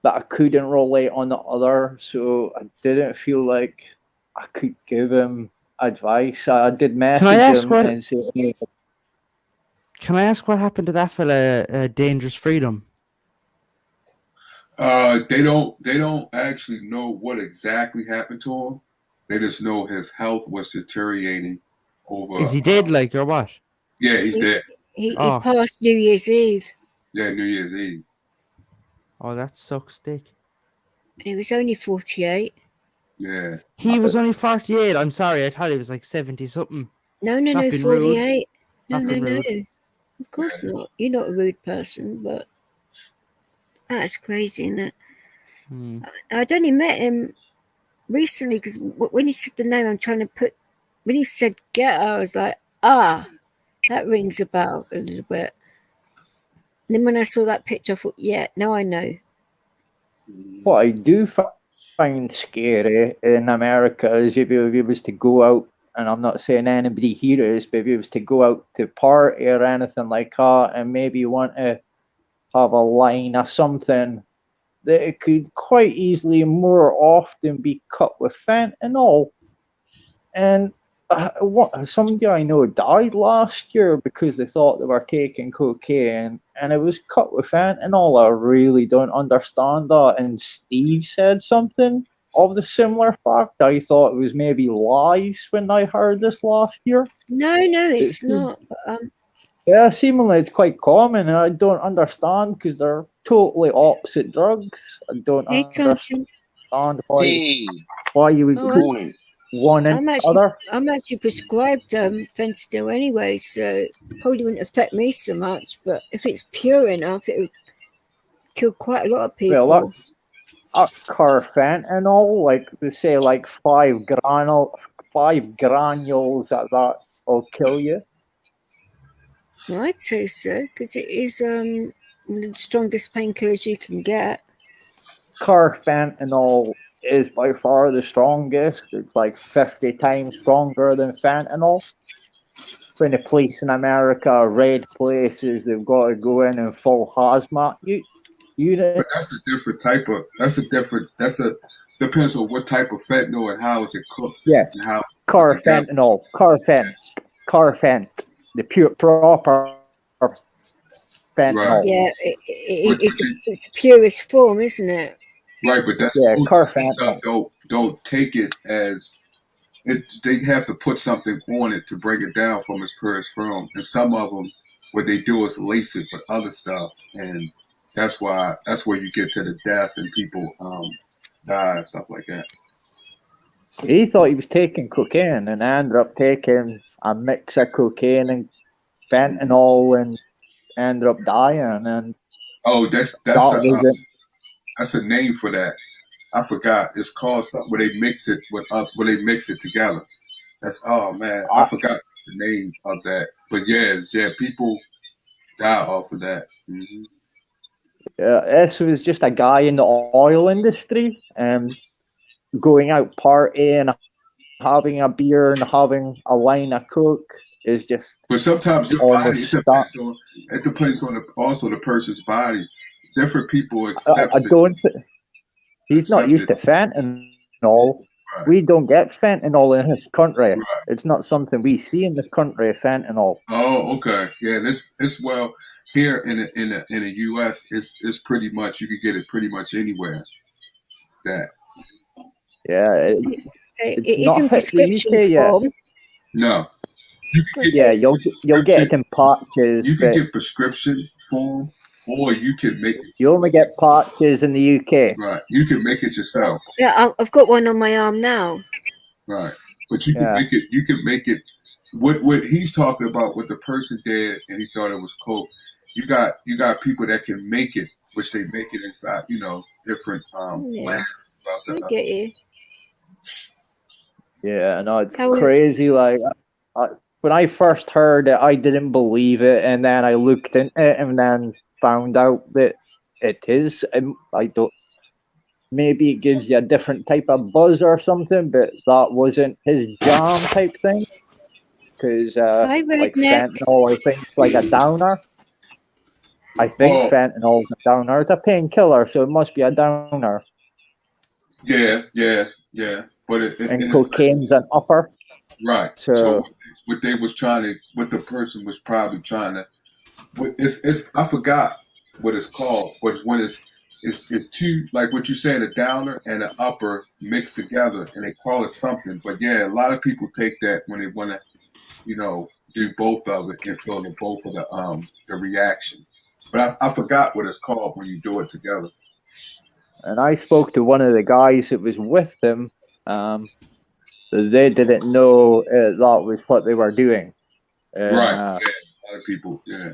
but I couldn't relate on the other. So I didn't feel like I could give him advice. I did message him and say, Can I ask what happened to that fella, Dangerous Freedom? They don't actually know what exactly happened to him. They just know his health was deteriorating over. Is he dead, like, or what? Yeah, he's dead. He passed New Year's Eve. Yeah, New Year's Eve. Oh, that sucks, dick. And he was only 48. Yeah. He was only 48. I'm sorry, I thought he was like 70 something. No, 48. No. Of course not. You're not a rude person, but that's crazy, isn't it? I'd only met him recently because when he said the name, when he said Get, I was like, that rings a bell a little bit. And then when I saw that picture, I thought, yeah, now I know. what I do find scary in America is if he was to go out, and I'm not saying anybody here is, but if he was to go out to party or anything like that, and maybe want to have a line or something, that it could quite easily more often be cut with fentanyl. And somebody I know died last year because they thought they were taking cocaine, and it was cut with fentanyl. I really don't understand that. And Steve said something of the similar fact. I thought it was maybe lies when I heard this last year. No, it's not. But, yeah, seemingly it's quite common, and I don't understand because they're totally opposite drugs. I don't understand why you would put one and the other. I'm actually prescribed fentanyl anyway, so probably wouldn't affect me so much. But if it's pure enough, it would kill quite a lot of people. Well, carfentanil, like they say, like 5 granules at that will kill you. I'd say so, because it is one of the strongest painkillers you can get. Carfentanil is by far the strongest. It's like 50 times stronger than fentanyl. When the police in America raid places, they've got to go in full hazmat unit. But that's a different type of. Depends on what type of fentanyl and how is it cooked. Yeah, And how carfentanil, carfent, the pure proper fentanyl. Right. Yeah, it's the purest form, isn't it? Right, but that's Yeah, most carfentanil. stuff don't take it as it. They have to put something on it to break it down from its purest form, and some of them, what they do is lace it with other stuff, and that's where you get to the death and people die and stuff like that. He thought he was taking cocaine and ended up taking a mix of cocaine and fentanyl and ended up dying. And Oh, that's a name for that. I forgot. It's called something where they mix it together. Oh man, I forgot the name of that. But people die off of that. Mm-hmm. This was just a guy in the oil industry, going out partying, having a beer and having a line of coke is just. But sometimes your body it depends on also the person's body. Different people accept it. He's not used to fentanyl. Right. We don't get fentanyl in this country. Right. It's not something we see in this country. Fentanyl. Oh, okay, yeah. It's well here in the U.S. It's pretty much you can get it pretty much anywhere. That. Yeah, it isn't prescription form. Yet. No. You'll get it in patches. You can get prescription form, or you can make it. You only get patches in the UK. Right. You can make it yourself. Yeah, I've got one on my arm now. Right. But you can make it. You can make it. What he's talking about, what the person did, and he thought it was coke. You got people that can make it, which they make it inside. Different I get you. Yeah, no, it's crazy. Like, when I first heard it, I didn't believe it, and then I looked into it, and then found out that it is. I don't. Maybe it gives you a different type of buzz or something, but that wasn't his jam type thing. Because like fentanyl, I think it's like a downer. I think fentanyl's a downer. It's a painkiller, so it must be a downer. Yeah. But cocaine's an upper. Right. So what the person was probably trying to. I forgot what it's called, but it's when it's two, like what you said, a downer and an upper mixed together, and they call it something. But yeah, a lot of people take that when they want to, do both of it and feel both of the reaction. But I forgot what it's called when you do it together. And I spoke to one of the guys that was with them. They didn't know that was what they were doing. Right. A lot of people. Yeah.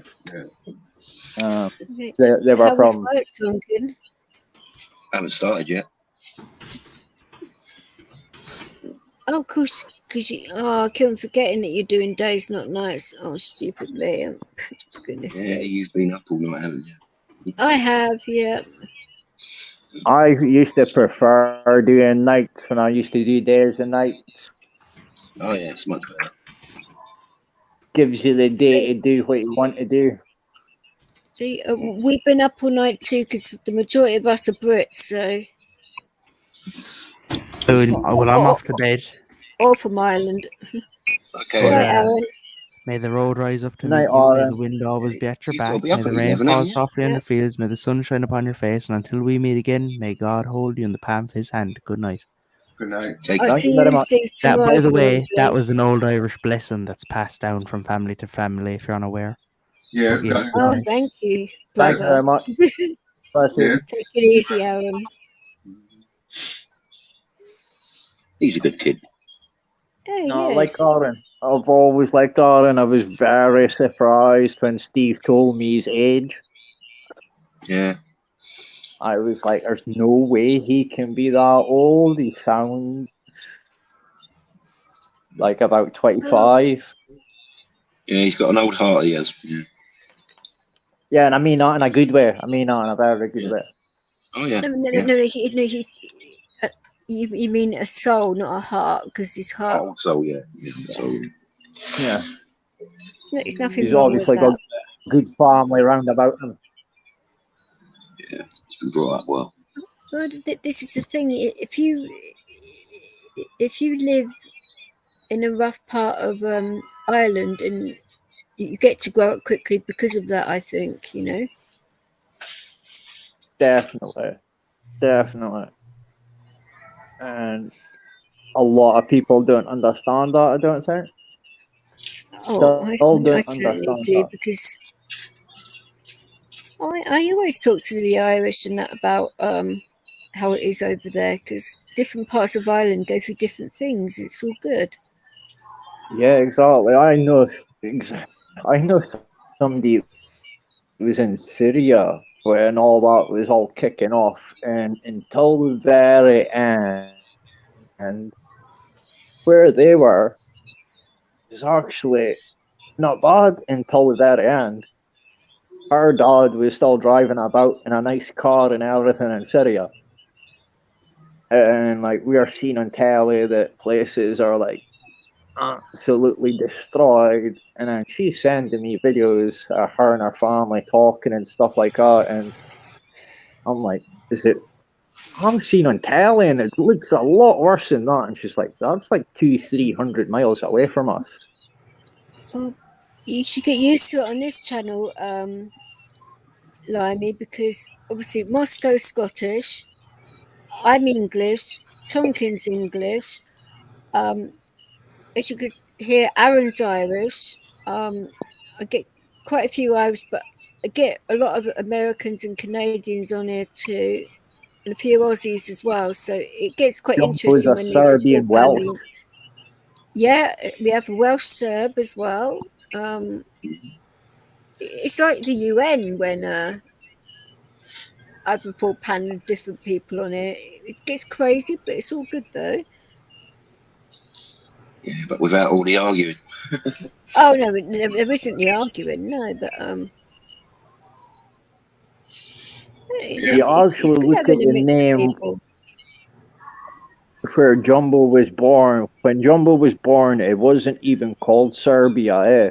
They were from. Work, Duncan? I haven't started yet. Oh, because I keep forgetting that you're doing days, not nights. Oh, stupid me. Goodness sake. You've been up all night, haven't you? I have, yeah. I used to prefer doing nights when I used to do days and nights. Oh, yeah, it's much better. Gives you the day to do what you want to do. See, we've been up all night too because the majority of us are Brits, so. Well, I'm off to bed. All from Ireland. Okay. Right, Aaron. May the road rise up to Night, meet you. May Aaron. the wind always be at your back. be May up the at rain 11, fall haven't you? softly on the fields. May the sun shine upon your face. And until we meet again, may God hold you in the palm of his hand. Good night. Good night. I'll see you in States That, tomorrow. by the way, that was an old Irish blessing that's passed down from family to family, if you're unaware. Yeah, it's done. Oh, thank you. Thanks very much. Yeah. Take it easy, Aaron. He's a good kid. Hey, No, yes. like Aaron. I've always liked Aaron. I was very surprised when Steve told me his age. Yeah. I was like, there's no way he can be that old. He sounds like about 25. Yeah, he's got an old heart, he has. Yeah. Yeah, and I mean not in a good way. I mean not in a very good way. Oh, yeah. No, You mean a soul, not a heart, because his heart. Oh, so yeah. So Yeah. It's nothing He's wrong with obviously got that. a good family round about him. yeah, it's been brought up well. Well, this is the thing. If you live in a rough part of Ireland, and you get to grow up quickly because of that, I think, you know. Definitely. Definitely. And a lot of people don't understand that, I don't think. Oh, Still don't I certainly understand do, that. because I always talk to the Irish and that about how it is over there, because different parts of Ireland go through different things. It's all good. Yeah, exactly. I know somebody who was in Syria when all that was all kicking off, and until the very end, where they were is actually not bad until the very end. Our dad was still driving about in a nice car and everything in Syria. And like we are seeing on telly that places are like absolutely destroyed. And then she's sending me videos of her and her family talking and stuff like that. And I'm like, is it? I'm seeing on telly and it looks a lot worse than that. And she's like, that's like 200-300 miles away from us. Well, you should get used to it on this channel, Limey, because obviously Moscow's Scottish, I'm English, Tonkin's English. As you could hear, Aaron's Irish. I get quite a few Irish, but I get a lot of Americans and Canadians on here too, and a few Aussies as well. So it gets quite Jumbo's interesting a when there's a full Serbian Welsh. panel. Yeah, we have a Welsh Serb as well. It's like the UN when I have a full panel of different people on it. It gets crazy, but it's all good though. Yeah, but without all the arguing. Oh no, there isn't the arguing, no, but You it's actually good look at having a the mix of name people. where Jumbo was born. When Jumbo was born, it wasn't even called Serbia, eh?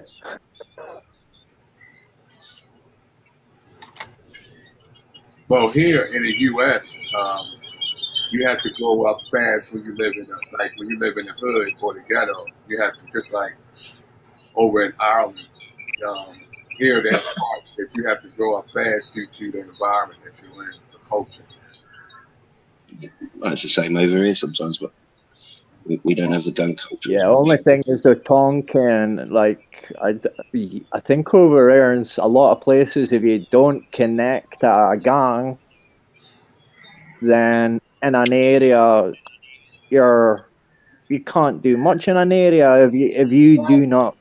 Well, here in the U.S., you have to grow up fast when you live in when you live in the hood or the ghetto. You have to just like over in Ireland. Here, there are parts that you have to grow up fast due to the environment that you're in, the culture. Well, it's the same over here sometimes, but we don't have the gun culture. Yeah, only thing is the Tonkin, like, I think over there in a lot of places, if you don't connect to a gang, then in an area, you can't do much in an area if you do not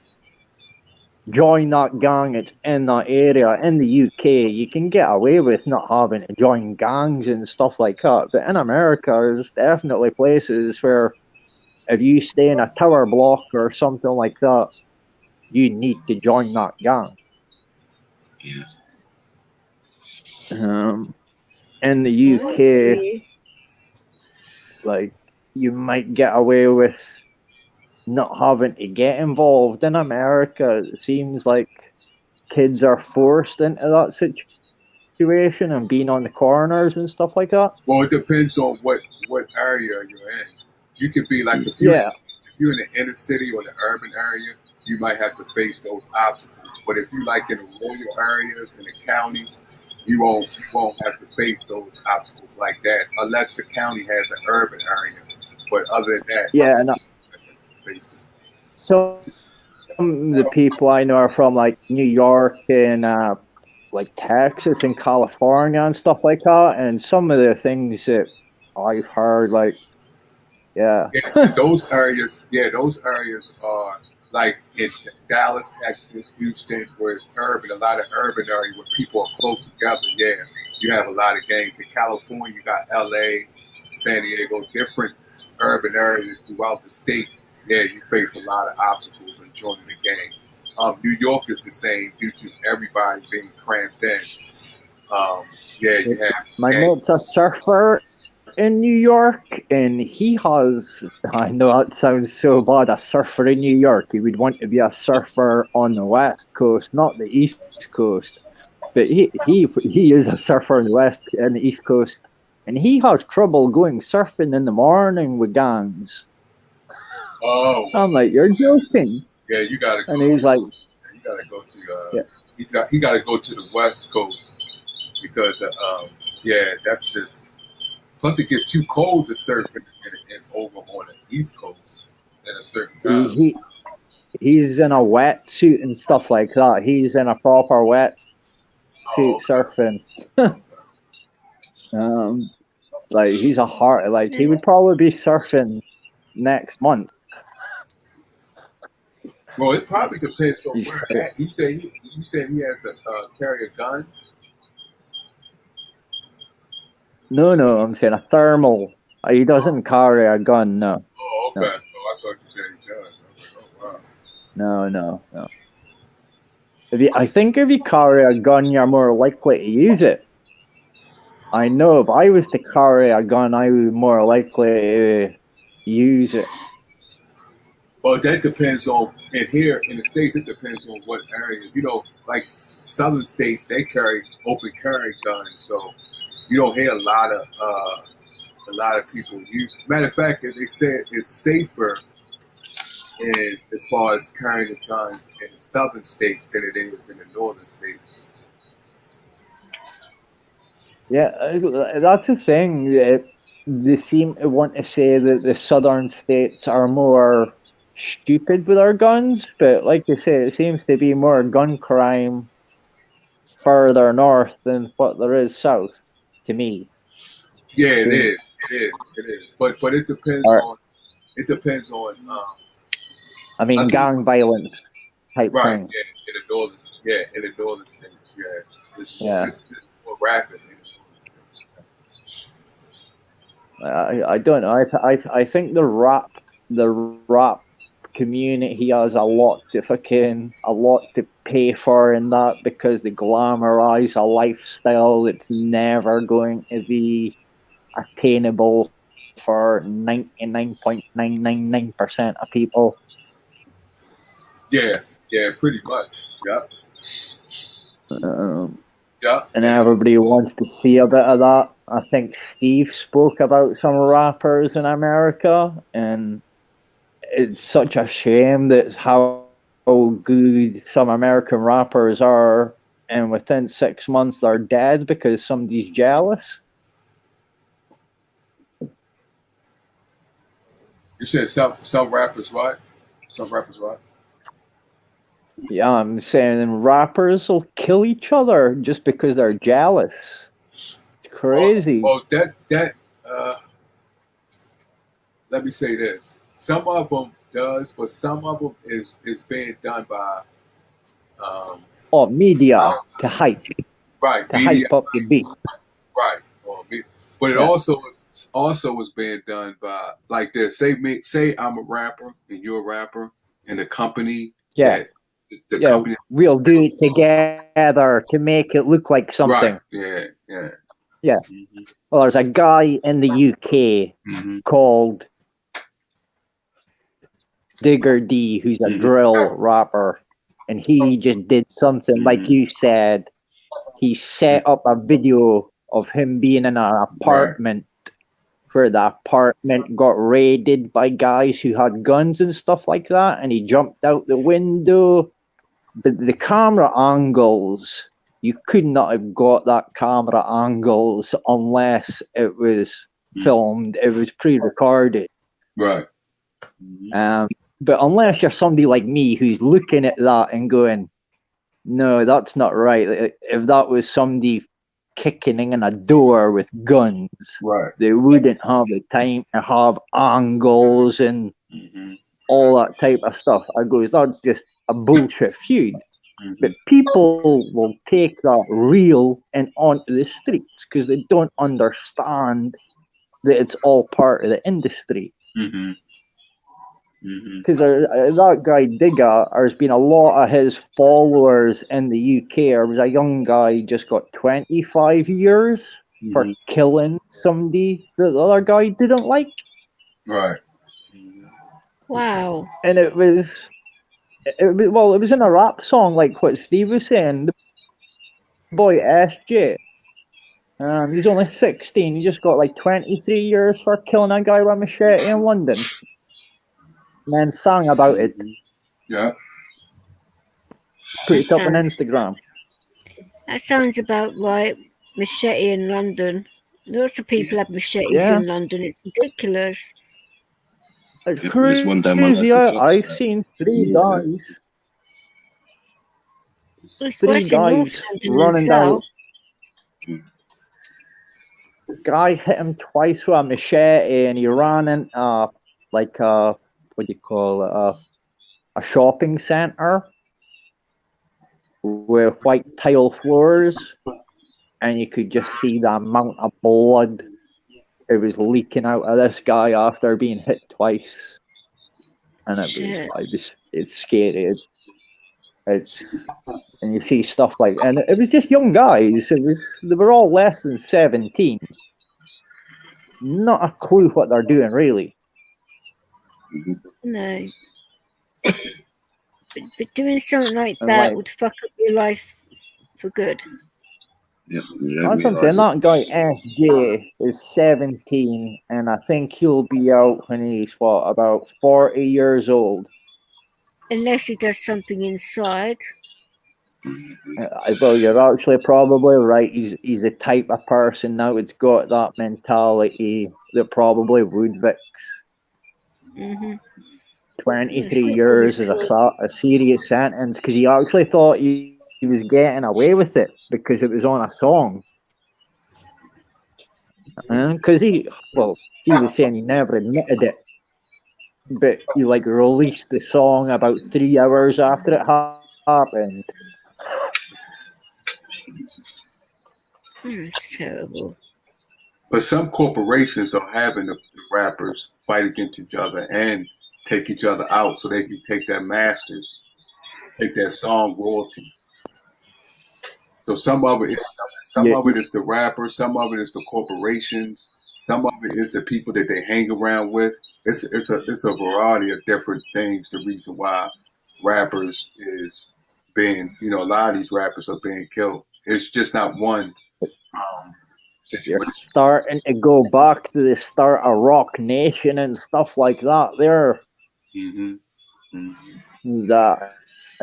join that gang. It's in that area. In the UK, you can get away with not having to join gangs and stuff like that, but in America, there's definitely places where if you stay in a tower block or something like that, you need to join that gang. Yeah. In the UK, like, you might get away with not having to get involved. In America, it seems like kids are forced into that situation and being on the corners and stuff like that. Well, it depends on what area you're in. You could be like if you're in the inner city or the urban area, you might have to face those obstacles. But if you like in the rural areas and the counties, you won't have to face those obstacles like that unless the county has an urban area. But other than that, yeah, and some of the people I know are from like New York and like Texas and California and stuff like that. And some of the things that I've heard, like, yeah, those areas are like in Dallas, Texas, Houston, where it's urban, a lot of urban area where people are close together. Yeah, you have a lot of gangs. In California, you got LA, San Diego, different urban areas throughout the state. Yeah, you face a lot of obstacles in joining the gang. New York is the same due to everybody being cramped in. Yeah, you have my mate's a surfer, in New York, and he has. I know that sounds so bad. A surfer in New York. He would want to be a surfer on the West Coast, not the East Coast. But he is a surfer on the West and the East Coast, and he has trouble going surfing in the morning with gangs. Oh, I'm like, you're joking. yeah, you gotta go. And he's like, You gotta go to. yeah. He gotta go to the West Coast because yeah, that's just. Plus, it gets too cold to surf in over on the East Coast at a certain time. He's in a wetsuit and stuff like that. He's in a proper wetsuit surfing. Like he's a heart. Like he would probably be surfing next month. Well, it probably depends on where at. You said he has to carry a gun. No, I'm saying a thermal. He doesn't carry a gun. No. Oh, okay. No. Oh, I thought you said he does. Oh, wow. No. I think if you carry a gun, you're more likely to use it. I know if I was to carry a gun, I would be more likely to use it. Well, that depends on, and here in the States, it depends on what area. You know, like southern states, they carry open carry guns, so you don't hear a lot of people use. Matter of fact, they say it's safer in as far as carrying the guns in the southern states than it is in the northern states. Yeah, that's the thing. They seem to want to say that the southern states are more stupid with our guns, but like you say, it seems to be more gun crime further north than what there is south, to me. Yeah, it is. But it depends on. It depends on. I mean, gang violence type right, thing. Yeah, in the northern states, it's more rapid. I don't know. I think the rap community has a lot to pay for in that, because they glamorize a lifestyle that's never going to be attainable for 99.999% of people. Yeah, pretty much. Yeah. And everybody wants to see a bit of that. I think Steve spoke about some rappers in America, and it's such a shame that how good some American rappers are, and within 6 months they're dead because somebody's jealous. You said some rappers, right? Some rappers, right? Yeah, I'm saying rappers will kill each other just because they're jealous. It's crazy. Well, let me say this. Some of them does, but some of them is being done by media to hype. Right. To hype up the beat. Right. But it also was being done by like this. Say I'm a rapper and you're a rapper, and the company company, we'll do it together to make it look like something. Right. Yeah. Mm-hmm. Well, there's a guy in the UK called Digger D, who's a drill rapper, and he just did something like you said. He set up a video of him being in an apartment where the apartment got raided by guys who had guns and stuff like that, and he jumped out the window. But the camera angles, you could not have got that camera angles unless it was filmed. It was pre-recorded. Right. But unless you're somebody like me who's looking at that and going, no, that's not right. If that was somebody kicking in a door with guns, they wouldn't have the time to have angles and all that type of stuff. I goes, that's just a bullshit feud. But people will take that real and onto the streets because they don't understand that it's all part of the industry. Because that guy Digger, there's been a lot of his followers in the UK. There was a young guy just got 25 years for killing somebody that the other guy didn't like. Right. Wow. And it was in a rap song, like what Steve was saying. The boy SJ, he's only 16. He just got like 23 years for killing a guy with a machete in London. And then sang about it. Yeah. Put it up on Instagram. That sounds about right. Machete in London. Lots of people have machetes in London. It's ridiculous. It's There's one down my crazy. local shops. I've seen three guys. It's Three worse in North guys London than running down. South. Guy hit him twice with a machete, and he ran in like what do you call it? A shopping center with white tile floors, and you could just see the amount of blood it was leaking out of this guy after being hit twice. And it's scary. And you see stuff like, and it was just young guys. They were all less than 17. Not a clue what they're doing, really. No. But doing something like And that like- would fuck up your life for good. Yep. That's what I'm saying. That guy SJ is 17, and I think he'll be out when he's about 40 years old. Unless he does something inside. Well, you're actually probably right. He's the type of person now that's got that mentality that probably would Vix. Mm-hmm. 23 years is a serious sentence, because he actually thought he was getting away with it because it was on a song. Because he was saying he never admitted it, but he like released the song about 3 hours after it happened. It's terrible. But some corporations are having the rappers fight against each other and take each other out so they can take their masters, take their song royalties. So some of it is the rappers, some of it is the corporations, some of it is the people that they hang around with. It's a variety of different things. The reason why rappers is being, a lot of these rappers are being killed. It's just not one You're starting to go back to the start of Rock Nation and stuff like that. There,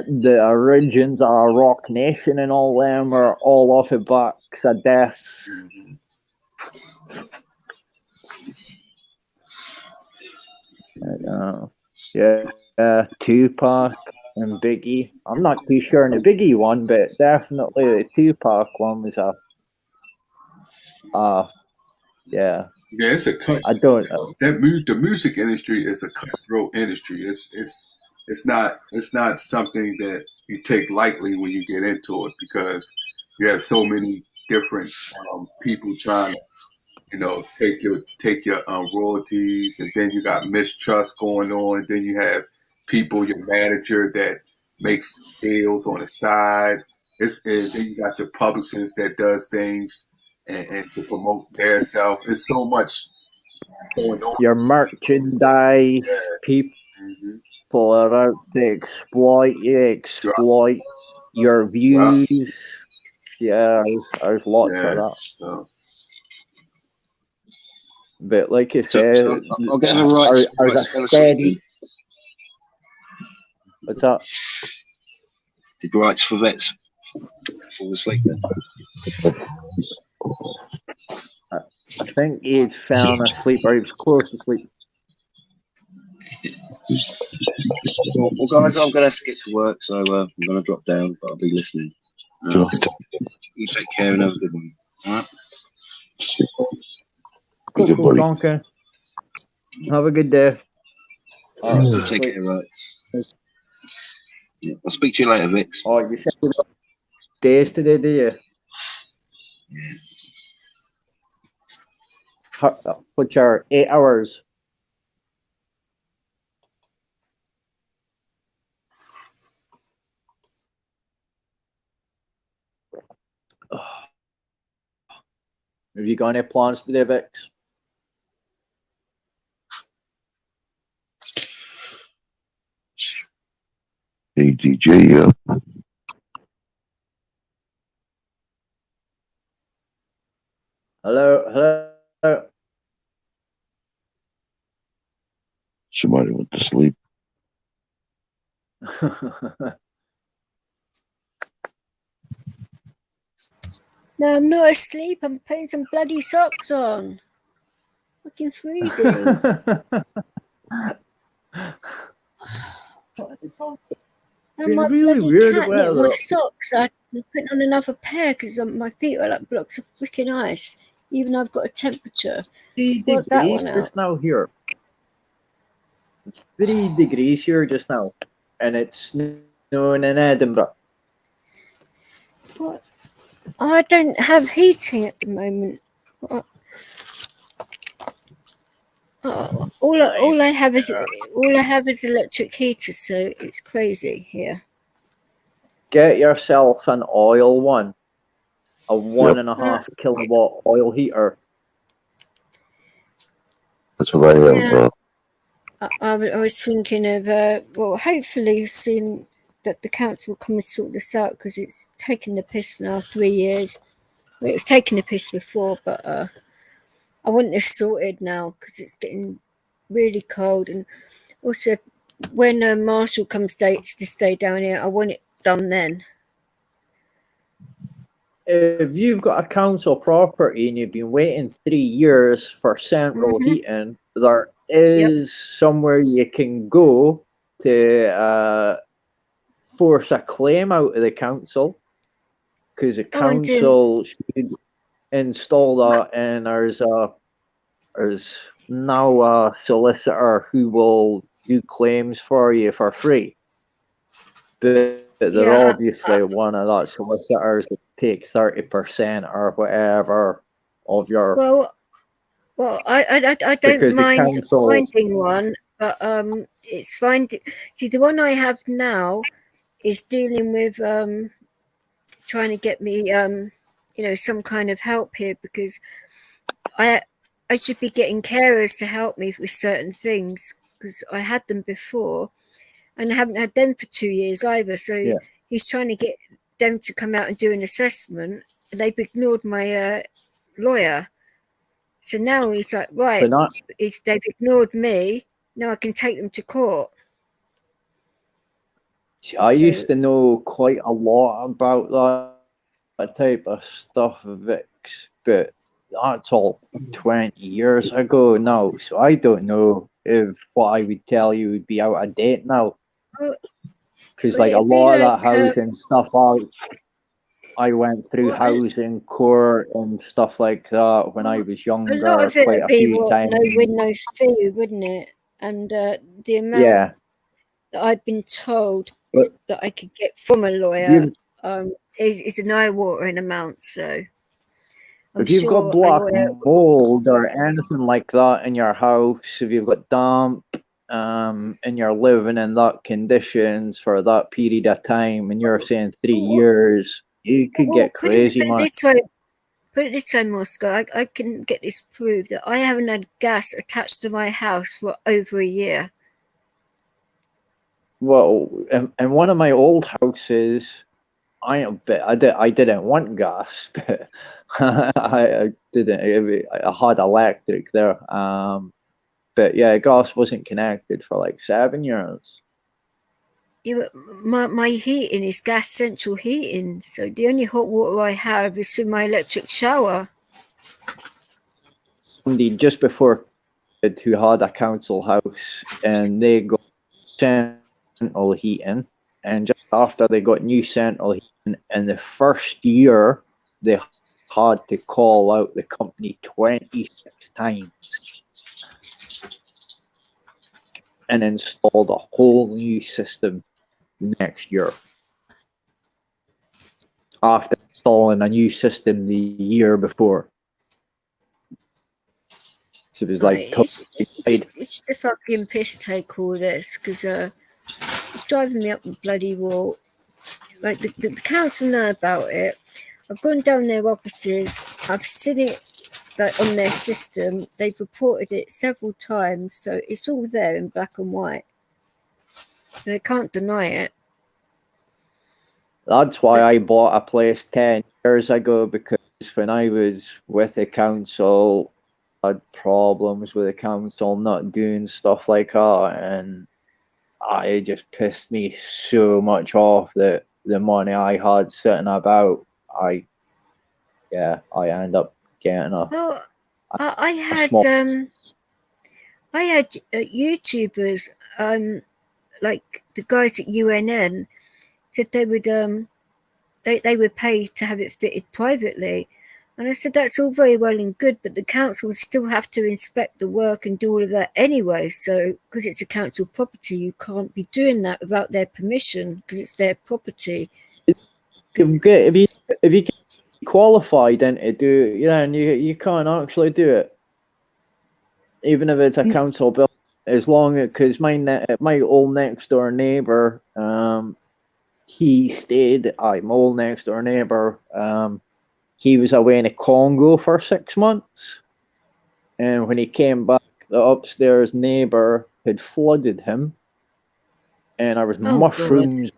the origins of Rock Nation and all them are all off the backs of deaths. Tupac and Biggie. I'm not too sure on the Biggie one, but definitely the Tupac one was yeah, it's a cut. I don't know. The music industry is a cutthroat industry. It's not something that you take lightly when you get into it, because you have so many different people trying to take your royalties, and then you got mistrust going on. Then you have people, your manager that makes deals on the side. Then you got your publicist that does things and to promote their self. There's so much going on. Your merchandise, people are out to exploit your views. Yeah, there's lots of that. But like you said, I'll get the rights. There's a steady. What's that? Did rights for vets fall asleep then? I think he'd found asleep, or he was close to sleep. Well, guys, I'm gonna have to get to work, so I'm gonna drop down, but I'll be listening. Sure. You take care and have a good one. All right. Cool, Duncan. Have a good day. Take care, rights. Yeah, I'll speak to you later, Vix. Oh, you said days today, do you? Yeah. Which are 8 hours. Have you got any plans today, Vix? Hey, DJ, Hello? somebody went to sleep. No, I'm not asleep. I'm putting some bloody socks on. Fucking freezing. And my really bloody weird cat nicked my weather. socks. I'm putting on another pair because my feet are like blocks of freaking ice. Even though I've got a temperature. 3 Brought that degrees one out. just now here. It's 3 degrees here just now, and it's snowing in Edinburgh. What? I don't have heating at the moment. All I have is electric heater, so it's crazy here. Get yourself an oil one, a 1.5 kilowatt oil heater. That's what I have. Yeah. I was thinking of well, hopefully soon that the council will come and sort this out because it's taken the piss now. 3 years. Well, it was taking the piss before, but I want this sorted now because it's getting really cold, and also when Marshall comes to stay down here, I want it done then. If you've got a council property and you've been waiting 3 years for central heating, there is somewhere you can go to force a claim out of the council, because the council should install that, and there's now a solicitor who will do claims for you for free. But they're obviously one of that solicitors that take 30% or whatever of your. Well, I don't mind finding one, but it's fine. See, the one I have now is dealing with trying to get me some kind of help here, because I should be getting carers to help me with certain things because I had them before and I haven't had them for 2 years either. So he's trying to get them to come out and do an assessment, and they've ignored my lawyer. So now he's like, right, they've ignored me. Now I can take them to court. See, I used to know quite a lot about that type of stuff, Vix, but that's all 20 years ago now. So I don't know if what I would tell you would be out of date now. Because like a lot of that housing stuff I went through housing court and stuff like that when I was younger. A lot of it would be no win, no fee, wouldn't it? And the amount that I've been told that I could get from a lawyer is an eye-watering amount. So if you've got black mold or anything like that in your house, if you've got damp, and you're living in that conditions for that period of time, and you're saying 3 years, you could get crazy, man. Put it this way, Moscow. I can get this proved that I haven't had gas attached to my house for over a year. Well, in one of my old houses, I didn't want gas, but I didn't. I had electric there, but yeah, gas wasn't connected for like 7 years. Yeah, my heating is gas central heating, so the only hot water I have is from my electric shower. Somebody just before who had a council house, and they got central heating, and just after they got new central heating, in the first year they had to call out the company 26 times and installed a whole new system next year after installing a new system the year before. So it was like it's just a fucking piss take, all this, because it's driving me up the bloody wall. Like the council know about it. I've gone down their offices. I've seen it that on their system. They've reported it several times, so it's all there in black and white. So they can't deny it. That's why I bought a place 10 years ago, because when I was with the council, I had problems with the council not doing stuff like that, and it just pissed me so much off that the money I had sitting about, I end up getting a. Well, I had small- YouTubers, like the guys at UNN, said they would they would pay to have it fitted privately, and I said that's all very well and good, but the council still have to inspect the work and do all of that anyway. So because it's a council property, you can't be doing that without their permission because it's their property. If you get qualified then to do, and you can't actually do it, even if it's a council bill, as long as, because my old next door neighbor, he stayed. My old next door neighbor, he was away in the Congo for 6 months, and when he came back, the upstairs neighbor had flooded him, and there was mushrooms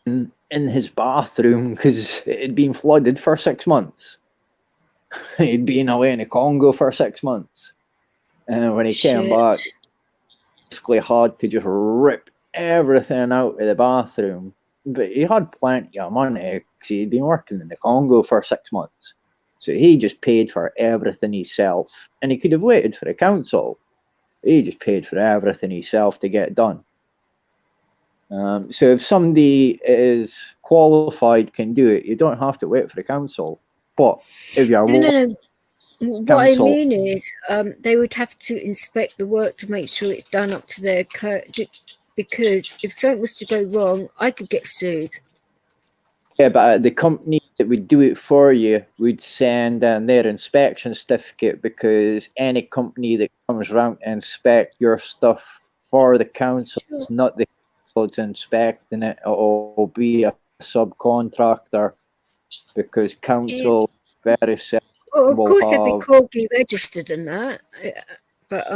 in his bathroom because it had been flooded for 6 months. He'd been away in the Congo for 6 months, and when he came back, basically had to just rip everything out of the bathroom. But he had plenty of money because he'd been working in the Congo for 6 months. So he just paid for everything himself. And he could have waited for the council. He just paid for everything himself to get done. So if somebody is qualified, can do it, you don't have to wait for the council. But if you're No. What I mean is, they would have to inspect the work to make sure it's done up to their code. Because if something was to go wrong, I could get sued. Yeah, but the company that would do it for you would send their inspection certificate, because any company that comes around to inspect your stuff for the council is not the council that's inspecting it. It will be a subcontractor, because council very seldom Well, of will course, they'd be have. corgi registered and that, but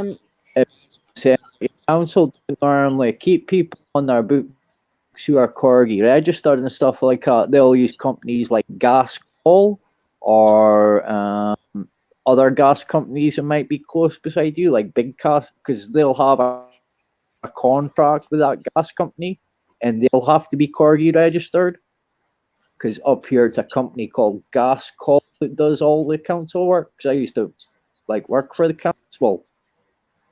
Council don't normally keep people on their books who are corgi registered and stuff like that. They'll use companies like Gas Call or other gas companies that might be close beside you, like Big Gas, because they'll have a contract with that gas company, and they'll have to be corgi registered. Because up here it's a company called Gas Call that does all the council work. Because I used to work for the council.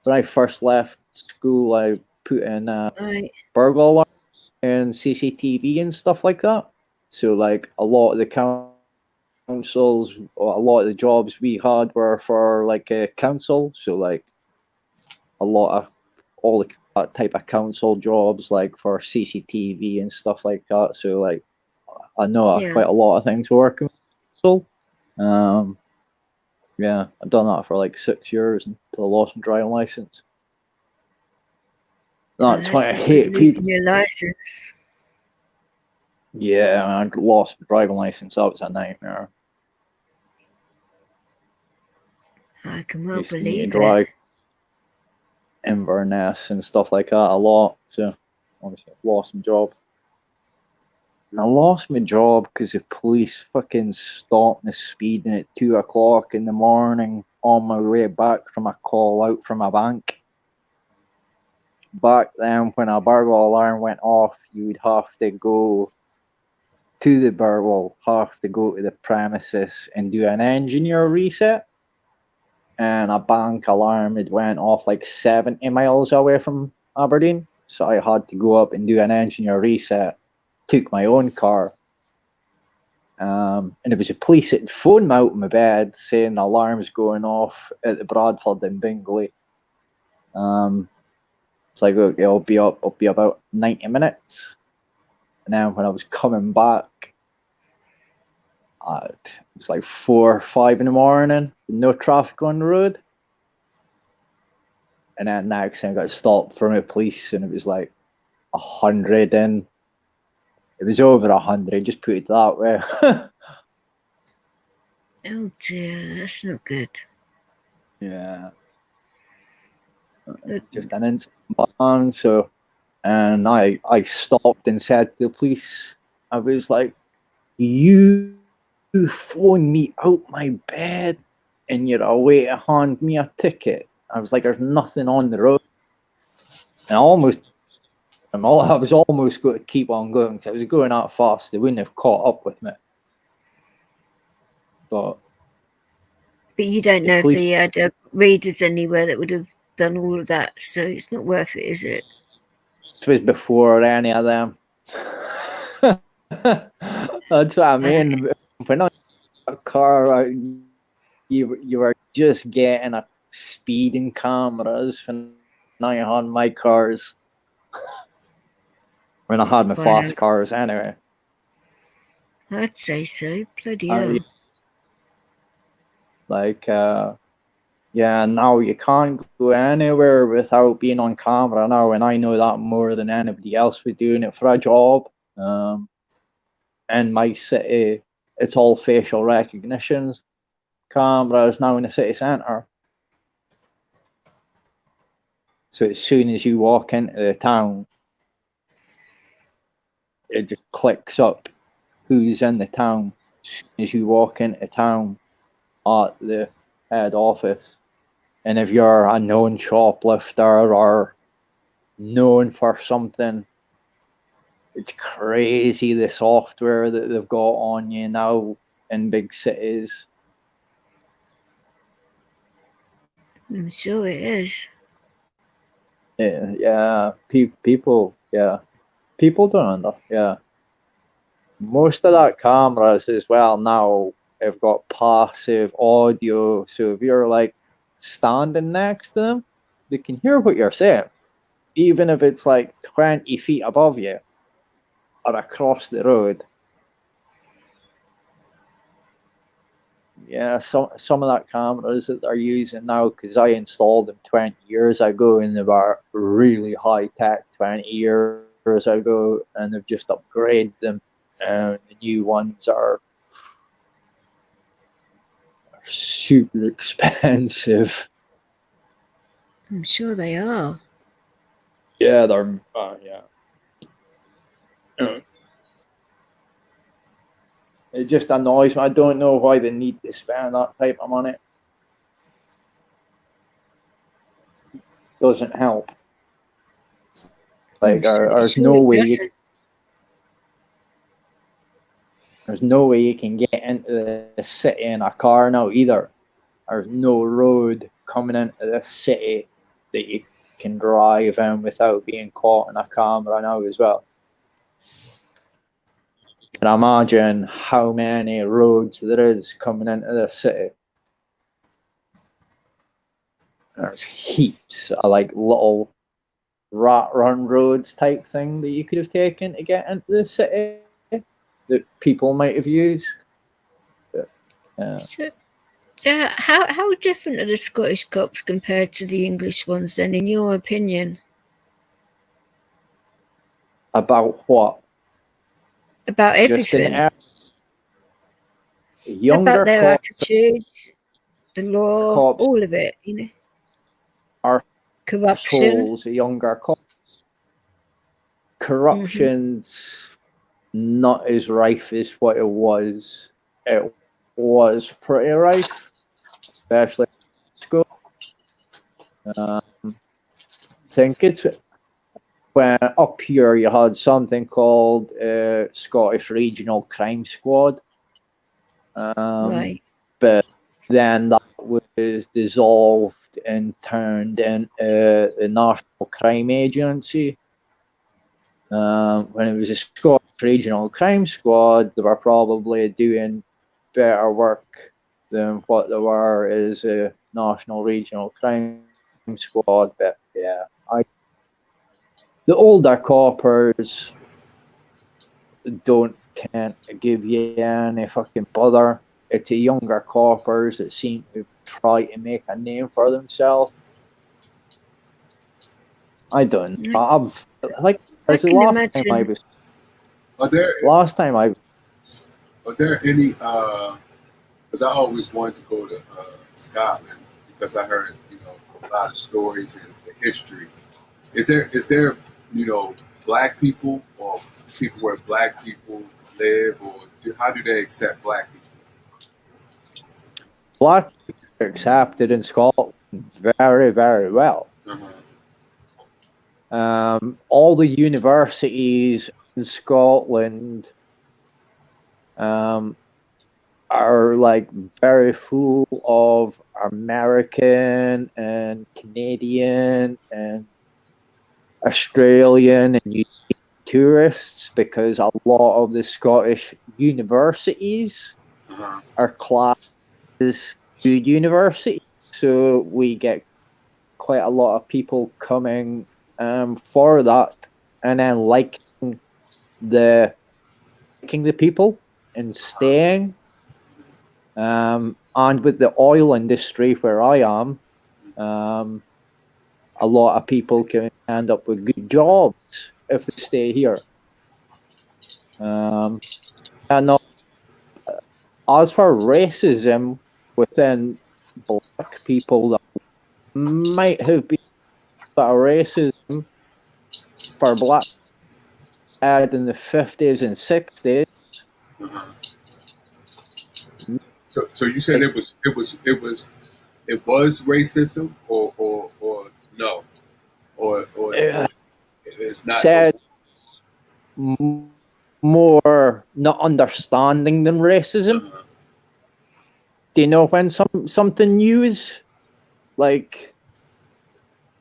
When I first left school, I put in burglar alarms and CCTV and stuff like that. So a lot of the councils, a lot of the jobs we had were for a council. So a lot of all that type of council jobs, for CCTV and stuff like that. So I know quite a lot of things working with council. Yeah, I've done that for 6 years until I lost my driving license. That's why I hate people. Your license. Yeah, I lost my driving license. That was a nightmare. I can well Used to need believe to drive it. Inverness and stuff like that a lot. So obviously I lost my job. And I lost my job because the police fucking stopped me speeding at 2 o'clock in the morning on my way back from a call out from a bank. Back then, when a burglar alarm went off, you would have to go to the the premises and do an engineer reset. And a bank alarm had went off 70 miles away from Aberdeen. So I had to go up and do an engineer reset. Took my own car. And it was a police that phoned me out of my bed saying the alarm's going off at the Bradford in Bingley. It's okay, I'll be about 90 minutes. And then when I was coming back, it was 4 or 5 in the morning, no traffic on the road. And then next thing I got stopped from the police, and it was 100, and it was over 100, just put it that way. Oh dear, that's not good. Yeah. Just an instant ban. So, and I stopped and said to the police, I was like, you throwing me out my bed and you're away to hand me a ticket. I was like, there's nothing on the road. And I was almost going to keep on going because I was going out fast. They wouldn't have caught up with me. But you don't the know if police, they had readers anywhere that would have done all of that, so it's not worth it, is it? this was before any of them. That's what I mean. When I got a car, you were just getting a speeding cameras when I had my cars. When I had my Wow. fast cars, anyway. I'd say so. Bloody hell. Like, yeah, now you can't go anywhere without being on camera now, and I know that more than anybody else was doing it for a job. In my city, it's all facial recognitions cameras now in the city centre. So as soon as you walk into the town, it just clicks up who's in the town as soon as you walk into town at the head office. And if you're a known shoplifter or known for something, it's crazy the software that they've got on you now in big cities. I'm sure it is. Yeah, people don't know. Yeah, most of that cameras as well now have got passive audio, so if you're like standing next to them, they can hear what you're saying, even if it's like 20 feet above you or across the road. Yeah, some of that cameras that they're using now, because I installed them 20 years ago and they were really high tech 20 years ago, and they've just upgraded them. The new ones are super expensive. I'm sure they are. Yeah, they're yeah. It just annoys me. I don't know why they need to spend that type of money. Doesn't help. Like there's no way. There's no way you can get into the city in a car now either. There's no road coming into the city that you can drive in without being caught in a camera now as well. You can imagine how many roads there is coming into the city. There's heaps of like little rat run roads type thing that you could have taken to get into the city that people might have used. But, So how different are the Scottish cops compared to the English ones then, in your opinion? About what? About everything. Younger about their cops, attitudes, the law, cops, all of it, you know. Are corruption. Younger cops. Corruption's not as rife as what it was. It was pretty rife, especially in school. I think it's when up here you had something called Scottish Regional Crime Squad. Right. But then that was dissolved and turned into the National Crime Agency. When it was a Scottish Regional Crime Squad, they were probably doing better work than what they were as a National Regional Crime Squad. But yeah, the older coppers can't give you any fucking bother. It's the younger coppers that seem to try to make a name for themselves. I don't. I've like. That's the last time I was. Are there any? Because I always wanted to go to Scotland because I heard, a lot of stories and the history. Is there black people or people where black people live, or how do they accept black people? Black people are accepted in Scotland very, very well. All the universities in Scotland are like very full of American and Canadian and Australian and New Zealand tourists, because a lot of the Scottish universities are classed as good universities. So we get quite a lot of people coming for that, and then liking the people and staying. And with the oil industry where I am, a lot of people can end up with good jobs if they stay here. And as for racism within black people, that might have been a racism for black had in the 50s and 60s. So you said it was racism or no, or it's not. Said more not understanding than racism. Do you know when something new is like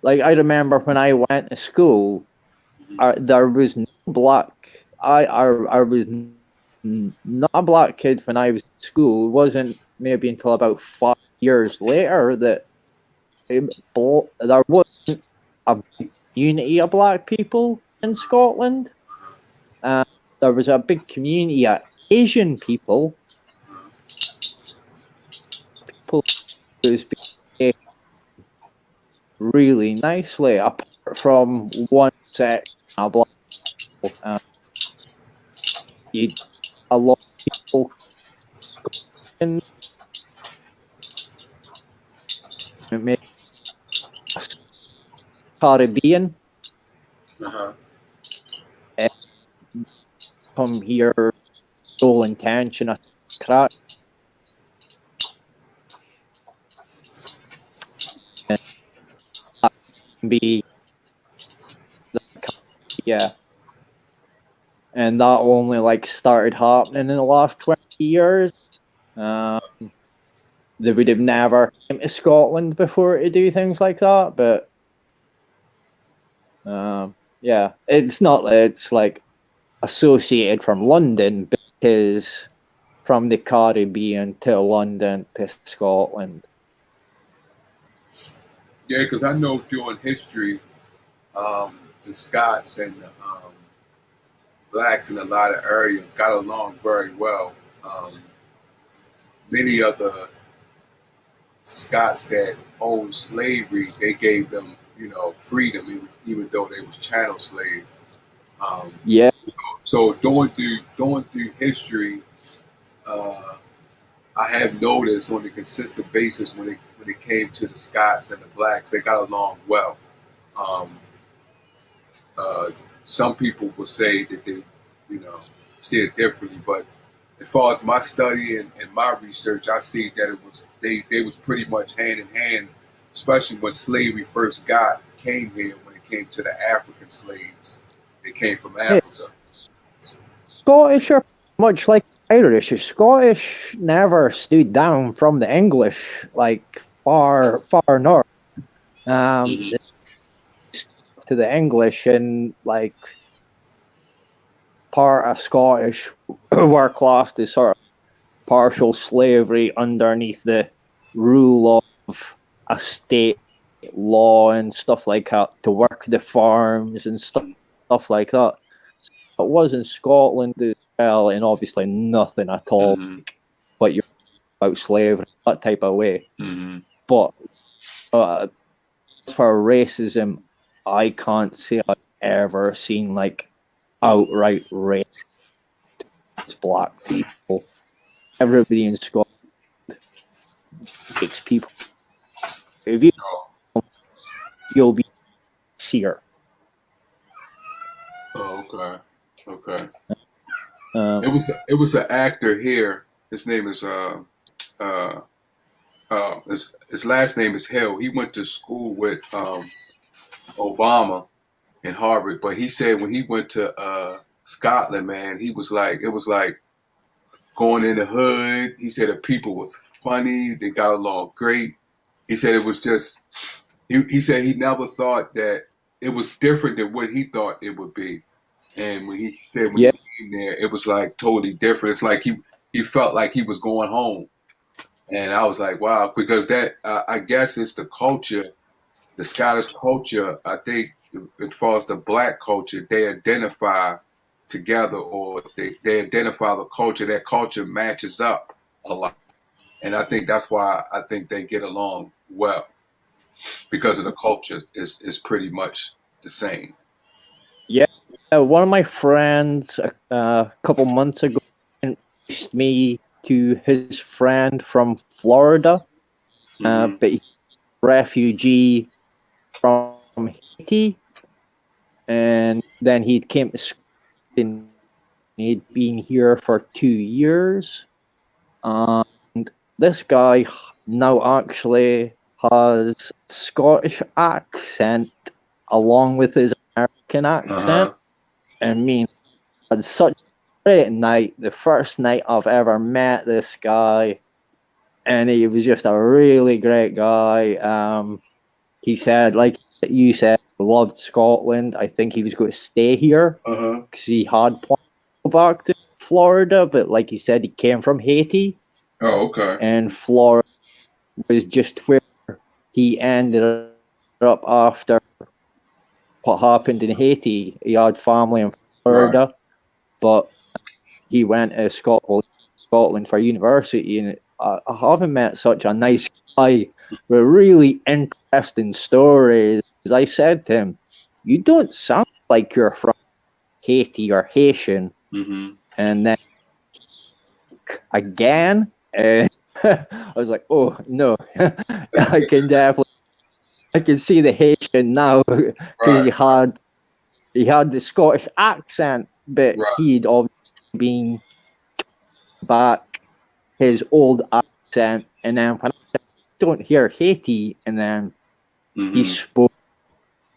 I remember when I went to school, there was no black. I was not a black kid when I was in school. It wasn't maybe until about 5 years later that there wasn't a big community of black people in Scotland. There was a big community of Asian people. People who's behaved really nicely, apart from one section of black people. A lot of people in maybe Caribbean come here sole intention of crack. And that can be and that only like started happening in the last 20 years. They would have never came to Scotland before to do things like that, but yeah, it's not. It's like associated from London, because from the Caribbean to London to Scotland. Yeah, because I know during history, the Scots and the blacks in a lot of areas got along very well. Many of the Scots that owned slavery, they gave them, freedom, even though they was chattel slave. Yeah. So going through history, I have noticed on a consistent basis when it came to the Scots and the blacks, they got along well. Some people will say that they, see it differently, but as far as my study and my research, I see that they was pretty much hand in hand, especially when slavery first came here. When it came to the African slaves, they came from Africa. Scottish are much like Irish. Scottish never stood down from the English, like far north. To the English, and like part of Scottish were classed as sort of partial slavery underneath the rule of a state law and stuff like that, to work the farms and stuff like that. So it was in Scotland as well, and obviously nothing at all like what you're about slavery, that type of way. But as for racism, I can't say I've ever seen like outright race towards black people. Everybody in Scotland takes people If you you'll be here. Oh, okay. Okay. Um, It was an actor here. His name is his last name is Hill. He went to school with Obama in Harvard, but he said when he went to Scotland, man, he was like, it was like going in the hood. He said the people was funny, they got along great. He said it was just he said he never thought that it was different than what he thought it would be. And when he said when yeah, he came there, it was like totally different. It's like he felt like he was going home. And I was like, wow, because that I guess it's the culture, the Scottish culture. I think as far as the black culture, they identify together, or they identify the culture. That culture matches up a lot, and I think that's why I think they get along well, because of the culture is pretty much the same. yeah. One of my friends a couple months ago introduced me to his friend from Florida, but he's a refugee from Haiti, and then he came to school and he'd been here for 2 years. And this guy now actually has Scottish accent along with his American accent. And me had such a great night. The first night I've ever met this guy, and he was just a really great guy. He said, like you said, loved Scotland. I think he was going to stay here because he had plans to go back to Florida, but like he said, he came from Haiti. Oh, okay. And Florida was just where he ended up after what happened in Haiti. He had family in Florida, but he went to Scotland for university, and I haven't met such a nice guy with really interesting stories. As I said to him, you don't sound like you're from Haiti or Haitian. And then again, I was like, oh no, I can see the Haitian now, because he had the Scottish accent, but he'd obviously been back his old accent, and then when I said, don't hear Haiti, and then he spoke,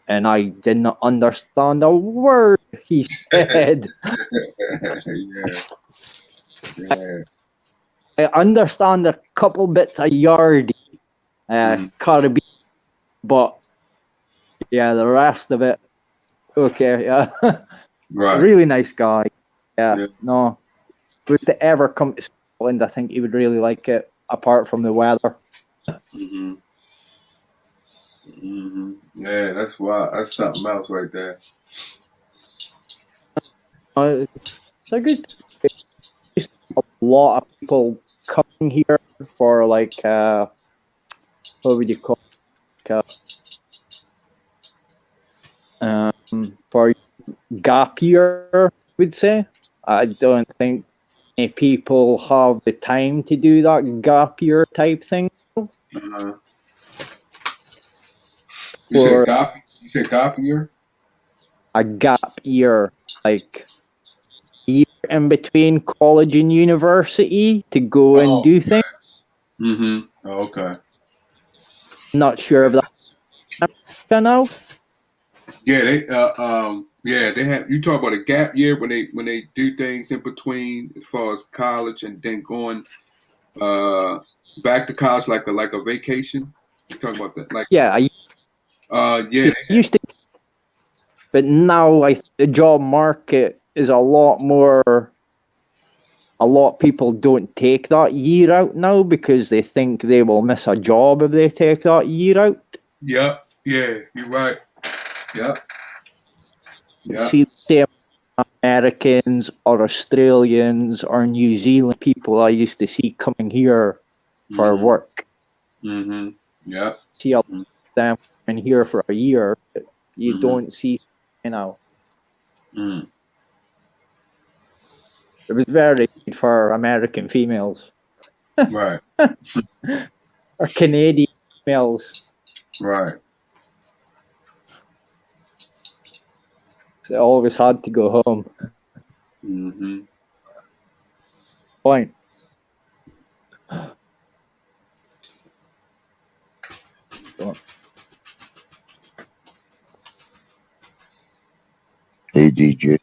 and I did not understand a word he said. I understand a couple bits of Yardie, Caribbean, but yeah, the rest of it, okay, yeah. Really nice guy. Yeah, no. If he was to ever come to Scotland, I think he would really like it, apart from the weather. Yeah, that's why. That's something else right there. It's a good. It's a lot of people coming here for like what would you call it? For gap year, I would say. I don't think many people have the time to do that gap year type thing. You said gap year? A gap year, like year in between college and university to go and do things. Oh, okay. Not sure if that's now. Yeah, they have. You talk about a gap year when they do things in between, as far as college and then going back to college, like a vacation. You talking about that? Like yeah, yeah. Used to, but now the job market is a lot more. A lot of people don't take that year out now because they think they will miss a job if they take that year out. Yeah, you're right. Yeah. See the same Americans or Australians or New Zealand people I used to see coming here for work. Yeah. See a lot of them coming here for a year, but you don't see, It was very good for American females. Right. Or Canadian females. Right. So I always had to go home. Mm-hmm. Fine. Hey, DJ.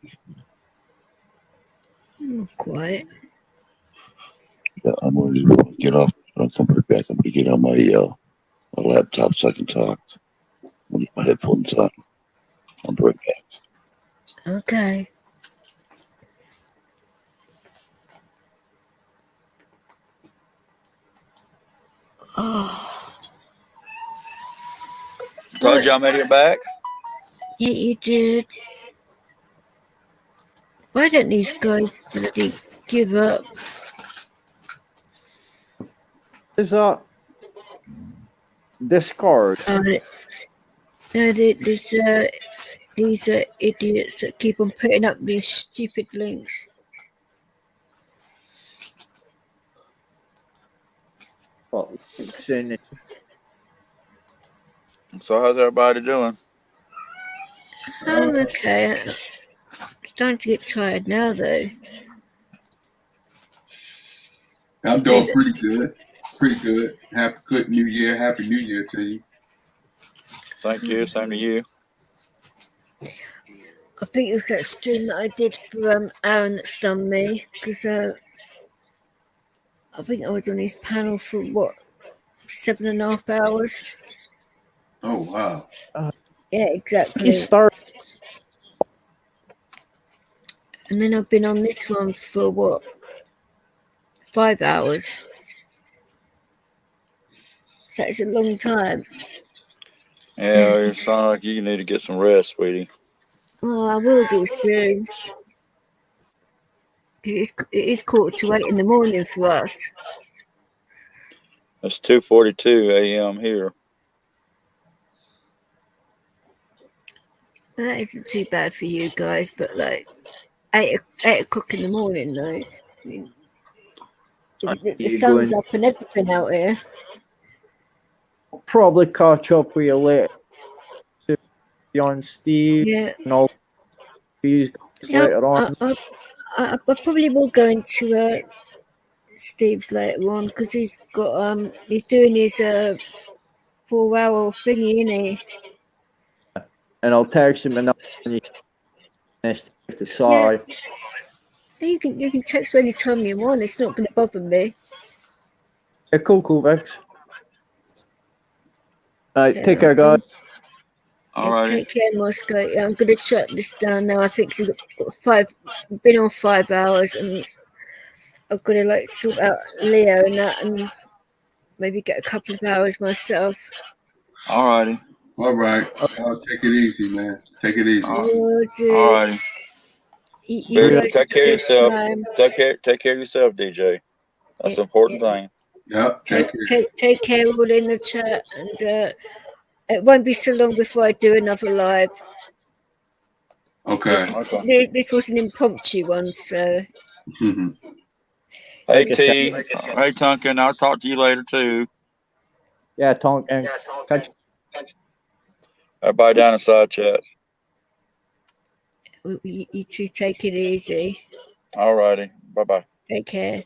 Quiet. I'm going to get off. I'll come right back. I'm going to get on my laptop so I can talk. I'll get my headphones on. I'll be right back. Okay. Oh. Told you I made it back. Yeah, you did. Why don't these guys bloody give up? Is that Discord? No, these idiots that keep on putting up these stupid links. Well, fixing it. So how's everybody doing? I'm okay. I'm starting to get tired now, though. I'm doing pretty good. Pretty good. Happy good New Year. Happy New Year to you. Thank you. Same to you. I think it was that stream that I did for Aaron that's done me, because I think I was on his panel for 7.5 hours. Oh wow. Yeah, exactly. He started. And then I've been on this one for 5 hours. So it's a long time. Yeah, it sounds like you need to get some rest, sweetie. Oh, I will do soon. It is 7:45 in the morning for us. It's 2:42 a.m. here. That isn't too bad for you guys, but like 8 o'clock in the morning, though. I mean, the sun's up and everything out here. I'll probably catch up with you later. To be on Steve and all these guys later on. I probably will go into Steve's later on because he's got he's doing his 4-hour thingy, isn't he? And I'll text him and decide. Yeah. You can text me anytime you want. It's not going to bother me. Yeah, cool, Vex. Alright, take care, guys. Yeah, take care, Moscow. Yeah, I'm going to shut this down now. I think it's been on 5 hours, and I've got to sort out Leo and that, and maybe get a couple of hours myself. Alrighty. All right. Take it easy, man. Take it easy. Alrighty. You guys take care of yourself. time. Take care of yourself, DJ. That's an important thing. Yep. Take care, all in the chat, and it won't be so long before I do another live. Okay. This was an impromptu one, so. Hey T, hey Tonkin, I'll talk to you later too. Yeah, Tonkin. Everybody down in side chat. You two take it easy. Alrighty, bye bye. Take care.